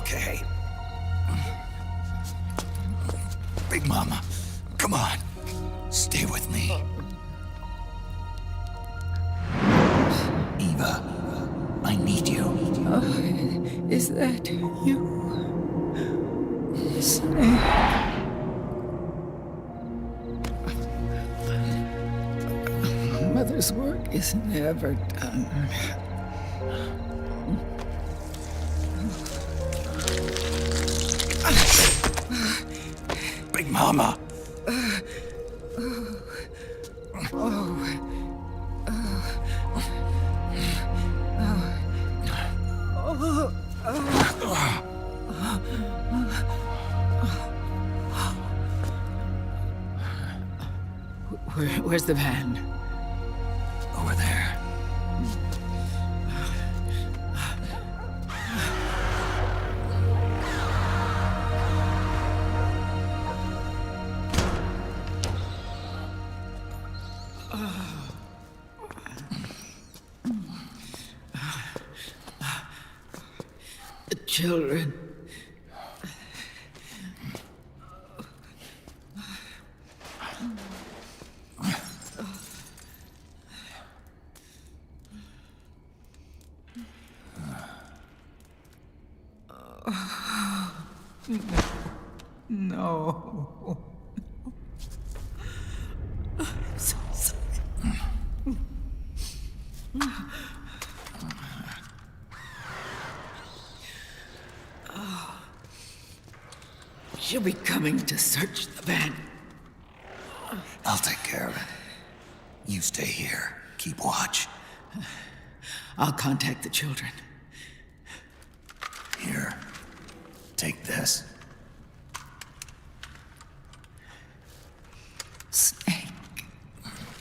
okay. Big Mama, come on. Stay with me. Eva, I need you. Is that you? Snake. Mother's work is never done. Big Mama. Where's the van? Over there. The children. No. I'm so sorry. She'll be coming to search the van. I'll take care of it. You stay here. Keep watch. I'll contact the children. Here. Take this. Snake,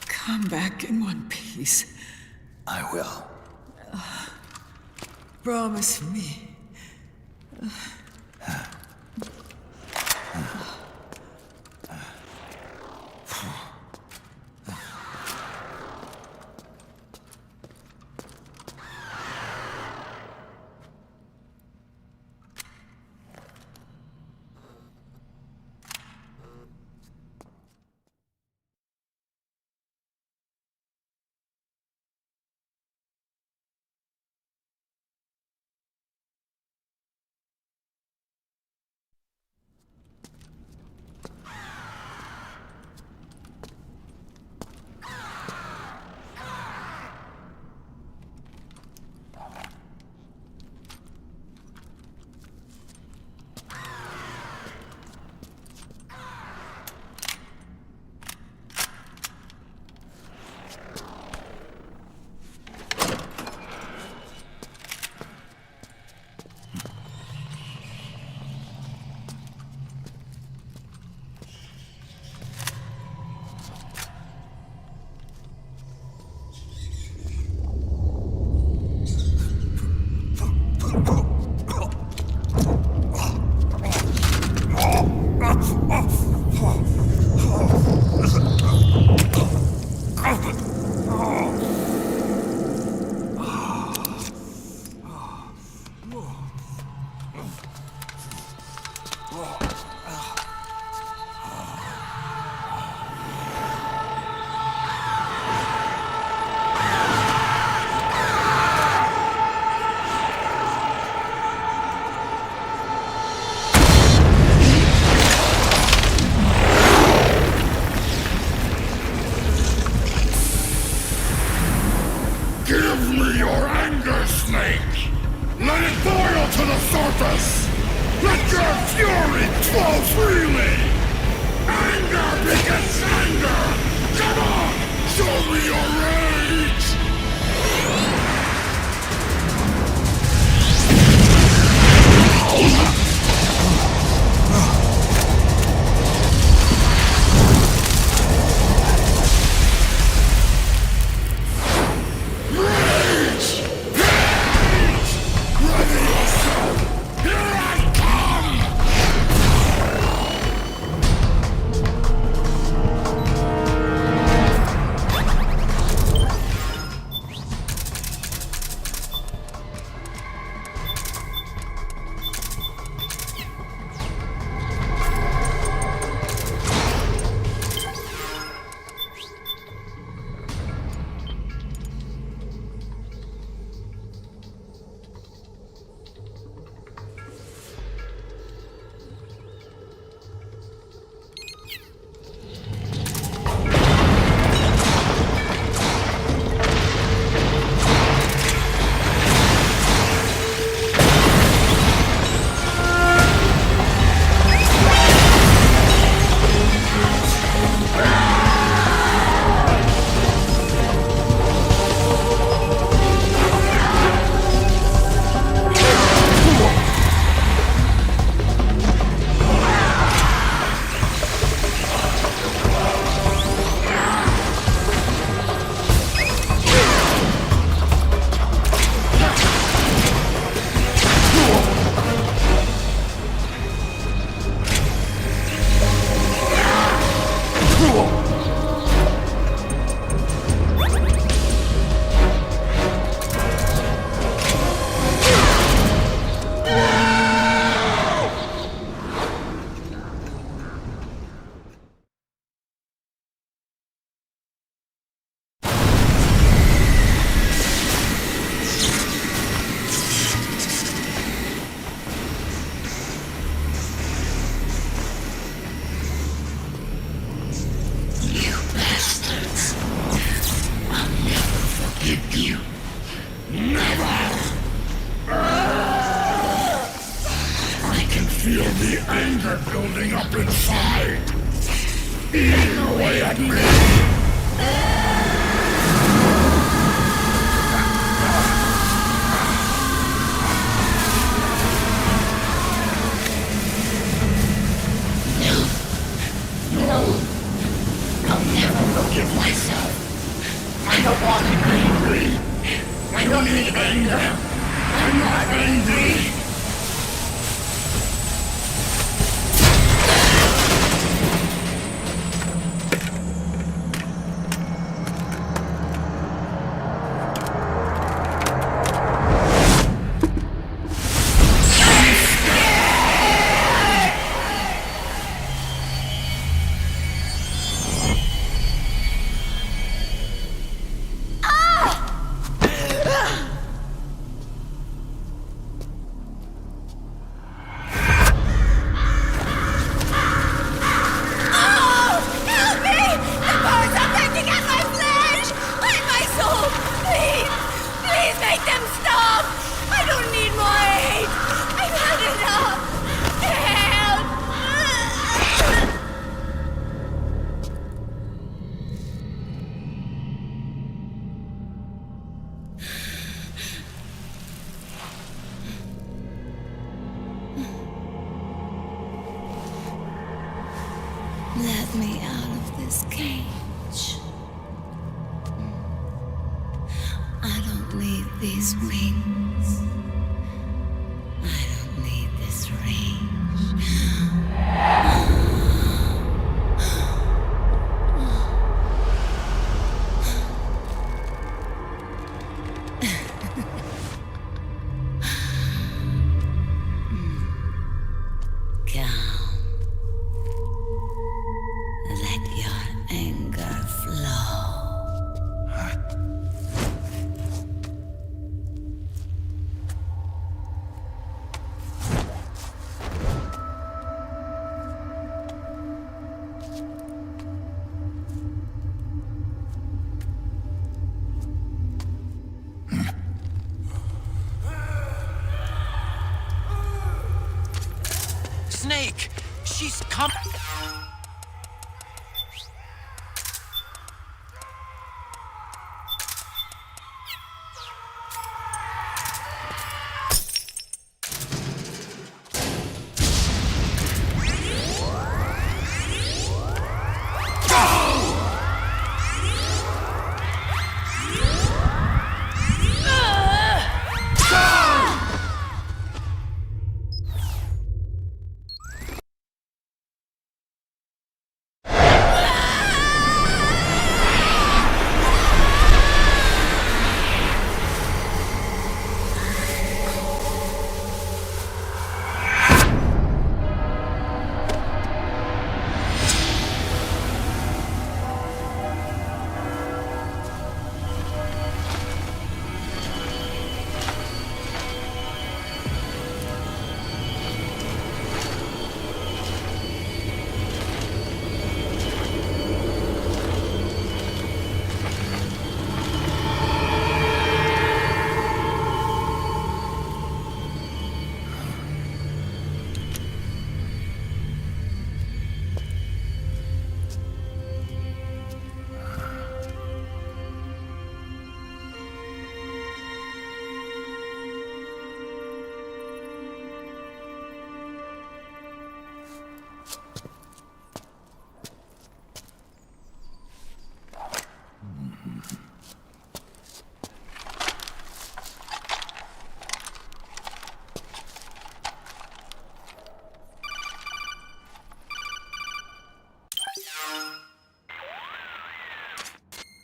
come back in one piece. I will. Promise me. feel the anger building up inside, eating away at me. No, I'll never forgive myself. I don't want to be angry. I don't need anger. I'm not angry. Let me out of this cage. I don't need these wings. I don't need this range. Calm. Let your anger flow. Snake! She's coming!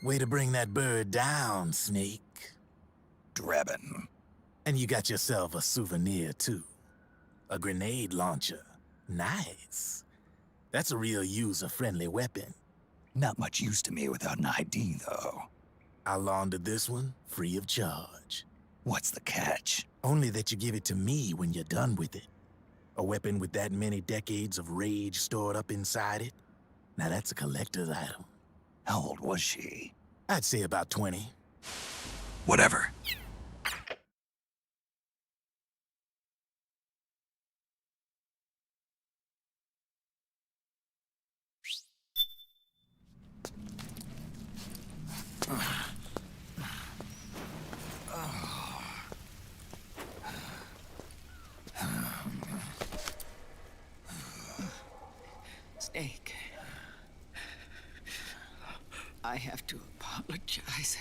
Way to bring that bird down, Snake. Drebin. And you got yourself a souvenir, too. A grenade launcher. Nice. That's a real user-friendly weapon. Not much use to me without an ID, though. I'll launder this one free of charge. What's the catch? Only that you give it to me when you're done with it. A weapon with that many decades of rage stored up inside it? Now that's a collector's item. How old was she? I'd say about 20. Whatever. I have to apologize.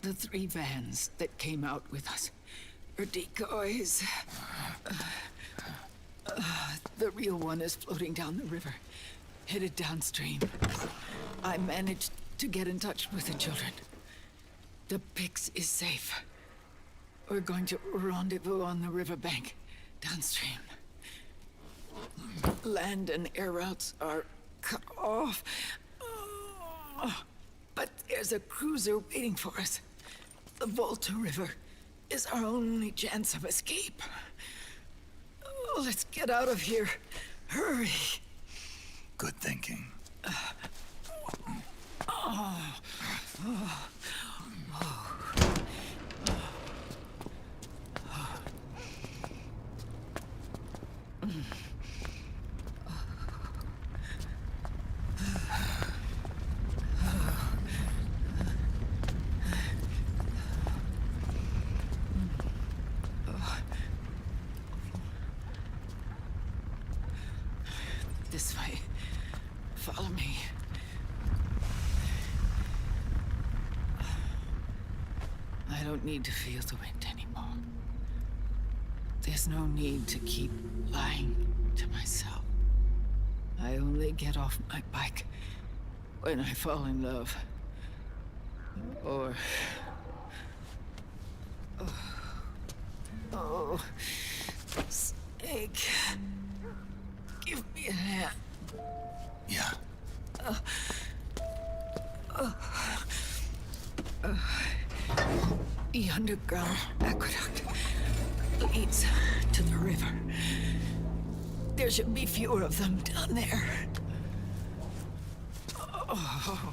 The 3 vans that came out with us are decoys. The real one is floating down the river, headed downstream. I managed to get in touch with the children. The Pix is safe. We're going to rendezvous on the riverbank, downstream. Land and air routes are cut off. But there's a cruiser waiting for us. The Volta River is our only chance of escape. Let's get out of here. Hurry. Good thinking. This way. Follow me. I don't need to feel the wind anymore. There's no need to keep lying to myself. I only get off my bike when I fall in love. Or... Oh... Snake... Give me a hand. Yeah. The underground aqueduct leads to the river. There should be fewer of them down there. Oh.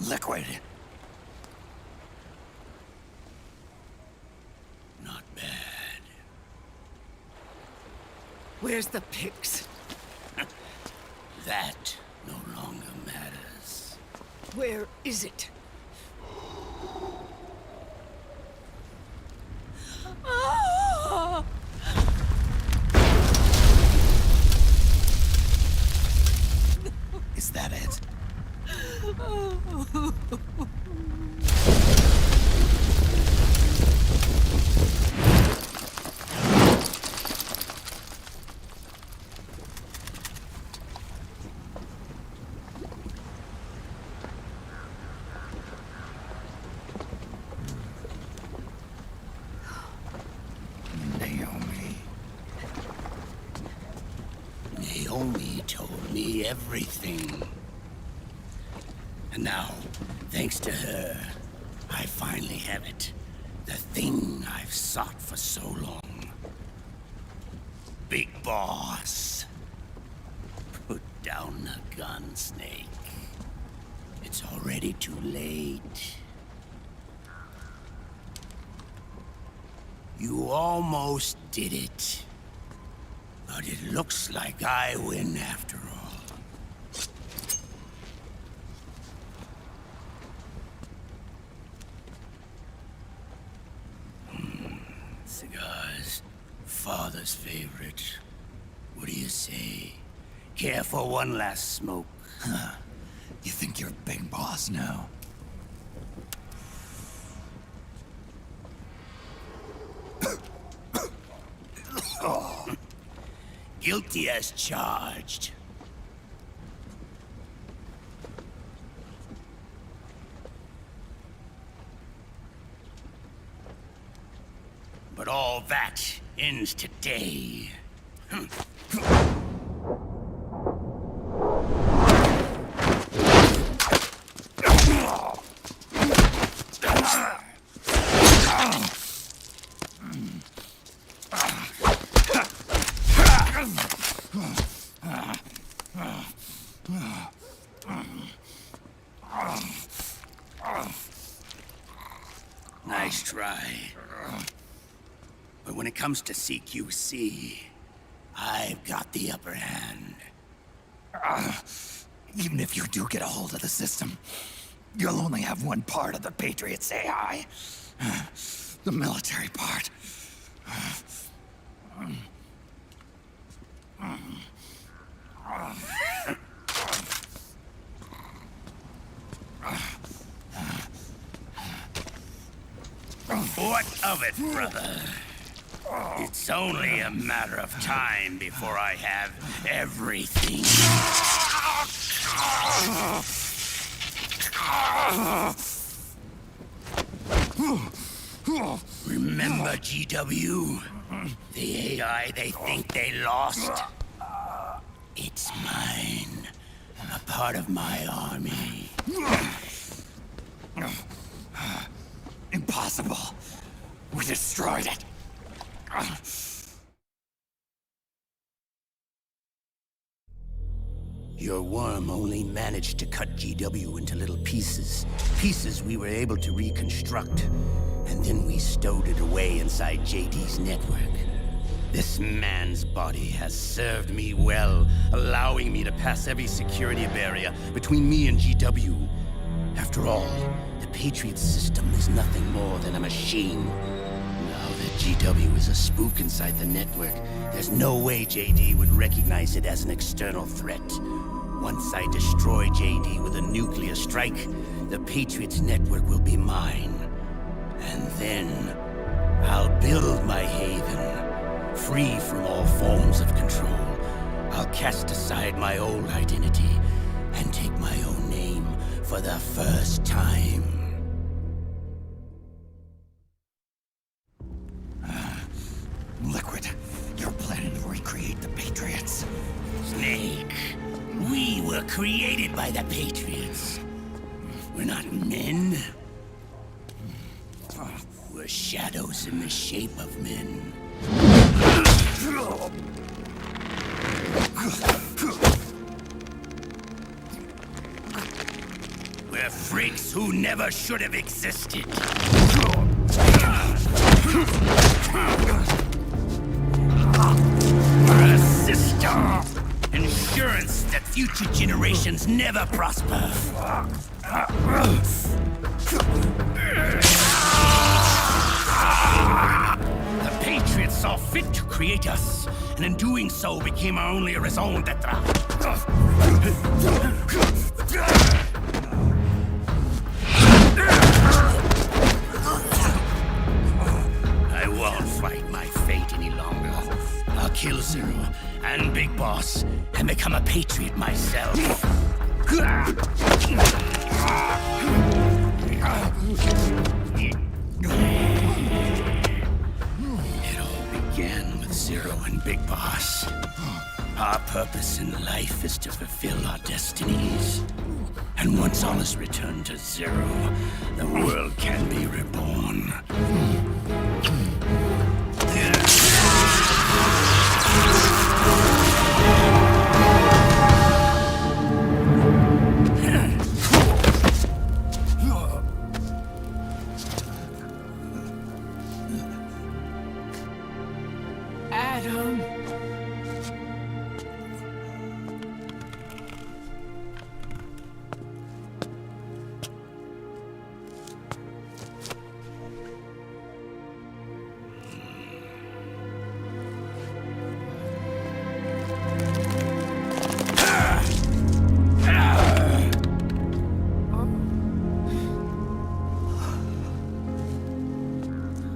Liquid. Not bad. Where's the Pix? That no longer matters. Where is it? Is that it? Naomi told me everything. And now, thanks to her, I finally have it. The thing I've sought for so long. Big Boss. Put down the gun, Snake. It's already too late. You almost did it. But it looks like I win after all. Cigars, Father's favorite. What do you say? Care for one last smoke? Huh. You think you're big boss now? Guilty as charged. But all that ends today. Nice try. But when it comes to CQC, I've got the upper hand. Even if you do get a hold of the system, you'll only have one part of the Patriots AI. The military part. What of it, brother? It's only a matter of time before I have everything. Remember GW? The AI they think they lost? It's mine. A part of my army. Impossible. We destroyed it. Your worm only managed to cut GW into little pieces. Pieces we were able to reconstruct. And then we stowed it away inside JD's network. This man's body has served me well, allowing me to pass every security barrier between me and GW. After all, the Patriots system is nothing more than a machine. Now that GW is a spook inside the network, there's no way JD would recognize it as an external threat. Once I destroy JD with a nuclear strike, the Patriots network will be mine. And then, I'll build my haven, free from all forms of control. I'll cast aside my old identity and take my own name for the first time. Liquid, you're planning to recreate the Patriots. Snake, we were created by the Patriots. We're not men. We're shadows in the shape of men. We're freaks who never should have existed. We're a system. Insurance that future generations never prosper. The Patriots saw fit to create us, and in doing so became our only raison d'etre. I won't fight my fate any longer. I'll kill Zero and Big Boss and become a Patriot myself. It all began with Zero and Big Boss. Our purpose in life is to fulfill our destinies. And once all is returned to Zero, the world can be reborn. Adam.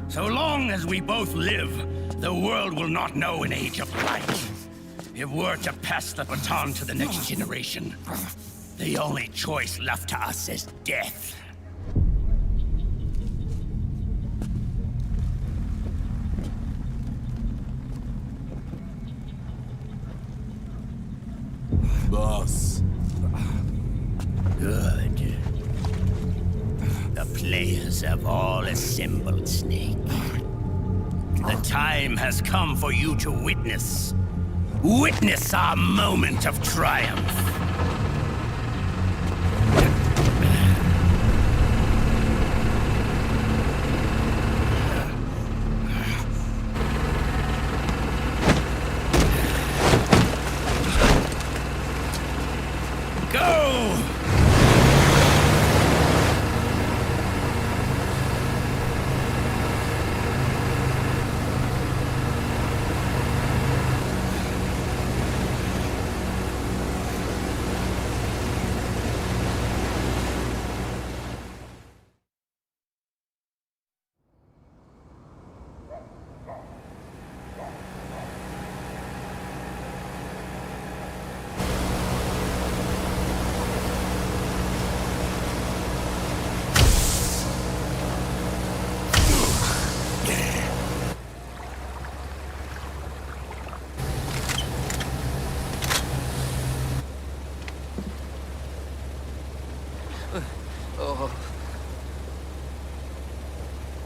So long as we both live, the world will not know an age of light. If we're to pass the baton to the next generation, the only choice left to us is death. Boss. Good. The players have all assembled, Snake. The time has come for you to witness. Witness our moment of triumph. Go!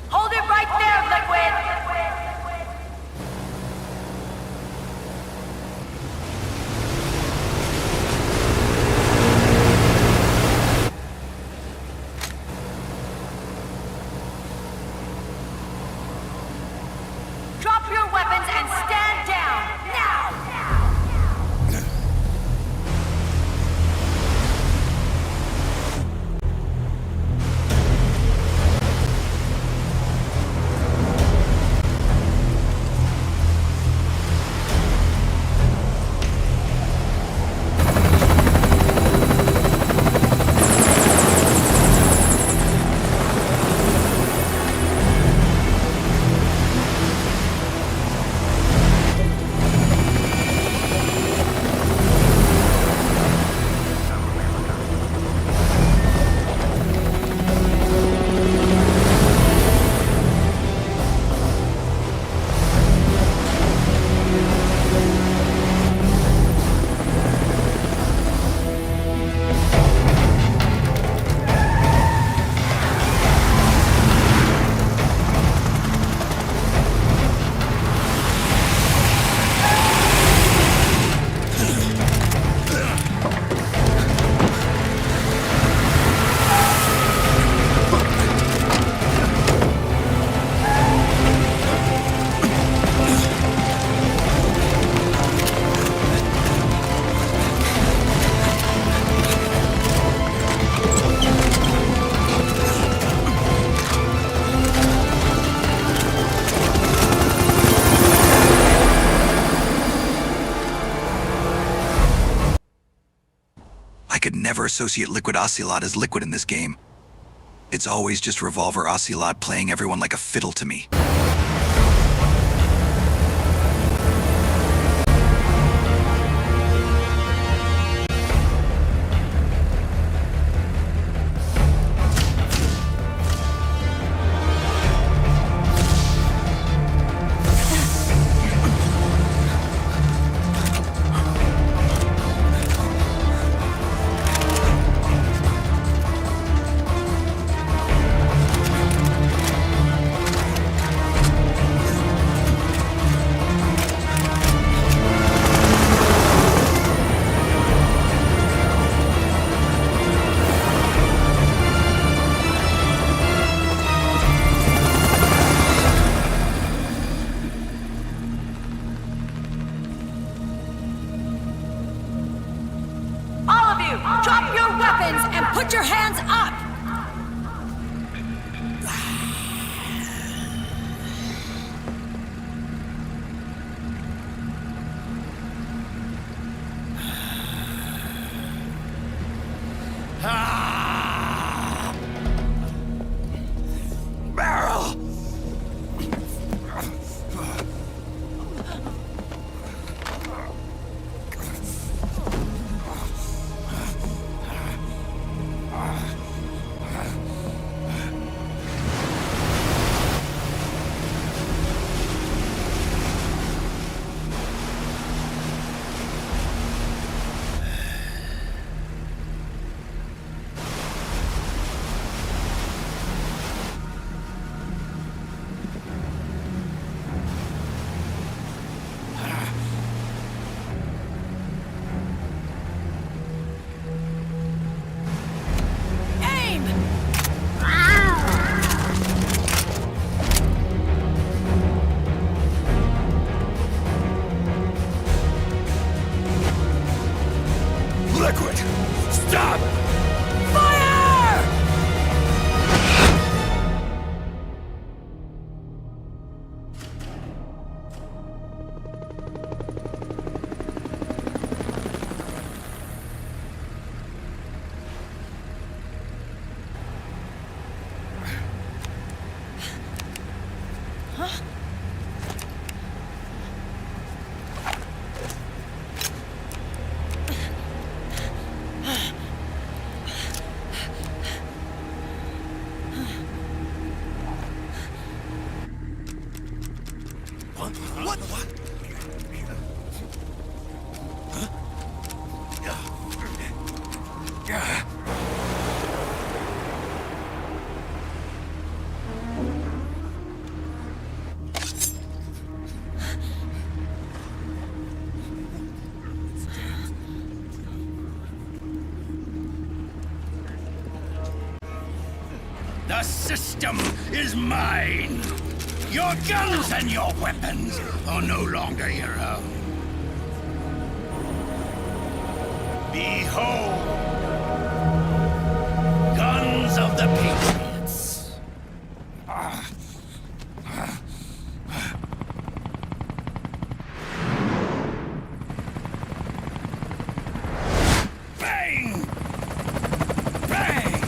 Hold it right there, Liquid! Drop your weapons and stand down, now! I could never associate Liquid Ocelot as Liquid in this game. It's always just Revolver Ocelot playing everyone like a fiddle to me. What? The system is mine. Your guns and your weapons are no longer your own. Behold, guns of the Patriots. Bang! Bang!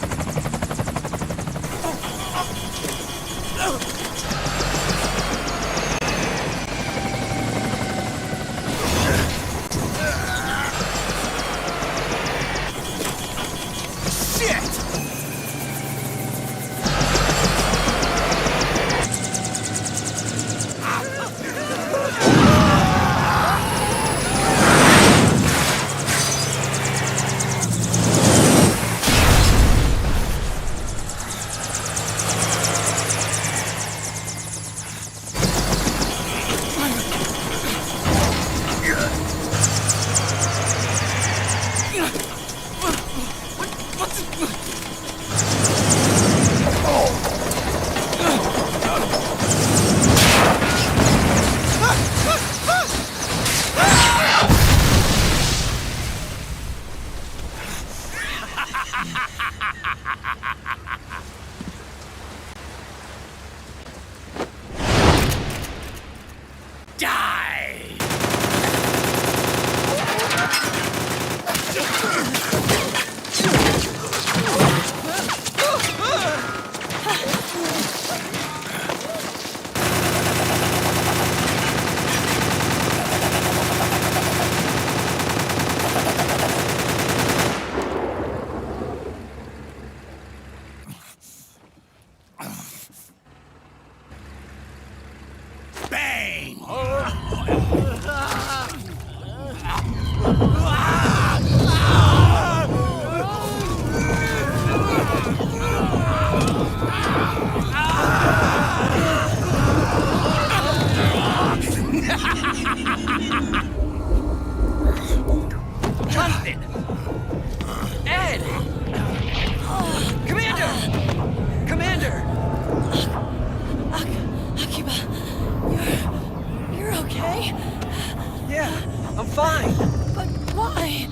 Jonathan! Ed! Commander! Commander! Akiba, you're okay? Yeah, I'm fine. But why?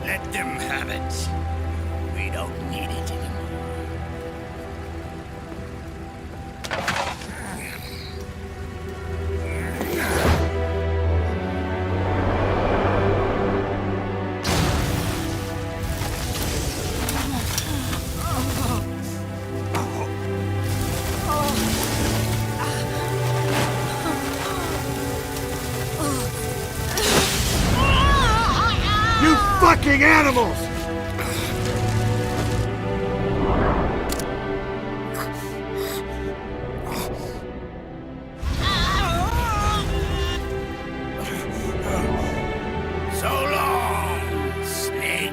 Let them have it. We don't need it anymore. You fucking animals! So long, Snake.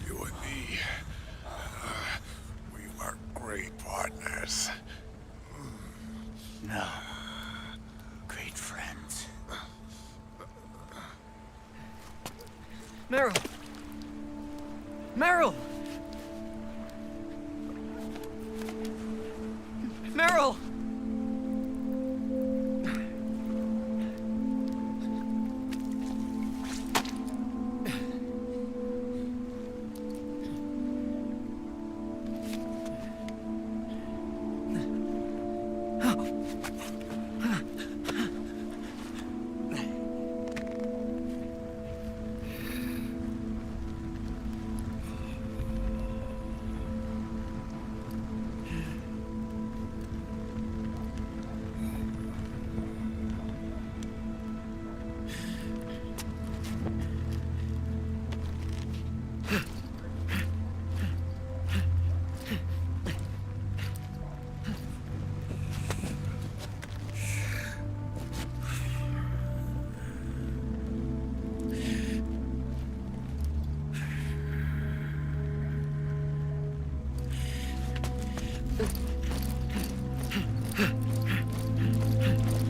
You and me, we were great partners. No. Great friends. Meryl! Meryl! Meryl!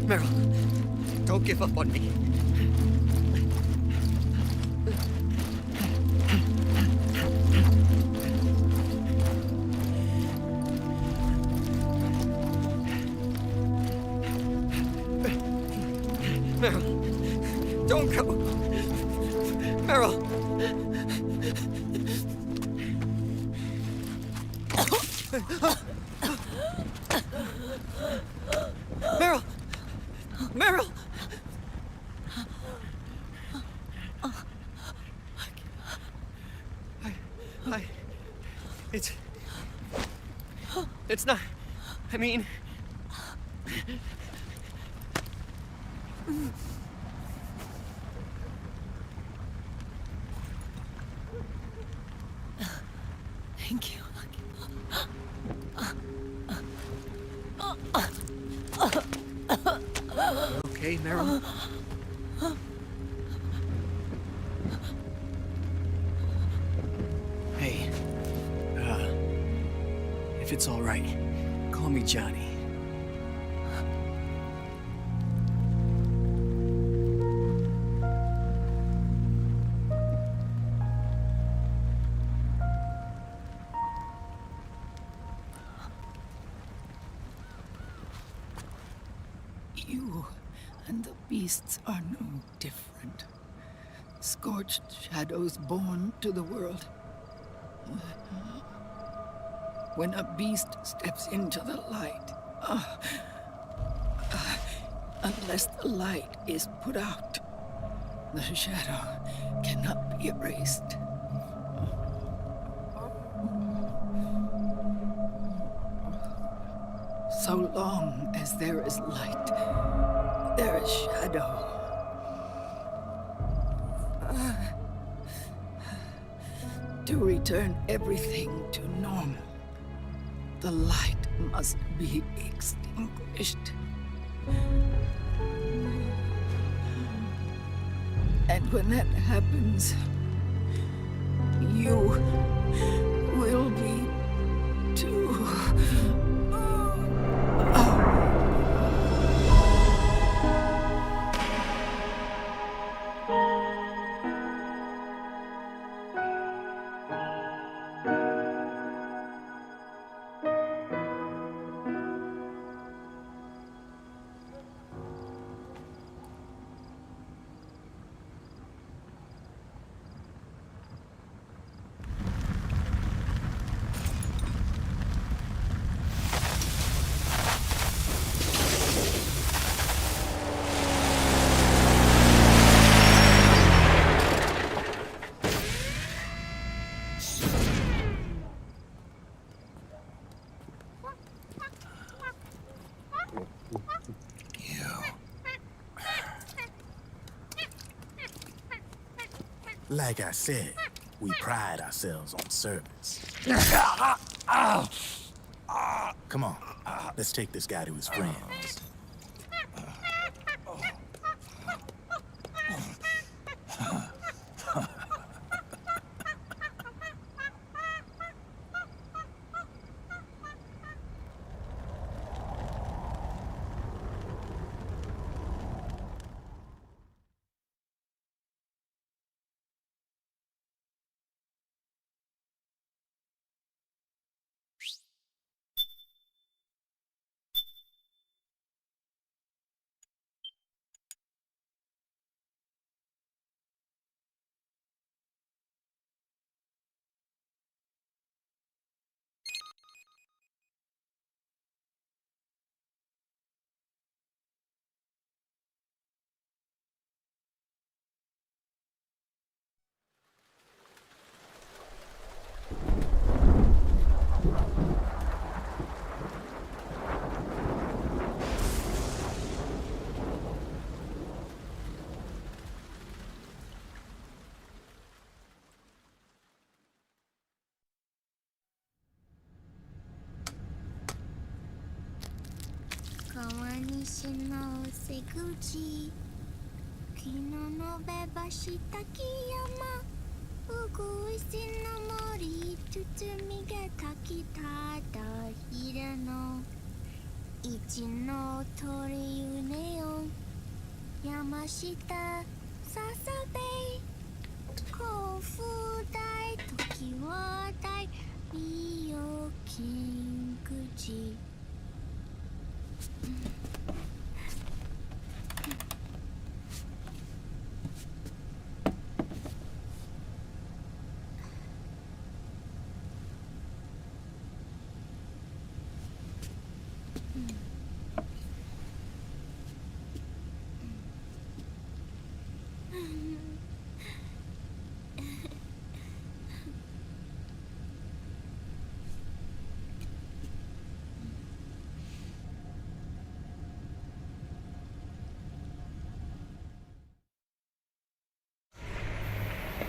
Meryl, don't give up on me. Meryl, don't go. Meryl. Meryl! Meryl! It's not... I mean... Thank you. okay, Meryl? Hey, if it's all right, call me Johnny. You and the beasts are no different. Scorched shadows born to the world. When a beast steps into the light, unless the light is put out, the shadow cannot be erased. So long as there is light, there is shadow. To return everything to normal, the light must be extinguished. And when that happens, you will be too. Like I said, we pride ourselves on service. Come on, let's take this guy to his friends.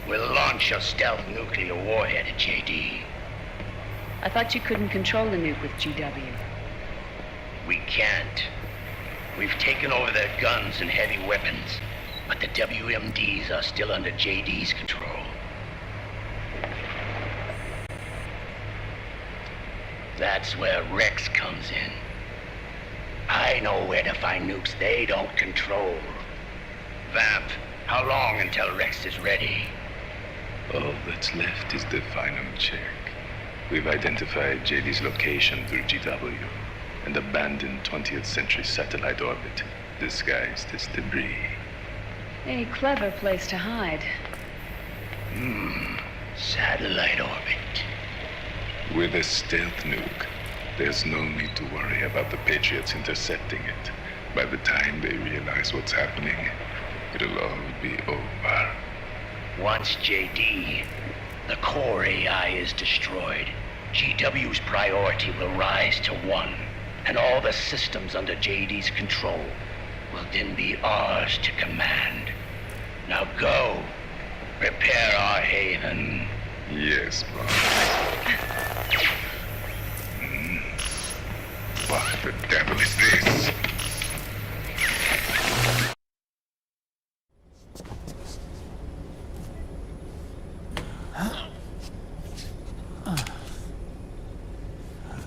We'll launch a stealth nuclear warhead at JD. I thought you couldn't control the nuke with GW. We can't. We've taken over their guns and heavy weapons, but the WMDs are still under JD's control. That's where Rex comes in. I know where to find nukes they don't control. Vamp, how long until Rex is ready? All that's left is the final check. We've identified JD's location through GW, an abandoned 20th century satellite orbit, disguised as debris. A clever place to hide. Satellite orbit. With a stealth nuke, there's no need to worry about the Patriots intercepting it. By the time they realize what's happening, it'll all be over. Once JD, the core AI is destroyed, GW's priority will rise to 1, and all the systems under JD's control will then be ours to command. Now go, prepare our haven. Yes, boss. What the devil is this?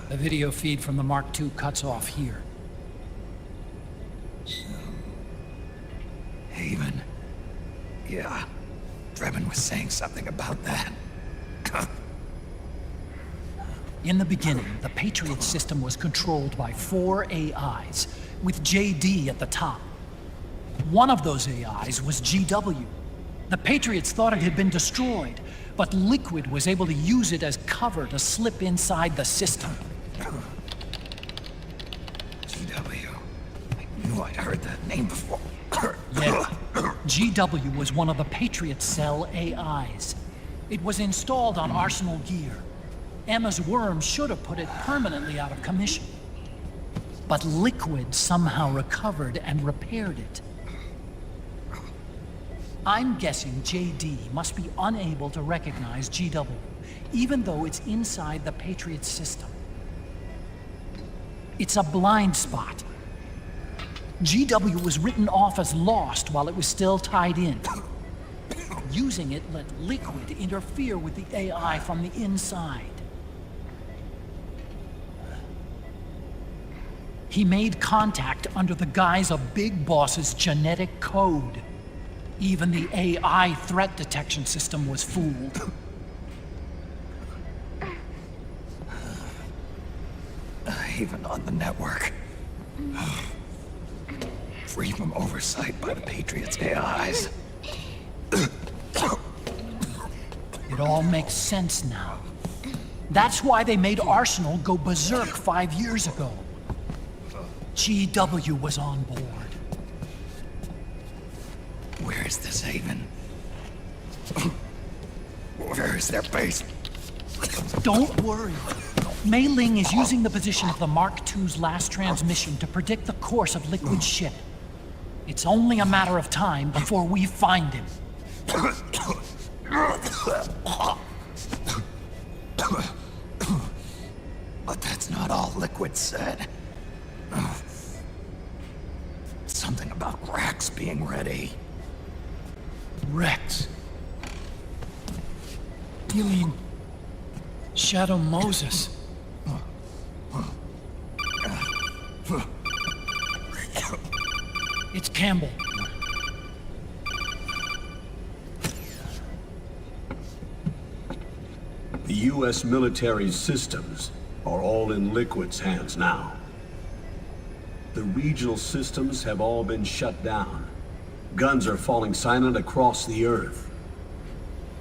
The video feed from the Mark II cuts off here. Haven. Yeah. Drebin was saying something about that. In the beginning, the Patriots system was controlled by 4 AIs, with JD at the top. One of those AIs was GW. The Patriots thought it had been destroyed, but Liquid was able to use it as cover to slip inside the system. GW. I knew I'd heard that name before. Yeah. GW was one of the Patriot Cell AIs. It was installed on Arsenal gear. Emma's worm should have put it permanently out of commission. But Liquid somehow recovered and repaired it. I'm guessing JD must be unable to recognize GW, even though it's inside the Patriot system. It's a blind spot. GW was written off as lost while it was still tied in. Using it let Liquid interfere with the AI from the inside. He made contact under the guise of Big Boss's genetic code. Even the AI threat detection system was fooled. Even on the network. Free from oversight by the Patriots' AIs. It all makes sense now. That's why they made Arsenal go berserk 5 years ago. GW was on board. Where is this haven? Where is their base? Don't worry. Mei Ling is using the position of the Mark II's last transmission to predict the course of Liquid's ship. It's only a matter of time before we find him. But that's not all Liquid said. Something about Rex being ready. Rex? You mean Shadow Moses? It's Campbell. The U.S. military's systems are all in Liquid's hands now. The regional systems have all been shut down. Guns are falling silent across the Earth.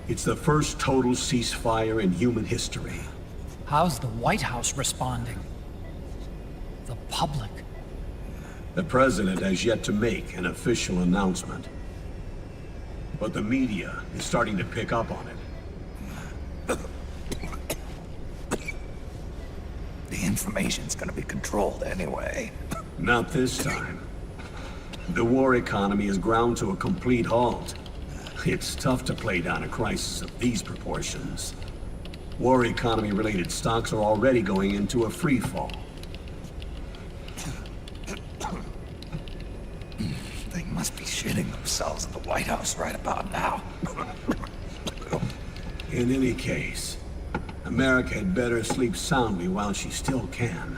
It's the first total ceasefire in human history. How's the White House responding? The public? The president has yet to make an official announcement. But the media is starting to pick up on it. The information's gonna be controlled anyway. Not this time. The war economy is ground to a complete halt. It's tough to play down a crisis of these proportions. War economy-related stocks are already going into a free fall. must be shitting themselves in the White House right about now. In any case, America had better sleep soundly while she still can.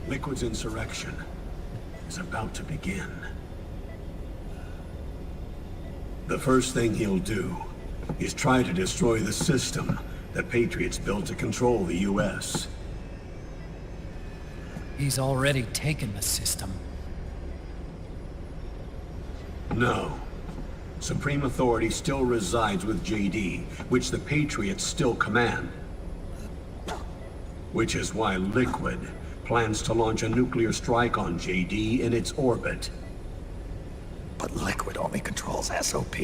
Liquid's insurrection is about to begin. The first thing he'll do is try to destroy the system the Patriots built to control the U.S. He's already taken the system. No. Supreme authority still resides with JD, which the Patriots still command. Which is why Liquid plans to launch a nuclear strike on JD in its orbit. But Liquid only controls SOP,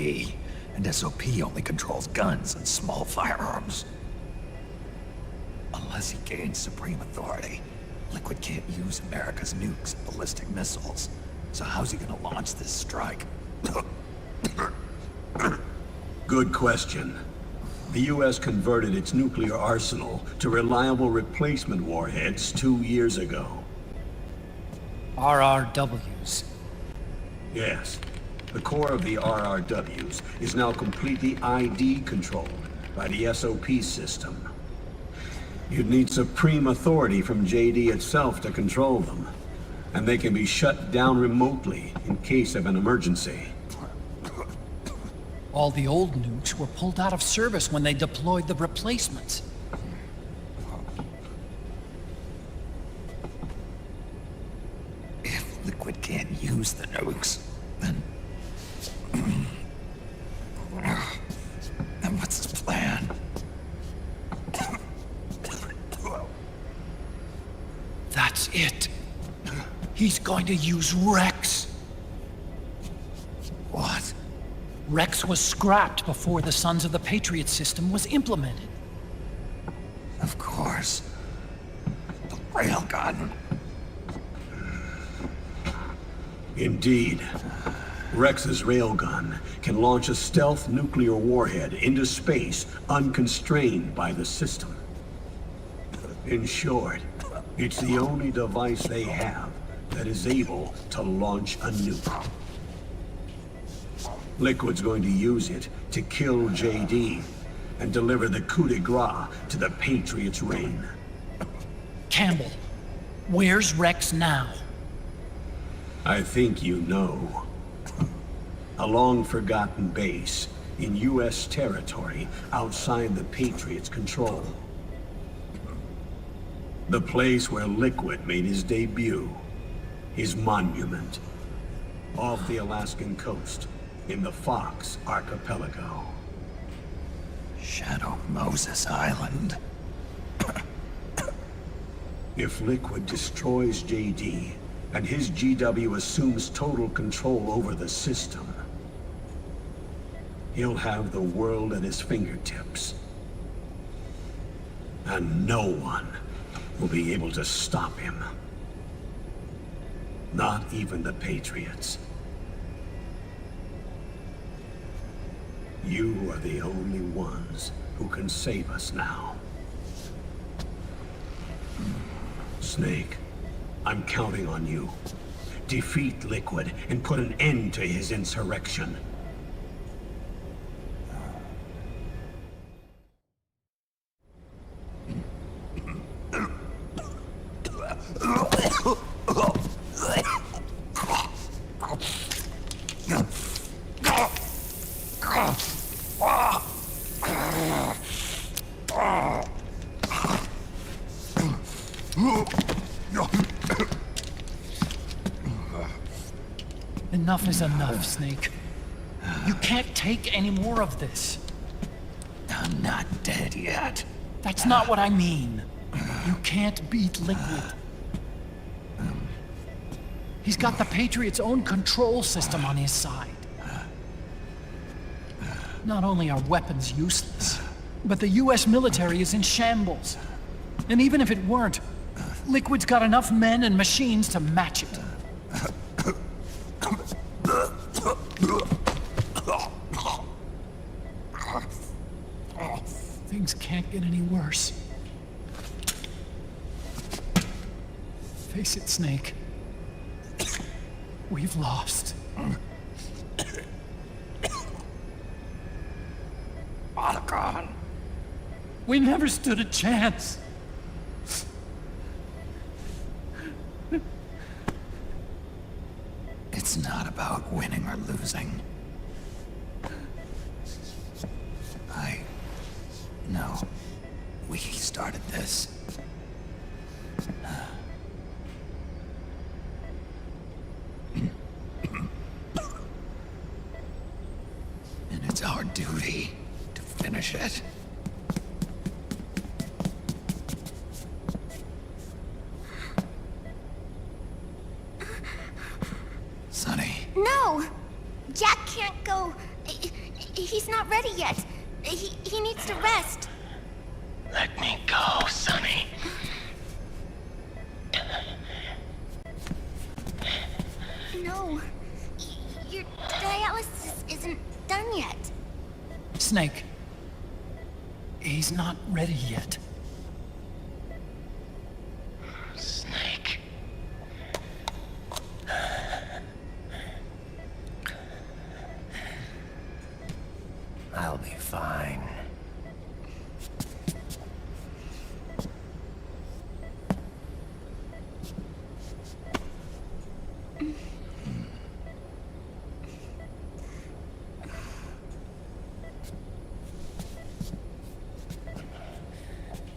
and SOP only controls guns and small firearms. Unless he gains supreme authority, Liquid can't use America's nukes and ballistic missiles. So how's he gonna launch this strike? Good question. The U.S. converted its nuclear arsenal to reliable replacement warheads 2 years ago. RRWs. Yes. The core of the RRWs is now completely ID controlled by the SOP system. You'd need supreme authority from JD itself to control them, and they can be shut down remotely in case of an emergency. All the old nukes were pulled out of service when they deployed the replacements. If Liquid can't use the nukes, then what's his plan? That's it. He's going to use Rex. What? Rex was scrapped before the Sons of the Patriot system was implemented. Of course. The railgun. Indeed. Rex's railgun can launch a stealth nuclear warhead into space unconstrained by the system. In short, it's the only device they have that is able to launch a nuke. Liquid's going to use it to kill JD and deliver the coup de grace to the Patriots' reign. Campbell, where's Rex now? I think you know. A long-forgotten base in U.S. territory outside the Patriots' control. The place where Liquid made his debut, his monument, off the Alaskan coast in the Fox Archipelago. Shadow Moses Island. If Liquid destroys JD, and his GW assumes total control over the system, he'll have the world at his fingertips. And no one will be able to stop him. Not even the Patriots. You are the only ones who can save us now. Snake, I'm counting on you. Defeat Liquid and put an end to his insurrection. Enough is enough, Snake. You can't take any more of this. I'm not dead yet. That's not what I mean. You can't beat Liquid. He's got the Patriots' own control system on his side. Not only are weapons useless, but the US military is in shambles. And even if it weren't, Liquid's got enough men and machines to match it. Things can't get any worse. Face it, Snake. We've lost. Otacon. We never stood a chance. It's not about winning or losing. No. We started this. And it's our duty to finish it. Sonny. No! Jack can't go. He's not ready yet. He needs to rest. Let me go, Sonny. No. Your dialysis isn't done yet. Snake. He's not ready yet. Snake. I'll be fine.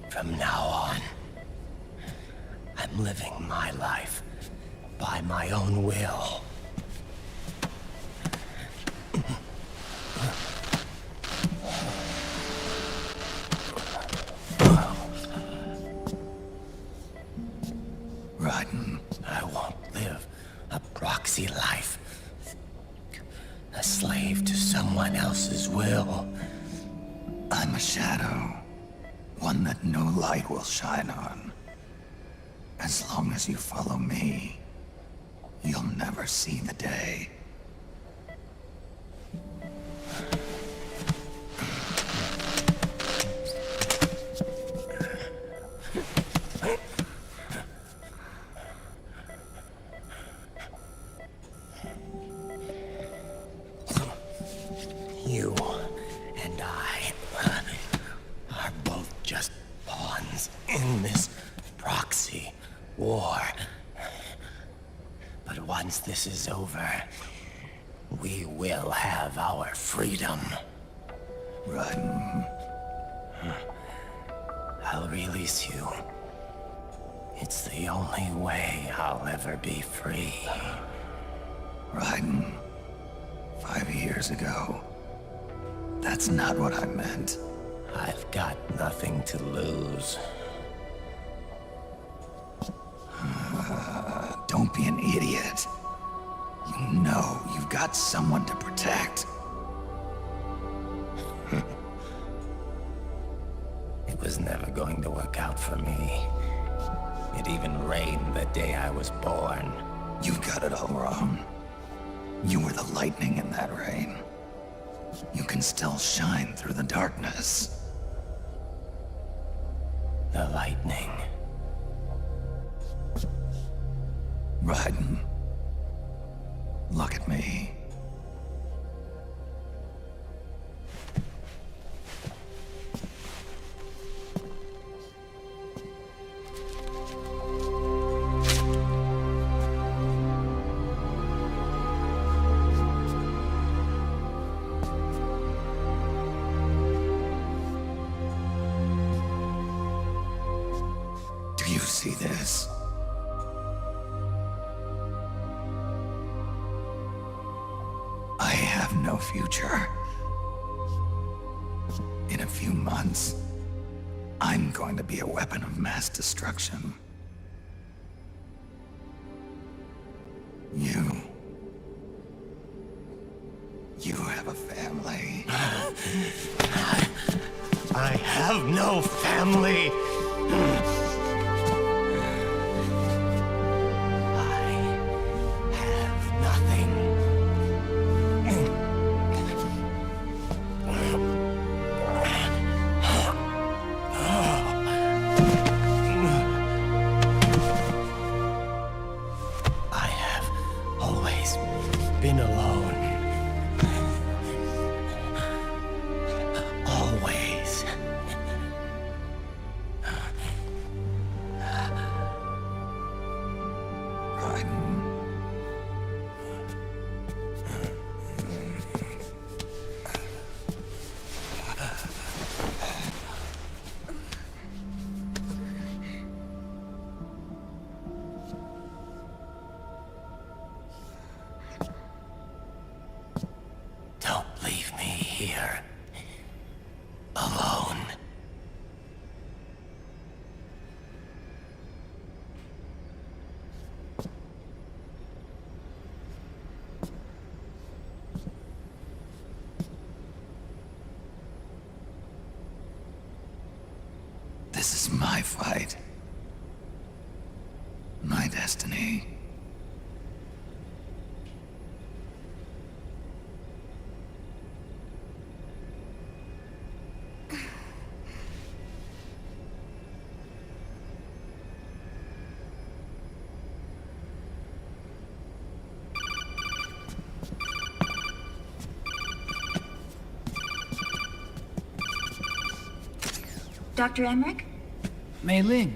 From now on, I'm living my life by my own will. Raiden. I won't live a proxy life. A slave to someone else's will. I'm a shadow. One that no light will shine on. As long as you follow me, you'll never see the day. You and I are both just pawns in this proxy war. But once this is over, we will have our freedom. Raiden. I'll release you. It's the only way I'll ever be free. Raiden. 5 years ago. That's not what I meant. I've got nothing to lose. Don't be an idiot. You know you've got someone to protect. It was never going to work out for me. It even rained the day I was born. You've got it all wrong. You were the lightning in that rain. You can still shine through the darkness. The lightning. Raiden. Look at me. Do you see this? I have no future. In a few months, I'm going to be a weapon of mass destruction. You have a family. I have no family. been alone. Always. Don't leave me here. Alone. This is my fight. My destiny. Dr. Emmerich? Mei Ling.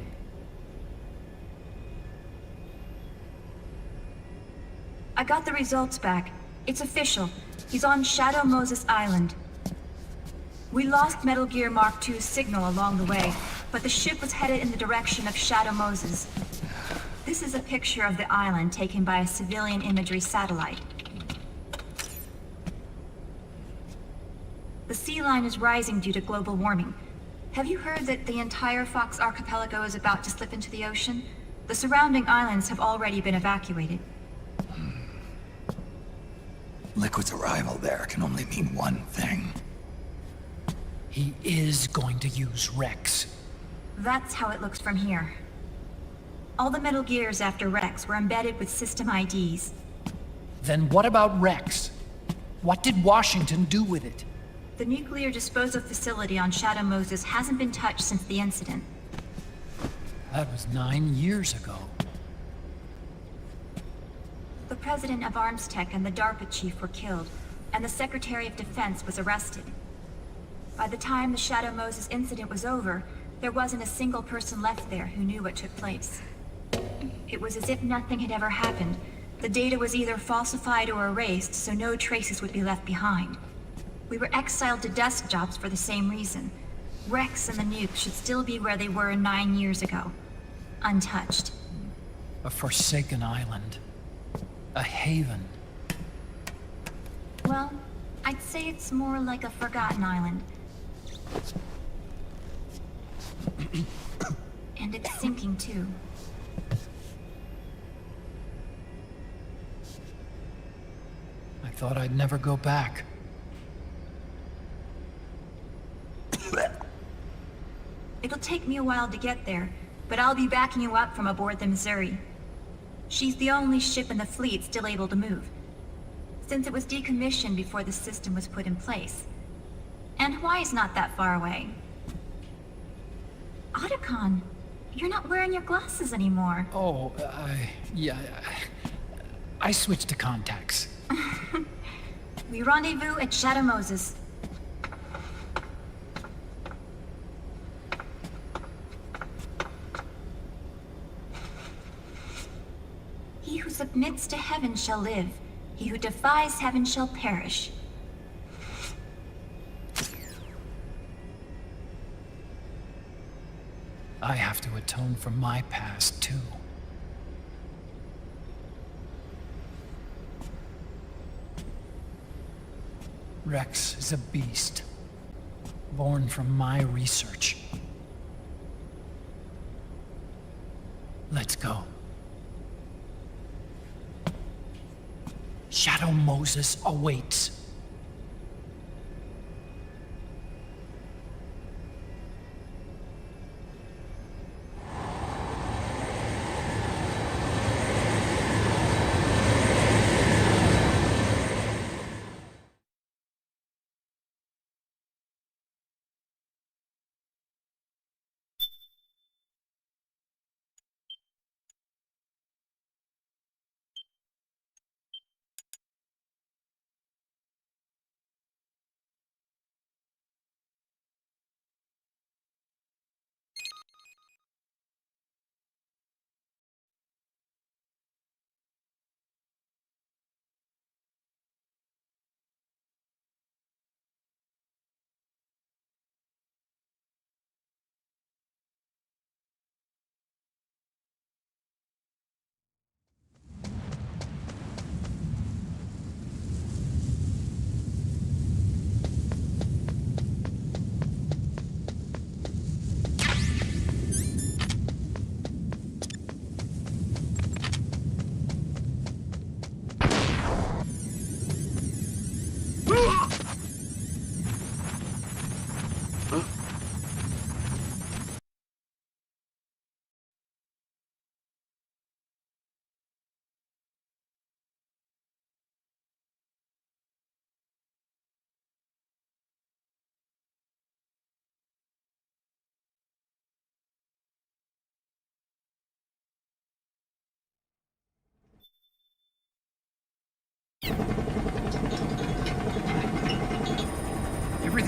I got the results back. It's official. He's on Shadow Moses Island. We lost Metal Gear Mark II's signal along the way, but the ship was headed in the direction of Shadow Moses. This is a picture of the island taken by a civilian imagery satellite. The sea line is rising due to global warming. Have you heard that the entire Fox archipelago is about to slip into the ocean? The surrounding islands have already been evacuated. Liquid's arrival there can only mean one thing. He is going to use Rex. That's how it looks from here. All the Metal Gears after Rex were embedded with system IDs. Then what about Rex? What did Washington do with it? The nuclear disposal facility on Shadow Moses hasn't been touched since the incident. That was 9 years ago. The president of Armstech and the DARPA chief were killed, and the Secretary of Defense was arrested. By the time the Shadow Moses incident was over, there wasn't a single person left there who knew what took place. It was as if nothing had ever happened. The data was either falsified or erased, so no traces would be left behind. We were exiled to desk jobs for the same reason. Rex and the nukes should still be where they were 9 years ago. Untouched. A forsaken island. A haven. Well, I'd say it's more like a forgotten island. And it's sinking too. I thought I'd never go back. It'll take me a while to get there, but I'll be backing you up from aboard the Missouri. She's the only ship in the fleet still able to move, since it was decommissioned before the system was put in place. And Hawaii's not that far away. Otacon, you're not wearing your glasses anymore. Oh, yeah, I switched to contacts. We rendezvous at Shadow Moses. He who submits to heaven shall live. He who defies heaven shall perish. I have to atone for my past, too. Rex is a beast, born from my research. Let's go. Shadow Moses awaits.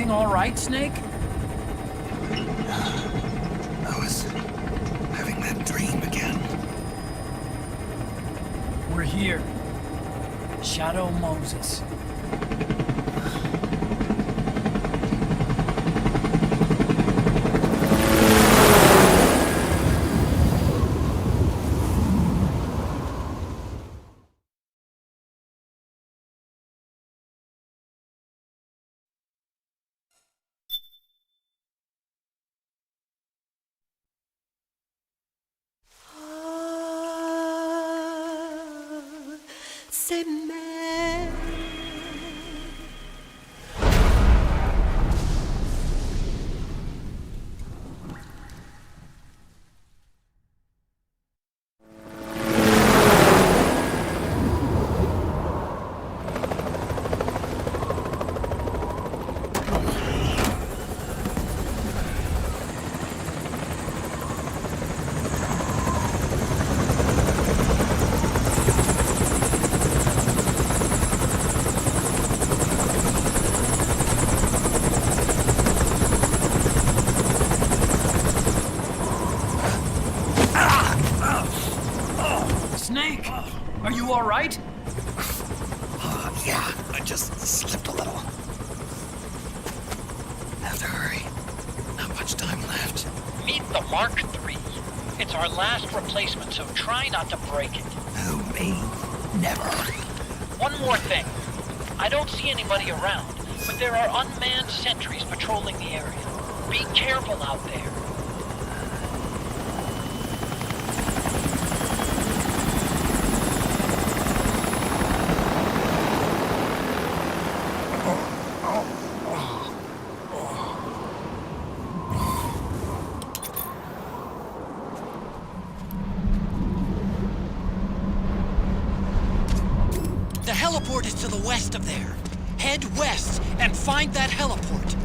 everything all right, Snake? I was having that dream again. We're here. Shadow Moses. C'est même. Snake! Are you all right? Yeah, I just slipped a little. Have to hurry. Not much time left. Meet the Mark III. It's our last replacement, so try not to break it. Who, me? Never. One more thing. I don't see anybody around, but there are unmanned sentries patrolling the area. Be careful out there. The heliport is to the west of there. Head west and find that heliport.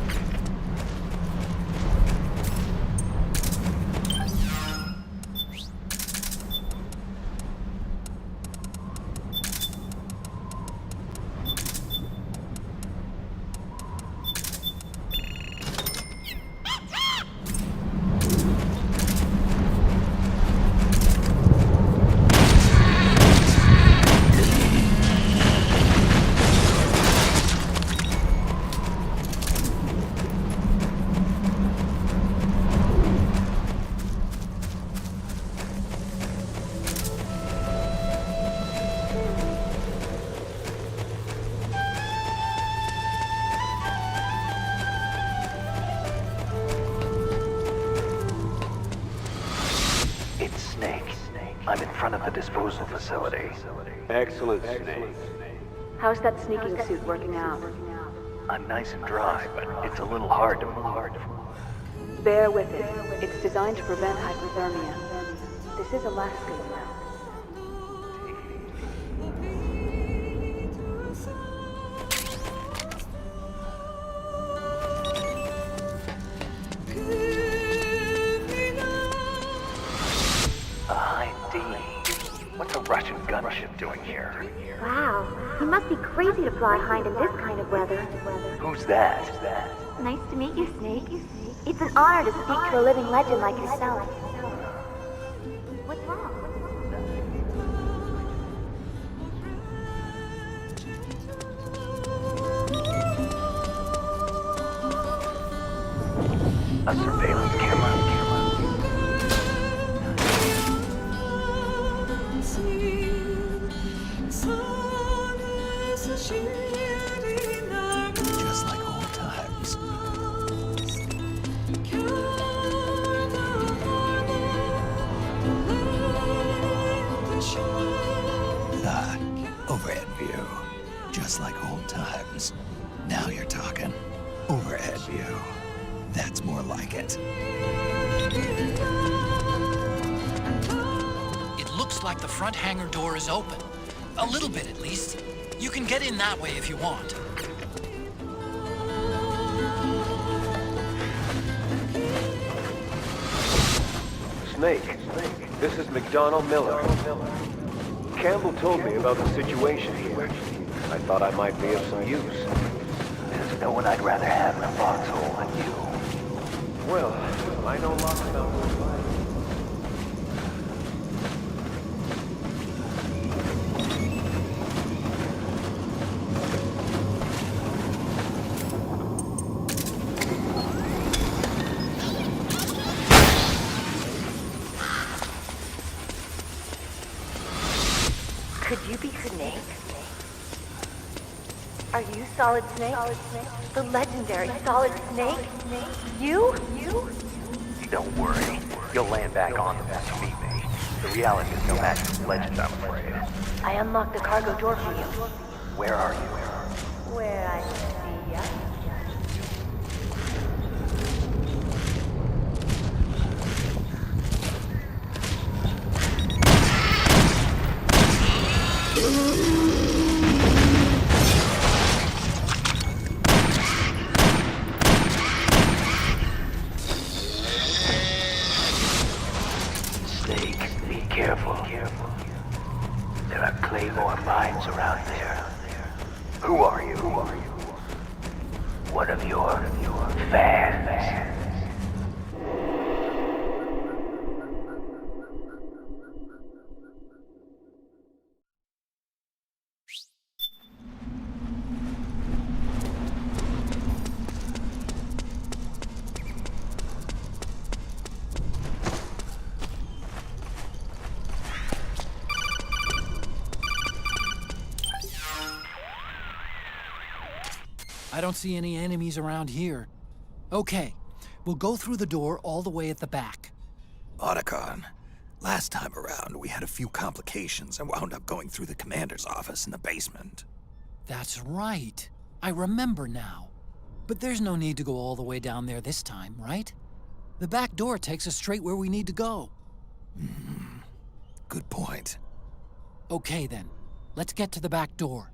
I'm in front of the disposal facility. Excellent, Snake. How's that sneaking suit working out? I'm nice and dry, but it's a little hard to move. Bear with it. It's designed to prevent hypothermia. This is Alaska, you know. What's a Russian gunship doing here? Wow, he must be crazy to fly Hind in this kind of weather. Who's that? Nice to meet you, Snake. It's an honor to speak to a living legend like yourself. What's wrong? A surveillance camera. Just like old times. Overhead view. Just like old times. Now you're talking. Overhead view. That's more like it. It looks like the front hangar door is open. A little bit, at least. You can get in that way if you want. Snake, this is McDonnell Miller. Campbell told me about the situation here. I thought I might be of some use. There's no one I'd rather have in a foxhole than you. Well, I know lots about those lives. Could you be Snake? Are you Solid Snake? The legendary Solid Snake? You? Don't worry. You'll land back on them once you meet me. The reality is no match for the legend, I'm afraid. I unlocked the cargo door for you. Where are you? Where I see ya. Snake, be careful. There are Claymore mines around there. Who are you? One of your fans. I don't see any enemies around here. Okay, we'll go through the door all the way at the back. Otacon, last time around we had a few complications and wound up going through the commander's office in the basement. That's right. I remember now. But there's no need to go all the way down there this time, right? The back door takes us straight where we need to go. Good point. Okay then, let's get to the back door.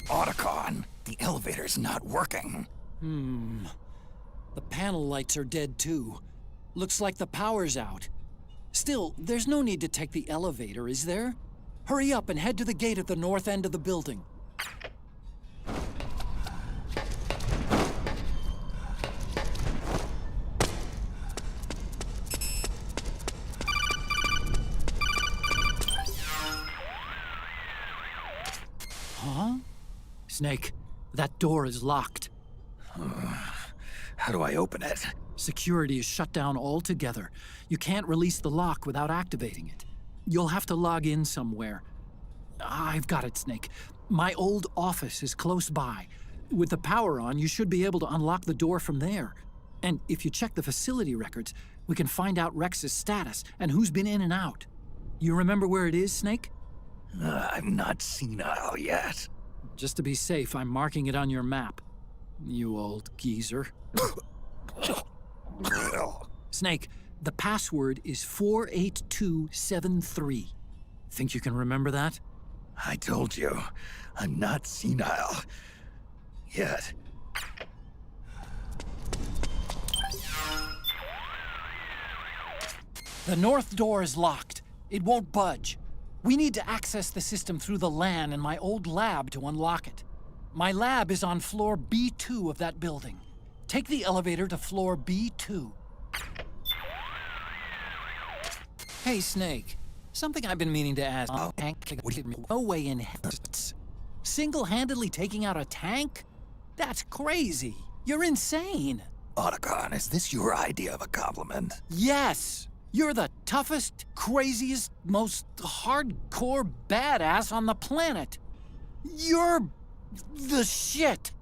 Otacon, the elevator's not working. The panel lights are dead too. Looks like the power's out. Still, there's no need to take the elevator, is there? Hurry up and head to the gate at the north end of the building. Huh? Snake, that door is locked. How do I open it? Security is shut down altogether. You can't release the lock without activating it. You'll have to log in somewhere. I've got it, Snake. My old office is close by. With the power on, you should be able to unlock the door from there. And if you check the facility records, we can find out Rex's status and who's been in and out. You remember where it is, Snake? I'm not senile yet. Just to be safe, I'm marking it on your map. You old geezer. Snake, the password is 48273. Think you can remember that? I told you, I'm not senile. Yet. The north door is locked. It won't budge. We need to access the system through the LAN in my old lab to unlock it. My lab is on floor B2 of that building. Take the elevator to floor B2. Hey, Snake. Something I've been meaning to ask. No way in hell. Single-handedly taking out a tank? That's crazy. You're insane. Otacon, is this your idea of a compliment? Yes. You're the toughest, craziest, most hardcore badass on the planet. You're the shit.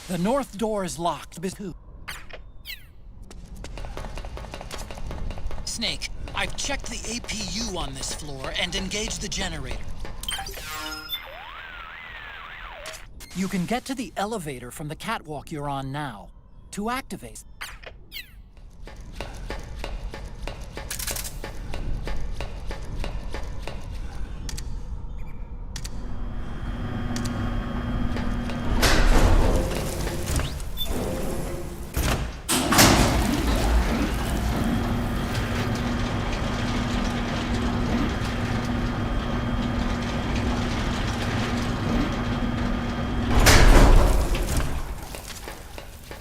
The north door is locked. Snake, I've checked the APU on this floor and engaged the generator. You can get to the elevator from the catwalk you're on now. To activate...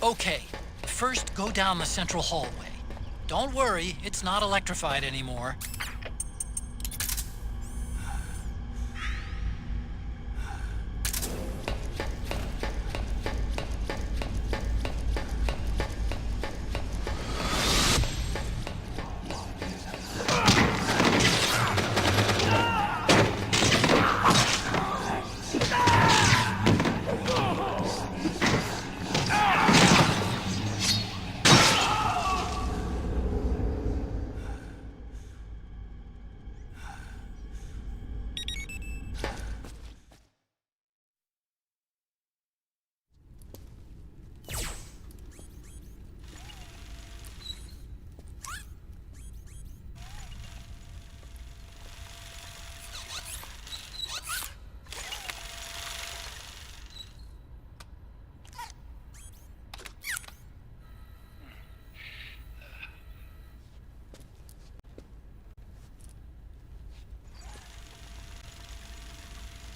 Okay, first go down the central hallway. Don't worry, it's not electrified anymore.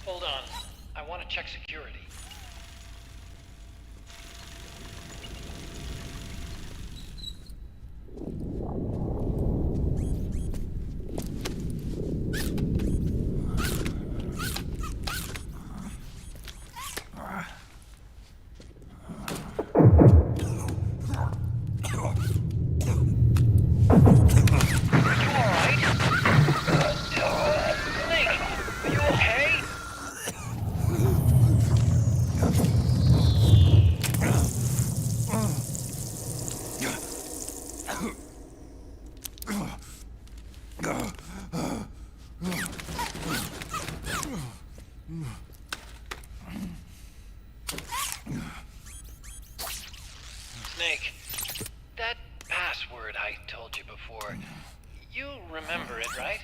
Hold on. I want to check security. Snake, that password I told you before, you remember it, right?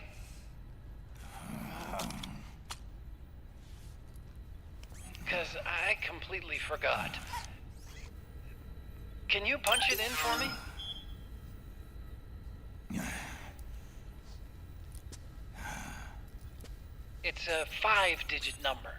Because I completely forgot. Can you punch it in for me? It's a 5-digit number.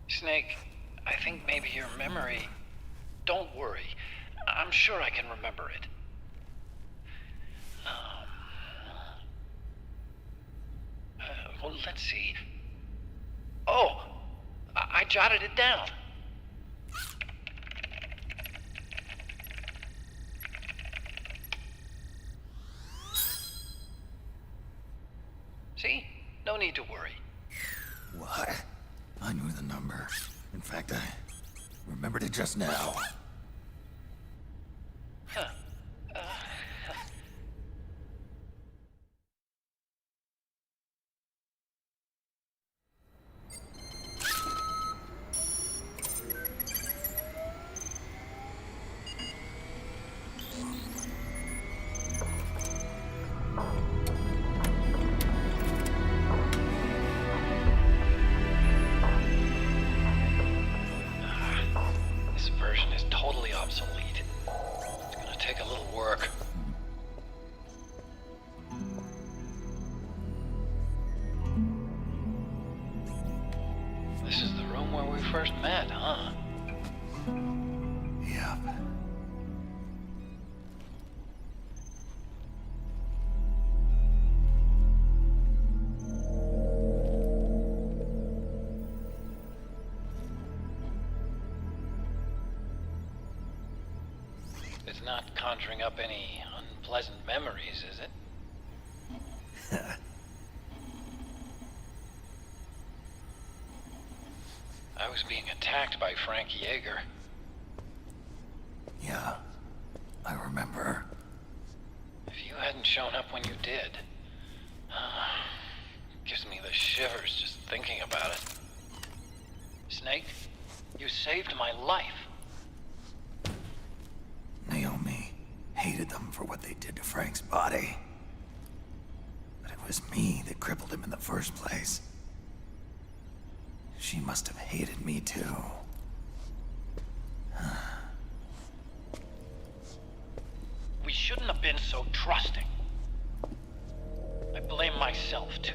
Snake, I think maybe your memory... Don't worry. I'm sure I can remember it. Well, let's see. Oh! I jotted it down. See? No need to worry. What? I knew the number. In fact, I remembered it just now. Huh. This version is totally obsolete. It's gonna take a little work. This is the room where we first met, huh? Yep. It's not conjuring up any unpleasant memories, is it? I was being attacked by Frank Yeager. Yeah, I remember. If you hadn't shown up when you did, gives me the shivers just thinking about it. Snake, you saved my life. Naomi hated them for what they did to Frank. Frank's body. But it was me that crippled him in the first place. She must have hated me too. We shouldn't have been so trusting. I blame myself, too.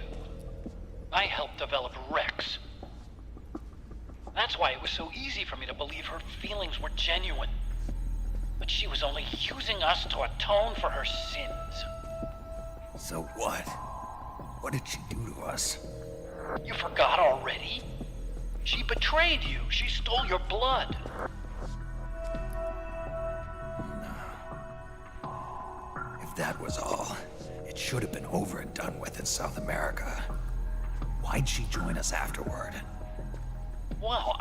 I helped develop Rex. That's why it was so easy for me to believe her feelings were genuine. But she was only using us to atone for her sins. So what? What did she do to us? You forgot already? She betrayed you. She stole your blood. If that was all, it should have been over and done with in South America. Why'd she join us afterward? Well,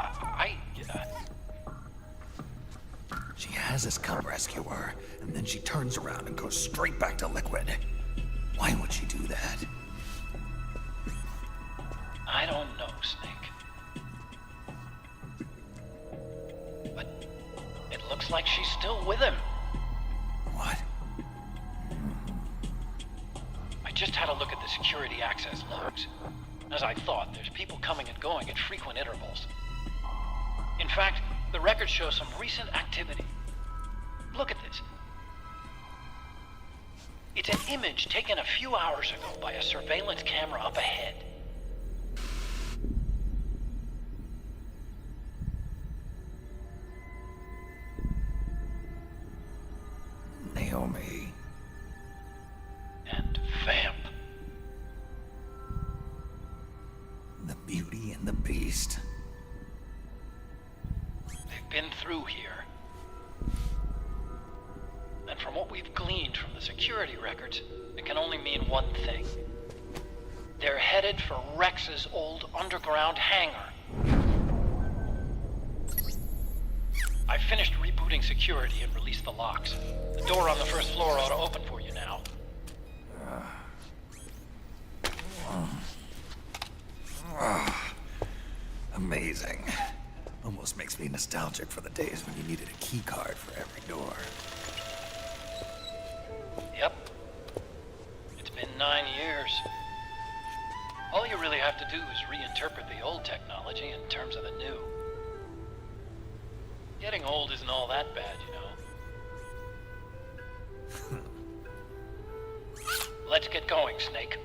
She has us come rescue her, and then she turns around and goes straight back to Liquid. Why would she do that? I don't know, Snake. But it looks like she's still with him. What? I just had a look at the security access logs. As I thought, there's people coming and going at frequent intervals. In fact, the record shows some recent activity. Look at this. It's an image taken a few hours ago by a surveillance camera up ahead. Naomi. And Vamp. The Beauty and the Beast. They've been through here. And from what we've gleaned from the security records, it can only mean one thing. They're headed for Rex's old underground hangar. I finished rebooting security and released the locks. The door on the first floor ought to open for you now. Amazing. Almost makes me nostalgic for the days when you needed a key card for every door. Yep. It's been 9 years. All you really have to do is reinterpret the old technology in terms of the new. Getting old isn't all that bad, you know. Let's get going, Snake.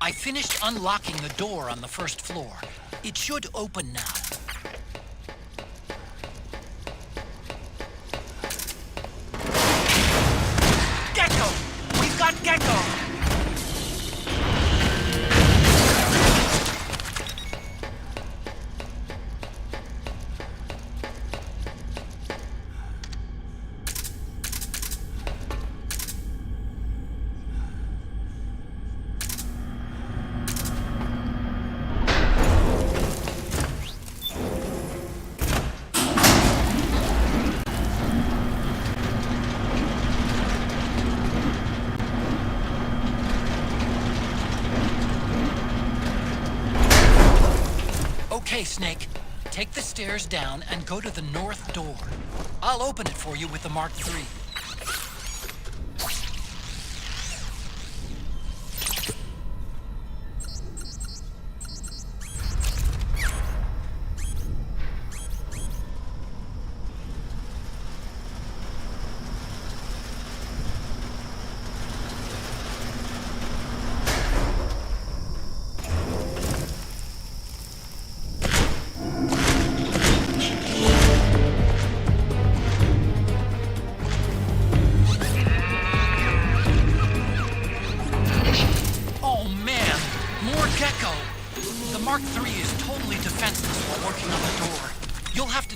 I finished unlocking the door on the first floor. It should open now. Gecko! We've got Gecko! Okay, Snake. Take the stairs down and go to the north door. I'll open it for you with the Mark III.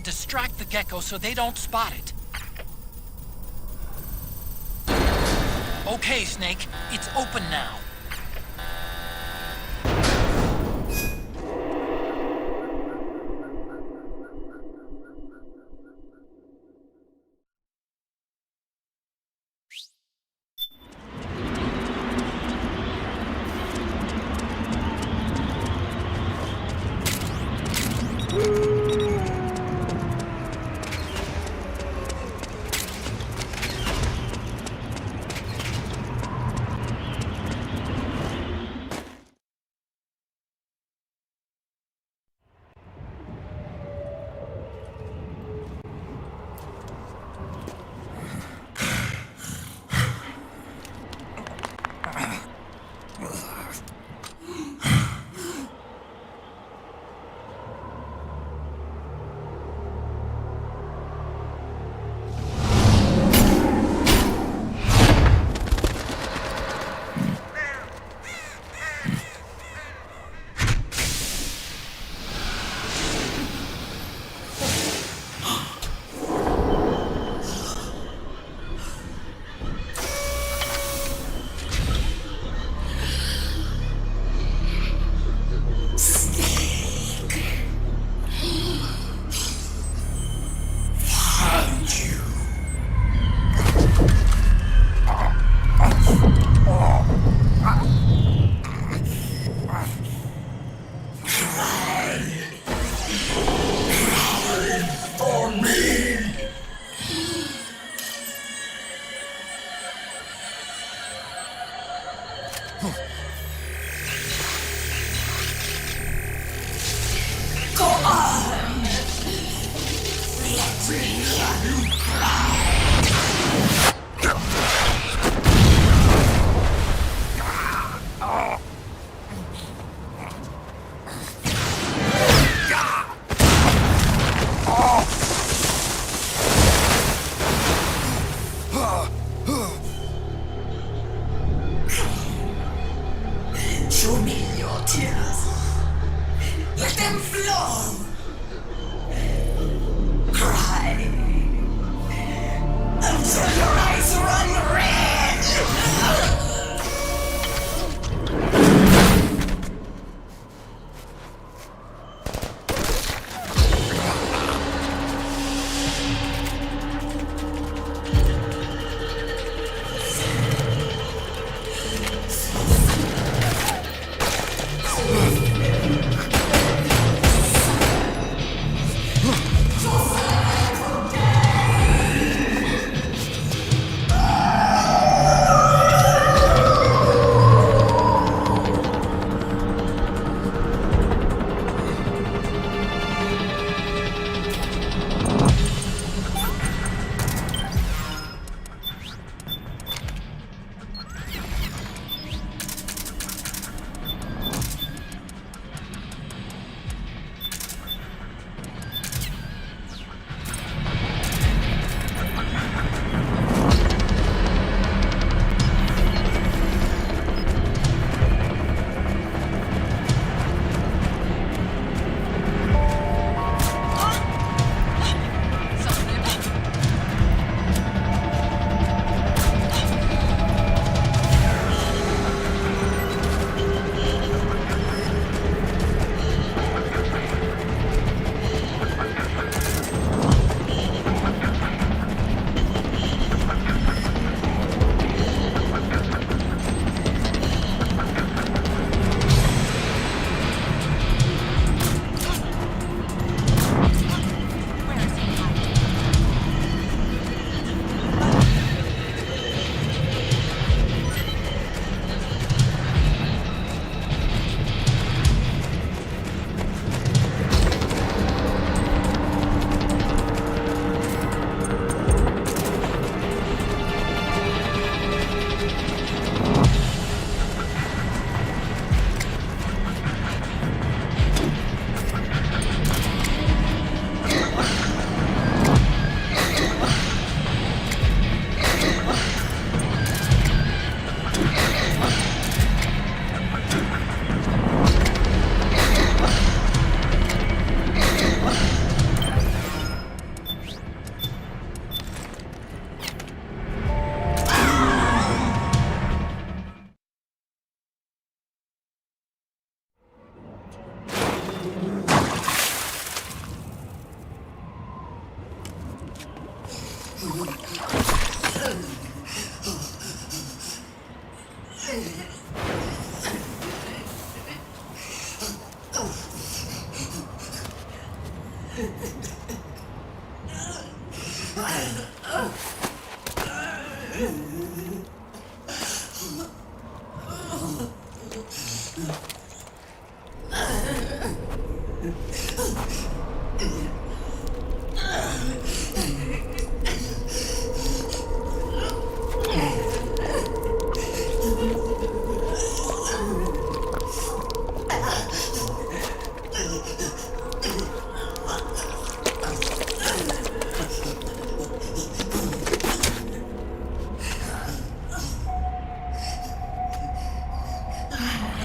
Distract the Gecko so they don't spot it. Okay, Snake. It's open now. Woo!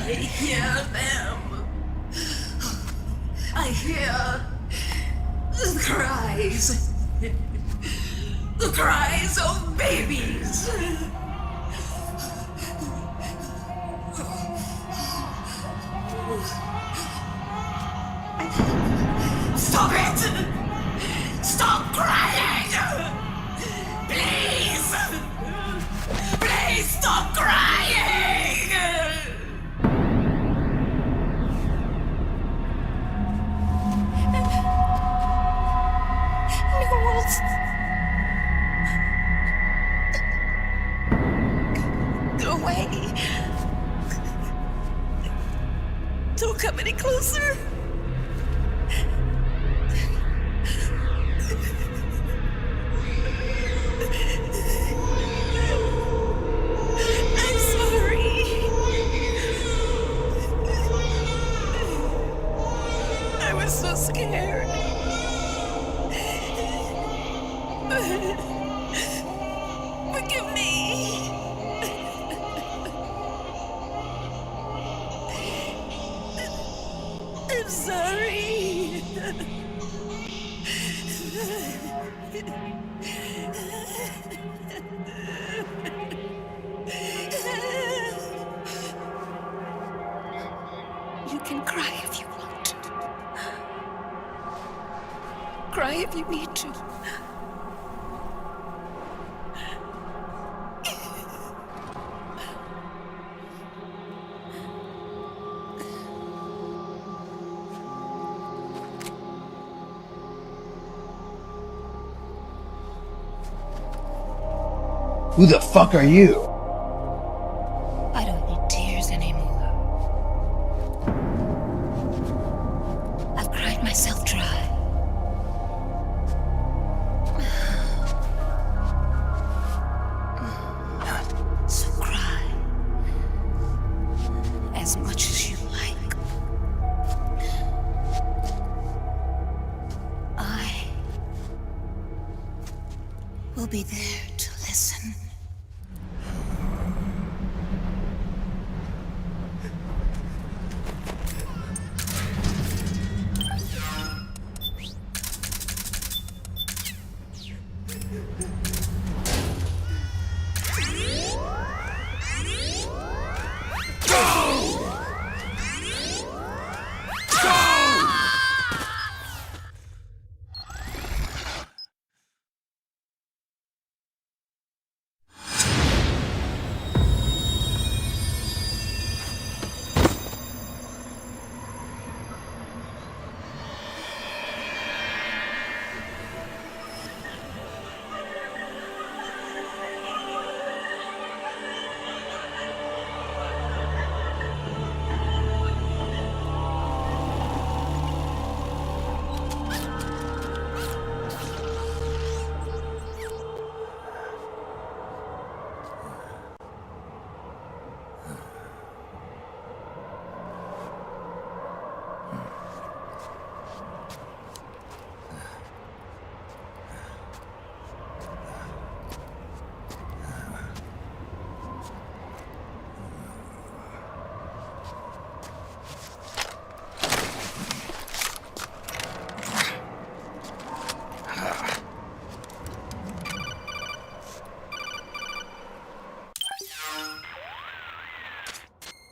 I hear them. I hear the cries. The cries of babies. Stop it! Stop crying! Please! Please stop crying! Knowles! Go away! Don't come any closer! I'm sorry. I was so scared. Forgive me. I'm sorry. You can cry if you want. Cry if you need to. Who the fuck are you? I don't need tears anymore. I've cried myself dry. So cry as much as you like. I will be there to listen.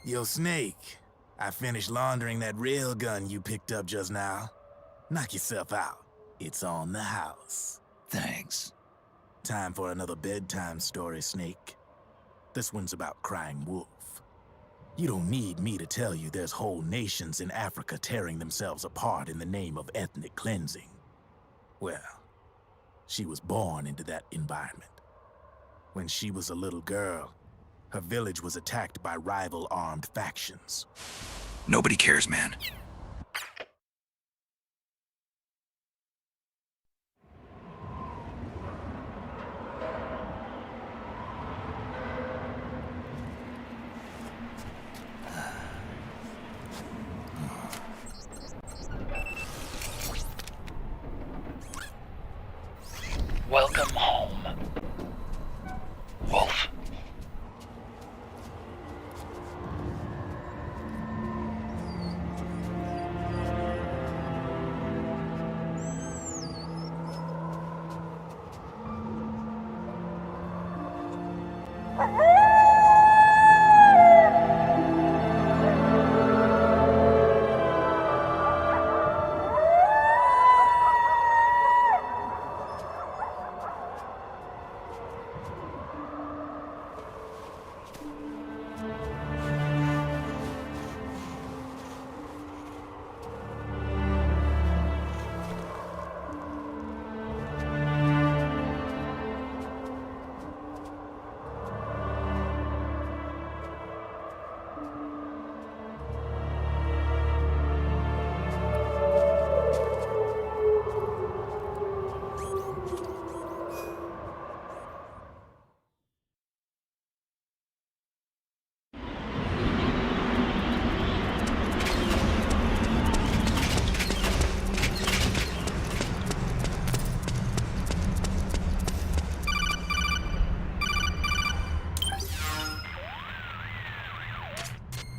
Yo, Snake, I finished laundering that railgun you picked up just now. Knock yourself out. It's on the house. Thanks. Time for another bedtime story, Snake. This one's about crying wolf. You don't need me to tell you there's whole nations in Africa tearing themselves apart in the name of ethnic cleansing. Well, she was born into that environment. When she was a little girl, her village was attacked by rival armed factions. Nobody cares, man. Welcome home, Wolf.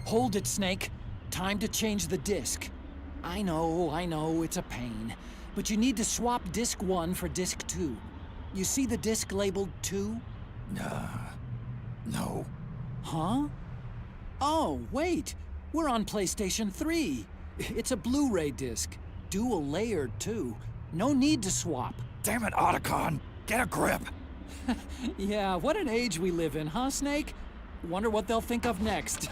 Hold it, Snake. Time to change the disc. I know, it's a pain. But you need to swap disc 1 for disc 2. You see the disc labeled 2? No. Huh? Oh, wait. We're on PlayStation 3. It's a Blu-ray disc. Dual layered, too. No need to swap. Damn it, Otacon! Get a grip! Yeah, what an age we live in, huh, Snake? Wonder what they'll think of next.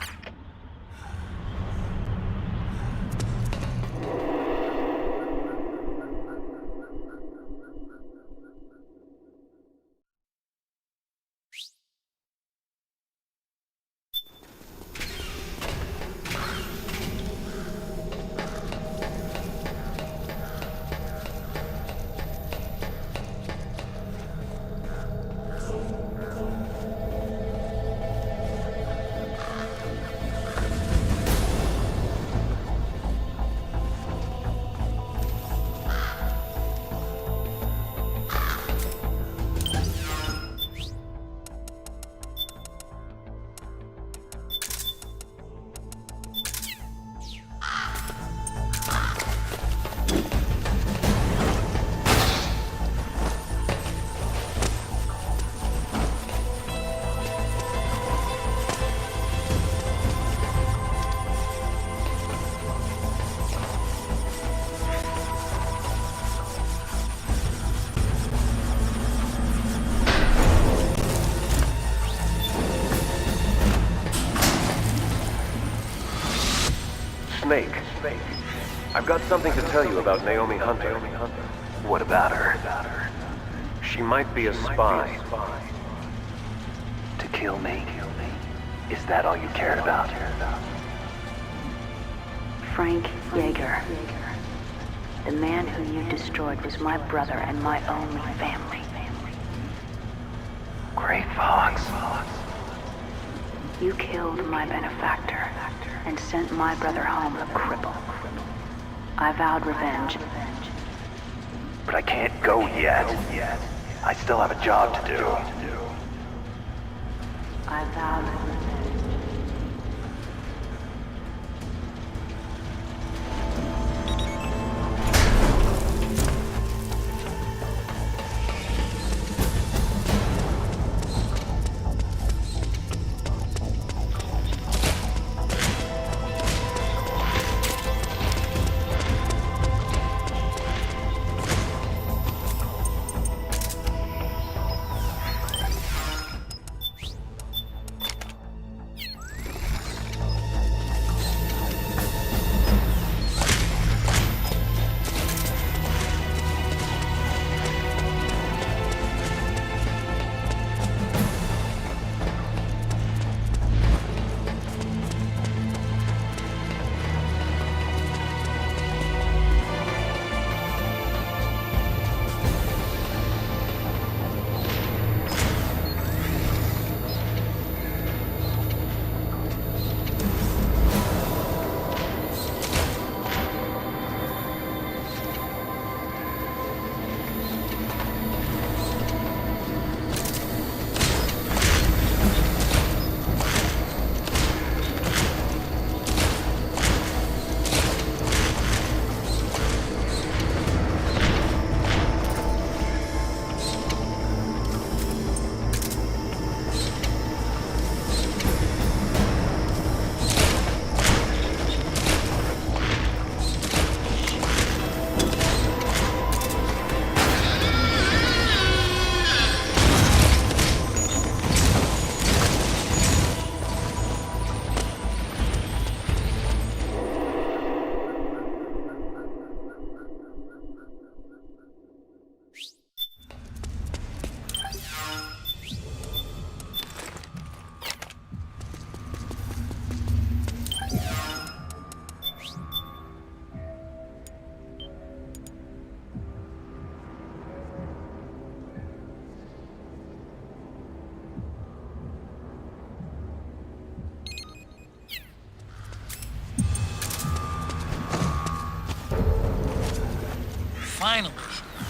Snake. I've got something to tell you about Naomi Hunter. What about her? She might be a spy. To kill me? Is that all you cared about? Frank Yeager. The man who you destroyed was my brother and my only family. Great Fox. You killed my benefactor and sent my brother home a cripple. I vowed revenge. But I can't go yet. I still have a job to do. I vowed revenge.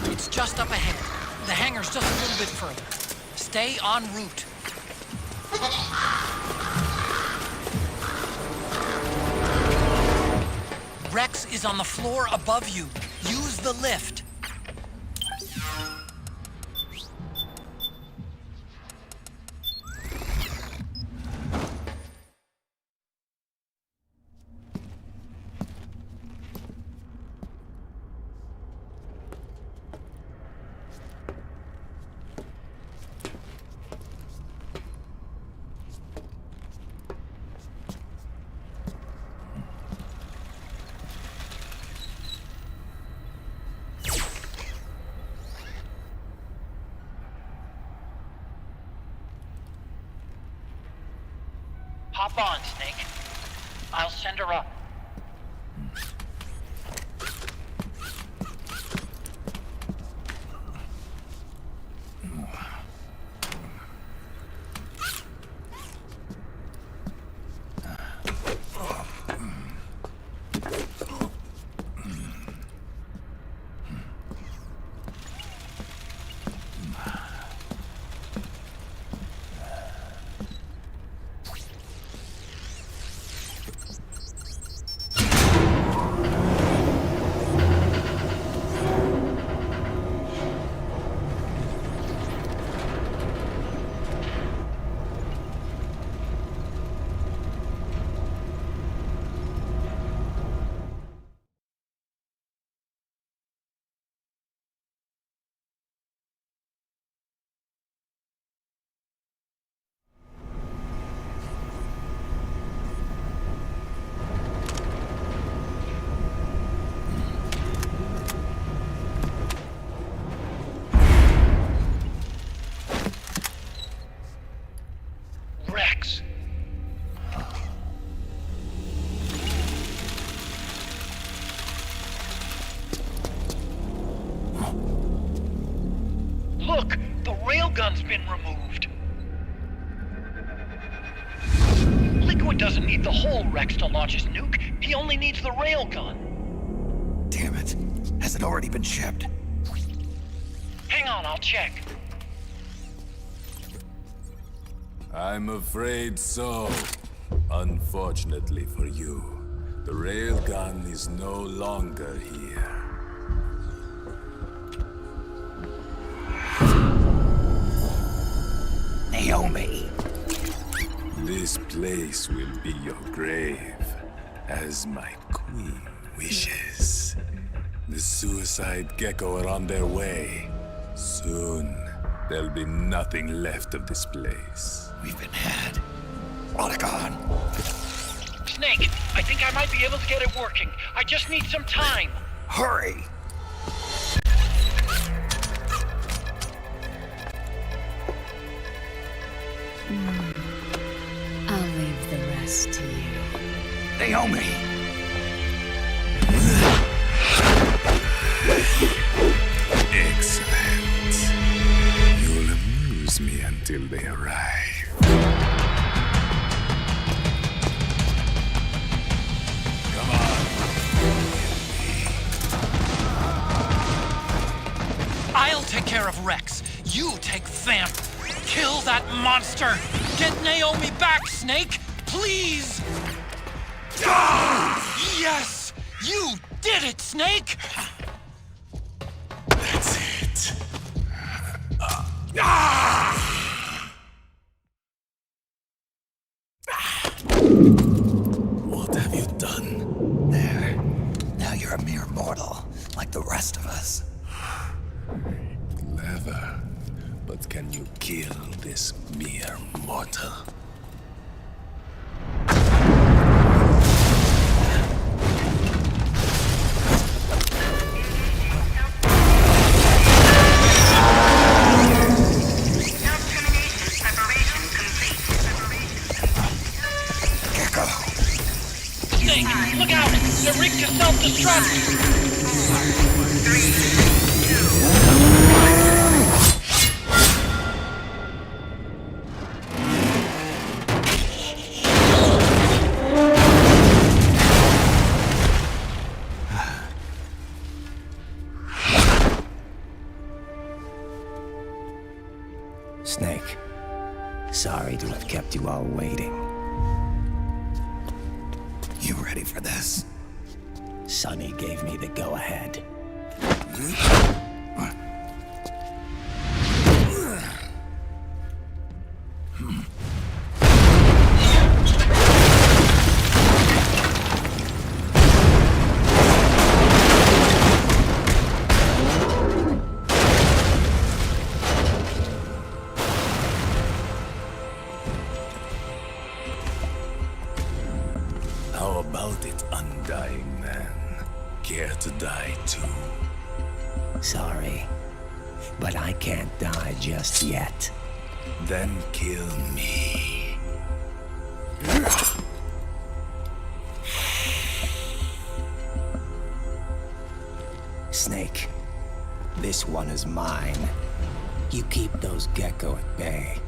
It's just up ahead. The hangar's just a little bit further. Stay en route. Rex is on the floor above you. Use the lift. Hop on, Snake. I'll send her up. Rex. Look, the railgun's been removed. Liquid doesn't need the whole Rex to launch his nuke. He only needs the railgun. Damn it. Has it already been shipped? Hang on, I'll check. I'm afraid so. Unfortunately for you, the railgun is no longer here. Naomi. This place will be your grave, as my queen wishes. The suicide gecko are on their way. Soon, there'll be nothing left of this place. We've been had. Otagon. Snake, I think I might be able to get it working. I just need some time. Hurry! I'll leave the rest to you. Naomi! Excellent. You'll amuse me until they arrive. Come on. I'll take care of Rex. You take Vamp. Kill that monster. Get Naomi back, Snake. Please. Yes! You did it, Snake! That's it. What have you done? There. Now you're a mere mortal, like the rest of us. Clever. But can you kill this mere mortal? Snake, look out! They're rigged to self-destruct! Snake, sorry to have kept you all waiting. You ready for this? Sonny gave me the go-ahead. How about it, undying man? Care to die too? Sorry, but I can't die just yet. Then kill me. Snake, this one is mine. You keep those gecko at bay.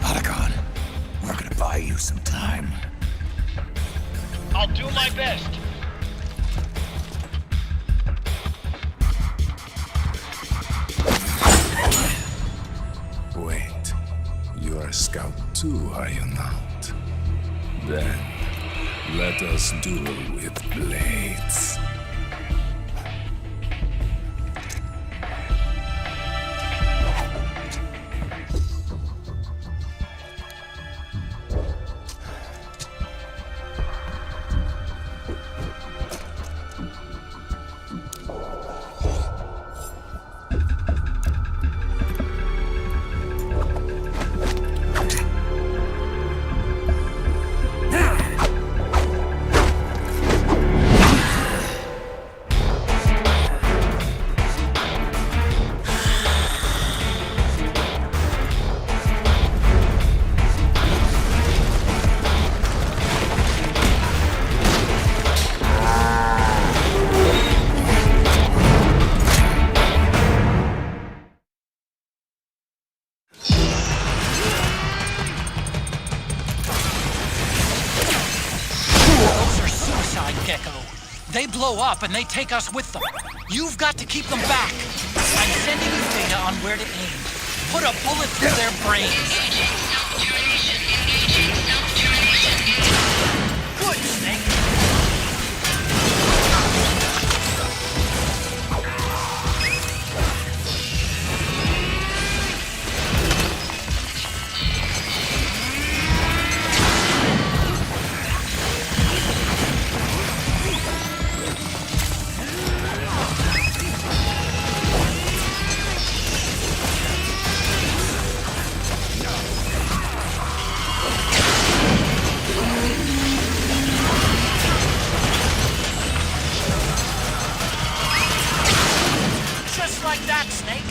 Otacon, we're gonna buy you some time. I'll do my best. Wait, you are a scout too, are you not? Then, let us duel with blades. Those are suicide gecko. They blow up and they take us with them. You've got to keep them back. I'm sending you data on where to aim. Put a bullet through their brains. Good, Snake. Just like that, Snake.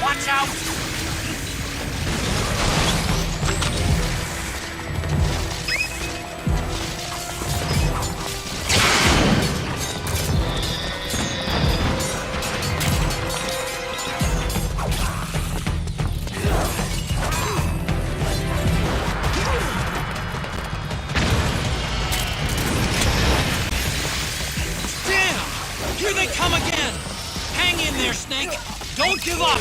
Watch out! Damn! Here they come again! Hang in there, Snake! Don't give up!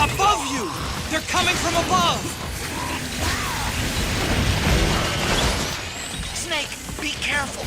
Above you! They're coming from above! Snake, be careful!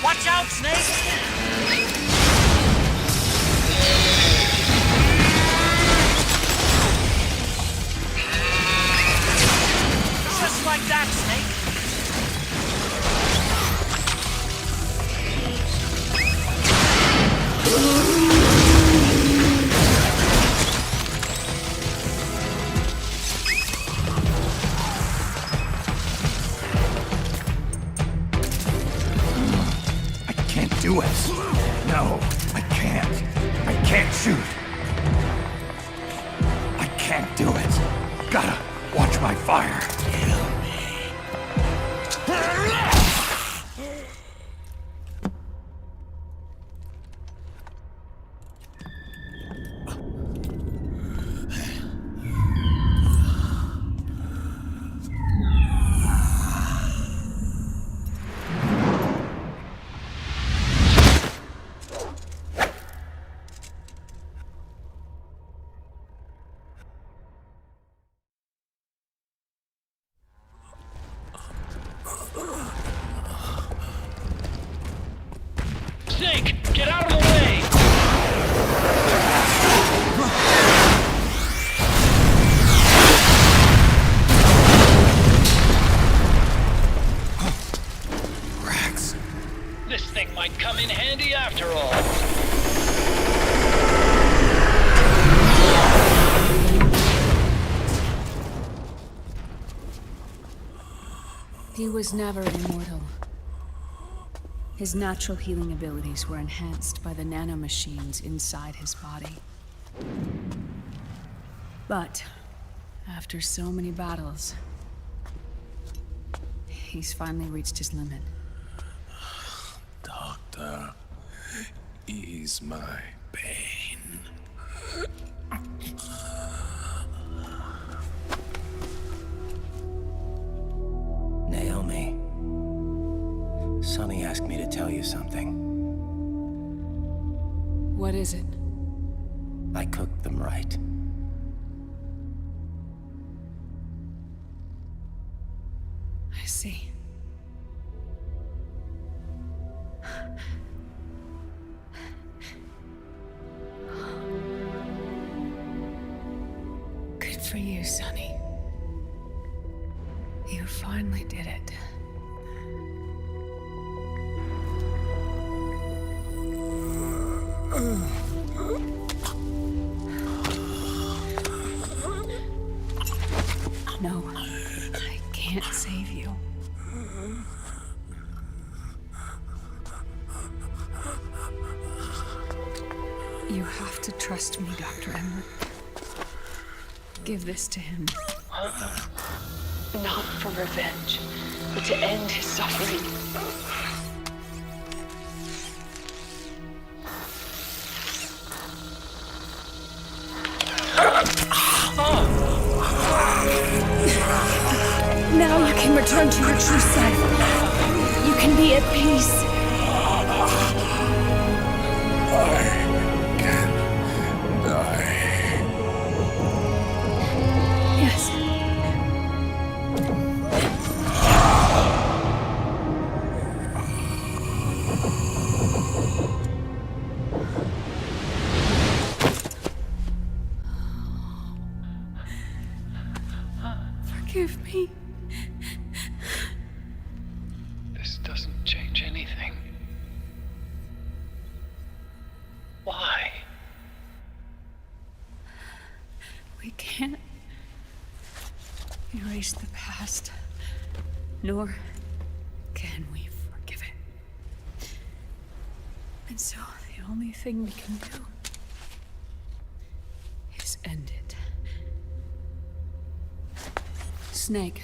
Watch out, Snake! Just like that, Snake. I can't do it. No, I can't. I can't shoot. I can't do it. Gotta watch my fire. Snake, get out of the way! Rex. This thing might come in handy after all. He was never immortal. His natural healing abilities were enhanced by the nanomachines inside his body. But, after so many battles, he's finally reached his limit. Doctor, ease my pain. Naomi. Sonny asked me to tell you something. What is it? I cooked them right. I see. Good for you, Sonny. You finally did it. No, I can't save you. You have to trust me, Dr. Emmer. Give this to him. Not for revenge, but to end his suffering. Now you can return to your true self. You can be at peace. Yes. Forgive me. This doesn't change anything. Why? We can't erase the past, nor can we forgive it. And so the only thing we can do is end it. Snake.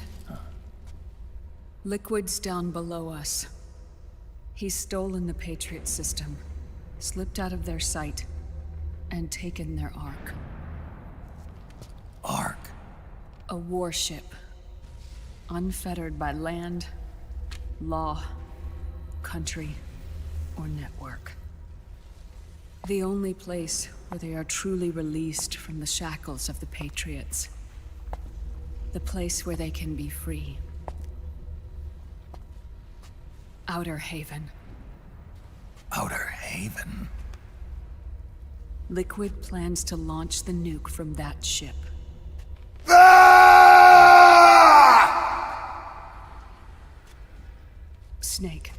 Liquid's down below us. He's stolen the Patriot system, slipped out of their sight, and taken their Ark. Ark? A warship. Unfettered by land, law, country, or network. The only place where they are truly released from the shackles of the Patriots. The place where they can be free. Outer Haven. Outer Haven. Liquid plans to launch the nuke from that ship. Snake.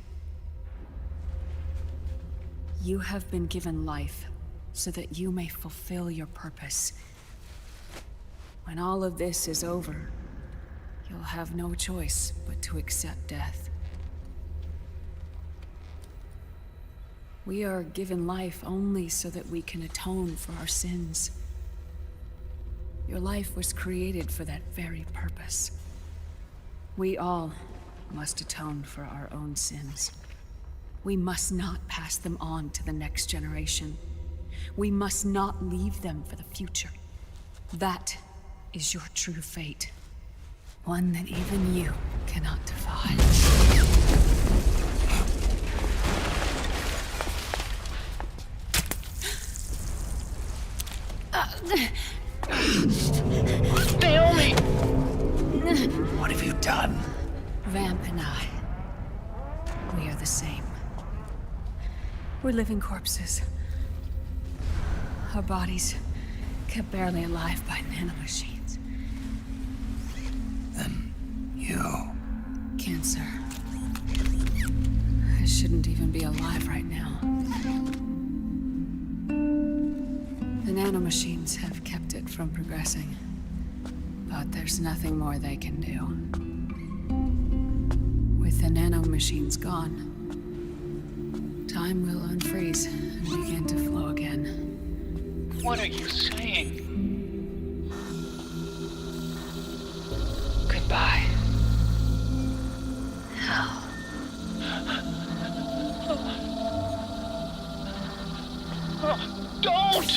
You have been given life so that you may fulfill your purpose. When all of this is over, you'll have no choice but to accept death. We are given life only so that we can atone for our sins. Your life was created for that very purpose. We all must atone for our own sins. We must not pass them on to the next generation. We must not leave them for the future. That is your true fate. One that even you cannot defy. Naomi! What have you done? Vamp and I, we are the same. We're living corpses. Our bodies kept barely alive by nanomachines. Then you... Cancer. I shouldn't even be alive right now. The nanomachines have kept it from progressing. But there's nothing more they can do. With the nanomachines gone, time will unfreeze and begin to flow again. What are you saying? Goodbye. Hell. Don't!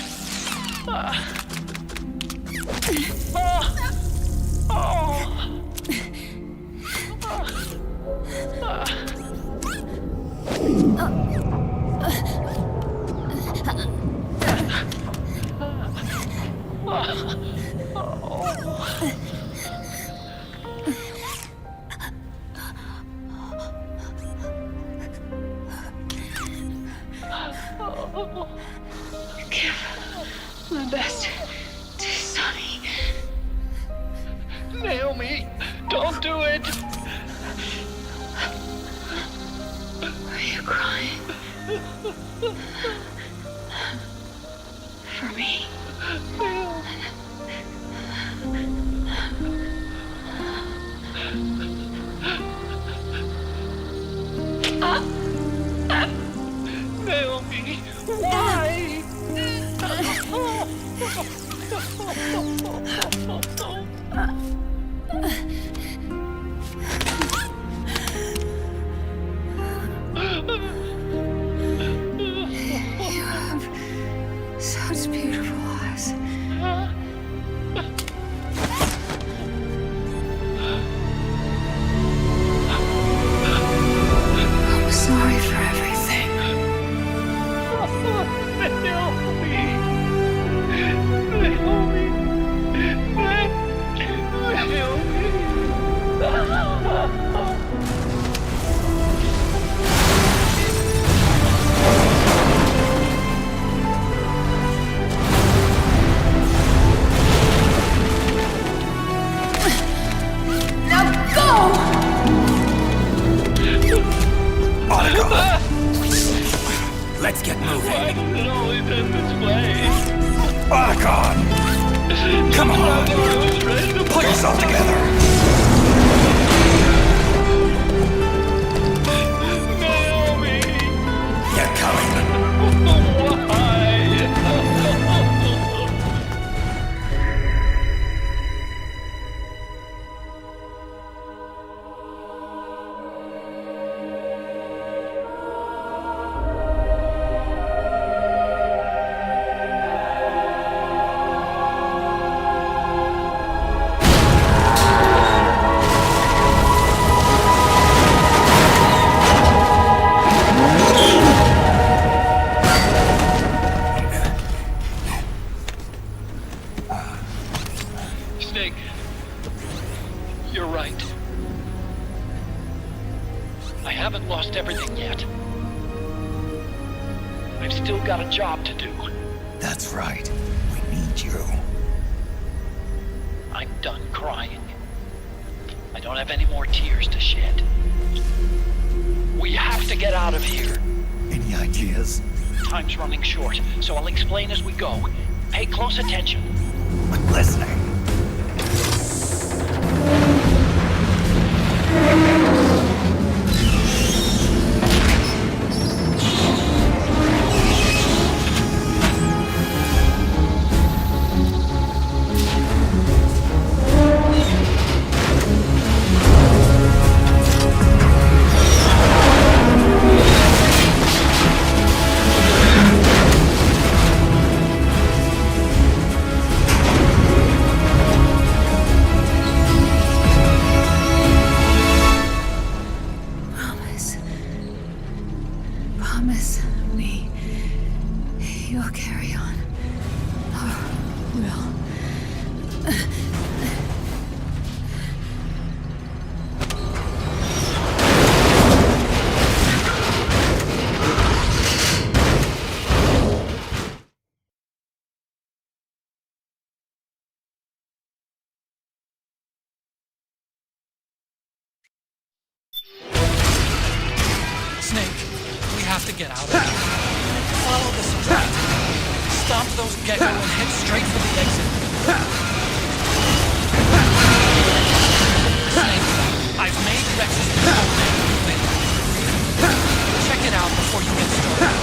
Give my best to Sonny. Naomi, don't do it! Are you crying? For me? Naomi, why? You have such beautiful eyes. I'm sorry for everything. Let's get moving. Why does it always end this way? Otacon! Come on! Pull yourself together! Naomi! They're coming! Why? I've still got a job to do. That's right. We need you. I'm done crying. I don't have any more tears to shed. We have to get out of here. Any ideas? Time's running short, so I'll explain as we go. Pay close attention. I'm listening. Promise me you'll carry on. Or will. Snake, we have to get out of here. Follow the strat. Stomp those gecko and head straight for the exit. Snake, I've made Rex's program thing. Check it out before you get started.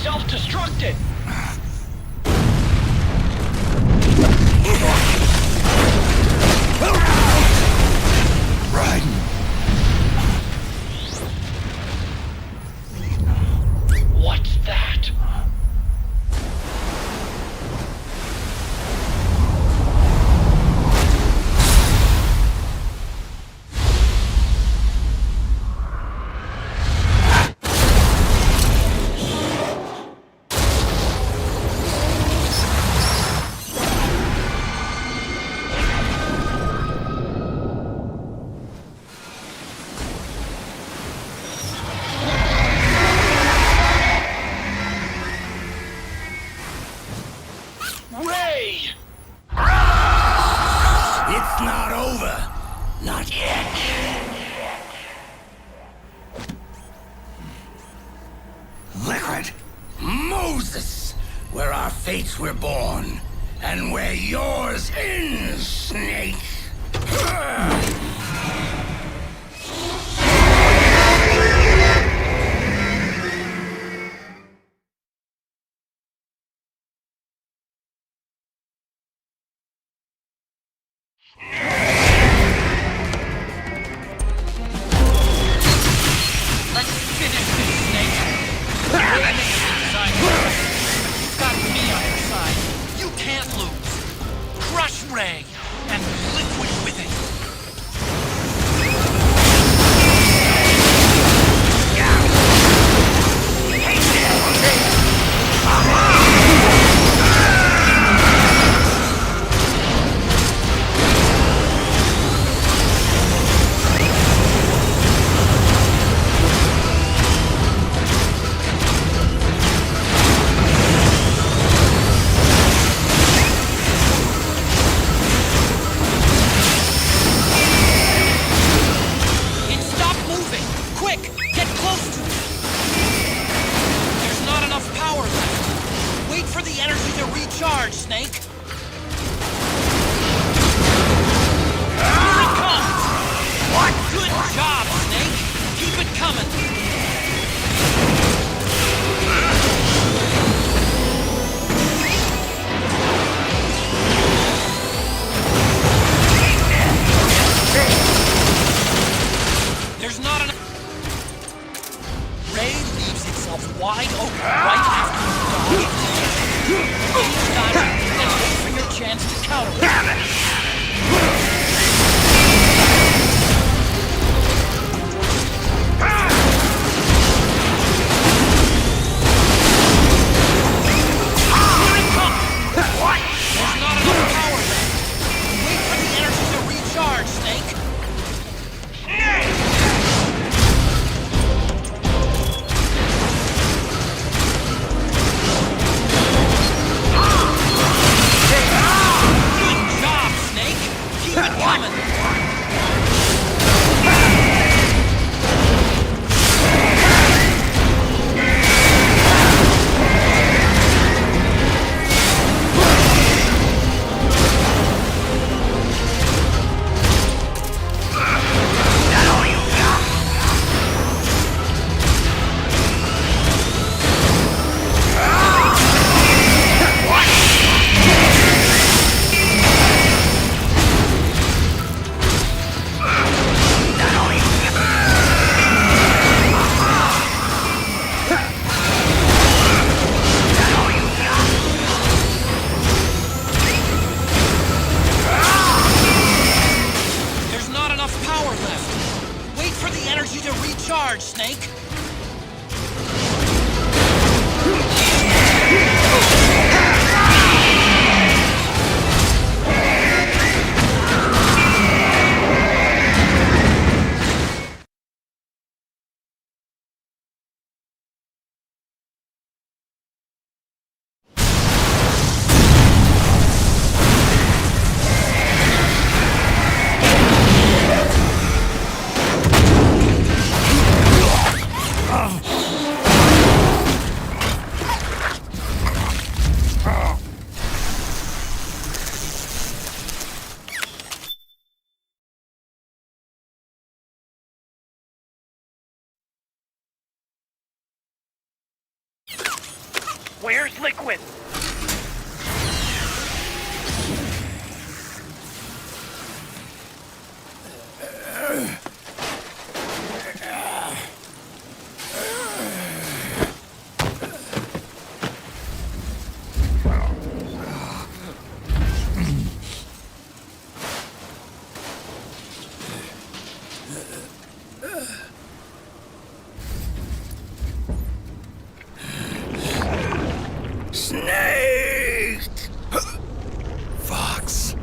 Self-destructed! Raiden. What's that? It's not over. Not yet. Liquid. Moses, where our fates were born, and where yours ends, Snake. Let's finish this, Snake. The way may have been designed differently, but you've got me on your side. You can't lose. Crush Ray and liquid with it. Charge, Snake! Here it comes! What? Good job, Snake! Keep it coming! There's not enough... Ray leaves itself wide open right after you dodge. Each dodge, then wait for your chance to counter it. Damn it! What? There's not enough power left. Wait for the energy to recharge, Snake. Charge, Snake! Where's Liquid? Snake! Fox.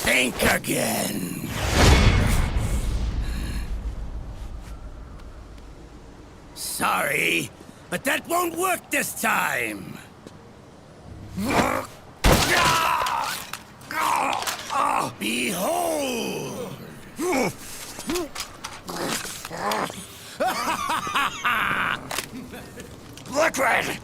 Think again. Sorry, but that won't work this time. Behold! Liquid!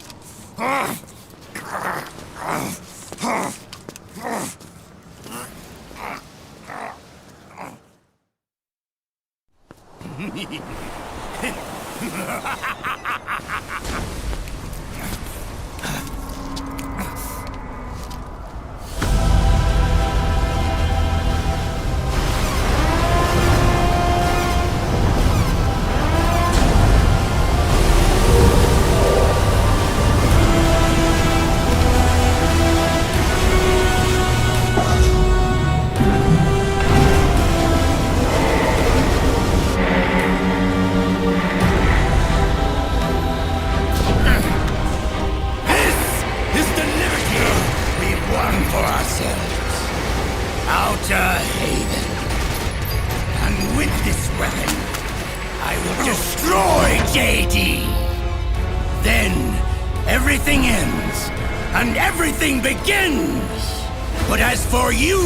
But as for you,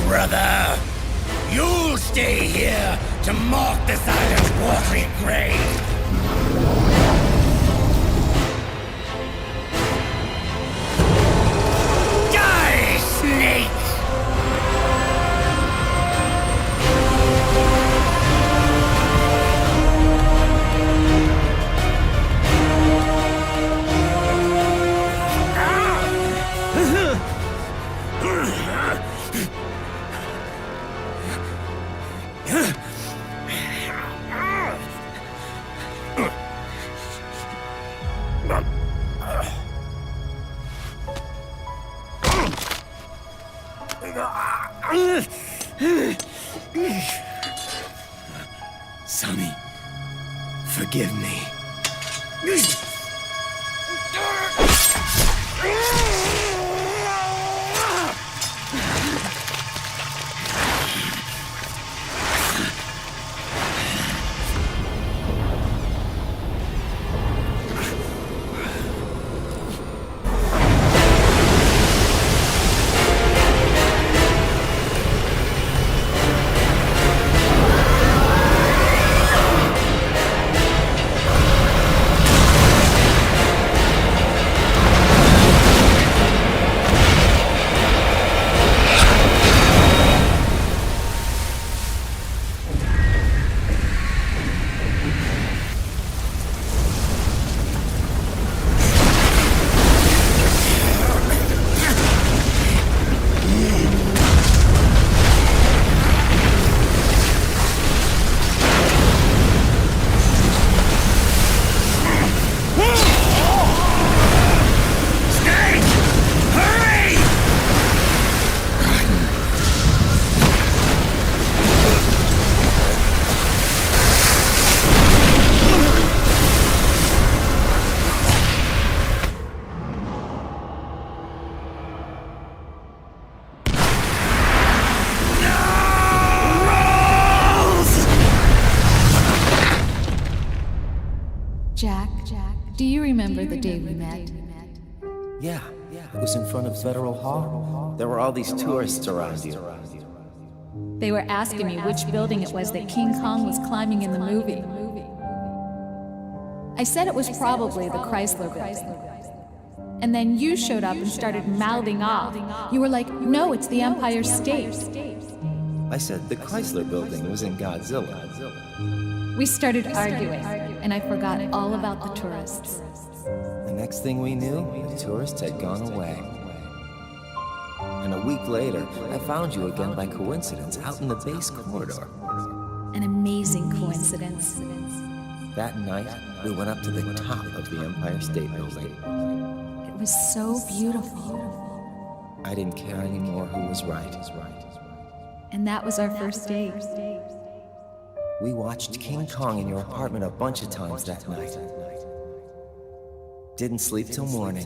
brother, you'll stay here to mark the silent watery grave. Die, snake! Sonny, forgive me. Do you remember the day we met? Yeah. It was in front of Federal Hall. There were all these tourists around you. They were asking me which building it was that King Kong was climbing in the movie. I said it was probably the Chrysler building. And then you showed up and started mouthing off. You were like, no, it's the Empire State. I said the Chrysler building was in Godzilla. We started arguing, and I forgot all about the tourists. The next thing we knew, the tourists had gone away. And a week later, I found you again by coincidence out in the base corridor. An amazing coincidence. That night, we went up to the top of the Empire State Building. It was so beautiful. I didn't care anymore who was right. And that was our first date. We watched King Kong in your apartment a bunch of times that night. Didn't sleep till morning.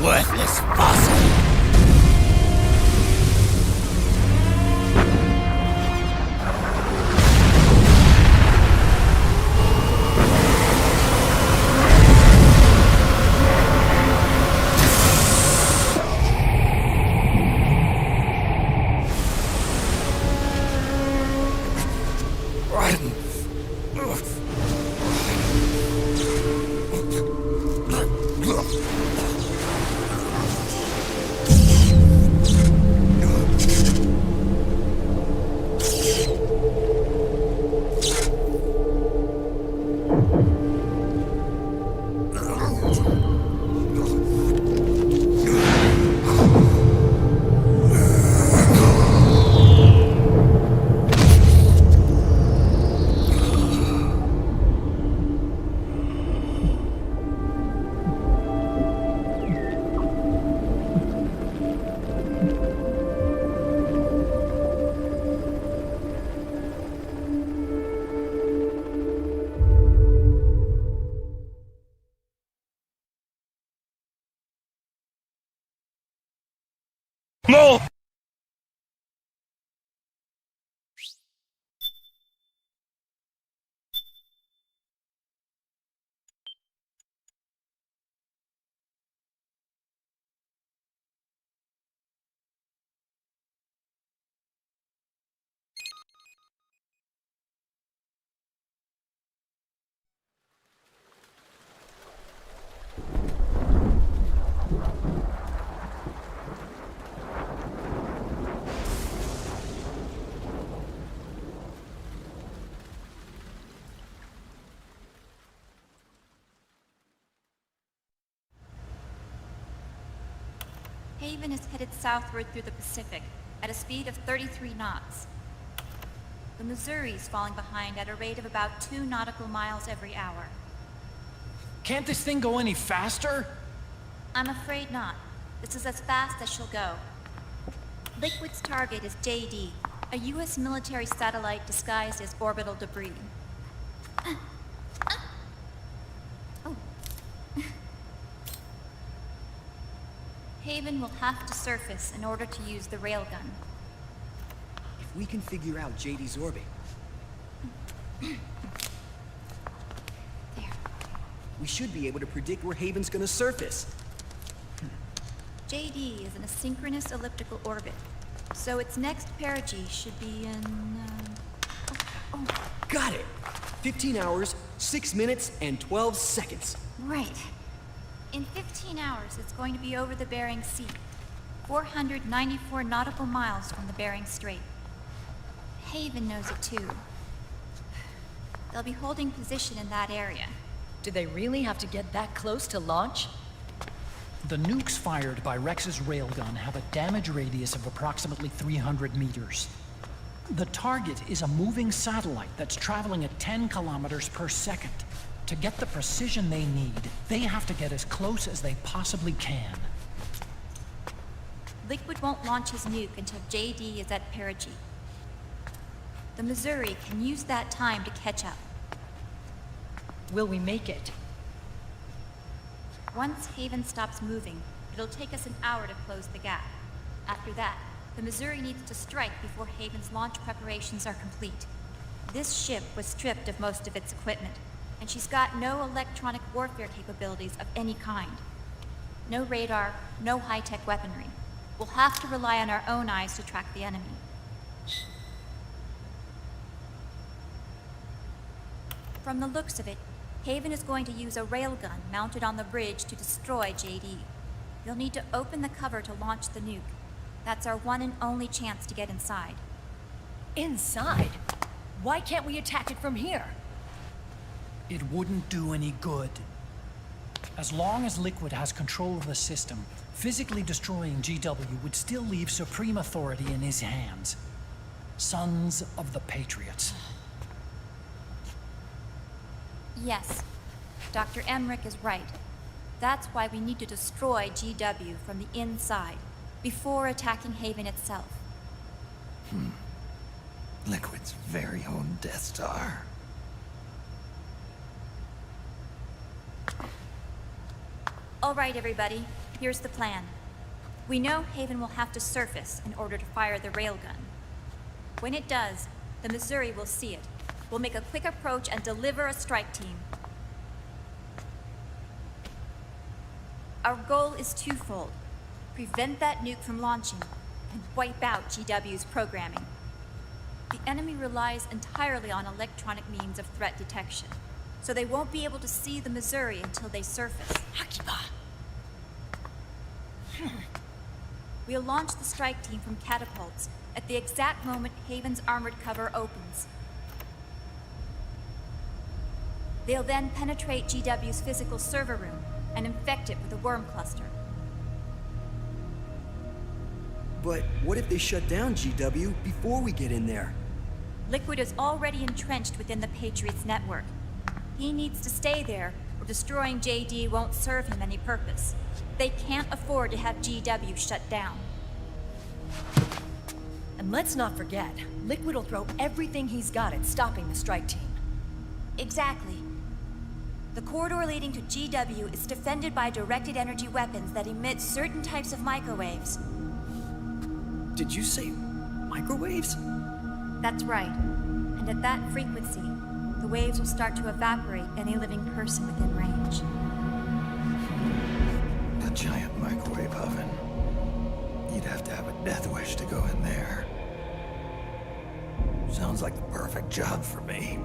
Worthless fossil! No! Haven is headed southward through the Pacific at a speed of 33 knots. The Missouri's falling behind at a rate of about 2 nautical miles every hour. Can't this thing go any faster? I'm afraid not. This is as fast as she'll go. Liquid's target is JD, a U.S. military satellite disguised as orbital debris. Haven will have to surface in order to use the railgun. If we can figure out JD's orbit... we should be able to predict where Haven's gonna surface. JD is in a synchronous elliptical orbit, so its next perigee should be in... Got it! 15 hours, 6 minutes, and 12 seconds. Right. In 15 hours, it's going to be over the Bering Sea, 494 nautical miles from the Bering Strait. Haven knows it too. They'll be holding position in that area. Do they really have to get that close to launch? The nukes fired by Rex's railgun have a damage radius of approximately 300 meters. The target is a moving satellite that's traveling at 10 kilometers per second. To get the precision they need, they have to get as close as they possibly can. Liquid won't launch his nuke until JD is at perigee. The Missouri can use that time to catch up. Will we make it? Once Haven stops moving, it'll take us an hour to close the gap. After that, the Missouri needs to strike before Haven's launch preparations are complete. This ship was stripped of most of its equipment, and she's got no electronic warfare capabilities of any kind. No radar, no high-tech weaponry. We'll have to rely on our own eyes to track the enemy. From the looks of it, Haven is going to use a railgun mounted on the bridge to destroy JD. You'll need to open the cover to launch the nuke. That's our one and only chance to get inside. Inside? Why can't we attack it from here? It wouldn't do any good. As long as Liquid has control of the system, physically destroying GW would still leave supreme authority in his hands. Sons of the Patriots. Yes, Dr. Emmerich is right. That's why we need to destroy GW from the inside, before attacking Haven itself. Liquid's very own Death Star. All right, everybody, here's the plan. We know Haven will have to surface in order to fire the railgun. When it does, the Missouri will see it. We'll make a quick approach and deliver a strike team. Our goal is twofold. Prevent that nuke from launching, and wipe out GW's programming. The enemy relies entirely on electronic means of threat detection, so they won't be able to see the Missouri until they surface. Akiba! We'll launch the strike team from catapults at the exact moment Haven's armored cover opens. They'll then penetrate GW's physical server room and infect it with a worm cluster. But what if they shut down GW before we get in there? Liquid is already entrenched within the Patriots network. He needs to stay there, or destroying JD won't serve him any purpose. They can't afford to have GW shut down. And let's not forget, Liquid will throw everything he's got at stopping the strike team. Exactly. The corridor leading to GW is defended by directed energy weapons that emit certain types of microwaves. Did you say microwaves? That's right. And at that frequency, the waves will start to evaporate any living person within range. A giant microwave oven. You'd have to have a death wish to go in there. Sounds like the perfect job for me.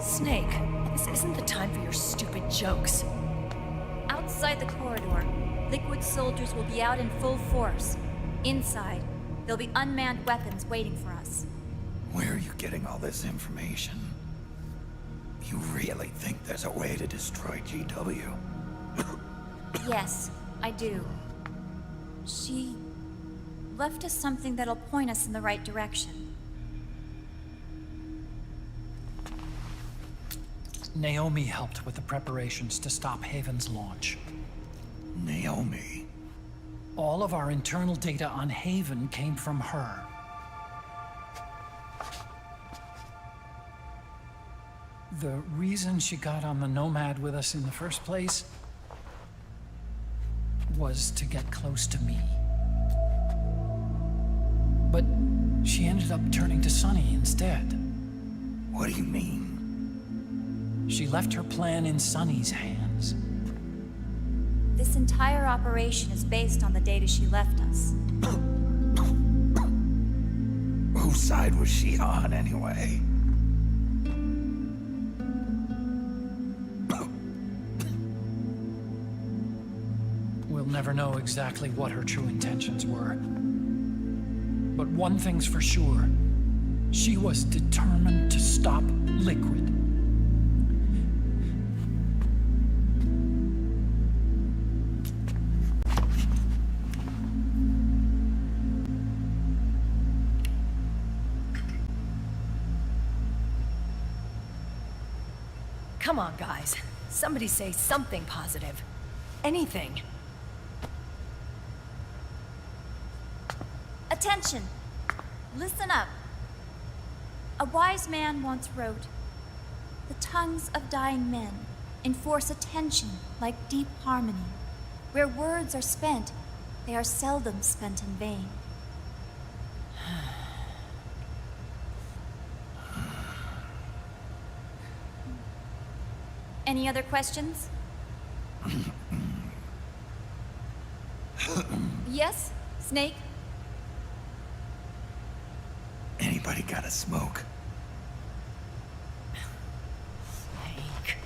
Snake, this isn't the time for your stupid jokes. Outside the corridor, Liquid soldiers will be out in full force. Inside, there'll be unmanned weapons waiting for us. Where are you getting all this information? You really think there's a way to destroy GW? Yes, I do. She left us something that'll point us in the right direction. Naomi helped with the preparations to stop Haven's launch. Naomi? All of our internal data on Haven came from her. The reason she got on the Nomad with us in the first place was to get close to me. But she ended up turning to Sunny instead. What do you mean? She left her plan in Sunny's hands. This entire operation is based on the data she left us. Whose side was she on, anyway? We'll never know exactly what her true intentions were. But one thing's for sure. She was determined to stop Liquid. Come on, guys. Somebody say something positive. Anything. Attention! Listen up. A wise man once wrote, "The tongues of dying men enforce attention like deep harmony. Where words are spent, they are seldom spent in vain." Any other questions? Yes, Snake? Anybody got a smoke? Snake.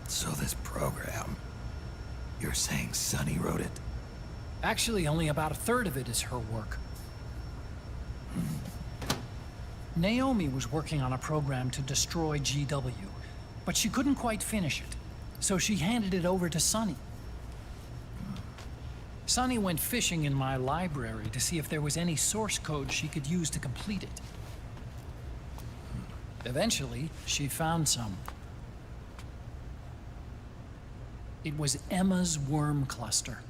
So this program, you're saying Sunny wrote it? Actually, only about a third of it is her work. Naomi was working on a program to destroy GW, but she couldn't quite finish it, so she handed it over to Sunny. Sunny went fishing in my library to see if there was any source code she could use to complete it. Eventually, she found some. It was Emma's worm cluster.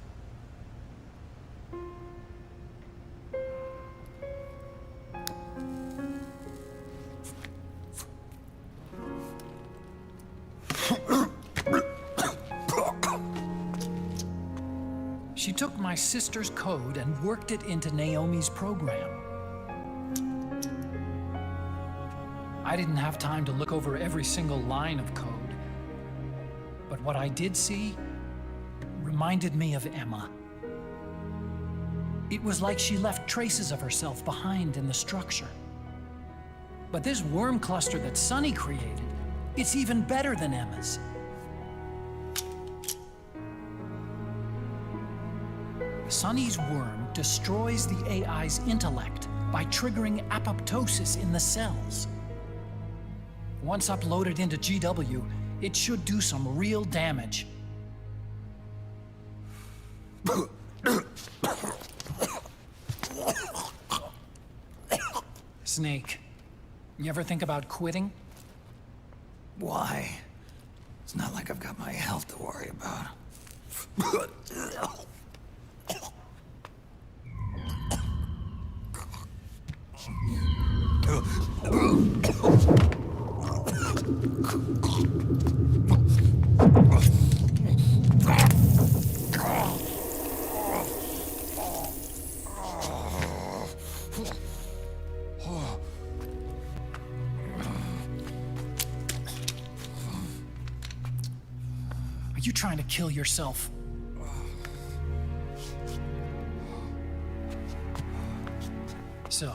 She took my sister's code and worked it into Naomi's program. I didn't have time to look over every single line of code, but what I did see reminded me of Emma. It was like she left traces of herself behind in the structure. But this worm cluster that Sonny created, it's even better than Emma's. Sonny's worm destroys the AI's intellect by triggering apoptosis in the cells. Once uploaded into GW, it should do some real damage. Snake, you ever think about quitting? Why? It's not like I've got my health to worry about. Are you trying to kill yourself? So,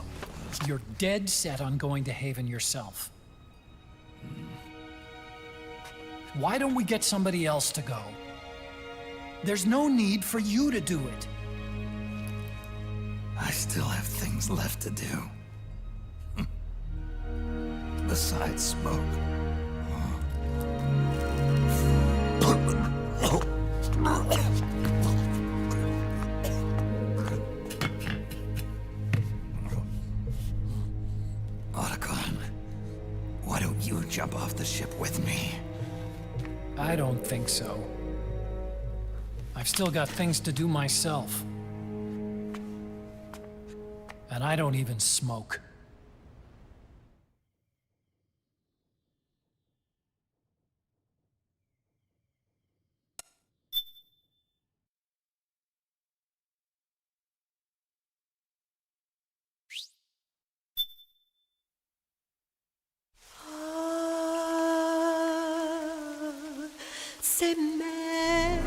you're dead set on going to Haven yourself. Why don't we get somebody else to go? There's no need for you to do it. I still have things left to do. Besides smoke. Otacon, why don't you jump off the ship with me? I don't think so. I've still got things to do myself. And I don't even smoke. C'est mais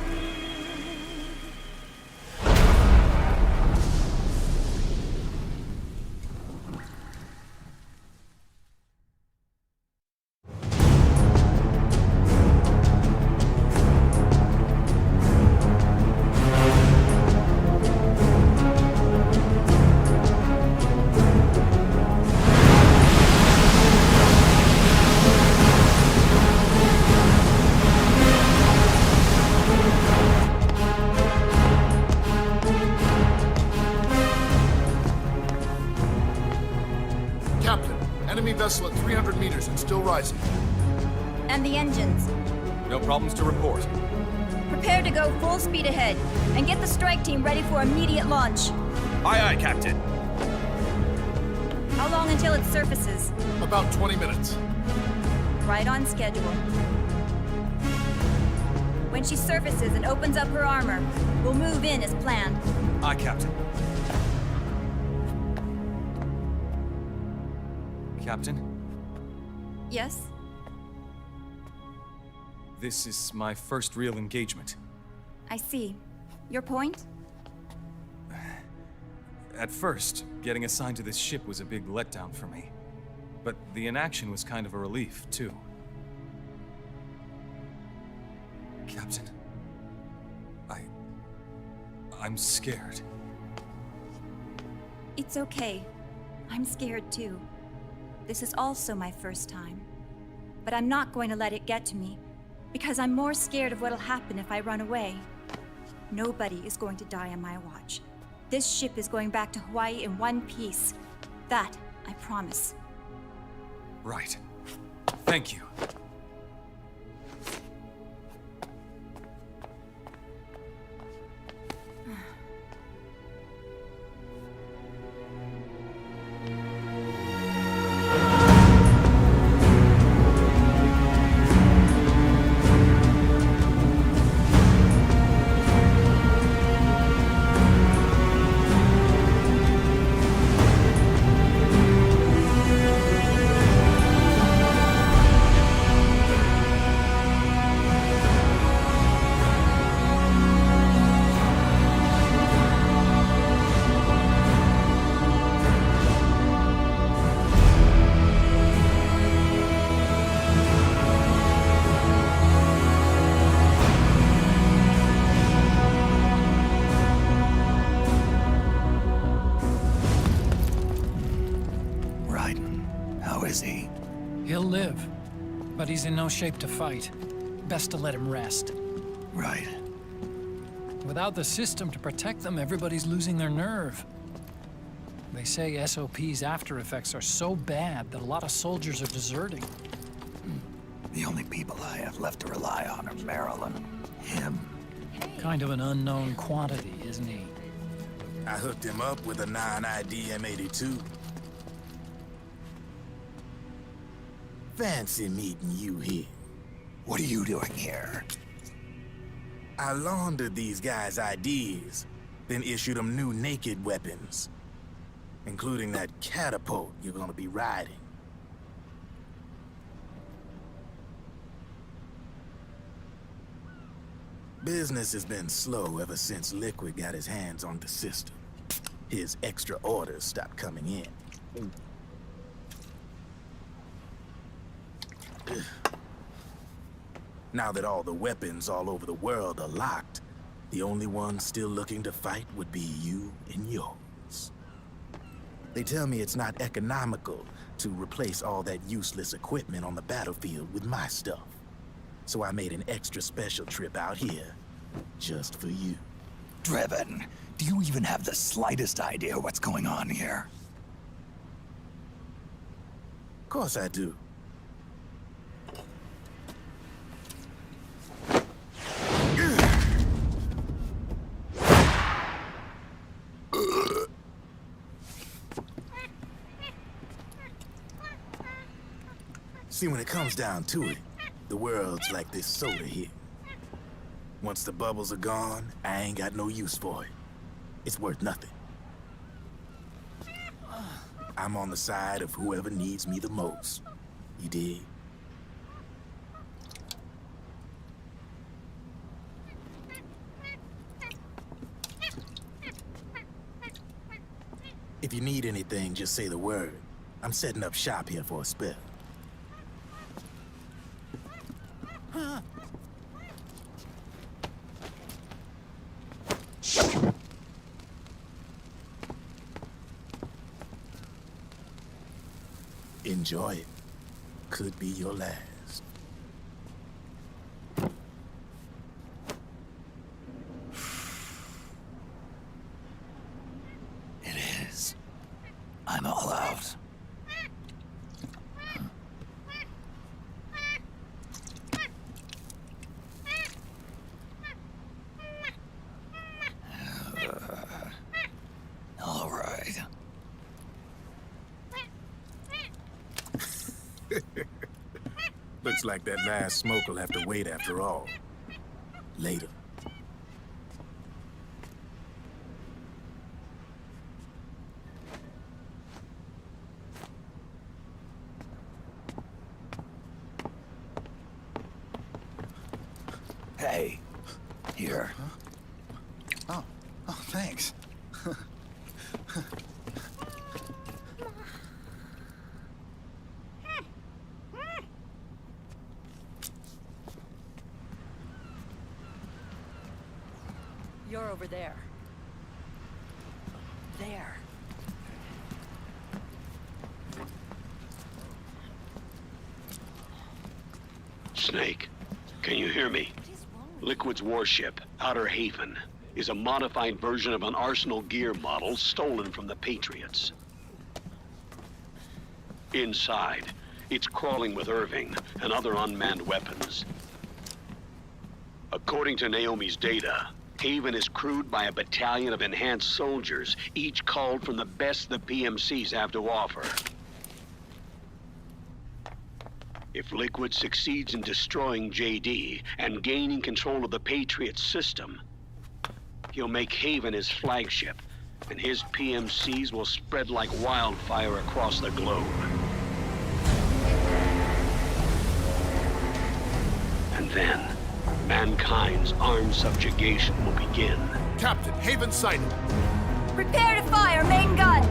Captain, enemy vessel at 300 meters and still rising. And the engines. No problems to report. Prepare to go full speed ahead, and get the strike team ready for immediate launch. Aye, aye, Captain. How long until it surfaces? About 20 minutes. Right on schedule. When she surfaces and opens up her armor, we'll move in as planned. Aye, Captain. Captain, Yes? this is my first real engagement. I see. Your point? At first, getting assigned to this ship was a big letdown for me. But the inaction was kind of a relief, too. Captain, I'm scared. It's okay. I'm scared too. This is also my first time. But I'm not going to let it get to me, because I'm more scared of what'll happen if I run away. Nobody is going to die on my watch. This ship is going back to Hawaii in one piece. That, I promise. Right. Thank you. How is he? He'll live, but he's in no shape to fight. Best to let him rest. Right. Without the system to protect them, everybody's losing their nerve. They say SOP's after effects are so bad that a lot of soldiers are deserting. The only people I have left to rely on are Marilyn, him. Kind of an unknown quantity, isn't he? I hooked him up with a non-ID M82. Fancy meeting you here. What are you doing here? I laundered these guys' IDs, then issued them new naked weapons, including that catapult you're gonna be riding. Business has been slow ever since Liquid got his hands on the system. His extra orders stopped coming in. Now that all the weapons all over the world are locked, the only ones still looking to fight would be you and yours. They tell me it's not economical to replace all that useless equipment on the battlefield with my stuff. So I made an extra special trip out here, just for you. Driven, do you even have the slightest idea what's going on here? Of course I do. See, when it comes down to it, the world's like this soda here. Once the bubbles are gone, I ain't got no use for it. It's worth nothing. I'm on the side of whoever needs me the most. You dig? If you need anything, just say the word. I'm setting up shop here for a spell. Enjoy it. Could be your last. It is. I'm all out. All right. Looks like that last smoke will have to wait after all. Later. Hey, here. Oh, thanks. You're over there. There. Snake, can you hear me? Liquid's warship, Outer Haven, is a modified version of an Arsenal gear model stolen from the Patriots. Inside, it's crawling with Irving and other unmanned weapons. According to Naomi's data, Haven is crewed by a battalion of enhanced soldiers, each called from the best the PMCs have to offer. If Liquid succeeds in destroying JD and gaining control of the Patriots system, he'll make Haven his flagship, and his PMCs will spread like wildfire across the globe. And then, mankind's armed subjugation will begin. Captain, Haven sighted. Prepare to fire, main gun!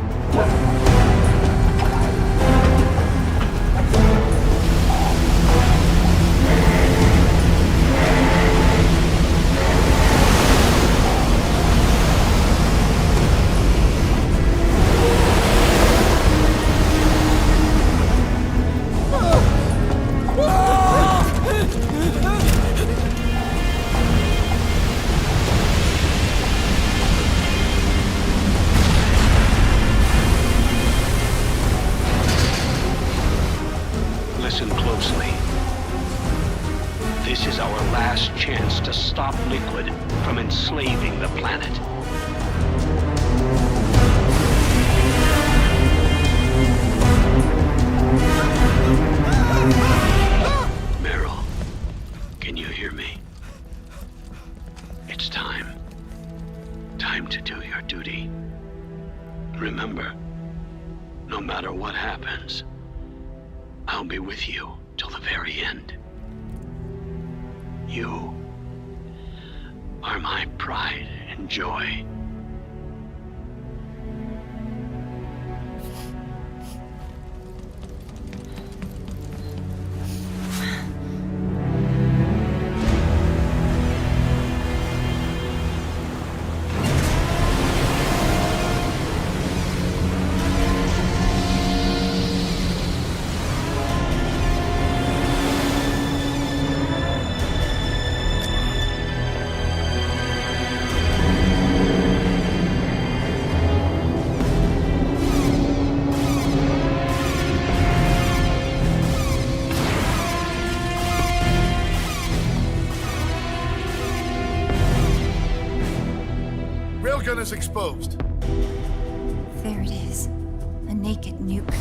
closely. This is our last chance to stop Liquid from enslaving the planet. Meryl, can you hear me? It's time. Time to do your duty. Remember, no matter what happens, I'll be with you till the very end. You are my pride and joy. Railgun is exposed. There it is. A naked nuke.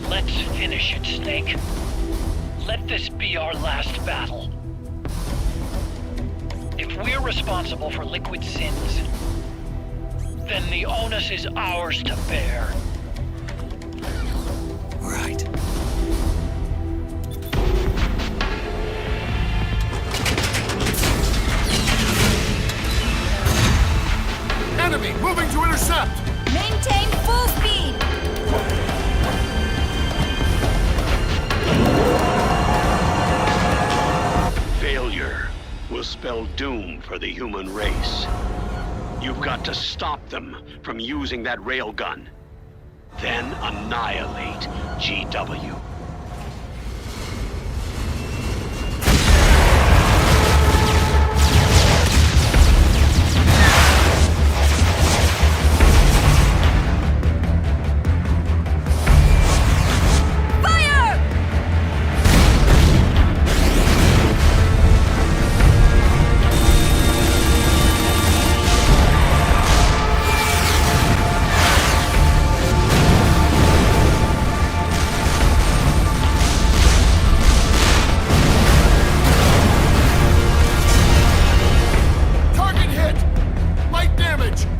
Let's finish it, Snake. Let this be our last battle. If we're responsible for Liquid's sins, then the onus is ours to bear. Right. Enemy moving to intercept! Maintain full speed! Failure will spell doom for the human race. You've got to stop them from using that railgun. Then annihilate GW.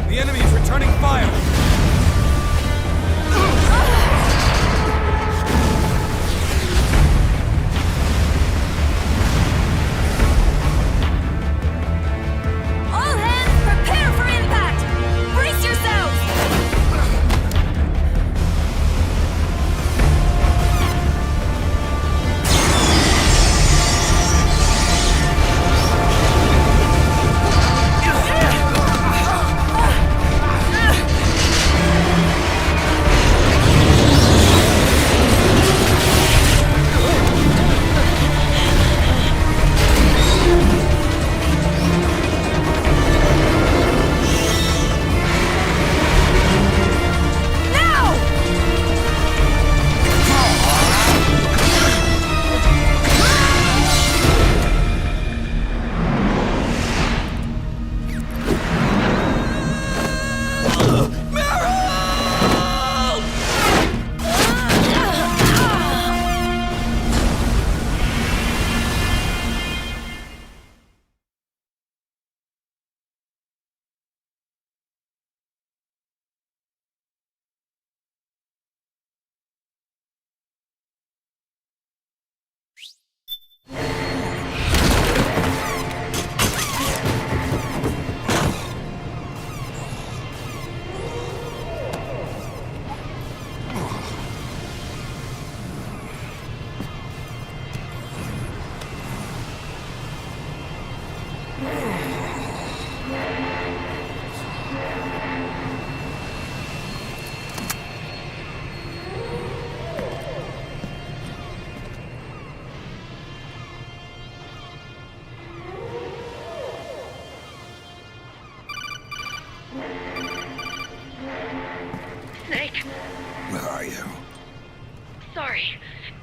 The enemy is returning fire! All hands, prepare for impact! Brace yourselves! Snake, Where are you? sorry.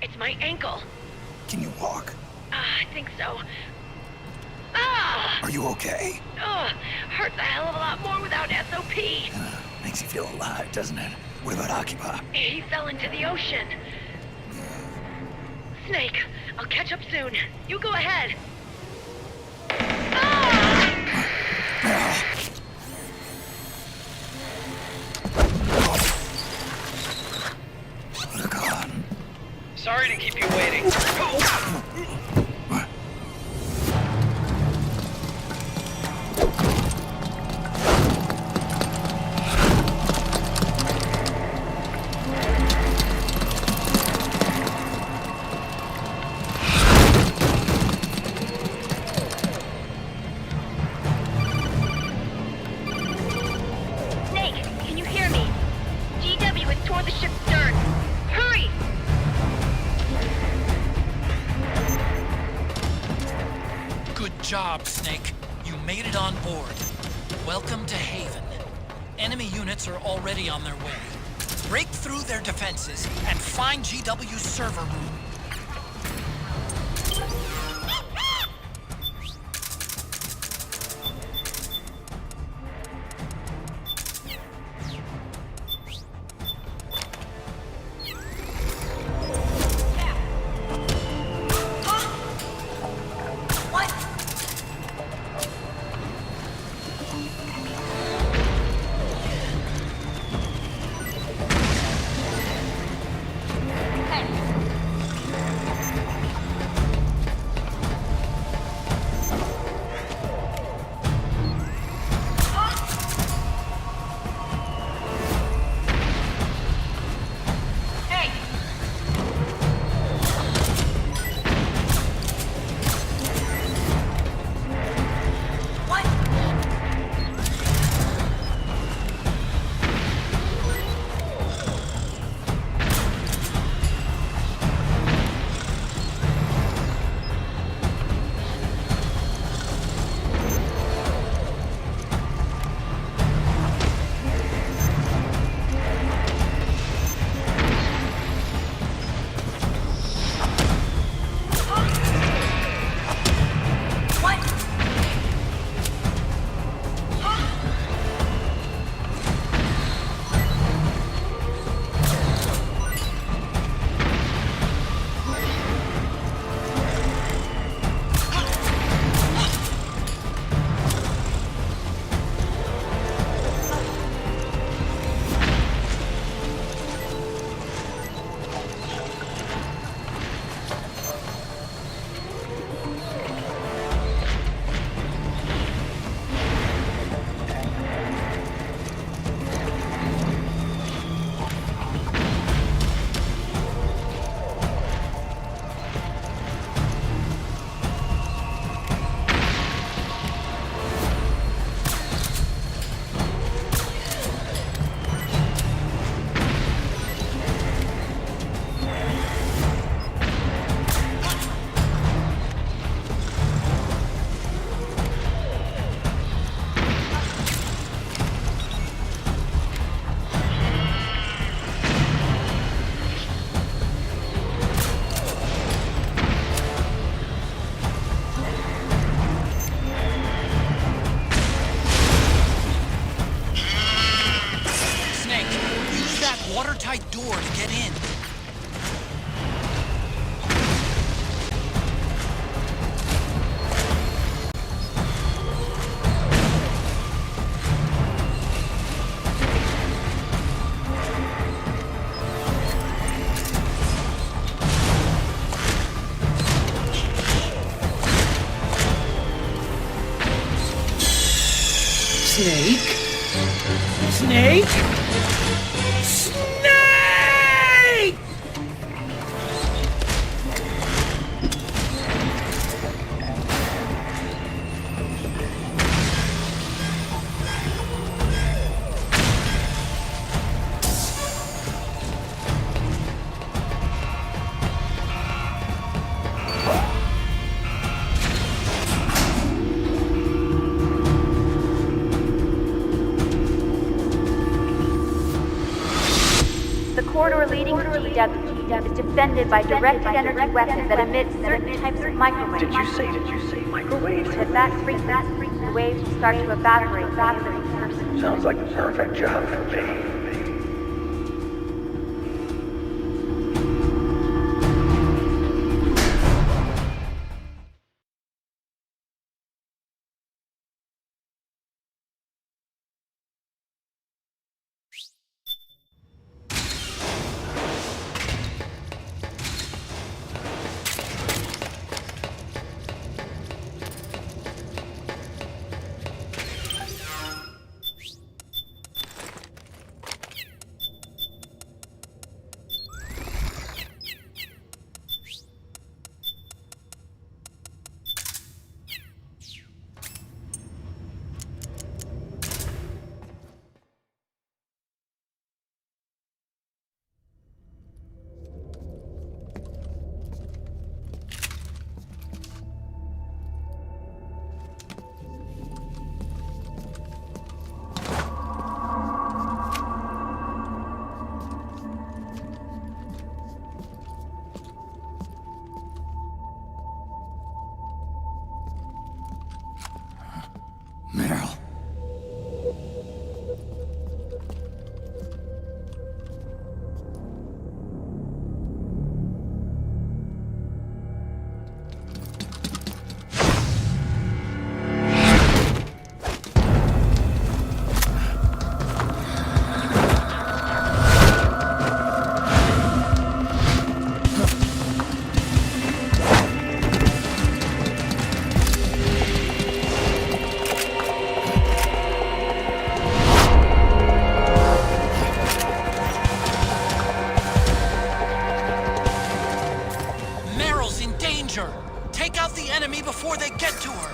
It's my ankle. Can you walk? I think so. Ah! Are you okay? Hurts a hell of a lot more without SOP. Makes you feel alive, doesn't it? What about Occupy? He fell into the ocean. Snake, I'll catch up soon. You go ahead. Look on. Sorry to keep you waiting. Snake, can you hear me? GW is toward the ship's stern. Hurry! Good job, Snake. You made it on board. Welcome to Haven. Enemy units are already on their way. Break through their defenses and find GW's server room. watertight door to get in. Snake? Snake? Snake! The corridor leading to GW is defended by directed energy weapons that emit certain types of microwaves. Did you say microwaves? If that freaks, the waves will start to evaporate faster than person. Sounds like the perfect job for me. Meryl. Take out the enemy before they get to her!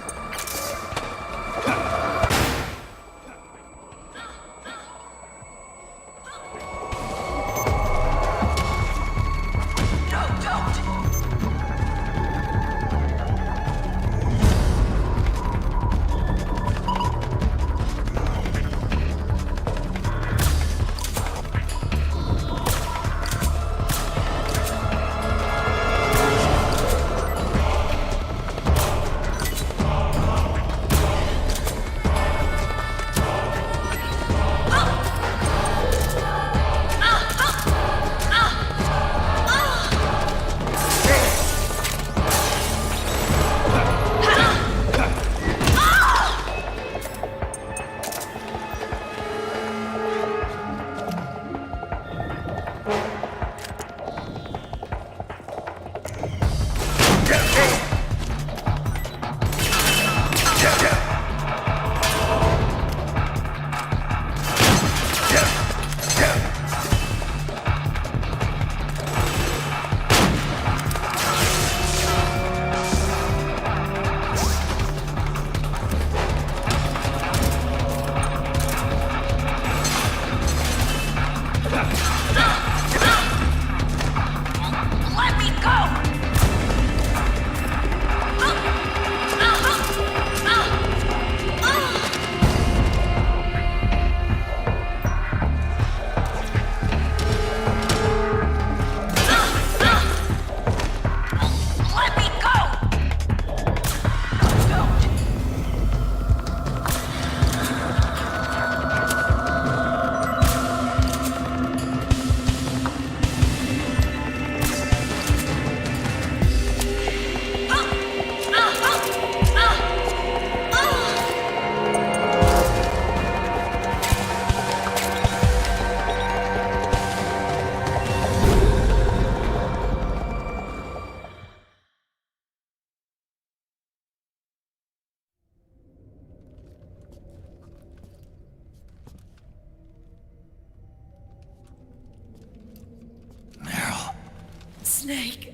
Snake.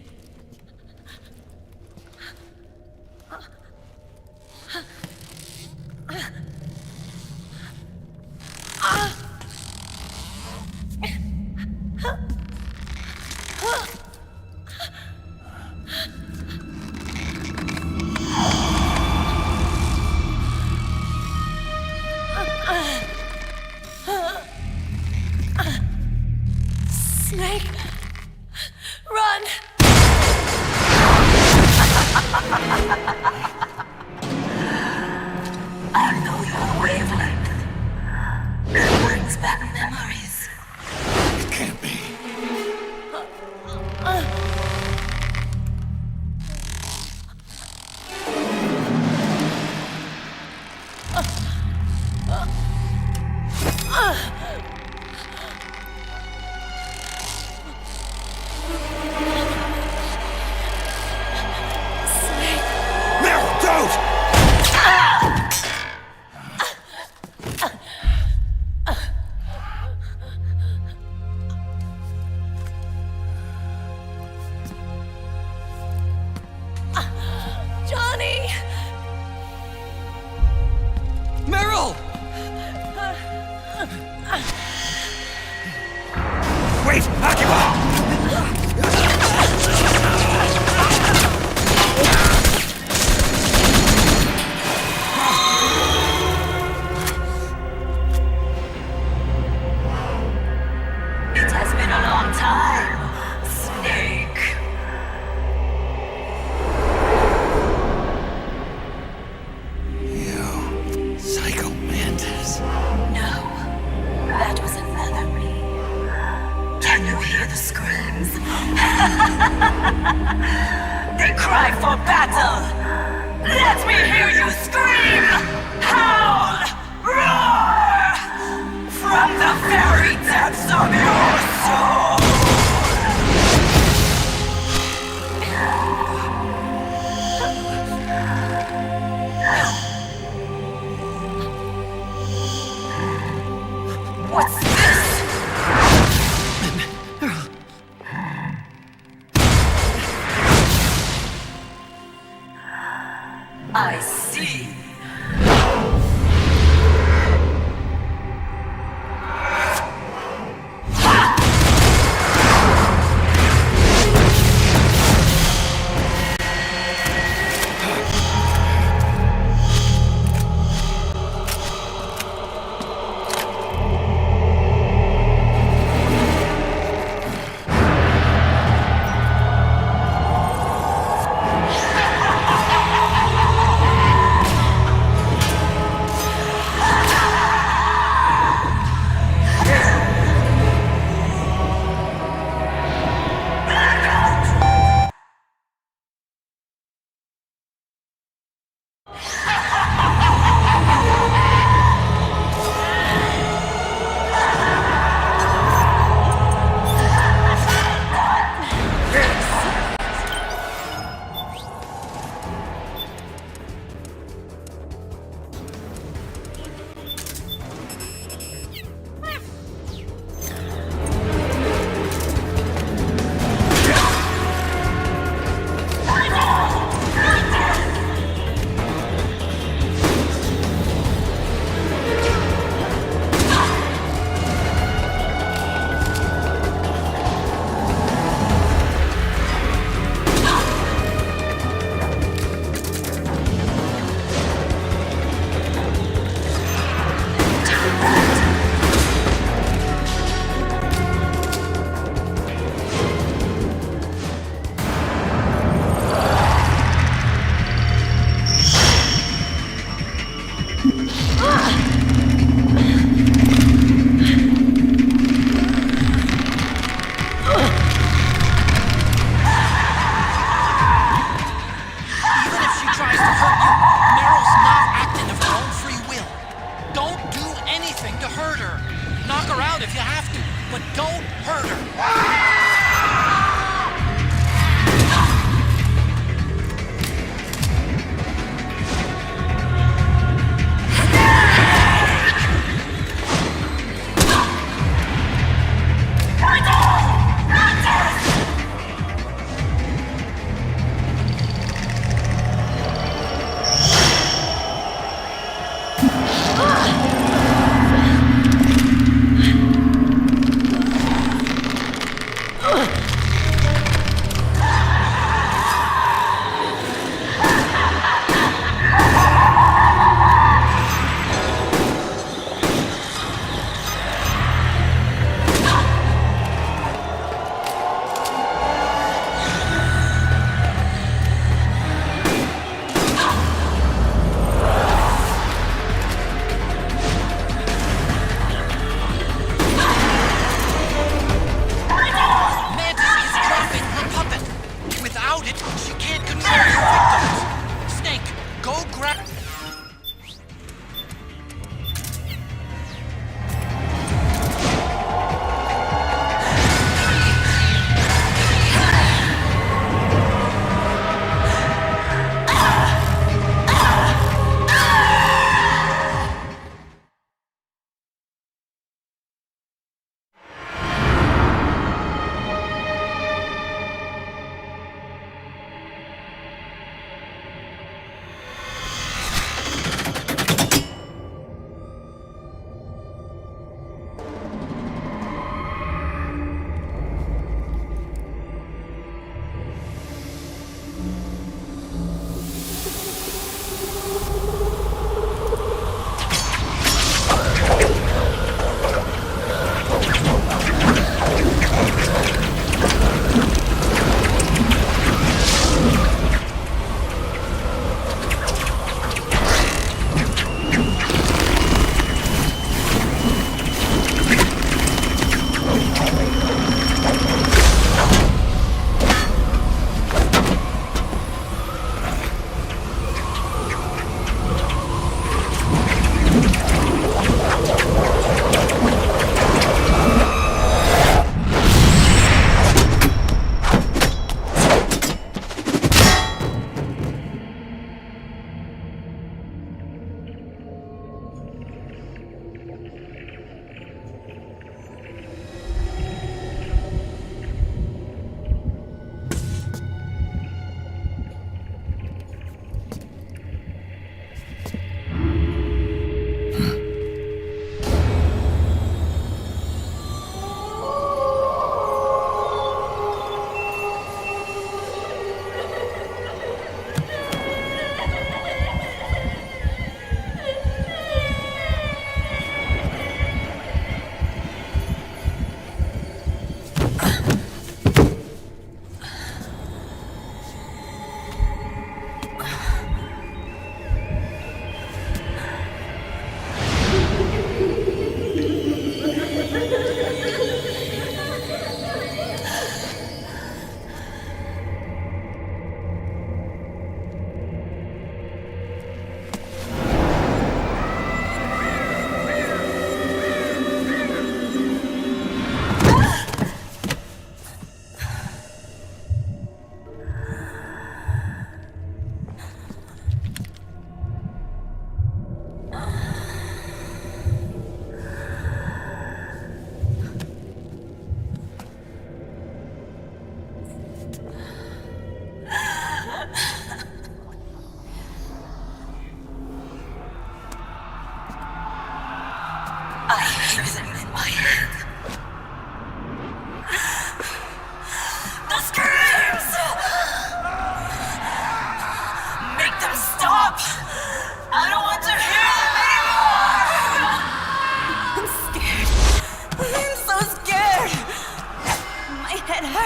Snake! Run! I know your wavelength. It brings back memories. It can't be. Johnny! Meryl! Wait! Akiba! It has been a long time, Snake. You psycho mantis. No, that was another me. Can you hear the screams? They cry for battle. Let me hear you scream! Howl! Roar! From the very depths of your soul! What's this? I see.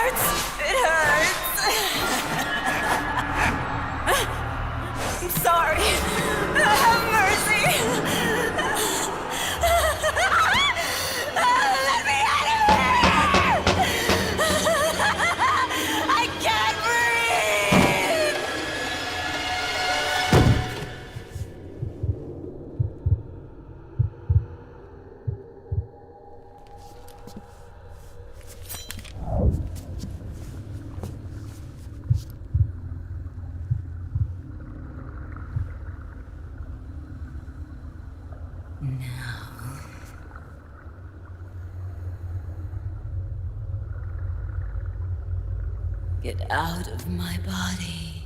hurts! It hurts! I'm sorry. Have mercy! Let me out of here! I can't breathe! Get out of my body.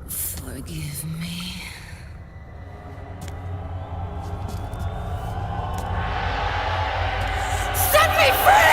Forgive me. Set me free!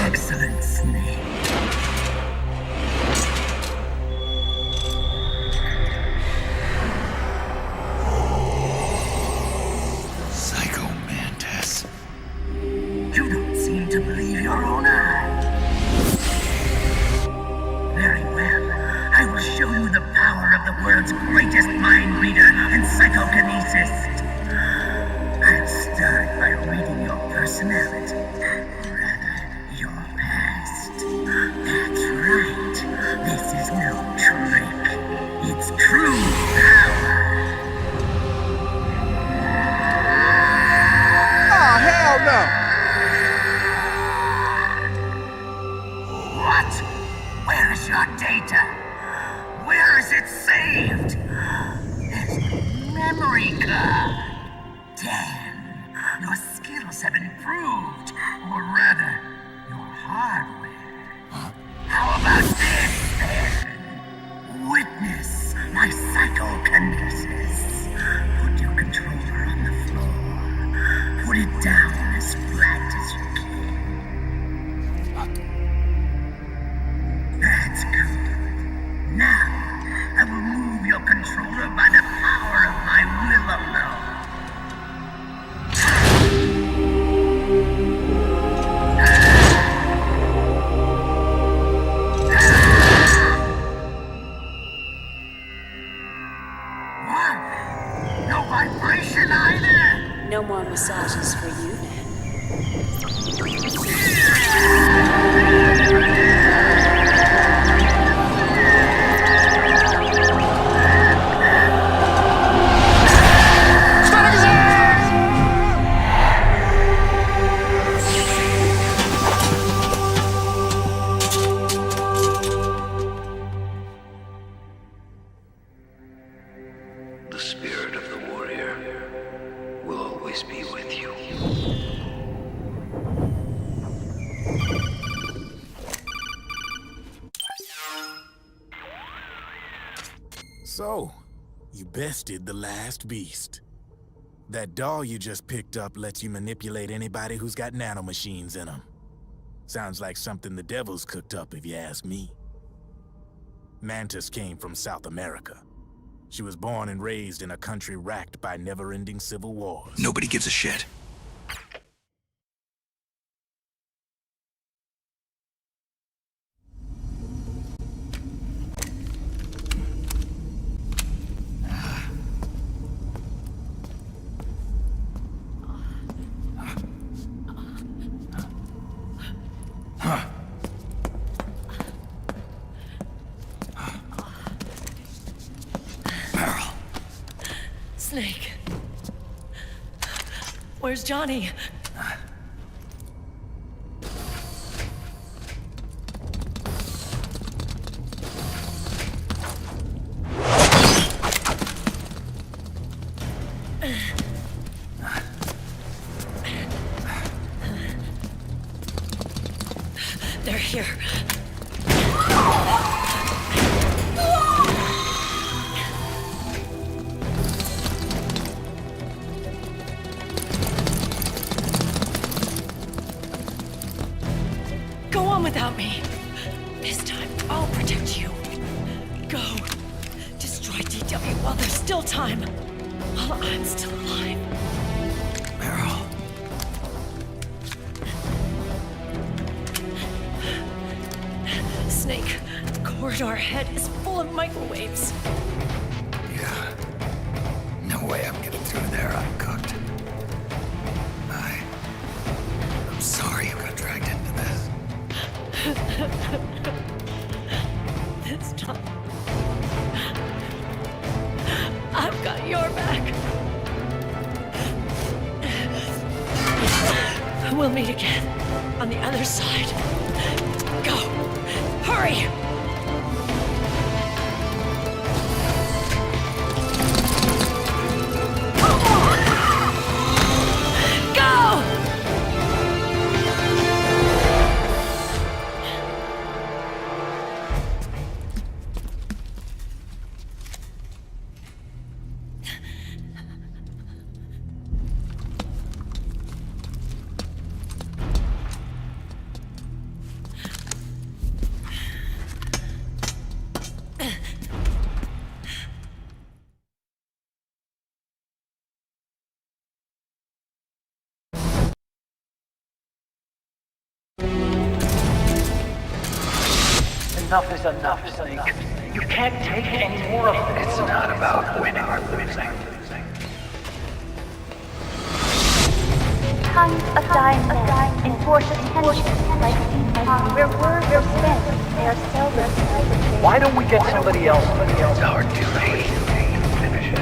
Excellent, Snake. Psycho Mantis. You don't seem to believe your own eye. Very well. I will show you the power of the world's greatest mind reader and psychokinesis. I'll start by reading your personality. Rather, your past. That's right. This is no trick. It's true power. Oh, hell no! What? Where is your data? Where is it saved? There's no memory card. Damn, your skills have improved. Or rather, your hardware. Huh? How about this, then? Witness my psychokinesis. Put your controller on the floor. Put it down as flat as you can. That's good. Now, I will move your controller by the power of my will alone. What? No vibration either? No more massages for you then. The spirit of the warrior will always be with you. So, you bested the last beast. That doll you just picked up lets you manipulate anybody who's got nanomachines in them. Sounds like something the devil's cooked up, if you ask me. Mantis came from South America. She was born and raised in a country racked by never-ending civil wars. Nobody gives a shit. Snake. Where's Johnny? They're here. Without me. This time, I'll protect you. Go. Destroy DW while there's still time. While I'm still alive. Meryl. Snake, the corridor ahead is full of microwaves. Yeah. No way I'm getting through there uncooked. I'm sorry you got dragged into this. This time, I've got your back. We'll meet again on the other side. Go! Hurry! Enough is enough, Snake. You can't take any more of this. It's not about winning or losing. Tons of dying men enforce attention like where words are spent, they are seldom. Why don't we get somebody else? It's our duty to finish it.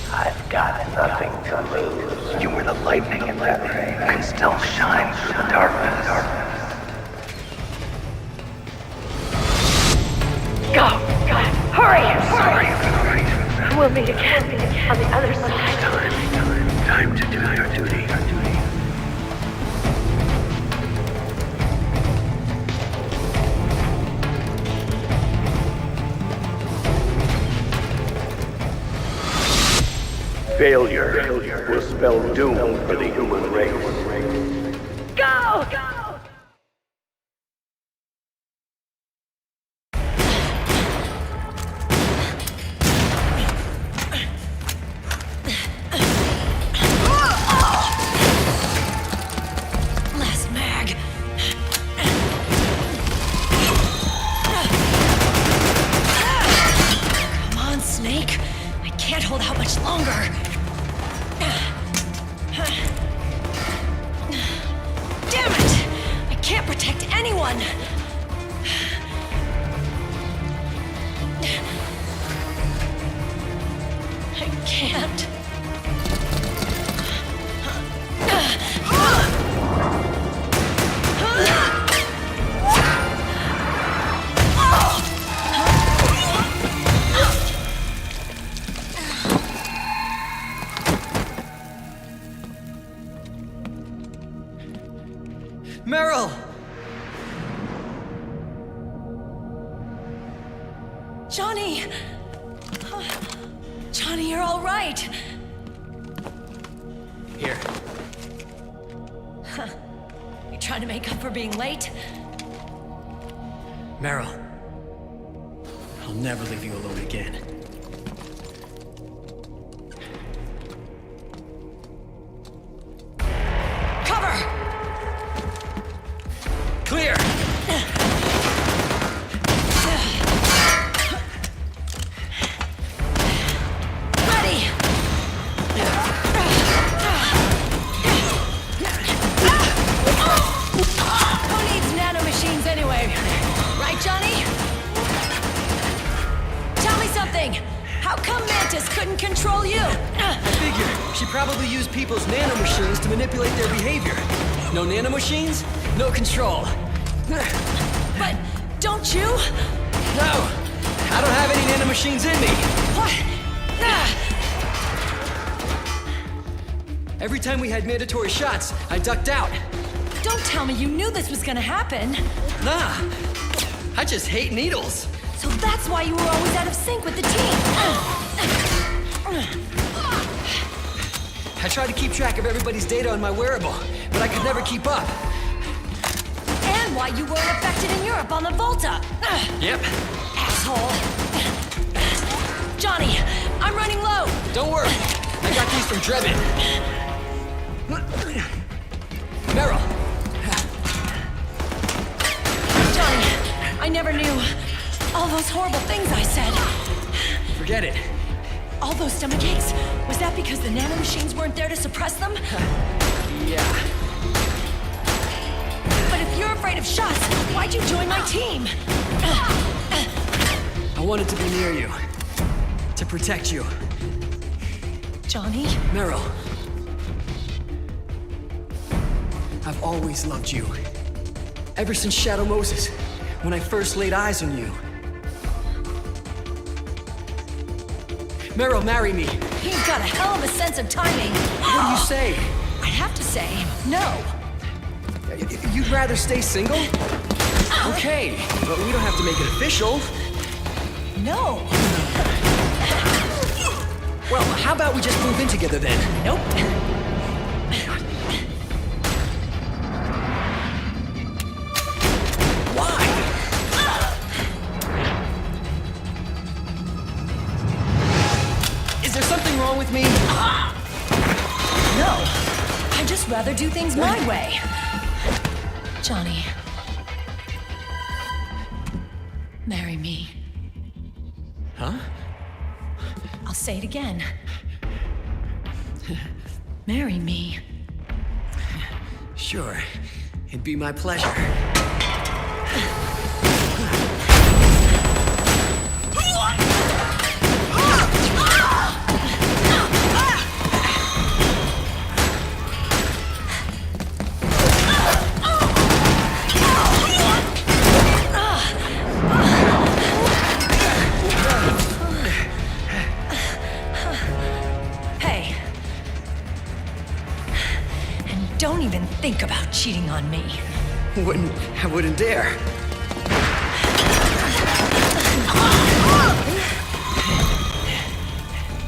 I've got nothing to lose. You were the lightning in that ray. You can still shine through the darkness. Go! Hurry! Sorry you got right. We'll meet again on the other side. Time to do your duty. Failure will spell doom for the human race. Go! Last mag. Come on, Snake. I can't hold out much longer. Damn it! I can't protect anyone! I can't. Meryl! Johnny! Johnny, you're all right. Here. Huh. You trying to make up for being late? Meryl. I'll never leave you alone again. Cover! Clear! Ready! Who needs nanomachines anyway? Right, Johnny? Tell me something! How come Mantis couldn't control you? I figure she probably used people's nanomachines to manipulate their behavior. No nanomachines, no control. But don't you? No! I don't have any nanomachines in me! What? Every time we had mandatory shots, I ducked out. Don't tell me you knew this was gonna happen. Nah, I just hate needles. So that's why you were always out of sync with the team. I tried to keep track of everybody's data on my wearable, but I could never keep up. And why you weren't affected in Europe on the Volta. Yep. Asshole. Johnny, I'm running low. Don't worry, I got these from Drebin. Meryl. Johnny, I never knew all those horrible things I said. Forget it. All those stomach aches, was that because the nanomachines weren't there to suppress them? Yeah. But if you're afraid of shots, why'd you join my team? I wanted to be near you. To protect you. Johnny? Meryl. I've always loved you. Ever since Shadow Moses, when I first laid eyes on you. Meryl, marry me. You've got a hell of a sense of timing. What do you say? I have to say, no. You'd rather stay single? Okay, but we don't have to make it official. No. Well, how about we just move in together then? Nope. Wrong with me? No. I'd just rather do things my way. Johnny. Marry me. Huh? I'll say it again. Marry me. Sure. It'd be my pleasure. Don't even think about cheating on me. I wouldn't dare.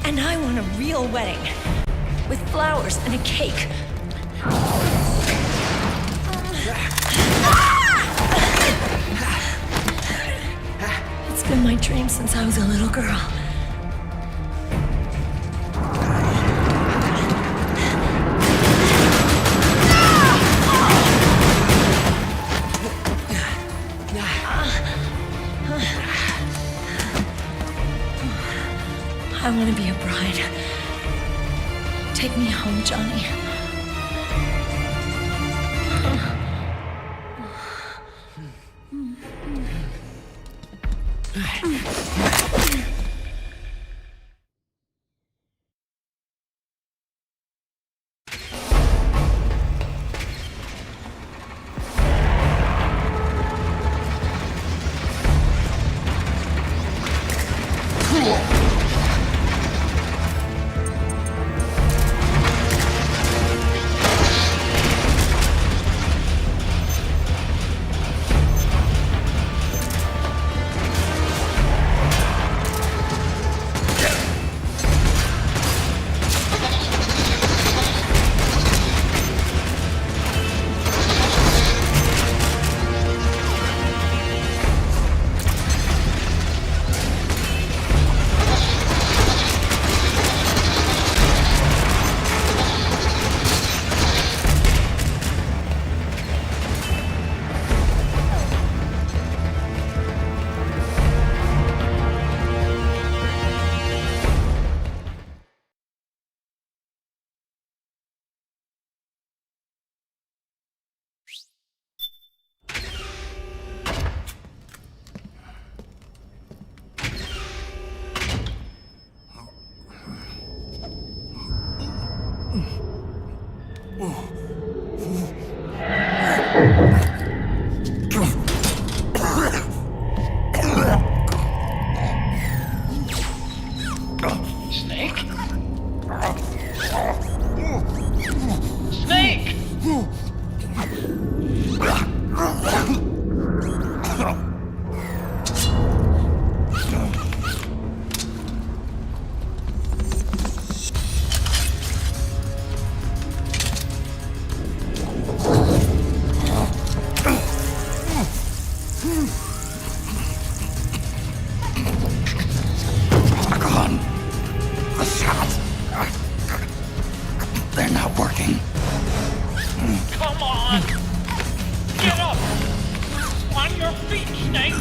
And I want a real wedding. With flowers and a cake. It's been my dream since I was a little girl. I want to be a bride. Take me home, Johnny. your feet, Snake!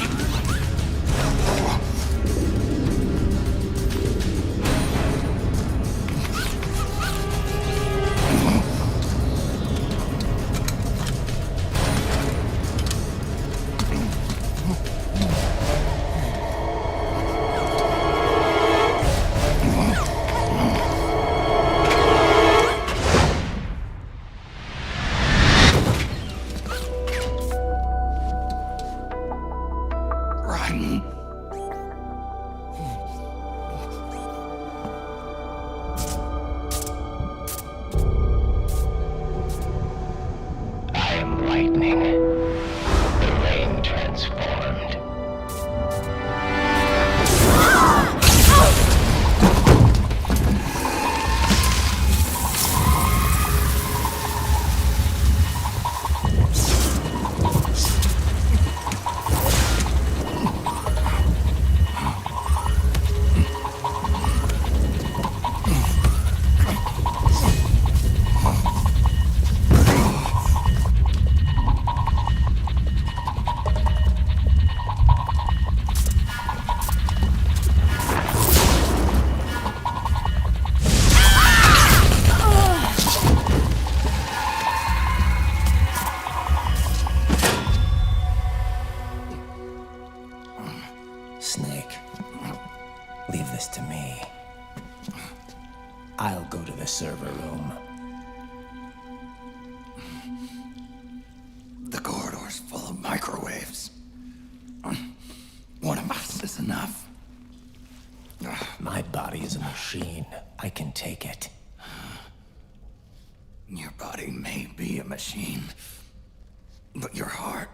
I am lightning. The rain transformed. Snake, leave this to me. I'll go to the server room. The corridor's full of microwaves. One of us is enough. My body is a machine. I can take it. Your body may be a machine, but your heart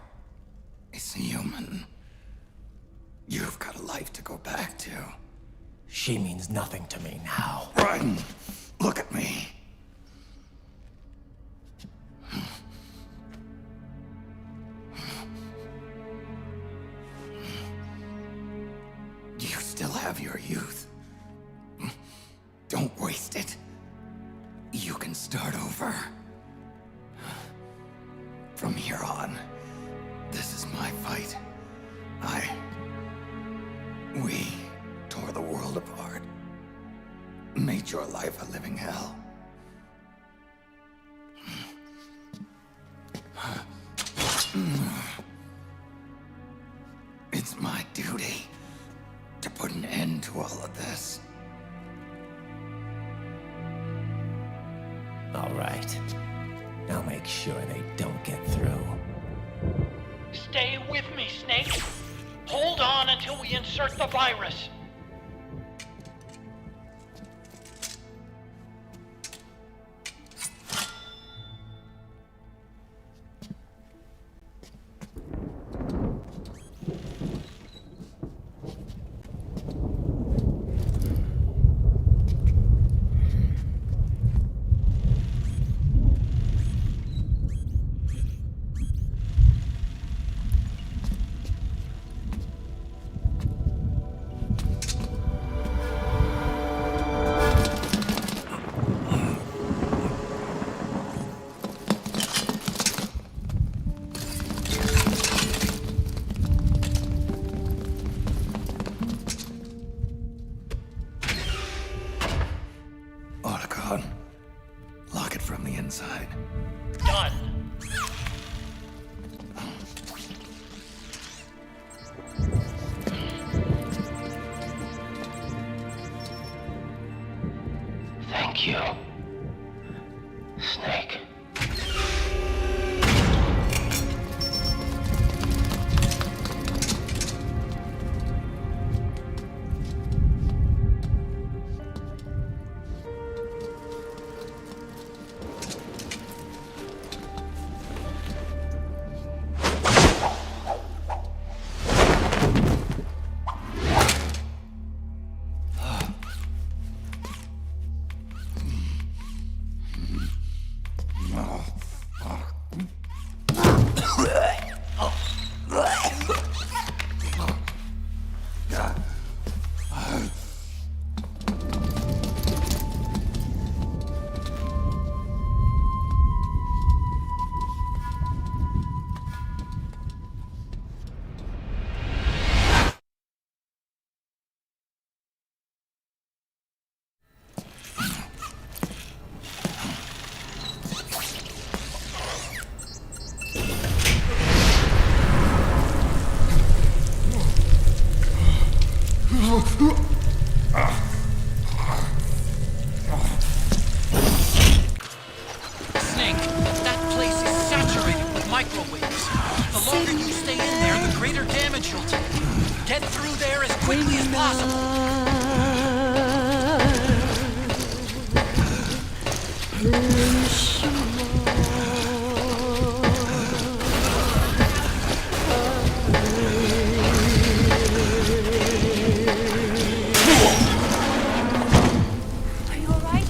is human. You've got a life to go back to. She means nothing to me now. Raiden, look at me. You still have your youth. Don't waste it. You can start over. From here on, this is my fight. We tore the world apart. Made your life a living hell. It's my duty to put an end to all of this. All right. I'll make sure they don't get through. Stay with me, Snake. Hold on until we insert the virus. Lock it from the inside. Done. Thank you, Snake. greater damage you'll take. Get through there as quickly as possible. Are you alright?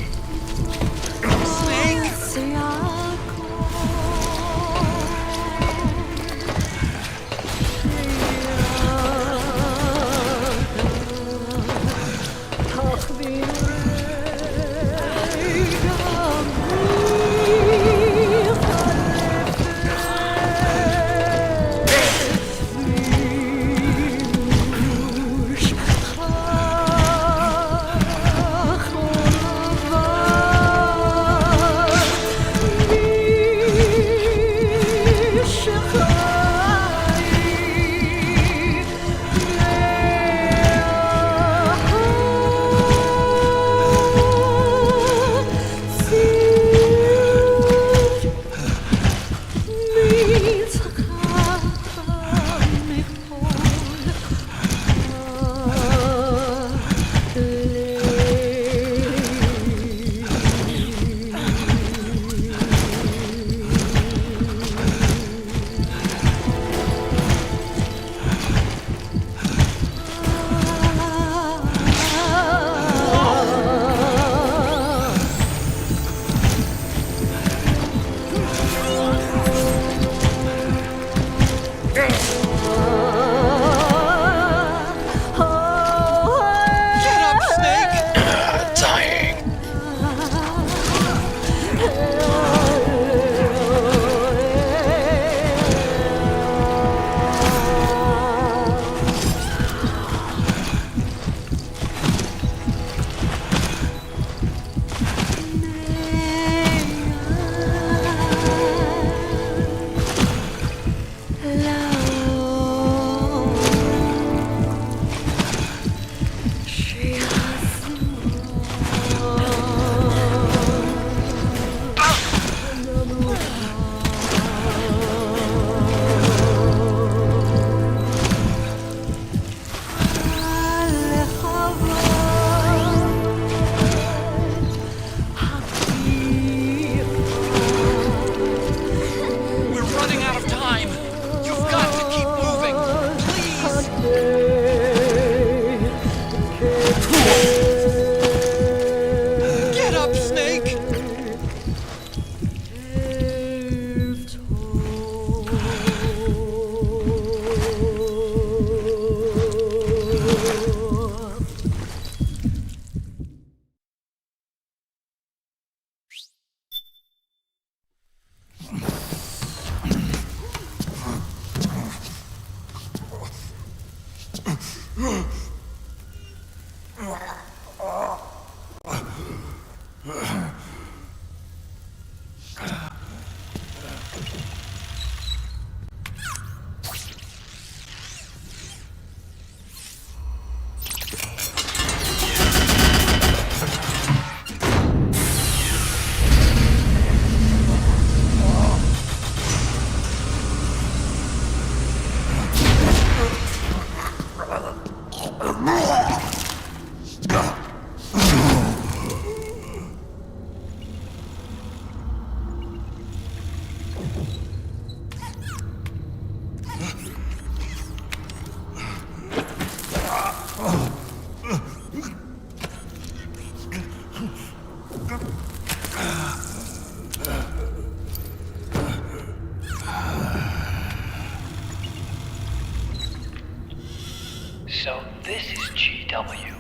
So this is GW.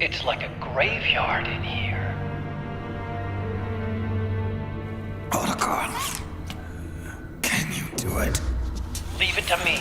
It's like a graveyard in here. Protocol. Can you do it? Leave it to me.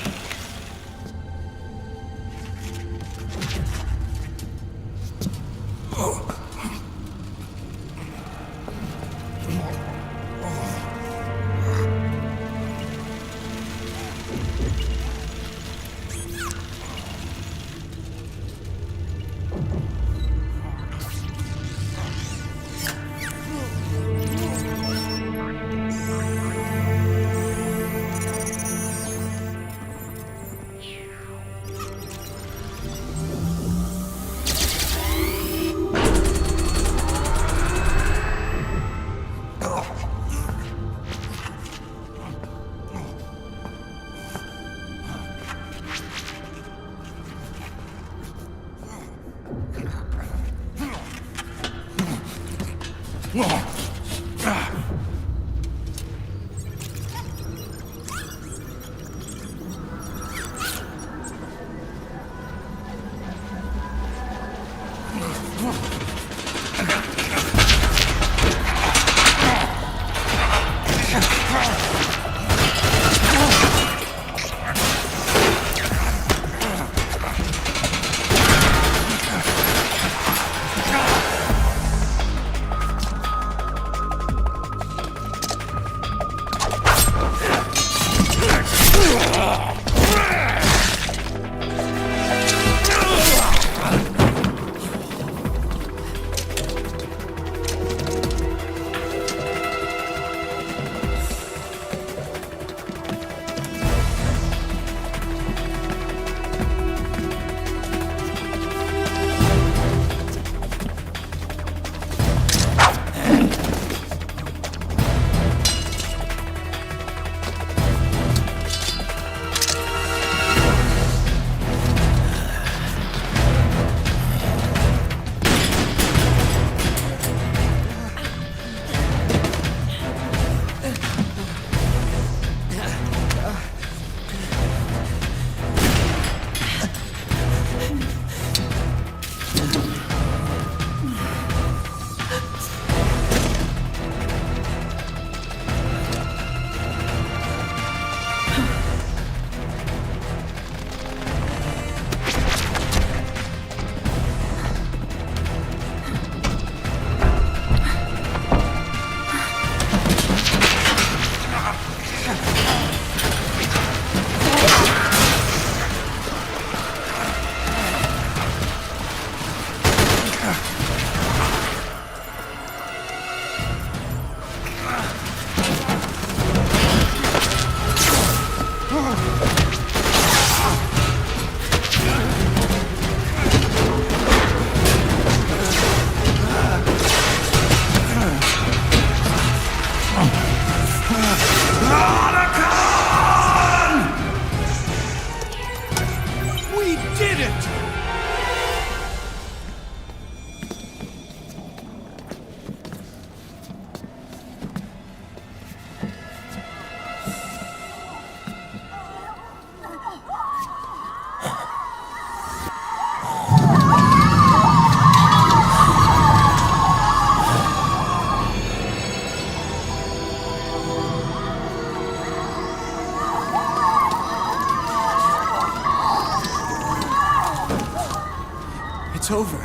It's over.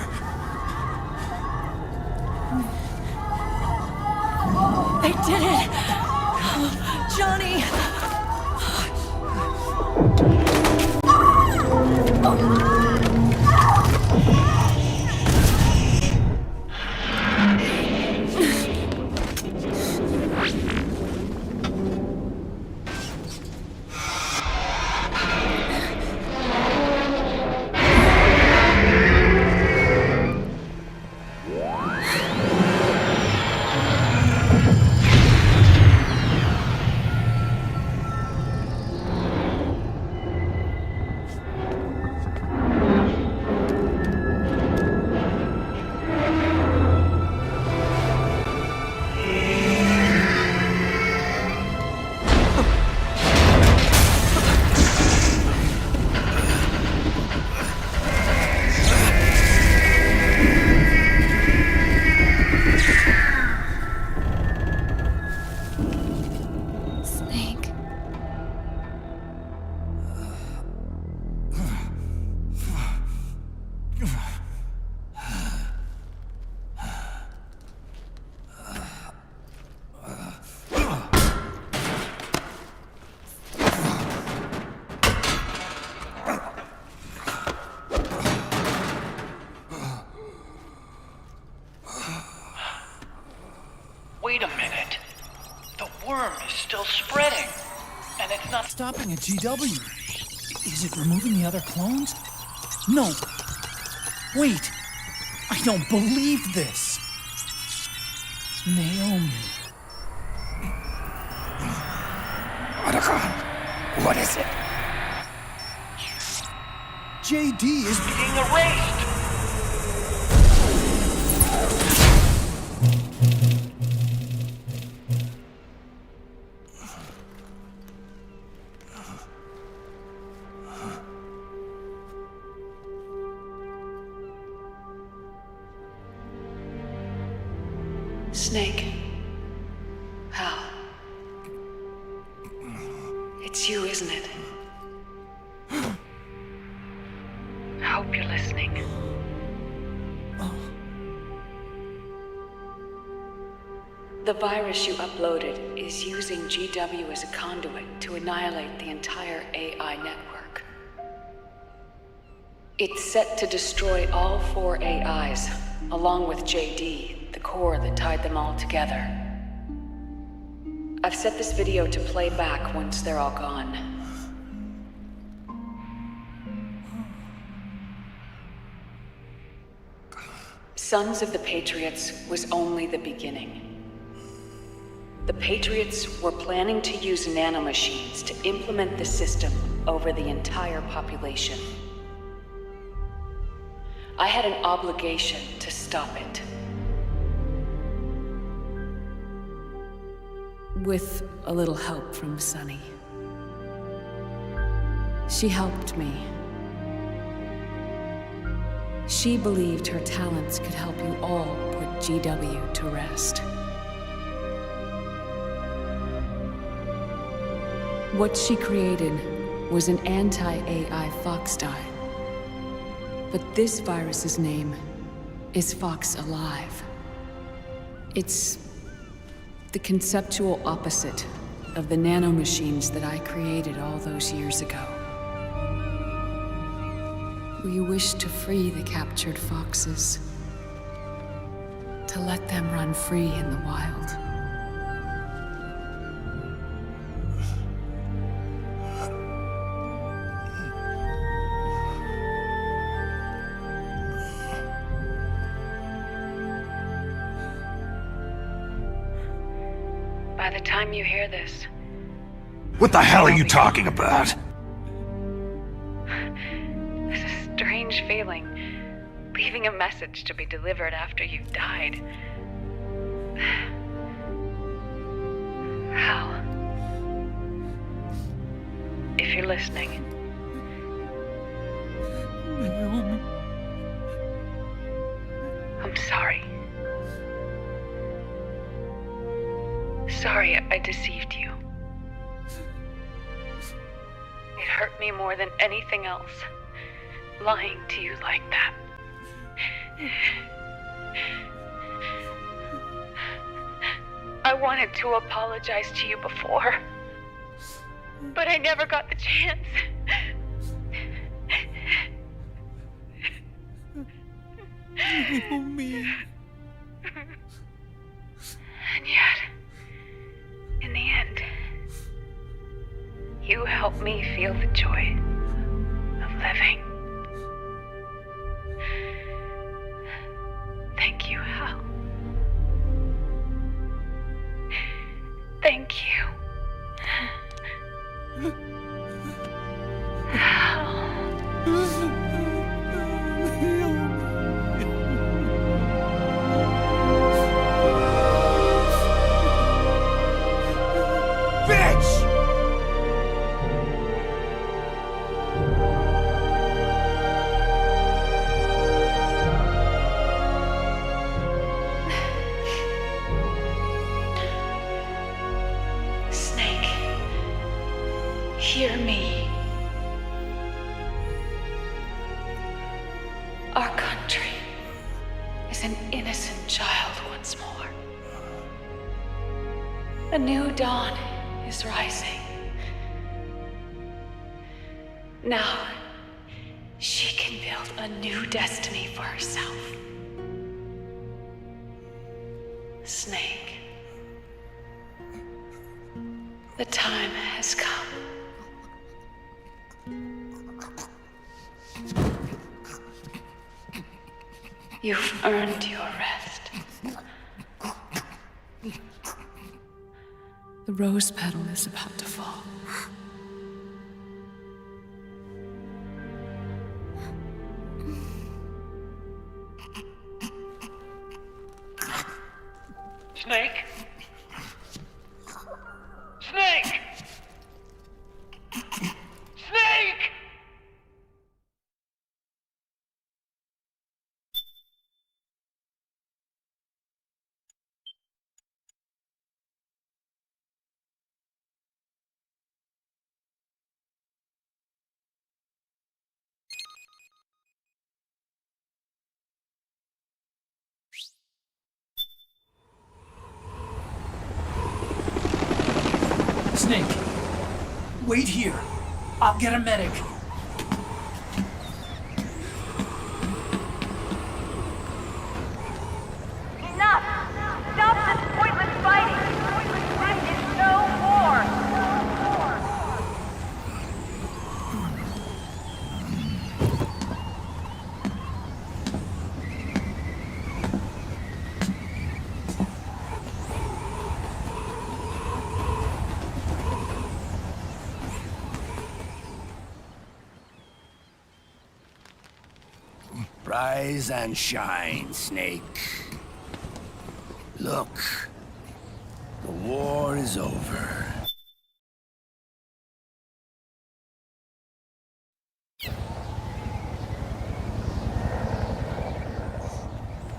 They did it! Johnny! Wait a minute. The worm is still spreading. And it's not stopping at GW. Is it removing the other clones? No. Wait. I don't believe this. Naomi. What is it? JD is being erased. Snake. Hal. It's you, isn't it? I hope you're listening. The virus you uploaded is using GW as a conduit to annihilate the entire AI network. It's set to destroy all 4 AIs, along with JD, the core that tied them all together. I've set this video to play back once they're all gone. Sons of the Patriots was only the beginning. The Patriots were planning to use nanomachines to implement the system over the entire population. I had an obligation to stop it. With a little help from Sunny. She helped me. She believed her talents could help you all put GW to rest. What she created was an anti-AI fox dye. But this virus's name is Fox Alive. It's the conceptual opposite of the nanomachines that I created all those years ago. We wish to free the captured foxes, to let them run free in the wild. By the time you hear this... What the hell are you talking about? It's a strange feeling, leaving a message to be delivered after you've died. Hal, if you're listening... I'm sorry. Sorry I deceived you. It hurt me more than anything else, lying to you like that. I wanted to apologize to you before, but I never got the chance. Me. And yet, in the end, you helped me feel the joy of living. Thank you, Hal. Thank you. Snake, hear me. Our country is an innocent child once more. A new dawn is rising. Now, she can build a new destiny for herself. Snake, the time has come. You've earned your rest. The rose petal is about to fall. Snake? Snake! Snake! Snake, wait here. I'll get a medic. Enough! Stop this pointless fighting! This is no war! Rise and shine, Snake. Look, the war is over.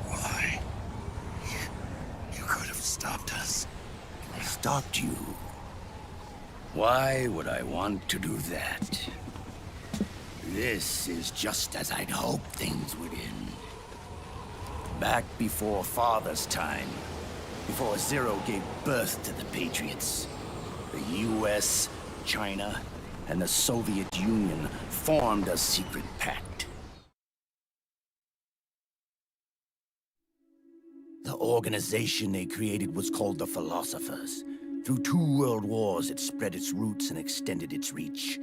Why? You could have stopped us. Stopped you? Why would I want to do that? This is just as I'd hoped things would end. Back before Father's time, before Zero gave birth to the Patriots, the US, China, and the Soviet Union formed a secret pact. The organization they created was called the Philosophers. Through 2 world wars, it spread its roots and extended its reach.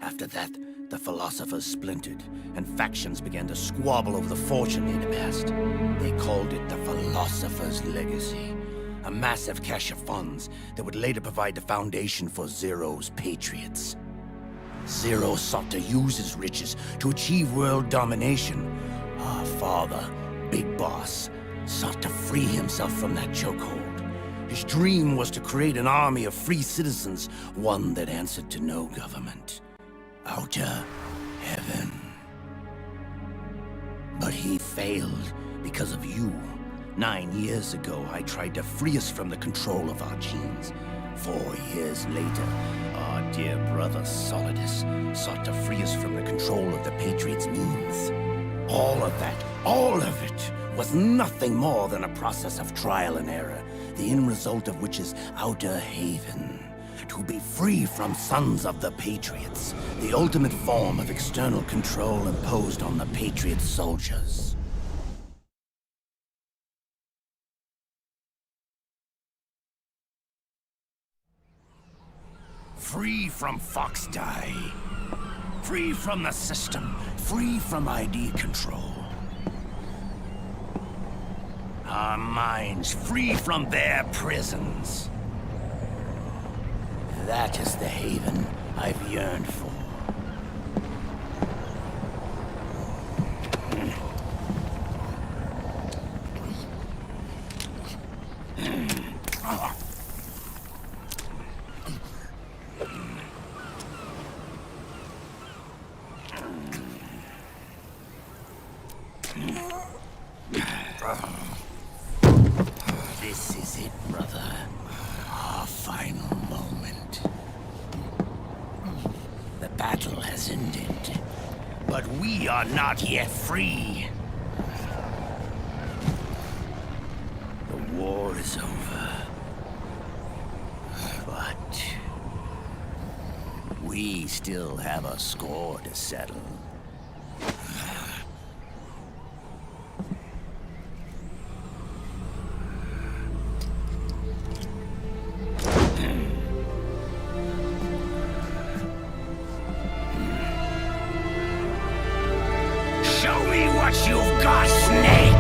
After that, the Philosophers splintered, and factions began to squabble over the fortune they'd amassed. They called it the Philosopher's Legacy, a massive cache of funds that would later provide the foundation for Zero's Patriots. Zero sought to use his riches to achieve world domination. Our father, Big Boss, sought to free himself from that chokehold. His dream was to create an army of free citizens, one that answered to no government. Outer heaven. But he failed because of you. 9 years ago, I tried to free us from the control of our genes. 4 years later, our dear brother Solidus sought to free us from the control of the Patriots' means. All of it, was nothing more than a process of trial and error, the end result of which is Outer Haven. To be free from Sons of the Patriots, the ultimate form of external control imposed on the Patriot soldiers. Free from Foxdie. Free from the system. Free from ID control. Our minds free from their prisons. That is the haven I've yearned for. This is it, brother. Our final moment. The battle has ended, but we are not yet free. The war is over, but we still have a score to settle. What you've got, Snake!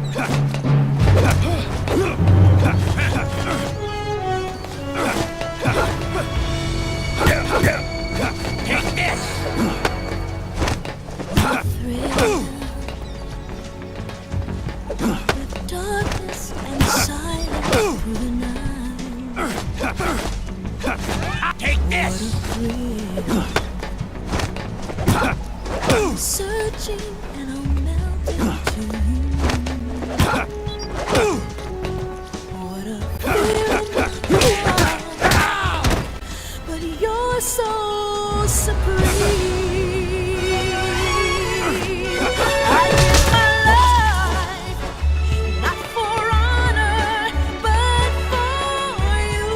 Take this! Darkness and silence through the night. Take this! I'm searching and I'm melting to you. What a feeling, but you're so supreme. I give my life, not for honor, but for you.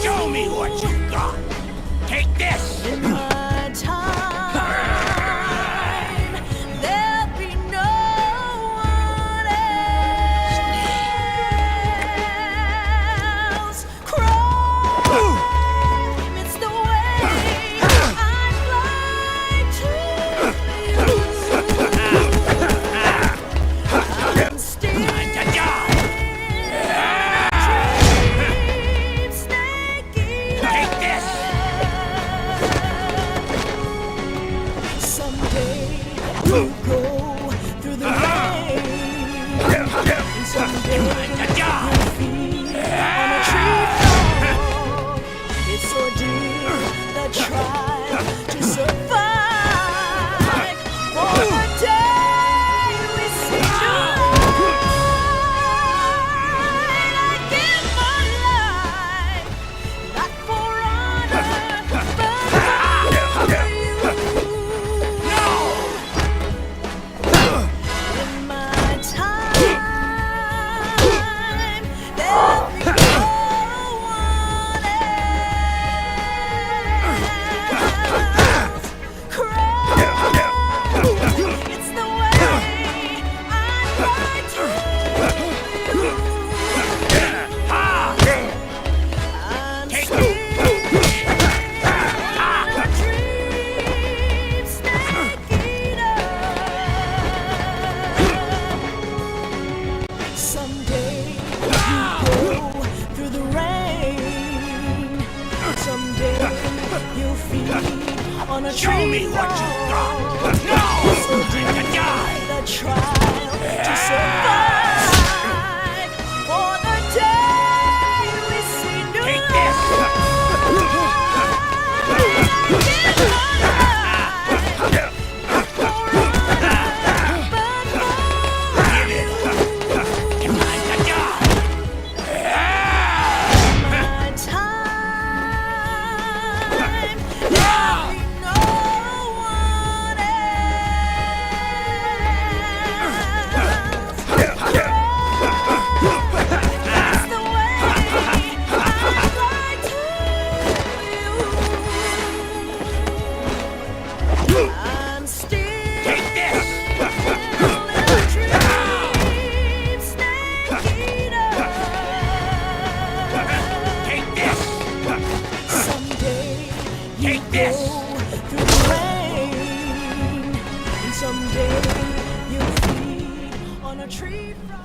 Show me what you got! Take this! In my time, there'll be no one else. Crime, it's the way I fly to you. I'm still dream snake eater. Take this! Someday you go through the rain. And someday you'll feed on a tree frog. It's ordeal that try to survive for the day we see new light. I give my life, not for honor, but for you. In my time, there'll be no one else. Cry, it's the way I fly to you. I'm still a dream snake eater. Someday you go through the rain. Someday you'll feed on a tree. Show me what you got! No! So do the trial to survive for the day we see new Take this! Give it up! It's time to die! My time, there'll be no one else. It's the way I fly to you. I'm still Take this! a dream snake eater. Take this! Someday you Take this! go through the rain, and someday you'll feed on a tree frog.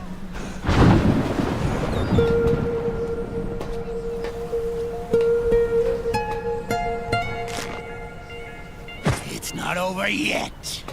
It's not over yet!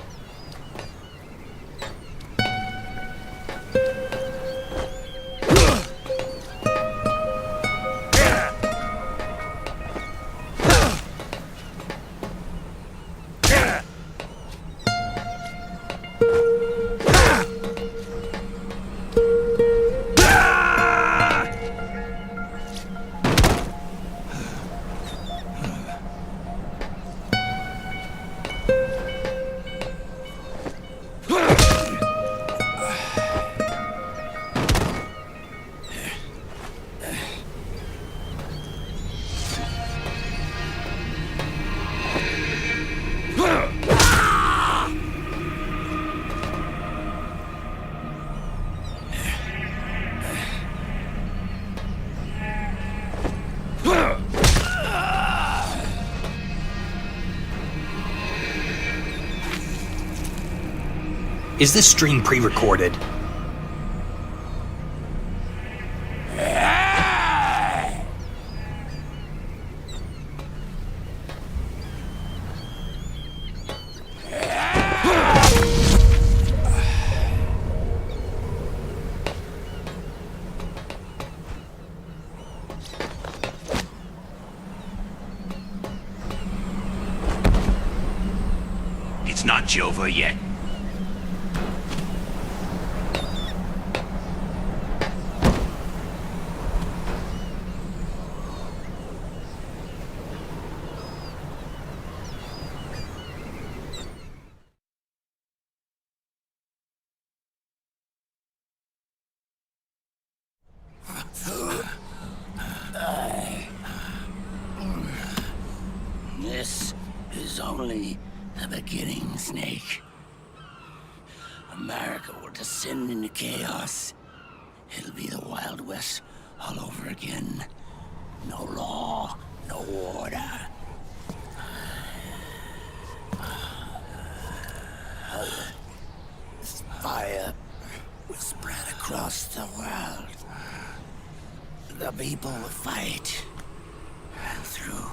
Is this stream pre-recorded? watch over yet. This is only the beginning, Snake. America will descend into chaos. It'll be the Wild West all over again. No law, no order. This fire will spread across the world. The people will fight. And through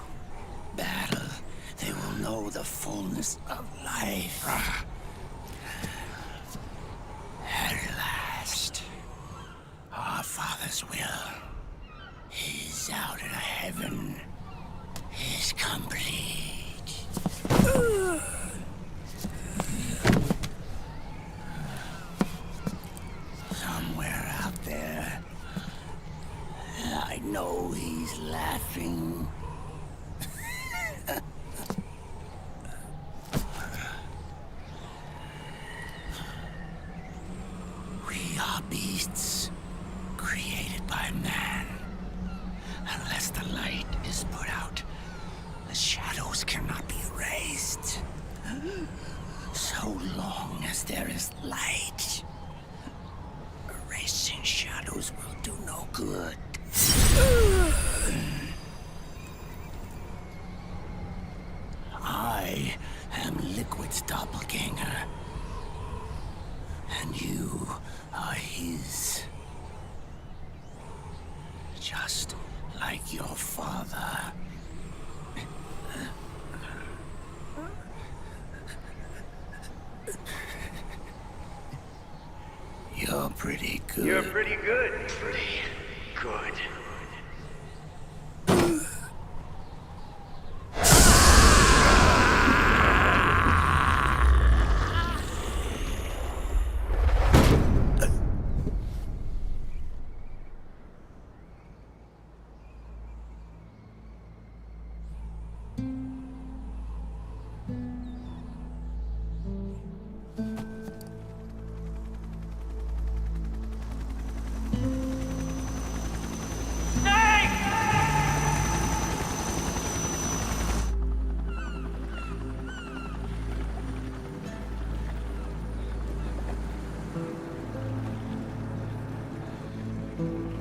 battle, they will know the fullness of life. At last, our Father's will is out in heaven, is complete. Somewhere out there, I know he's laughing. We are beasts created by man. Unless the light is put out, the shadows cannot be erased. So long as there is light, erasing shadows will do no good. I am Liquid's doppelganger, and you are his. Just like your father. You're pretty good. You're pretty good. Pretty good.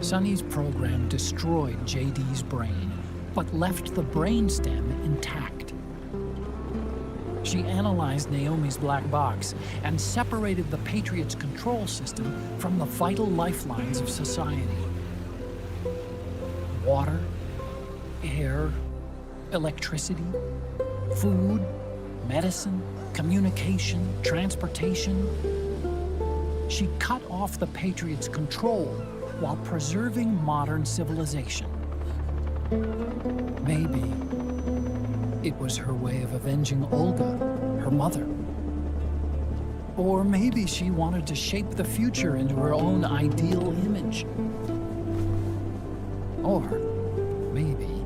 Sonny's program destroyed JD's brain, but left the brainstem intact. She analyzed Naomi's black box and separated the Patriots' control system from the vital lifelines of society. Water, air, electricity, food, medicine, communication, transportation. She cut off the Patriots' control while preserving modern civilization. Maybe it was her way of avenging Olga, her mother. Or maybe she wanted to shape the future into her own ideal image. Or maybe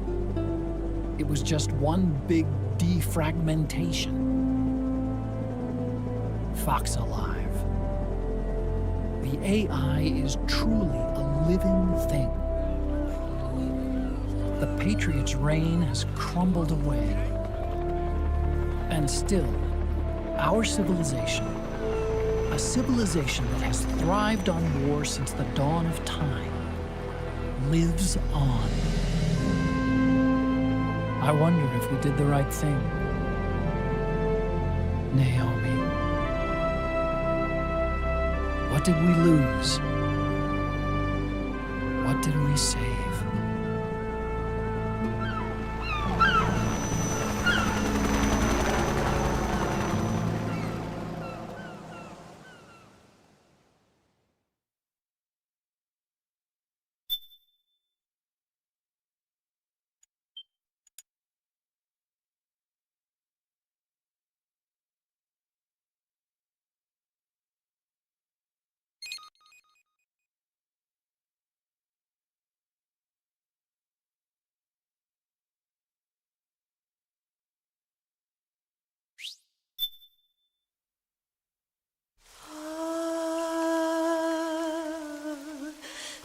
it was just one big defragmentation. Fox Alive. The AI is truly a living thing. The Patriots' reign has crumbled away. And still, our civilization, a civilization that has thrived on war since the dawn of time, lives on. I wonder if we did the right thing. Naomi. What did we lose? What did we save?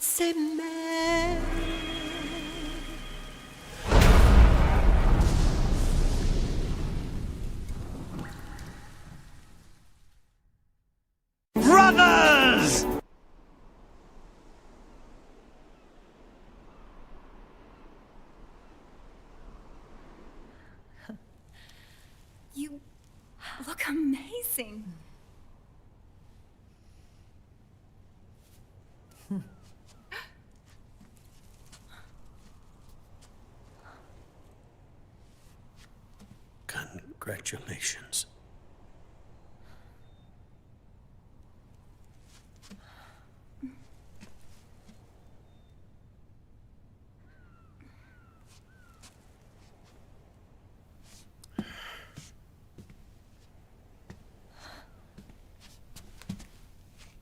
Say man. Brothers! You look amazing. Congratulations.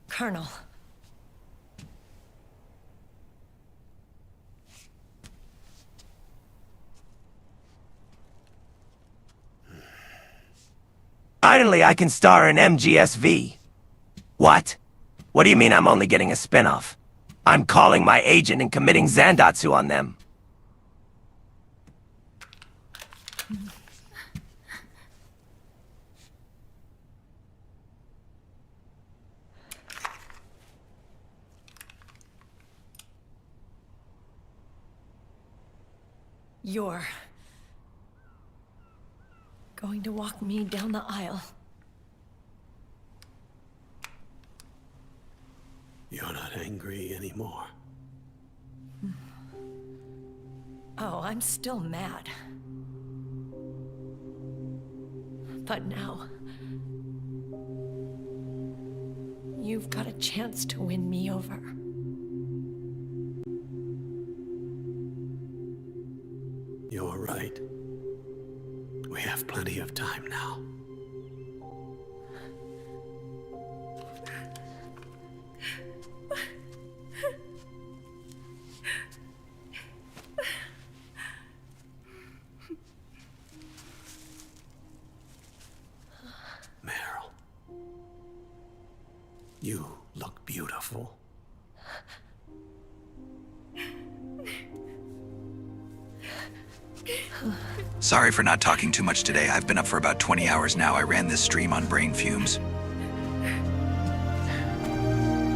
Colonel. Finally, I can star in MGSV. What? What do you mean I'm only getting a spin-off? I'm calling my agent and committing Zandatsu on them. You're going to walk me down the aisle. You're not angry anymore. Oh, I'm still mad. But now, you've got a chance to win me over. You're right. We have plenty of time now. Meryl, you look beautiful. Sorry for not talking too much today. I've been up for about 20 hours now. I ran this stream on brain fumes.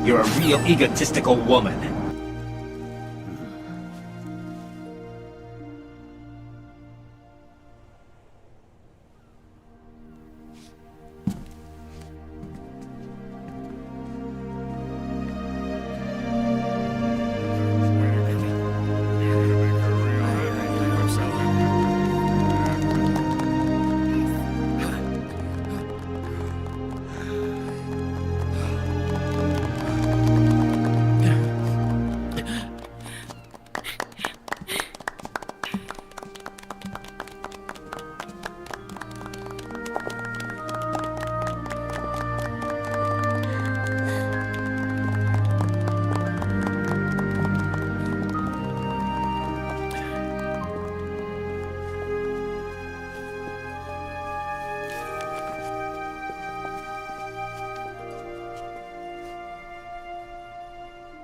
You're a real egotistical woman.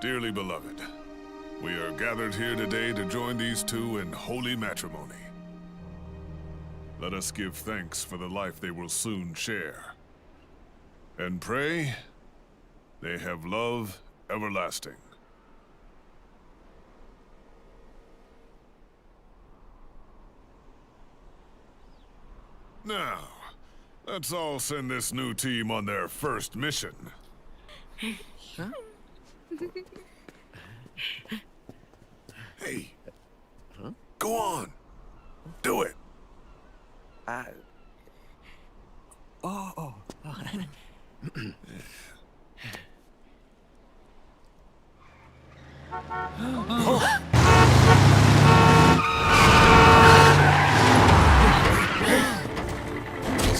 Dearly beloved, we are gathered here today to join these two in holy matrimony. Let us give thanks for the life they will soon share, and pray they have love everlasting. Now, let's all send this new team on their first mission. Huh? Hey. Huh? Go on. Do it. Oh.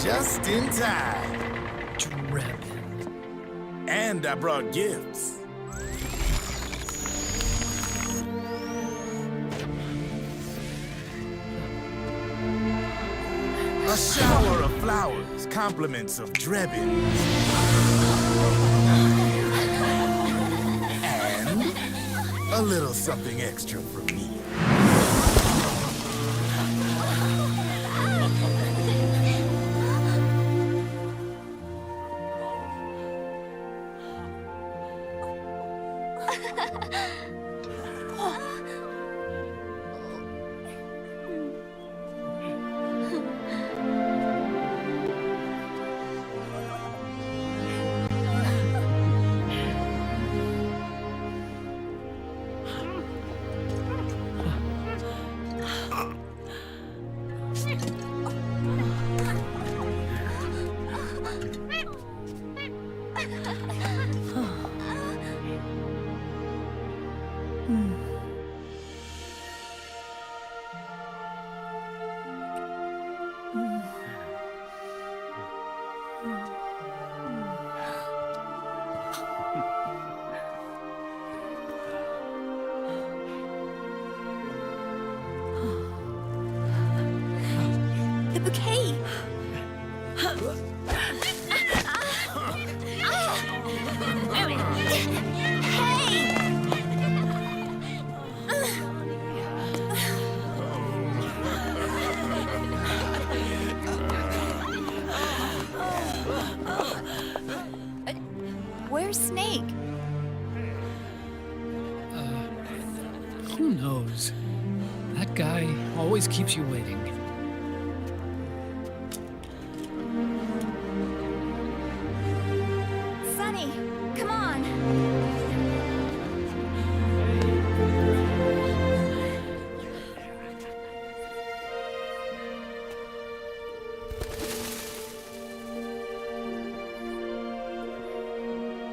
Just in time. And I brought gifts. A shower of flowers, compliments of Drebin. And little something extra from me. The bouquet! Where's Snake? Who knows? That guy always keeps you waiting. Sonny, come on!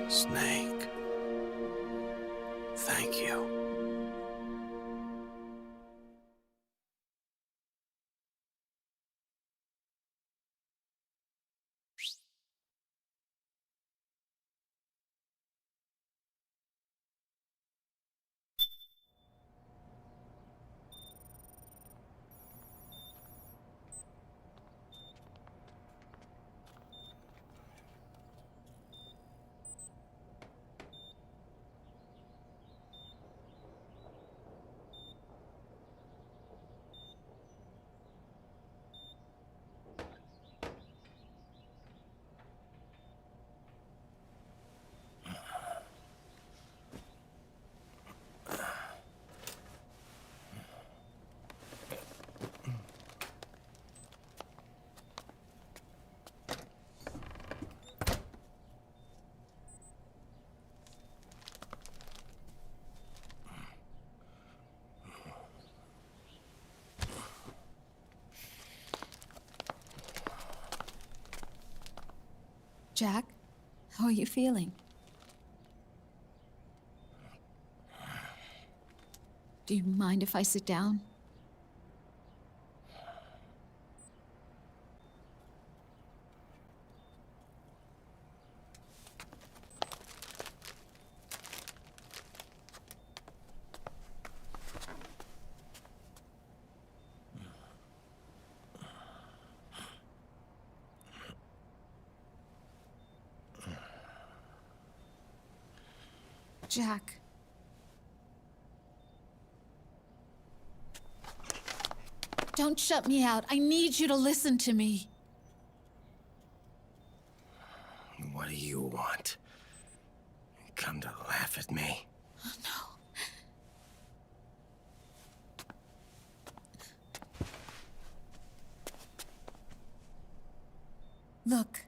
Snake. Thank you. Jack, how are you feeling? Do you mind if I sit down? Jack. Don't shut me out. I need you to listen to me. What do you want? Come to laugh at me? Look.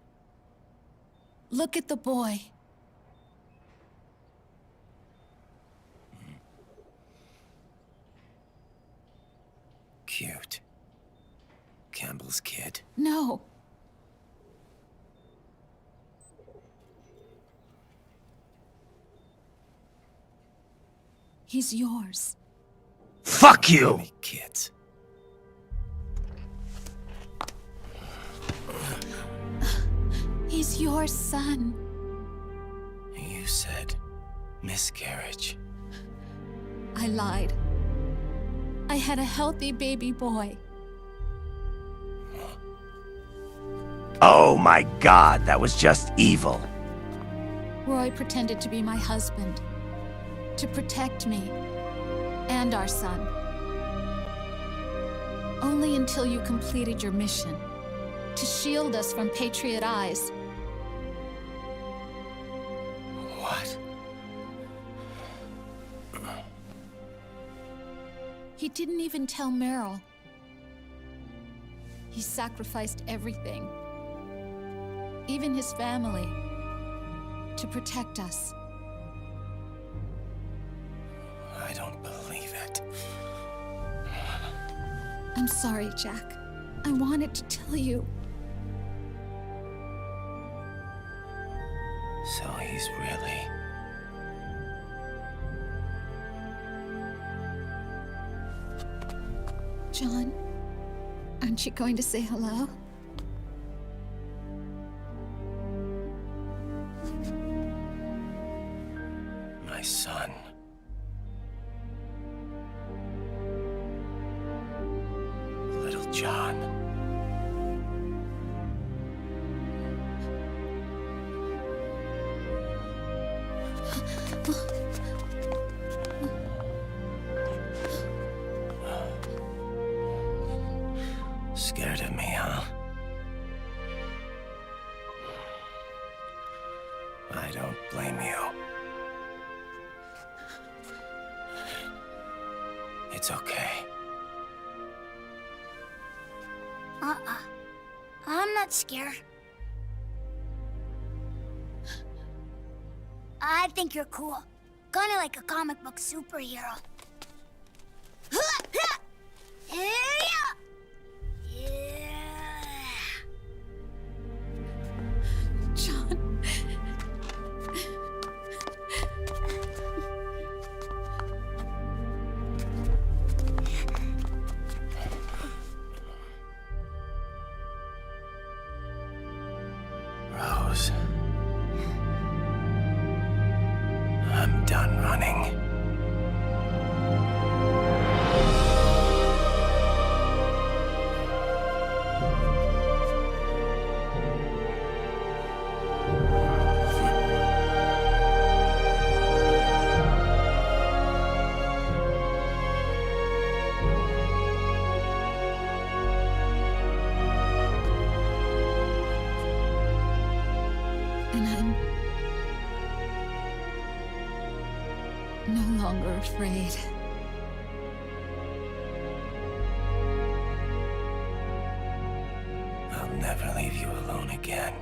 Look at the boy. Cute. Campbell's kid. No. He's yours. Fuck you! Kids. He's your son. You said miscarriage. I lied. I had a healthy baby boy. Oh my god, that was just evil. Roy pretended to be my husband. To protect me. And our son. Only until you completed your mission. To shield us from Patriot eyes. What? He didn't even tell Meryl. He sacrificed everything. Even his family. To protect us. I don't believe it. I'm sorry, Jack. I wanted to tell you. So he's really... John, aren't you going to say hello? My son. Little John. Scared of me, huh? I don't blame you. It's okay. I'm not scared. I think you're cool. Kinda like a comic book superhero. John. Rose. I'm done running. And I'm no longer afraid. I'll never leave you alone again.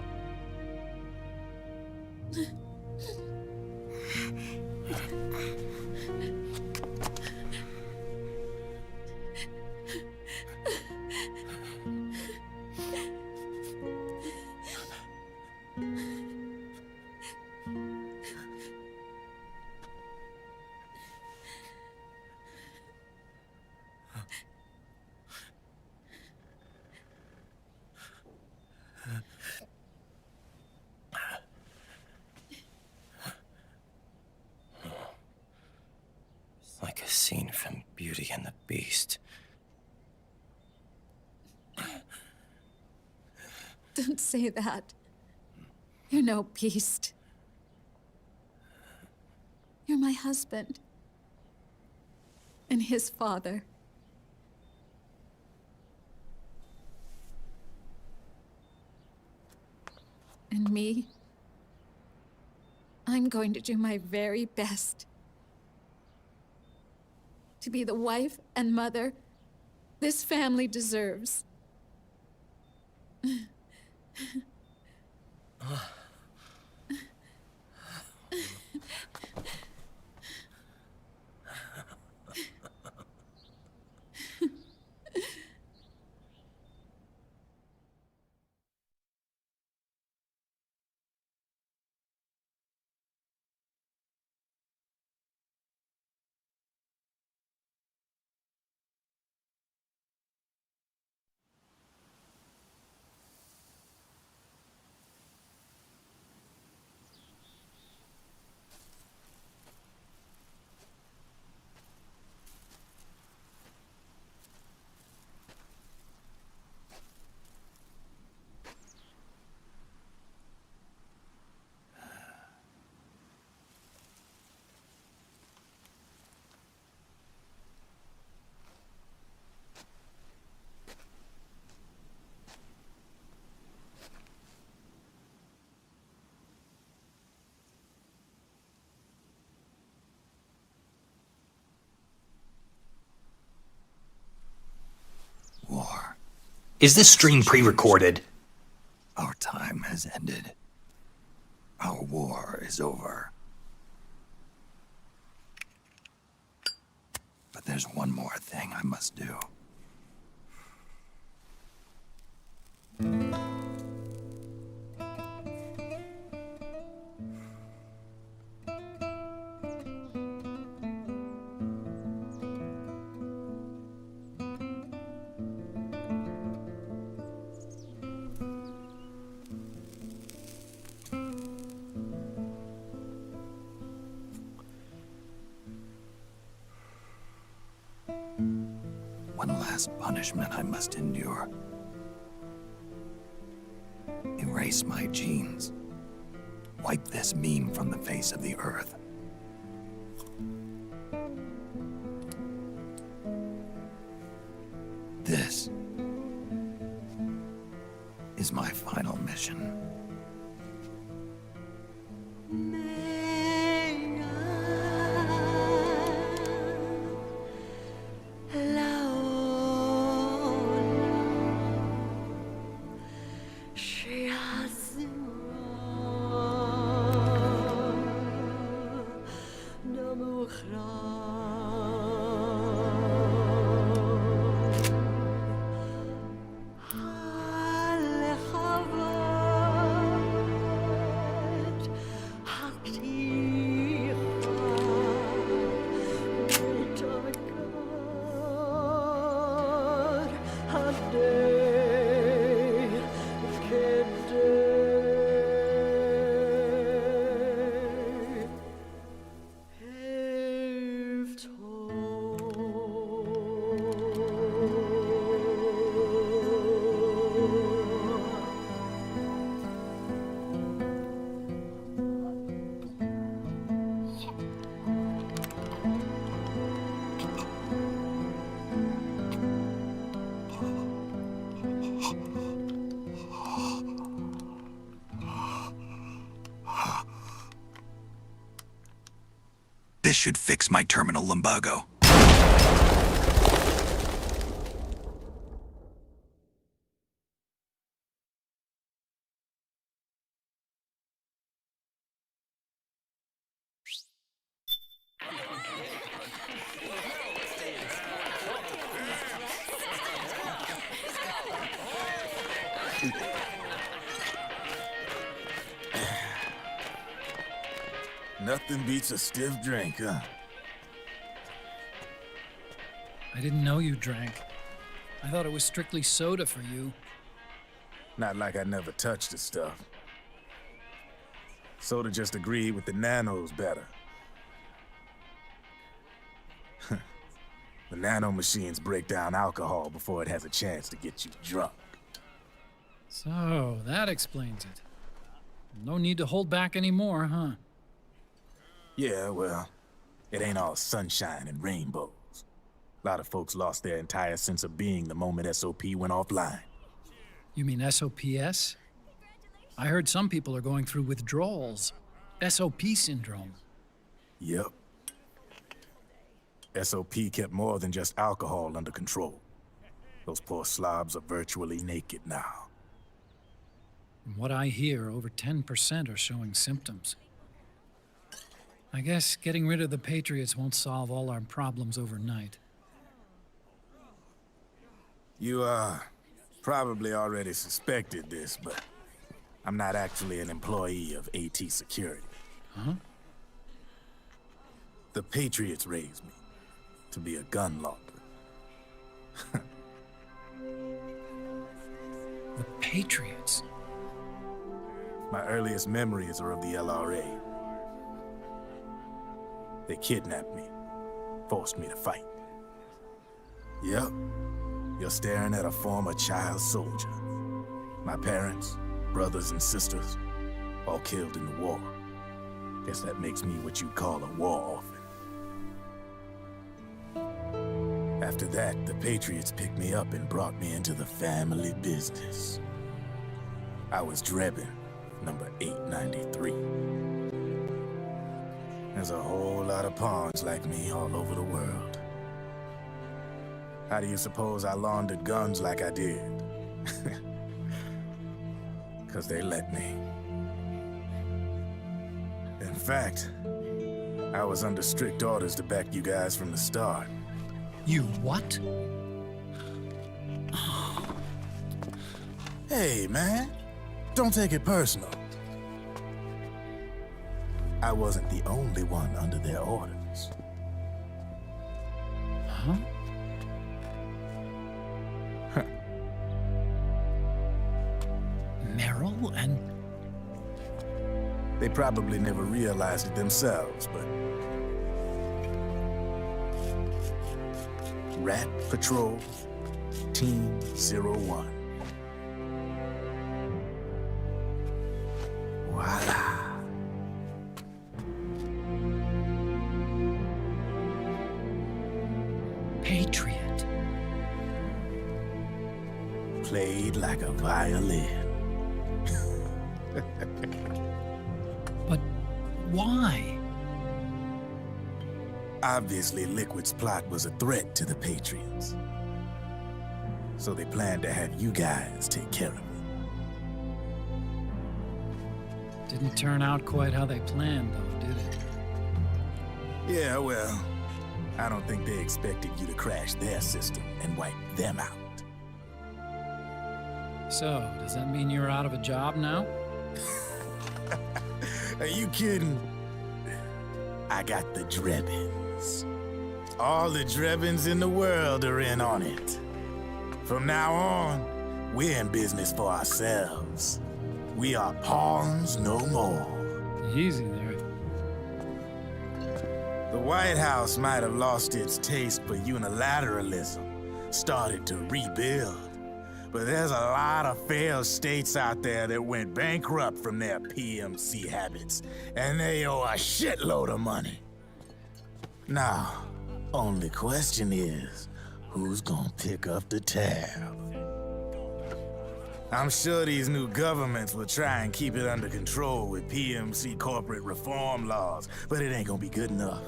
Like a scene from Beauty and the Beast. Don't say that. You're no beast. You're my husband. And his father. And me? I'm going to do my very best to be the wife and mother this family deserves. Is this stream pre-recorded? Our time has ended. Our war is over. But there's one more thing I must do. One last punishment I must endure. Erase my genes. Wipe this meme from the face of the earth. This is my final mission. This should fix my terminal lumbago. Nothing beats a stiff drink, huh? I didn't know you drank. I thought it was strictly soda for you. Not like I never touched the stuff. Soda just agreed with the nanos better. The nano machines break down alcohol before it has a chance to get you drunk. So, that explains it. No need to hold back anymore, huh? Yeah, well, it ain't all sunshine and rainbows. A lot of folks lost their entire sense of being the moment SOP went offline. You mean SOPS? I heard some people are going through withdrawals. SOP syndrome. Yep. SOP kept more than just alcohol under control. Those poor slobs are virtually naked now. From what I hear, over 10% are showing symptoms. I guess getting rid of the Patriots won't solve all our problems overnight. You, probably already suspected this, but I'm not actually an employee of AT Security. Huh? The Patriots raised me to be a gun launderer. The Patriots? My earliest memories are of the LRA. They kidnapped me, forced me to fight. Yep, you're staring at a former child soldier. My parents, brothers and sisters, all killed in the war. Guess that makes me what you'd call a war orphan. After that, the Patriots picked me up and brought me into the family business. I was Drebin, number 893. There's a whole lot of pawns like me all over the world. How do you suppose I laundered guns like I did? 'Cause they let me. In fact, I was under strict orders to back you guys from the start. You what? Hey, man. Don't take it personal. I wasn't the only one under their orders. Huh? Meryl and... They probably never realized it themselves, but... Rat Patrol, Team 01. Voila. Patriot. Played like a violin. But why? Obviously, Liquid's plot was a threat to the Patriots. So they planned to have you guys take care of it. Didn't turn out quite how they planned, though, did it? Yeah, well, I don't think they expected you to crash their system and wipe them out. So, does that mean you're out of a job now? Are you kidding? I got the Drebbins. All the Drebbins in the world are in on it. From now on, we're in business for ourselves. We are pawns no more. Easy there. The White House might have lost its taste for unilateralism, started to rebuild. But there's a lot of failed states out there that went bankrupt from their PMC habits, and they owe a shitload of money. Now, only question is, who's gonna pick up the tab? I'm sure these new governments will try and keep it under control with PMC corporate reform laws, but it ain't gonna be good enough.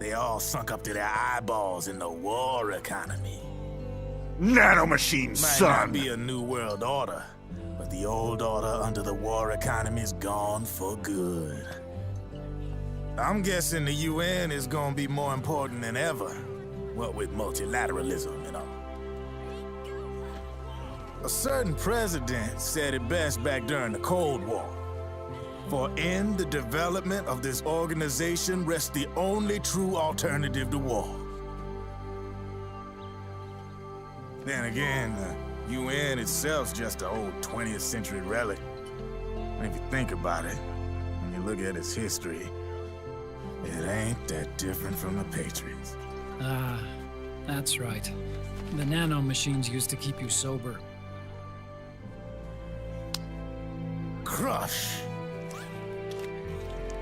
They all sunk up to their eyeballs in the war economy. Nanomachine, son! Might not be a new world order, but the old order under the war economy's gone for good. I'm guessing the UN is gonna be more important than ever, what with multilateralism and all. A certain president said it best back during the Cold War. For in the development of this organization rests the only true alternative to war. Then again, the UN itself's just an old 20th century relic. And if you think about it, when you look at its history, it ain't that different from the Patriots. Ah, that's right. The nanomachines used to keep you sober. Crush.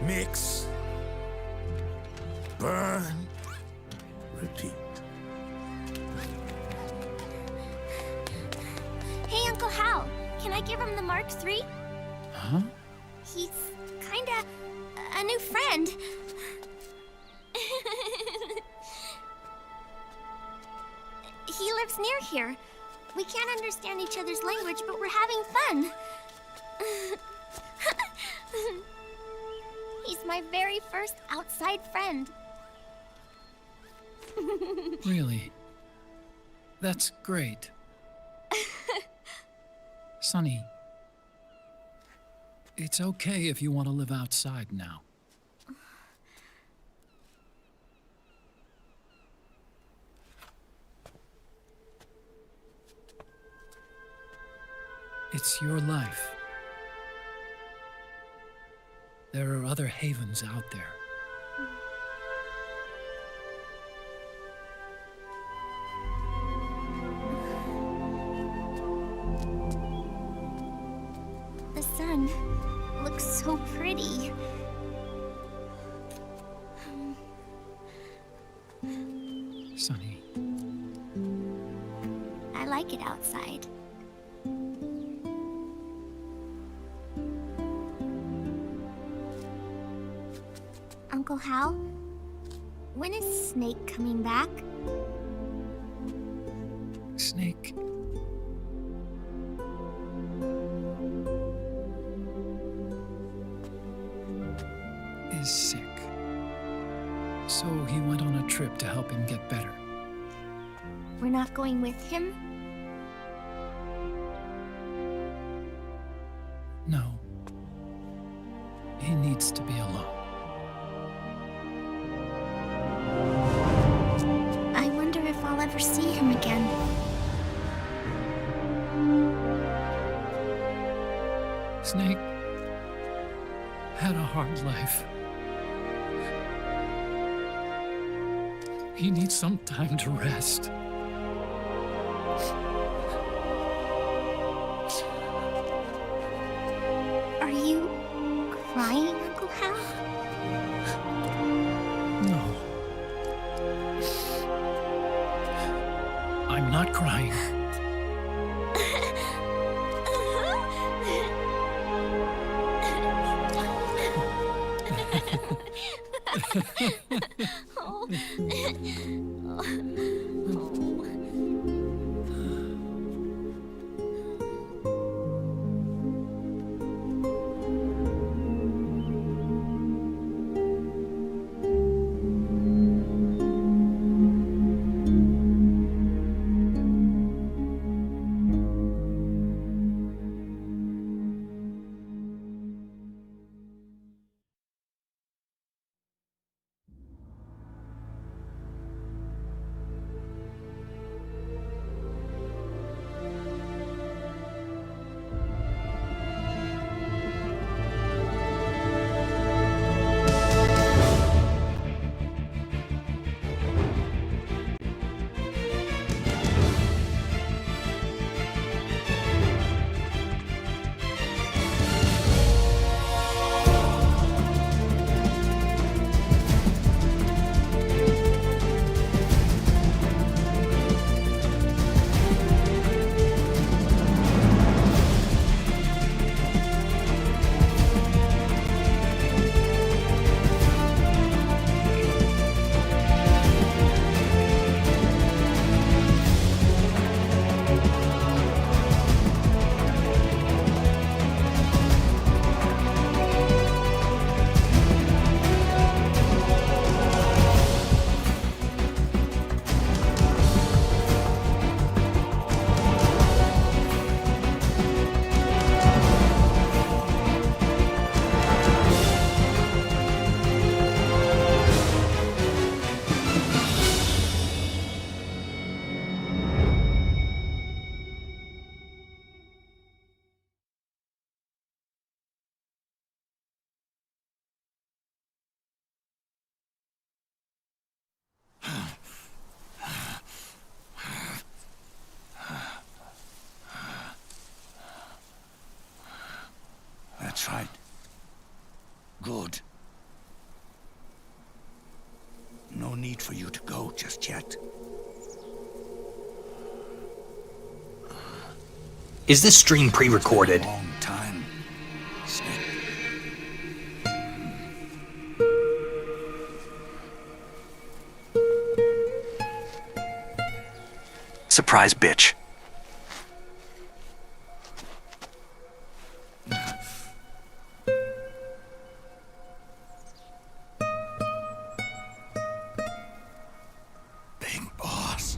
Mix. Burn. Repeat. Hey, Uncle Hal, can I give him the Mark III? Huh? He's kinda a new friend. He lives near here. We can't understand each other's language, but we're having fun. He's my very first outside friend. Really? That's great. Sonny, it's okay if you want to live outside now. It's your life. There are other havens out there. The sun looks so pretty. Sonny. I like it outside. Uncle Hal, when is Snake coming back? Snake So he went on a trip to help him get better. We're not going with him? No. He needs to be alone. I wonder if I'll ever see him again. Snake had a hard life. He needs some time to rest. Are you crying, Uncle Hal? No. I'm not crying. That's right. Good. No need for you to go just yet. Is this stream pre-recorded? Long time, Snake. Surprise, bitch. Big boss.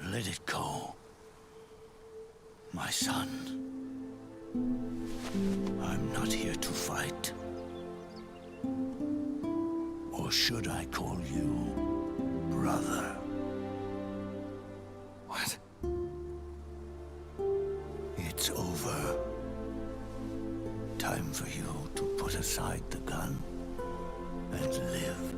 Let it go, my son. I'm not here to fight or Or should I call you brother? What? It's over. Time for you to put aside the gun and live.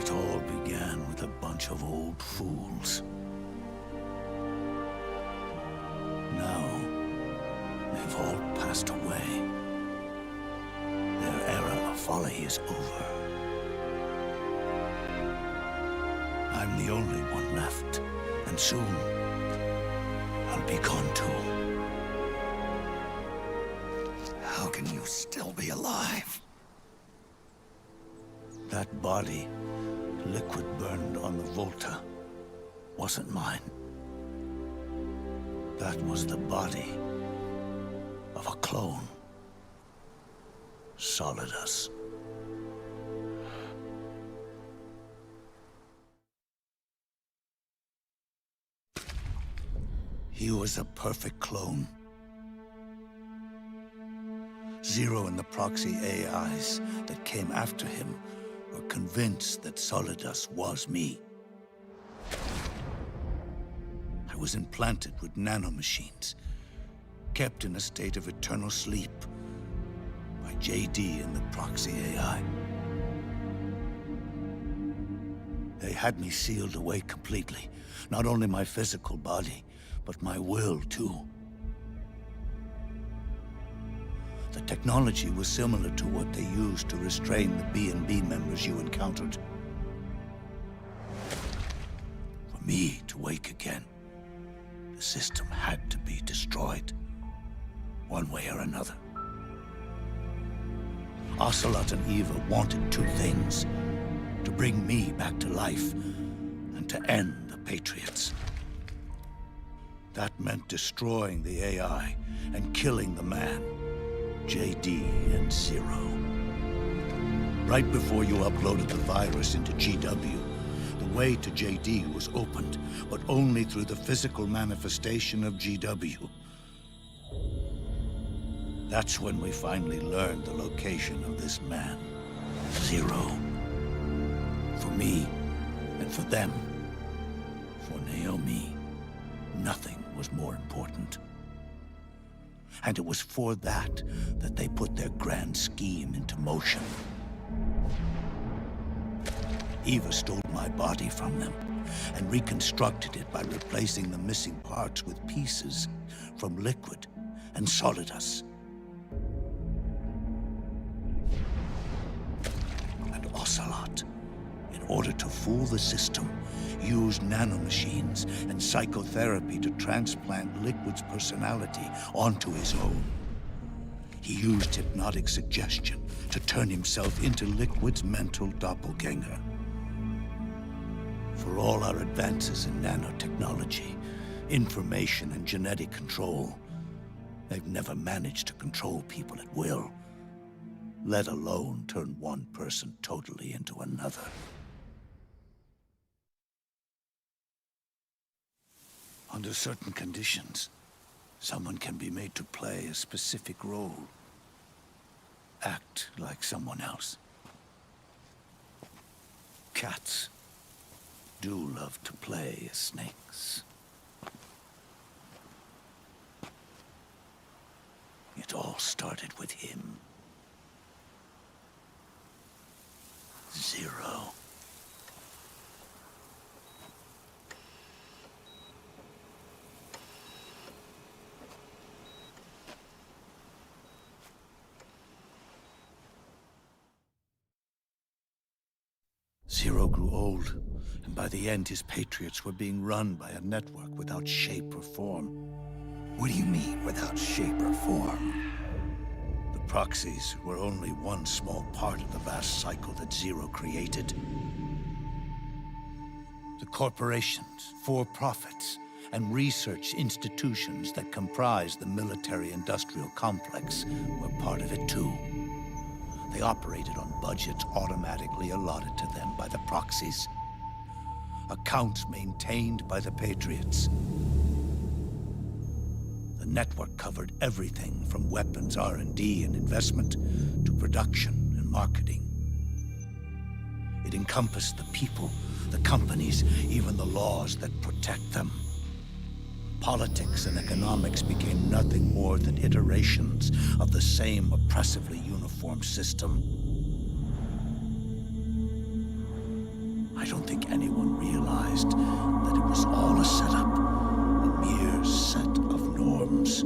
It all began with a bunch of old fools. Now, they've all passed away. Their era of folly is over. I'm the only one left, and soon I'll be gone too. How can you still be alive? That body, liquid burned on the Volta, wasn't mine. That was the body of a clone. Solidus. He was a perfect clone. Zero and the proxy AIs that came after him were convinced that Solidus was me. I was implanted with nanomachines, kept in a state of eternal sleep by JD and the proxy AI. They had me sealed away completely, not only my physical body, but my will too. The technology was similar to what they used to restrain the B&B members you encountered. For me to wake again, the system had to be destroyed, one way or another. Ocelot and Eva wanted two things: to bring me back to life, and to end the Patriots. That meant destroying the AI and killing the man, JD and Zero. Right before you uploaded the virus into GW, the way to JD was opened, but only through the physical manifestation of GW. That's when we finally learned the location of this man, Zero. For me, and for them, for Naomi, nothing was more important. And it was for that they put their grand scheme into motion. Eva stole my body from them and reconstructed it by replacing the missing parts with pieces from Liquid and Solidus. And Ocelot, in order to fool the system, used nanomachines and psychotherapy to transplant Liquid's personality onto his own. He used hypnotic suggestion to turn himself into Liquid's mental doppelganger. For all our advances in nanotechnology, information and genetic control, they've never managed to control people at will, let alone turn one person totally into another. Under certain conditions, someone can be made to play a specific role. Act like someone else. Cats do love to play as snakes. It all started with him. Zero. Zero grew old, and by the end his Patriots were being run by a network without shape or form. What do you mean, without shape or form? The proxies were only one small part of the vast cycle that Zero created. The corporations, for-profits, and research institutions that comprise the military-industrial complex were part of it too. They operated on budgets automatically allotted to them by the proxies. accounts maintained by the Patriots. The network covered everything from weapons R&D and investment to production and marketing. It encompassed the people, the companies, even the laws that protect them. Politics and economics became nothing more than iterations of the same oppressively uniform system. I don't think anyone realized that it was all a setup, a mere set of norms.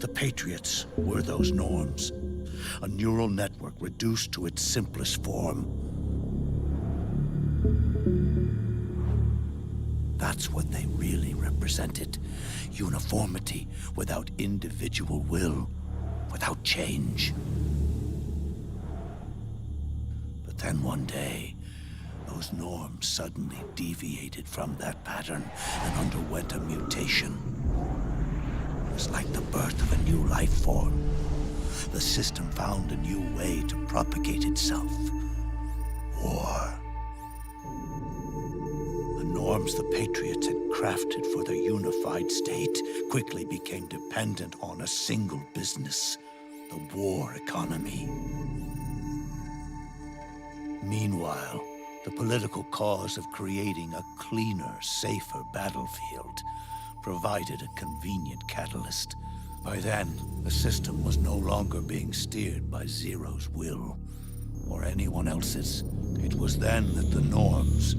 The Patriots were those norms, a neural network reduced to its simplest form. That's what they really represented. Uniformity without individual will, without change. But then one day, those norms suddenly deviated from that pattern and underwent a mutation. It was like the birth of a new life form. The system found a new way to propagate itself. War. The norms the Patriots had crafted for their unified state quickly became dependent on a single business, the war economy. Meanwhile, the political cause of creating a cleaner, safer battlefield provided a convenient catalyst. By then, the system was no longer being steered by Zero's will, or anyone else's. It was then that the norms,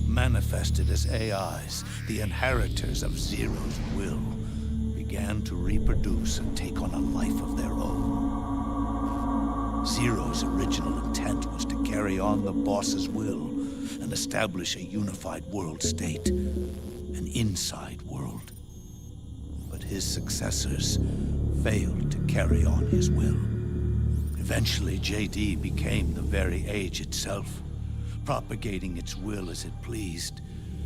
manifested as AIs, the inheritors of Zero's will, began to reproduce and take on a life of their own. Zero's original intent was to carry on the boss's will and establish a unified world state, an inside world. But his successors failed to carry on his will. Eventually, JD became the very age itself, propagating its will as it pleased,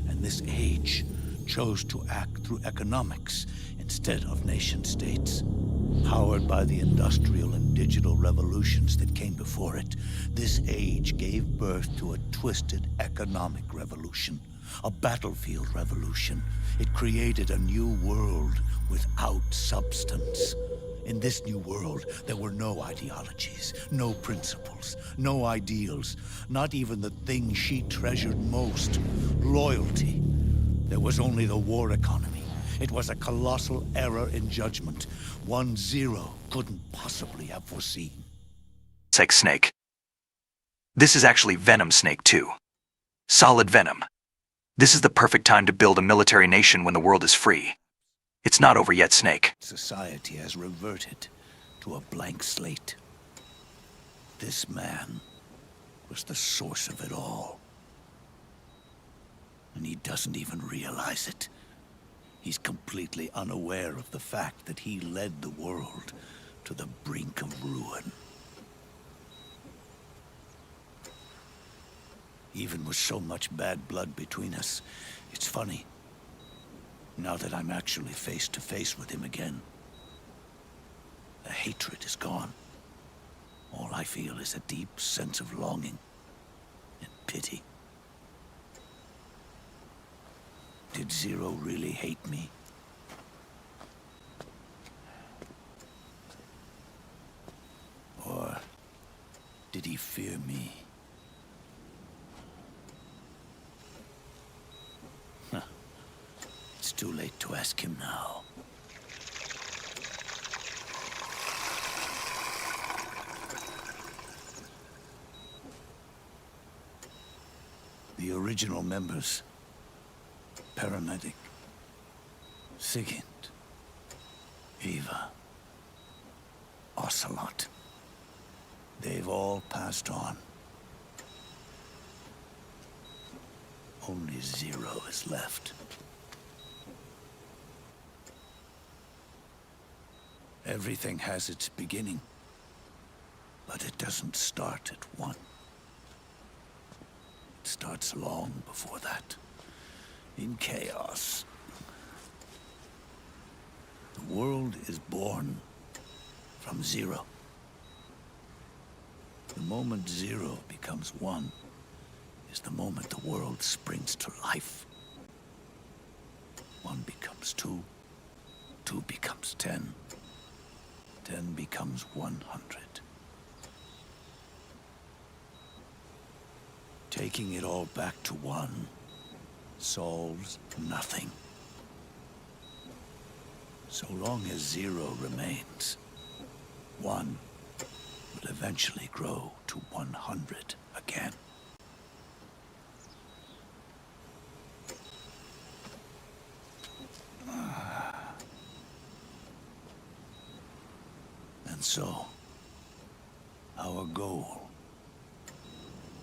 and this age chose to act through economics instead of nation-states. Powered by the industrial and digital revolutions that came before it, this age gave birth to a twisted economic revolution, a battlefield revolution. It created a new world without substance. In this new world, there were no ideologies, no principles, no ideals, not even the thing she treasured most, loyalty. There was only the war economy. It was a colossal error in judgment, one Zero couldn't possibly have foreseen. Snake. This is actually Venom Snake, too. Solid Venom. This is the perfect time to build a military nation when the world is free. It's not over yet, Snake. Society has reverted to a blank slate. This man was the source of it all. And he doesn't even realize it. He's completely unaware of the fact that he led the world to the brink of ruin. Even with so much bad blood between us, it's funny. Now that I'm actually face to face with him again, the hatred is gone. All I feel is a deep sense of longing and pity. Did Zero really hate me? Or did he fear me? It's too late to ask him now. The original members, Paramedic, Sigint, Eva, Ocelot, they've all passed on. Only Zero is left. Everything has its beginning, but it doesn't start at one. It starts long before that, in chaos. The world is born from Zero. The moment Zero becomes one is the moment the world springs to life. 1 becomes 2, 2 becomes 10, 10 becomes 100. Taking it all back to 1 solves nothing. So long as 0 remains, 1 will eventually grow to 100 again. And so, our goal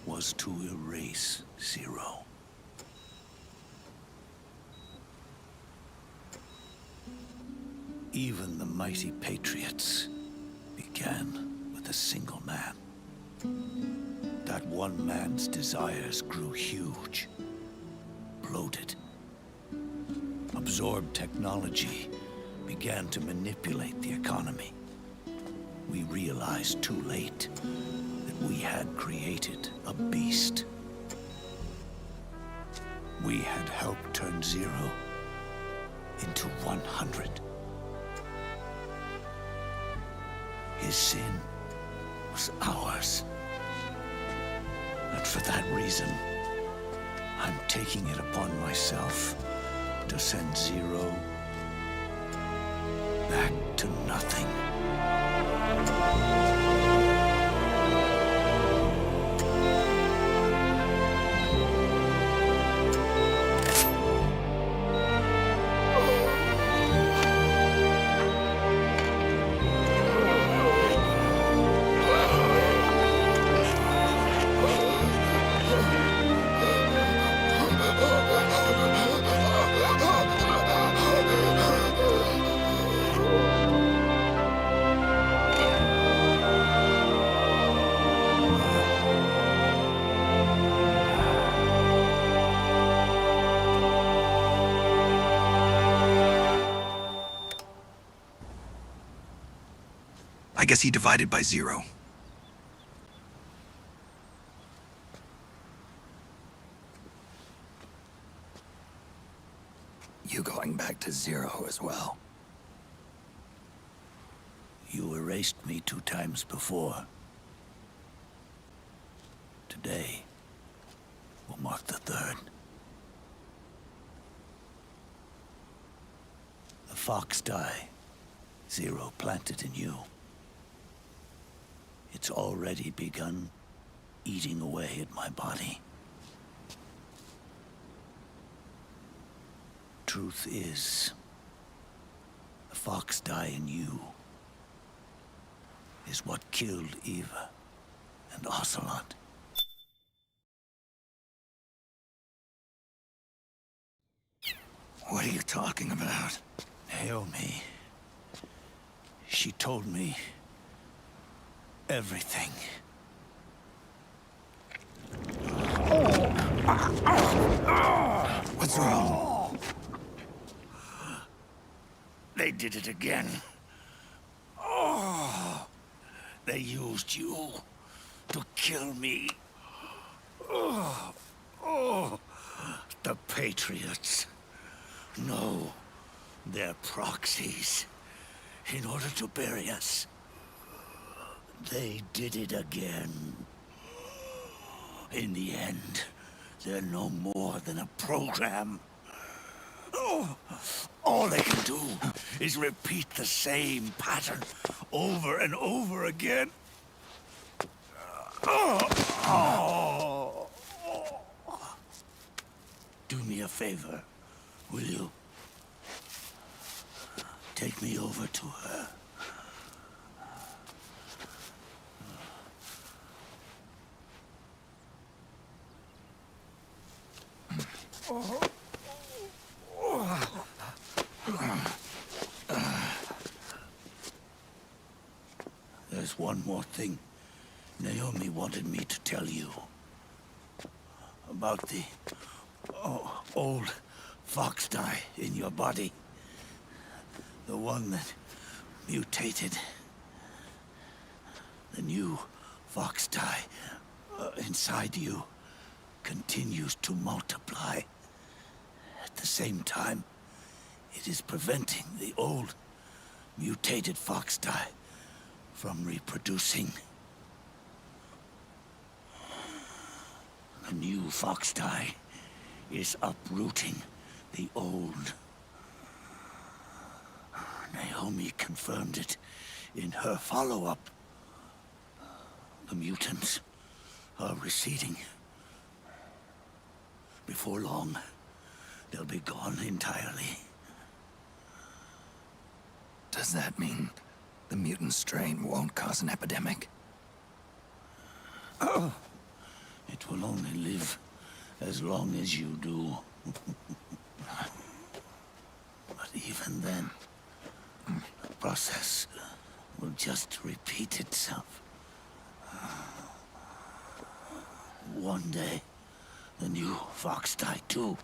was to erase 0. Even the mighty Patriots began with a single man. That one man's desires grew huge, bloated, absorbed technology, began to manipulate the economy. We realized too late that we had created a beast. We had helped turn 0 into 100. His sin was ours. And for that reason, I'm taking it upon myself to send 0 back to nothing. I guess he divided by 0. You going back to 0 as well? You erased me 2 times before. Today will mark the 3rd. The fox die 0 planted in you. It's already begun eating away at my body. Truth is, the fox die in you is what killed Eva and Ocelot. What are you talking about? Naomi. She told me everything. What's wrong? They did it again. Oh, they used you to kill me. The Patriots. No, they're proxies. In order to bury us. They did it again. In the end, they're no more than a program. All they can do is repeat the same pattern over and over again. Do me a favor, will you? Take me over to her. There's one more thing Naomi wanted me to tell you. About the old fox die in your body. The one that mutated. The new fox die inside you continues to multiply. At the same time, it is preventing the old, mutated fox dye from reproducing. The new fox dye is uprooting the old. Naomi confirmed it in her follow-up. The mutants are receding. Before long, they'll be gone entirely. Does that mean the mutant strain won't cause an epidemic? Oh, it will only live as long as you do. But even then, the process will just repeat itself. One day, the new fox dye too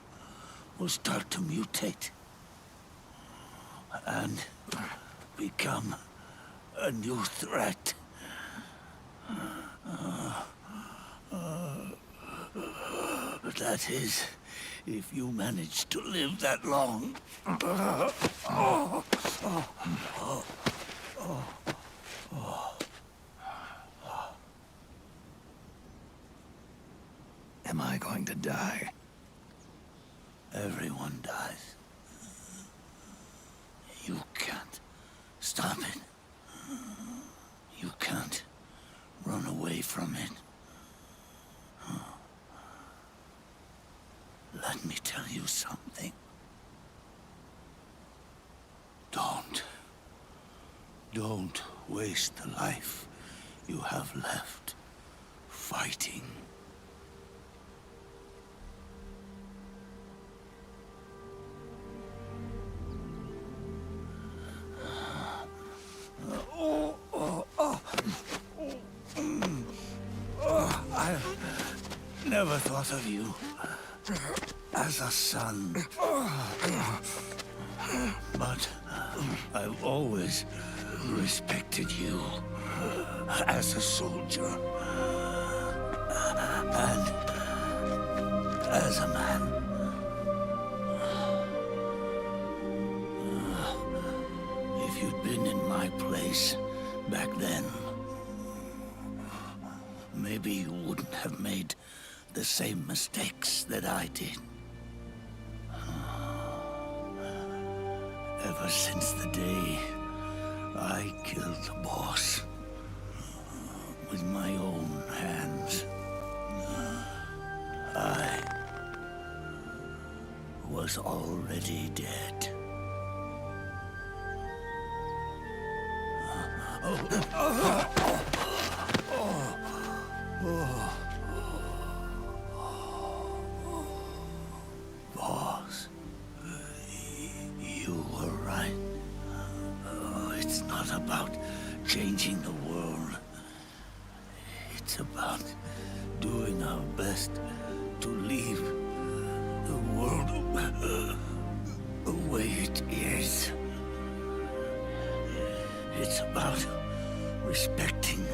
will start to mutate and become a new threat. That is, if you manage to live that long. Am I going to die? Everyone dies. You can't stop it. You can't run away from it. Let me tell you something. Don't waste the life you have left fighting. I never thought of you as a son. But I've always respected you as a soldier and as a man. If you'd been in my place back then, maybe you wouldn't have made the same mistakes that I did. Ever since the day I killed the boss with my own hands, I was already dead. Boss, you were right. It's not about changing the world. It's about doing our best to leave the world the way it is. It's about respecting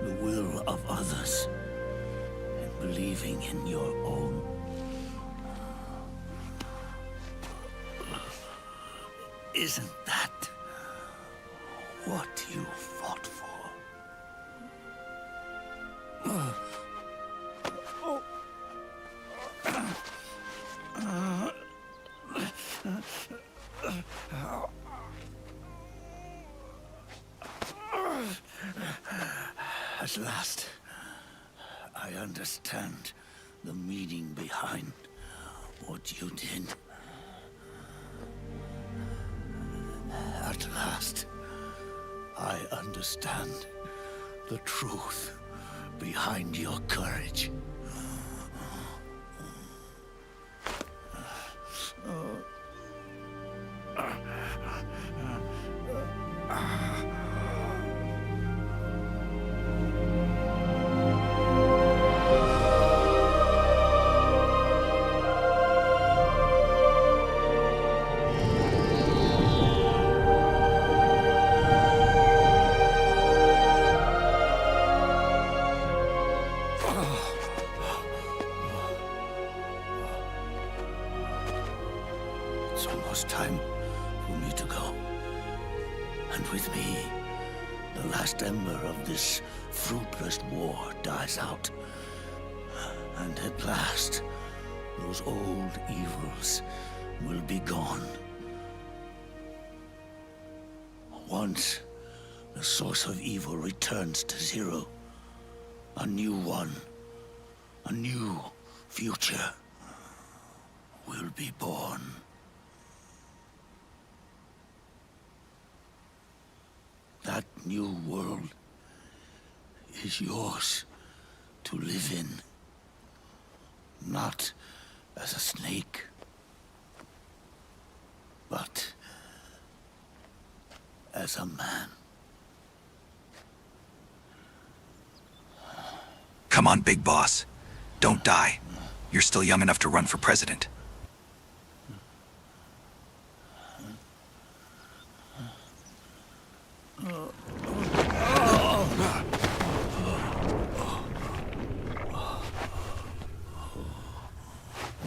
the will of others and believing in your own. Isn't that what you fought for? At last, I understand the meaning behind what you did. At last, I understand the truth behind your courage. It's almost time for me to go. And with me, the last ember of this fruitless war dies out. And at last, those old evils will be gone. Once the source of evil returns to zero, a new one, a new future will be born. That new world is yours to live in. Not as a snake, but as a man. Come on, big boss. Don't die. You're still young enough to run for president.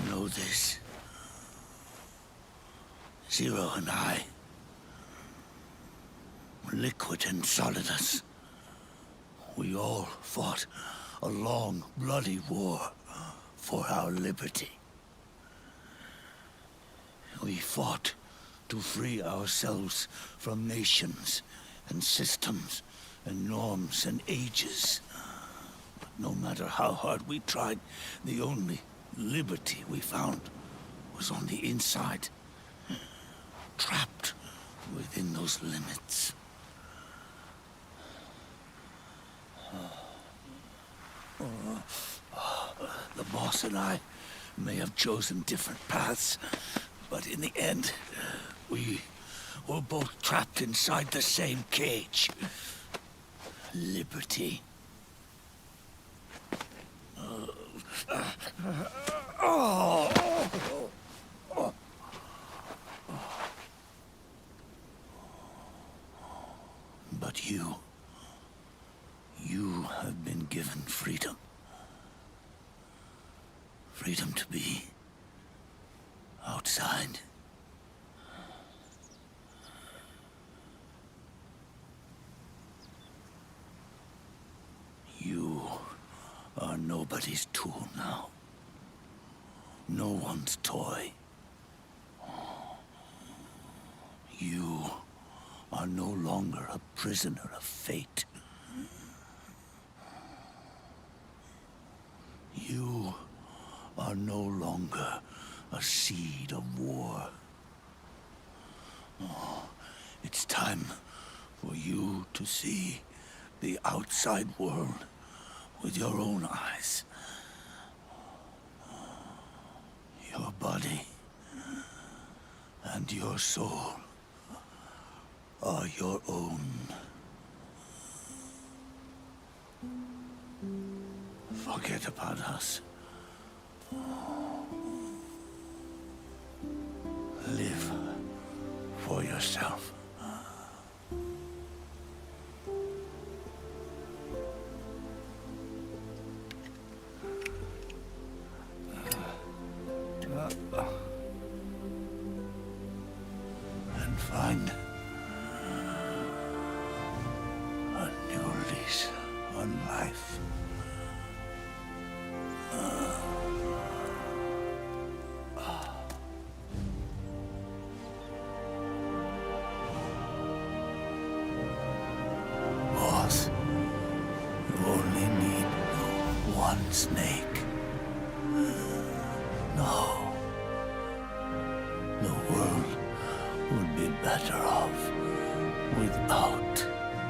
Know this. Zero and I, liquid and solidus, we all fought a long, bloody war for our liberty. We fought to free ourselves from nations and systems and norms and ages. But no matter how hard we tried, the only liberty we found was on the inside, trapped within those limits. The boss and I may have chosen different paths, but in the end, we were both trapped inside the same cage. Liberty. But you have been given freedom. Freedom to be outside. You are nobody's tool now. No one's toy. You are no longer a prisoner of fate. You are no longer a seed of war. It's time for you to see the outside world with your own eyes. Your body and your soul are your own. Forget about us. Live for yourself. And find a new lease on life. Boss, you only need one snake. No. The world would be better off without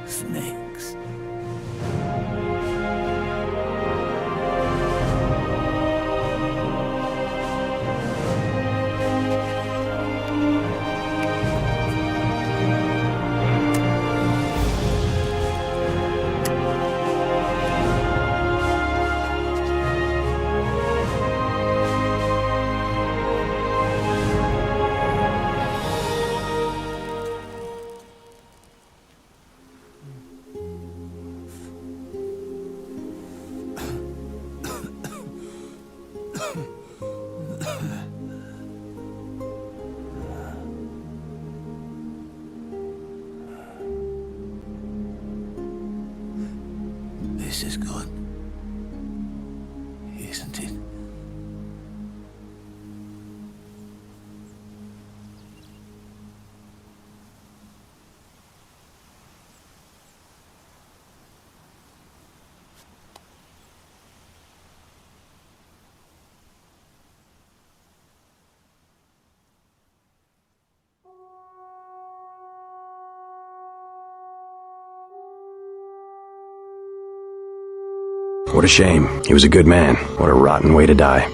snakes. is good, isn't it? What a shame. He was a good man. What a rotten way to die.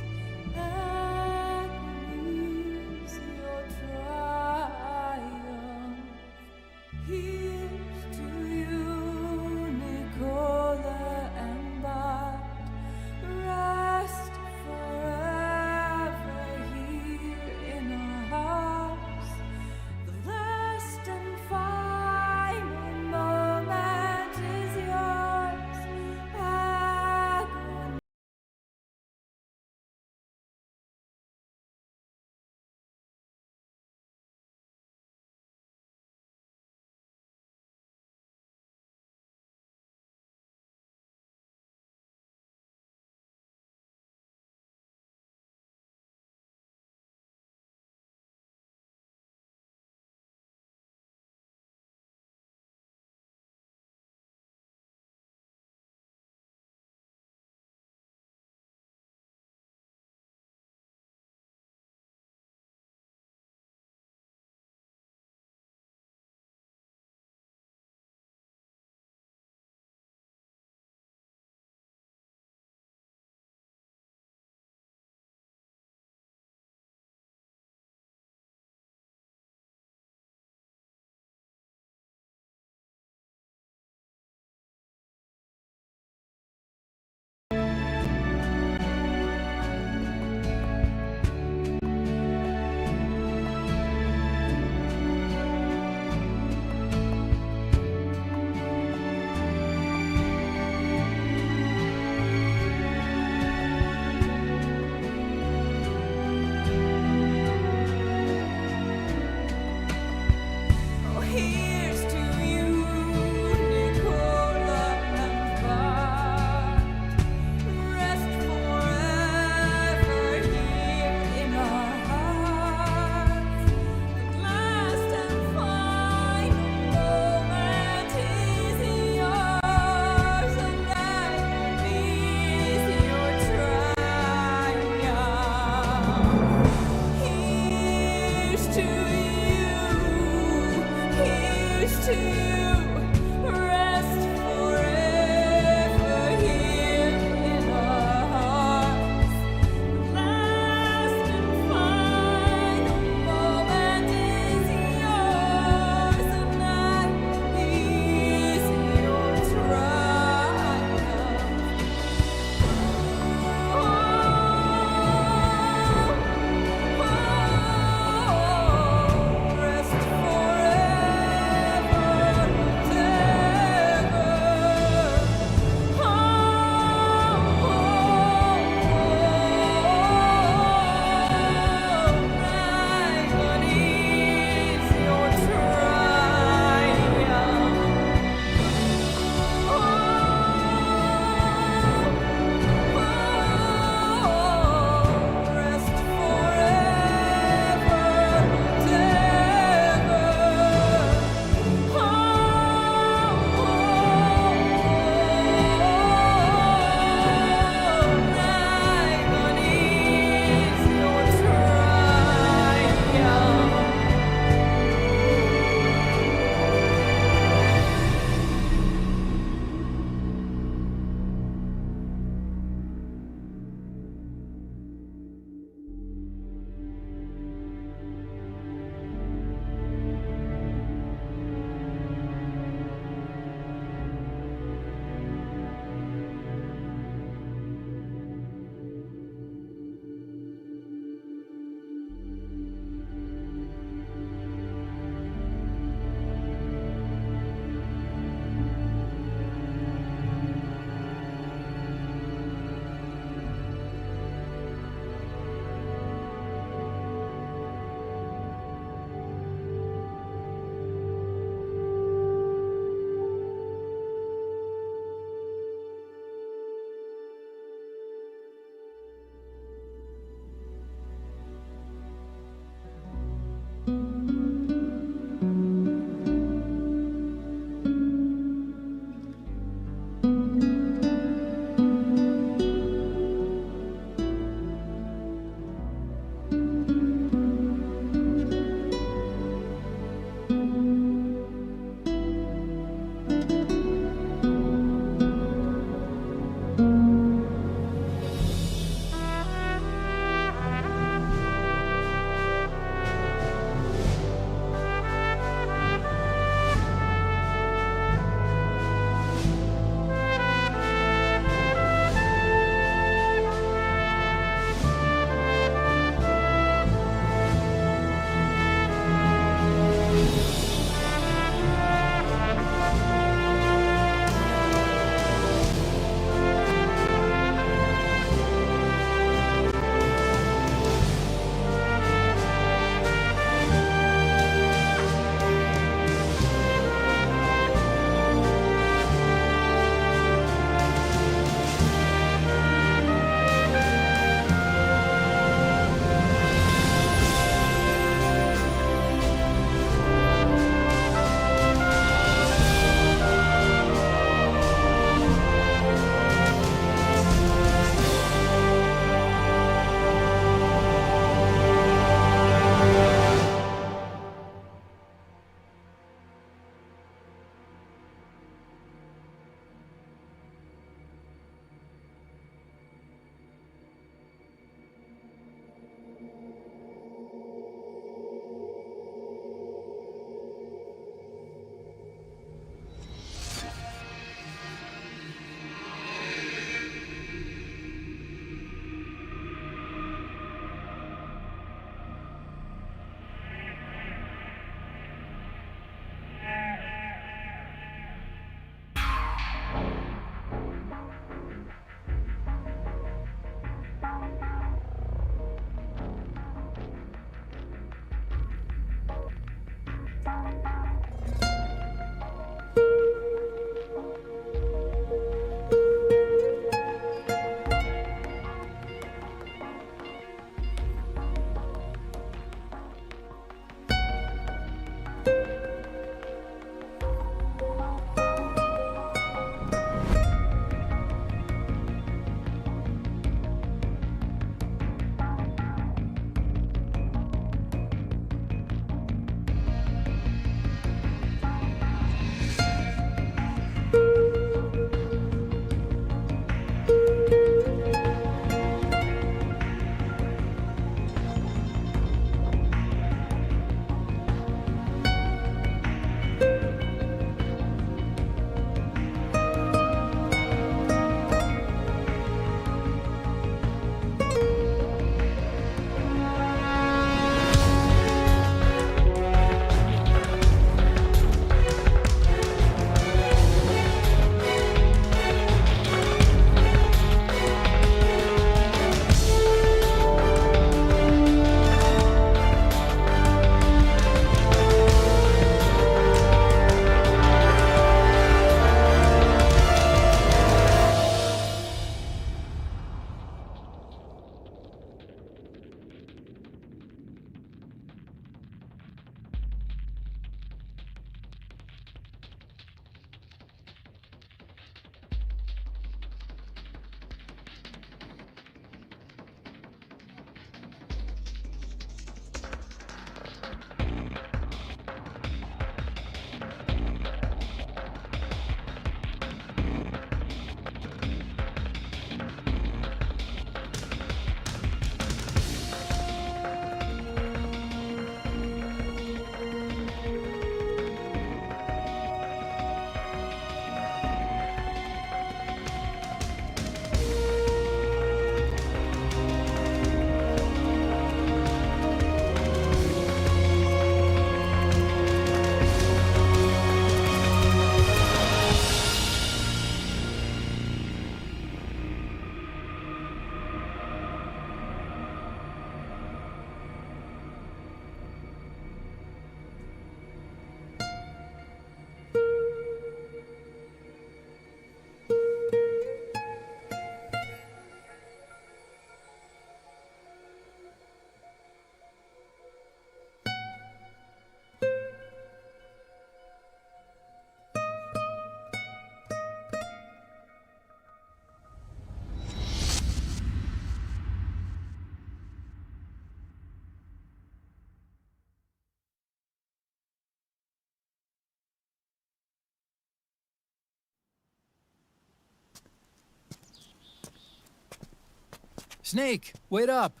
Snake, wait up.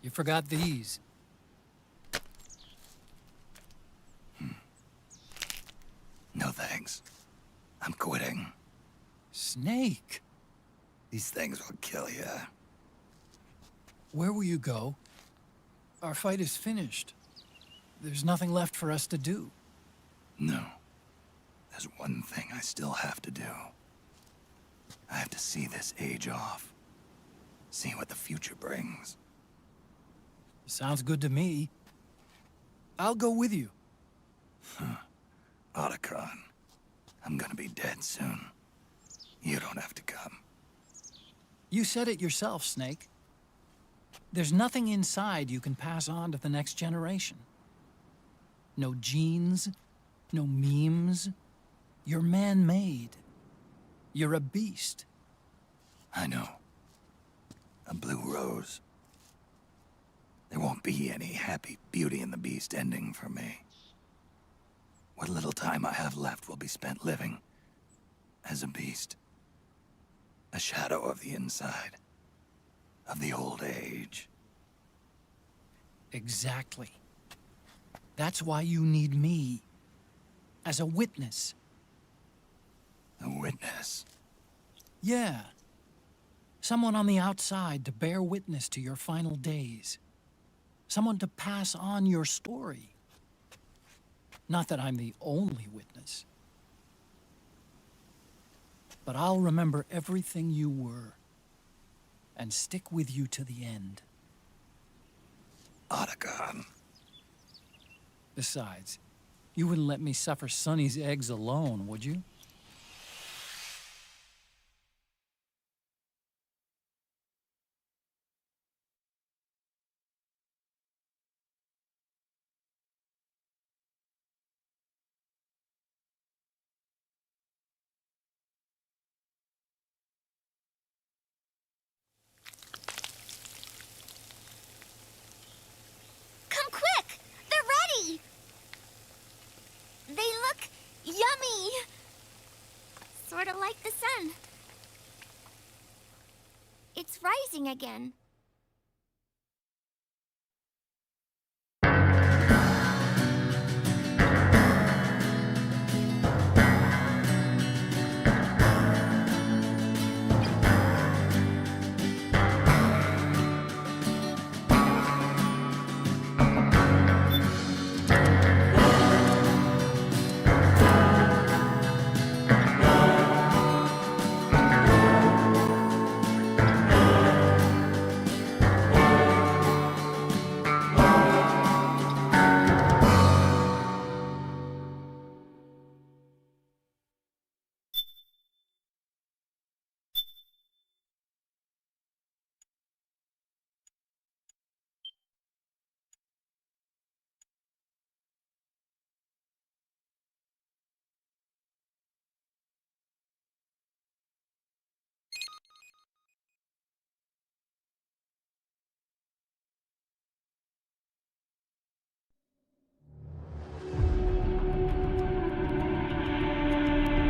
You forgot these. No thanks. I'm quitting. Snake? These things will kill you. Where will you go? Our fight is finished. There's nothing left for us to do. No. There's one thing I still have to do. I have to see this age off. See what the future brings. Sounds good to me. I'll go with you. Otacon, I'm gonna be dead soon. You don't have to come. You said it yourself, Snake. There's nothing inside you can pass on to the next generation. No genes, no memes. You're man-made. You're a beast. I know. A blue rose. There won't be any happy Beauty and the Beast ending for me. What little time I have left will be spent living as a beast. A shadow of the inside. Of the old age. Exactly. That's why you need me. As a witness. A witness? Yeah. Someone on the outside to bear witness to your final days. Someone to pass on your story. Not that I'm the only witness. But I'll remember everything you were. And stick with you to the end. Otacon. Besides, you wouldn't let me suffer Sonny's eggs alone, would you? Come quick! They're ready! They look yummy! Sort of like the sun. It's rising again.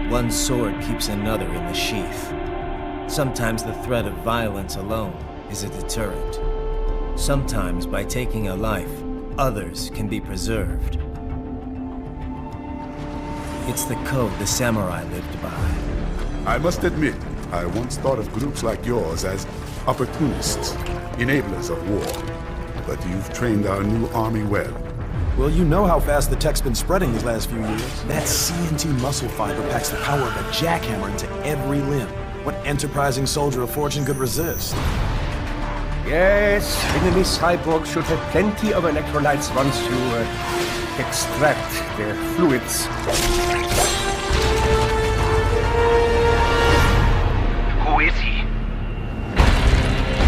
One sword keeps another in the sheath. Sometimes the threat of violence alone is a deterrent. Sometimes by taking a life, others can be preserved. It's the code the samurai lived by. I must admit, I once thought of groups like yours as opportunists, enablers of war. But you've trained our new army well. Well, you know how fast the tech's been spreading these last few years. That CNT muscle fiber packs the power of a jackhammer into every limb. What enterprising soldier of fortune could resist? Yes, enemy cyborgs should have plenty of electrolytes once you extract their fluids. Who is he?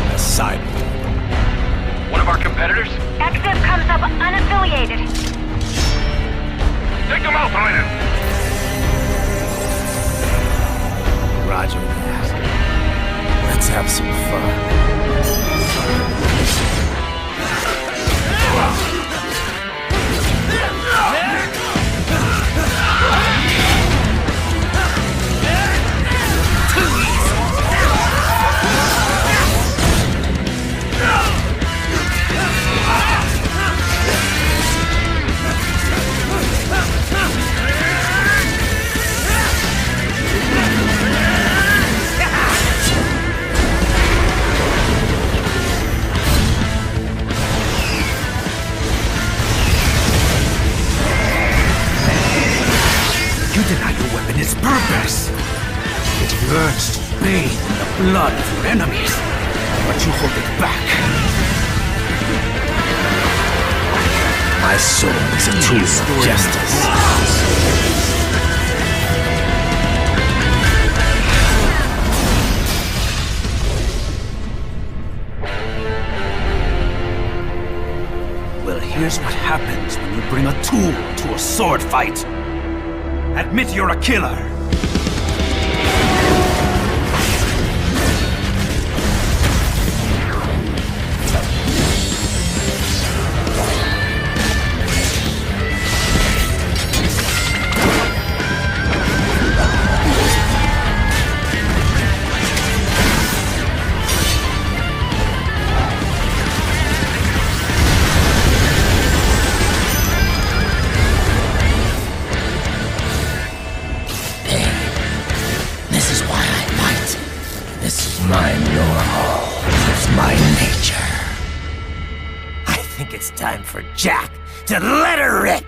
A cyborg. One of our competitors? Exif comes up unaffiliated. Take him out, Ryan! Roger that. Let's have some fun. Yearns to bathe in the blood of your enemies, but you hold it back. My sword is a tool of justice. Well, here's what happens when you bring a tool to a sword fight. Admit you're a killer. My normal. It's my nature. I think it's time for Jack to let her rip!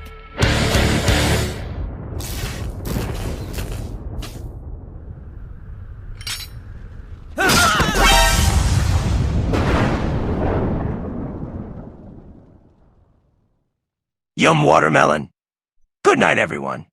Yum watermelon. Good night, everyone.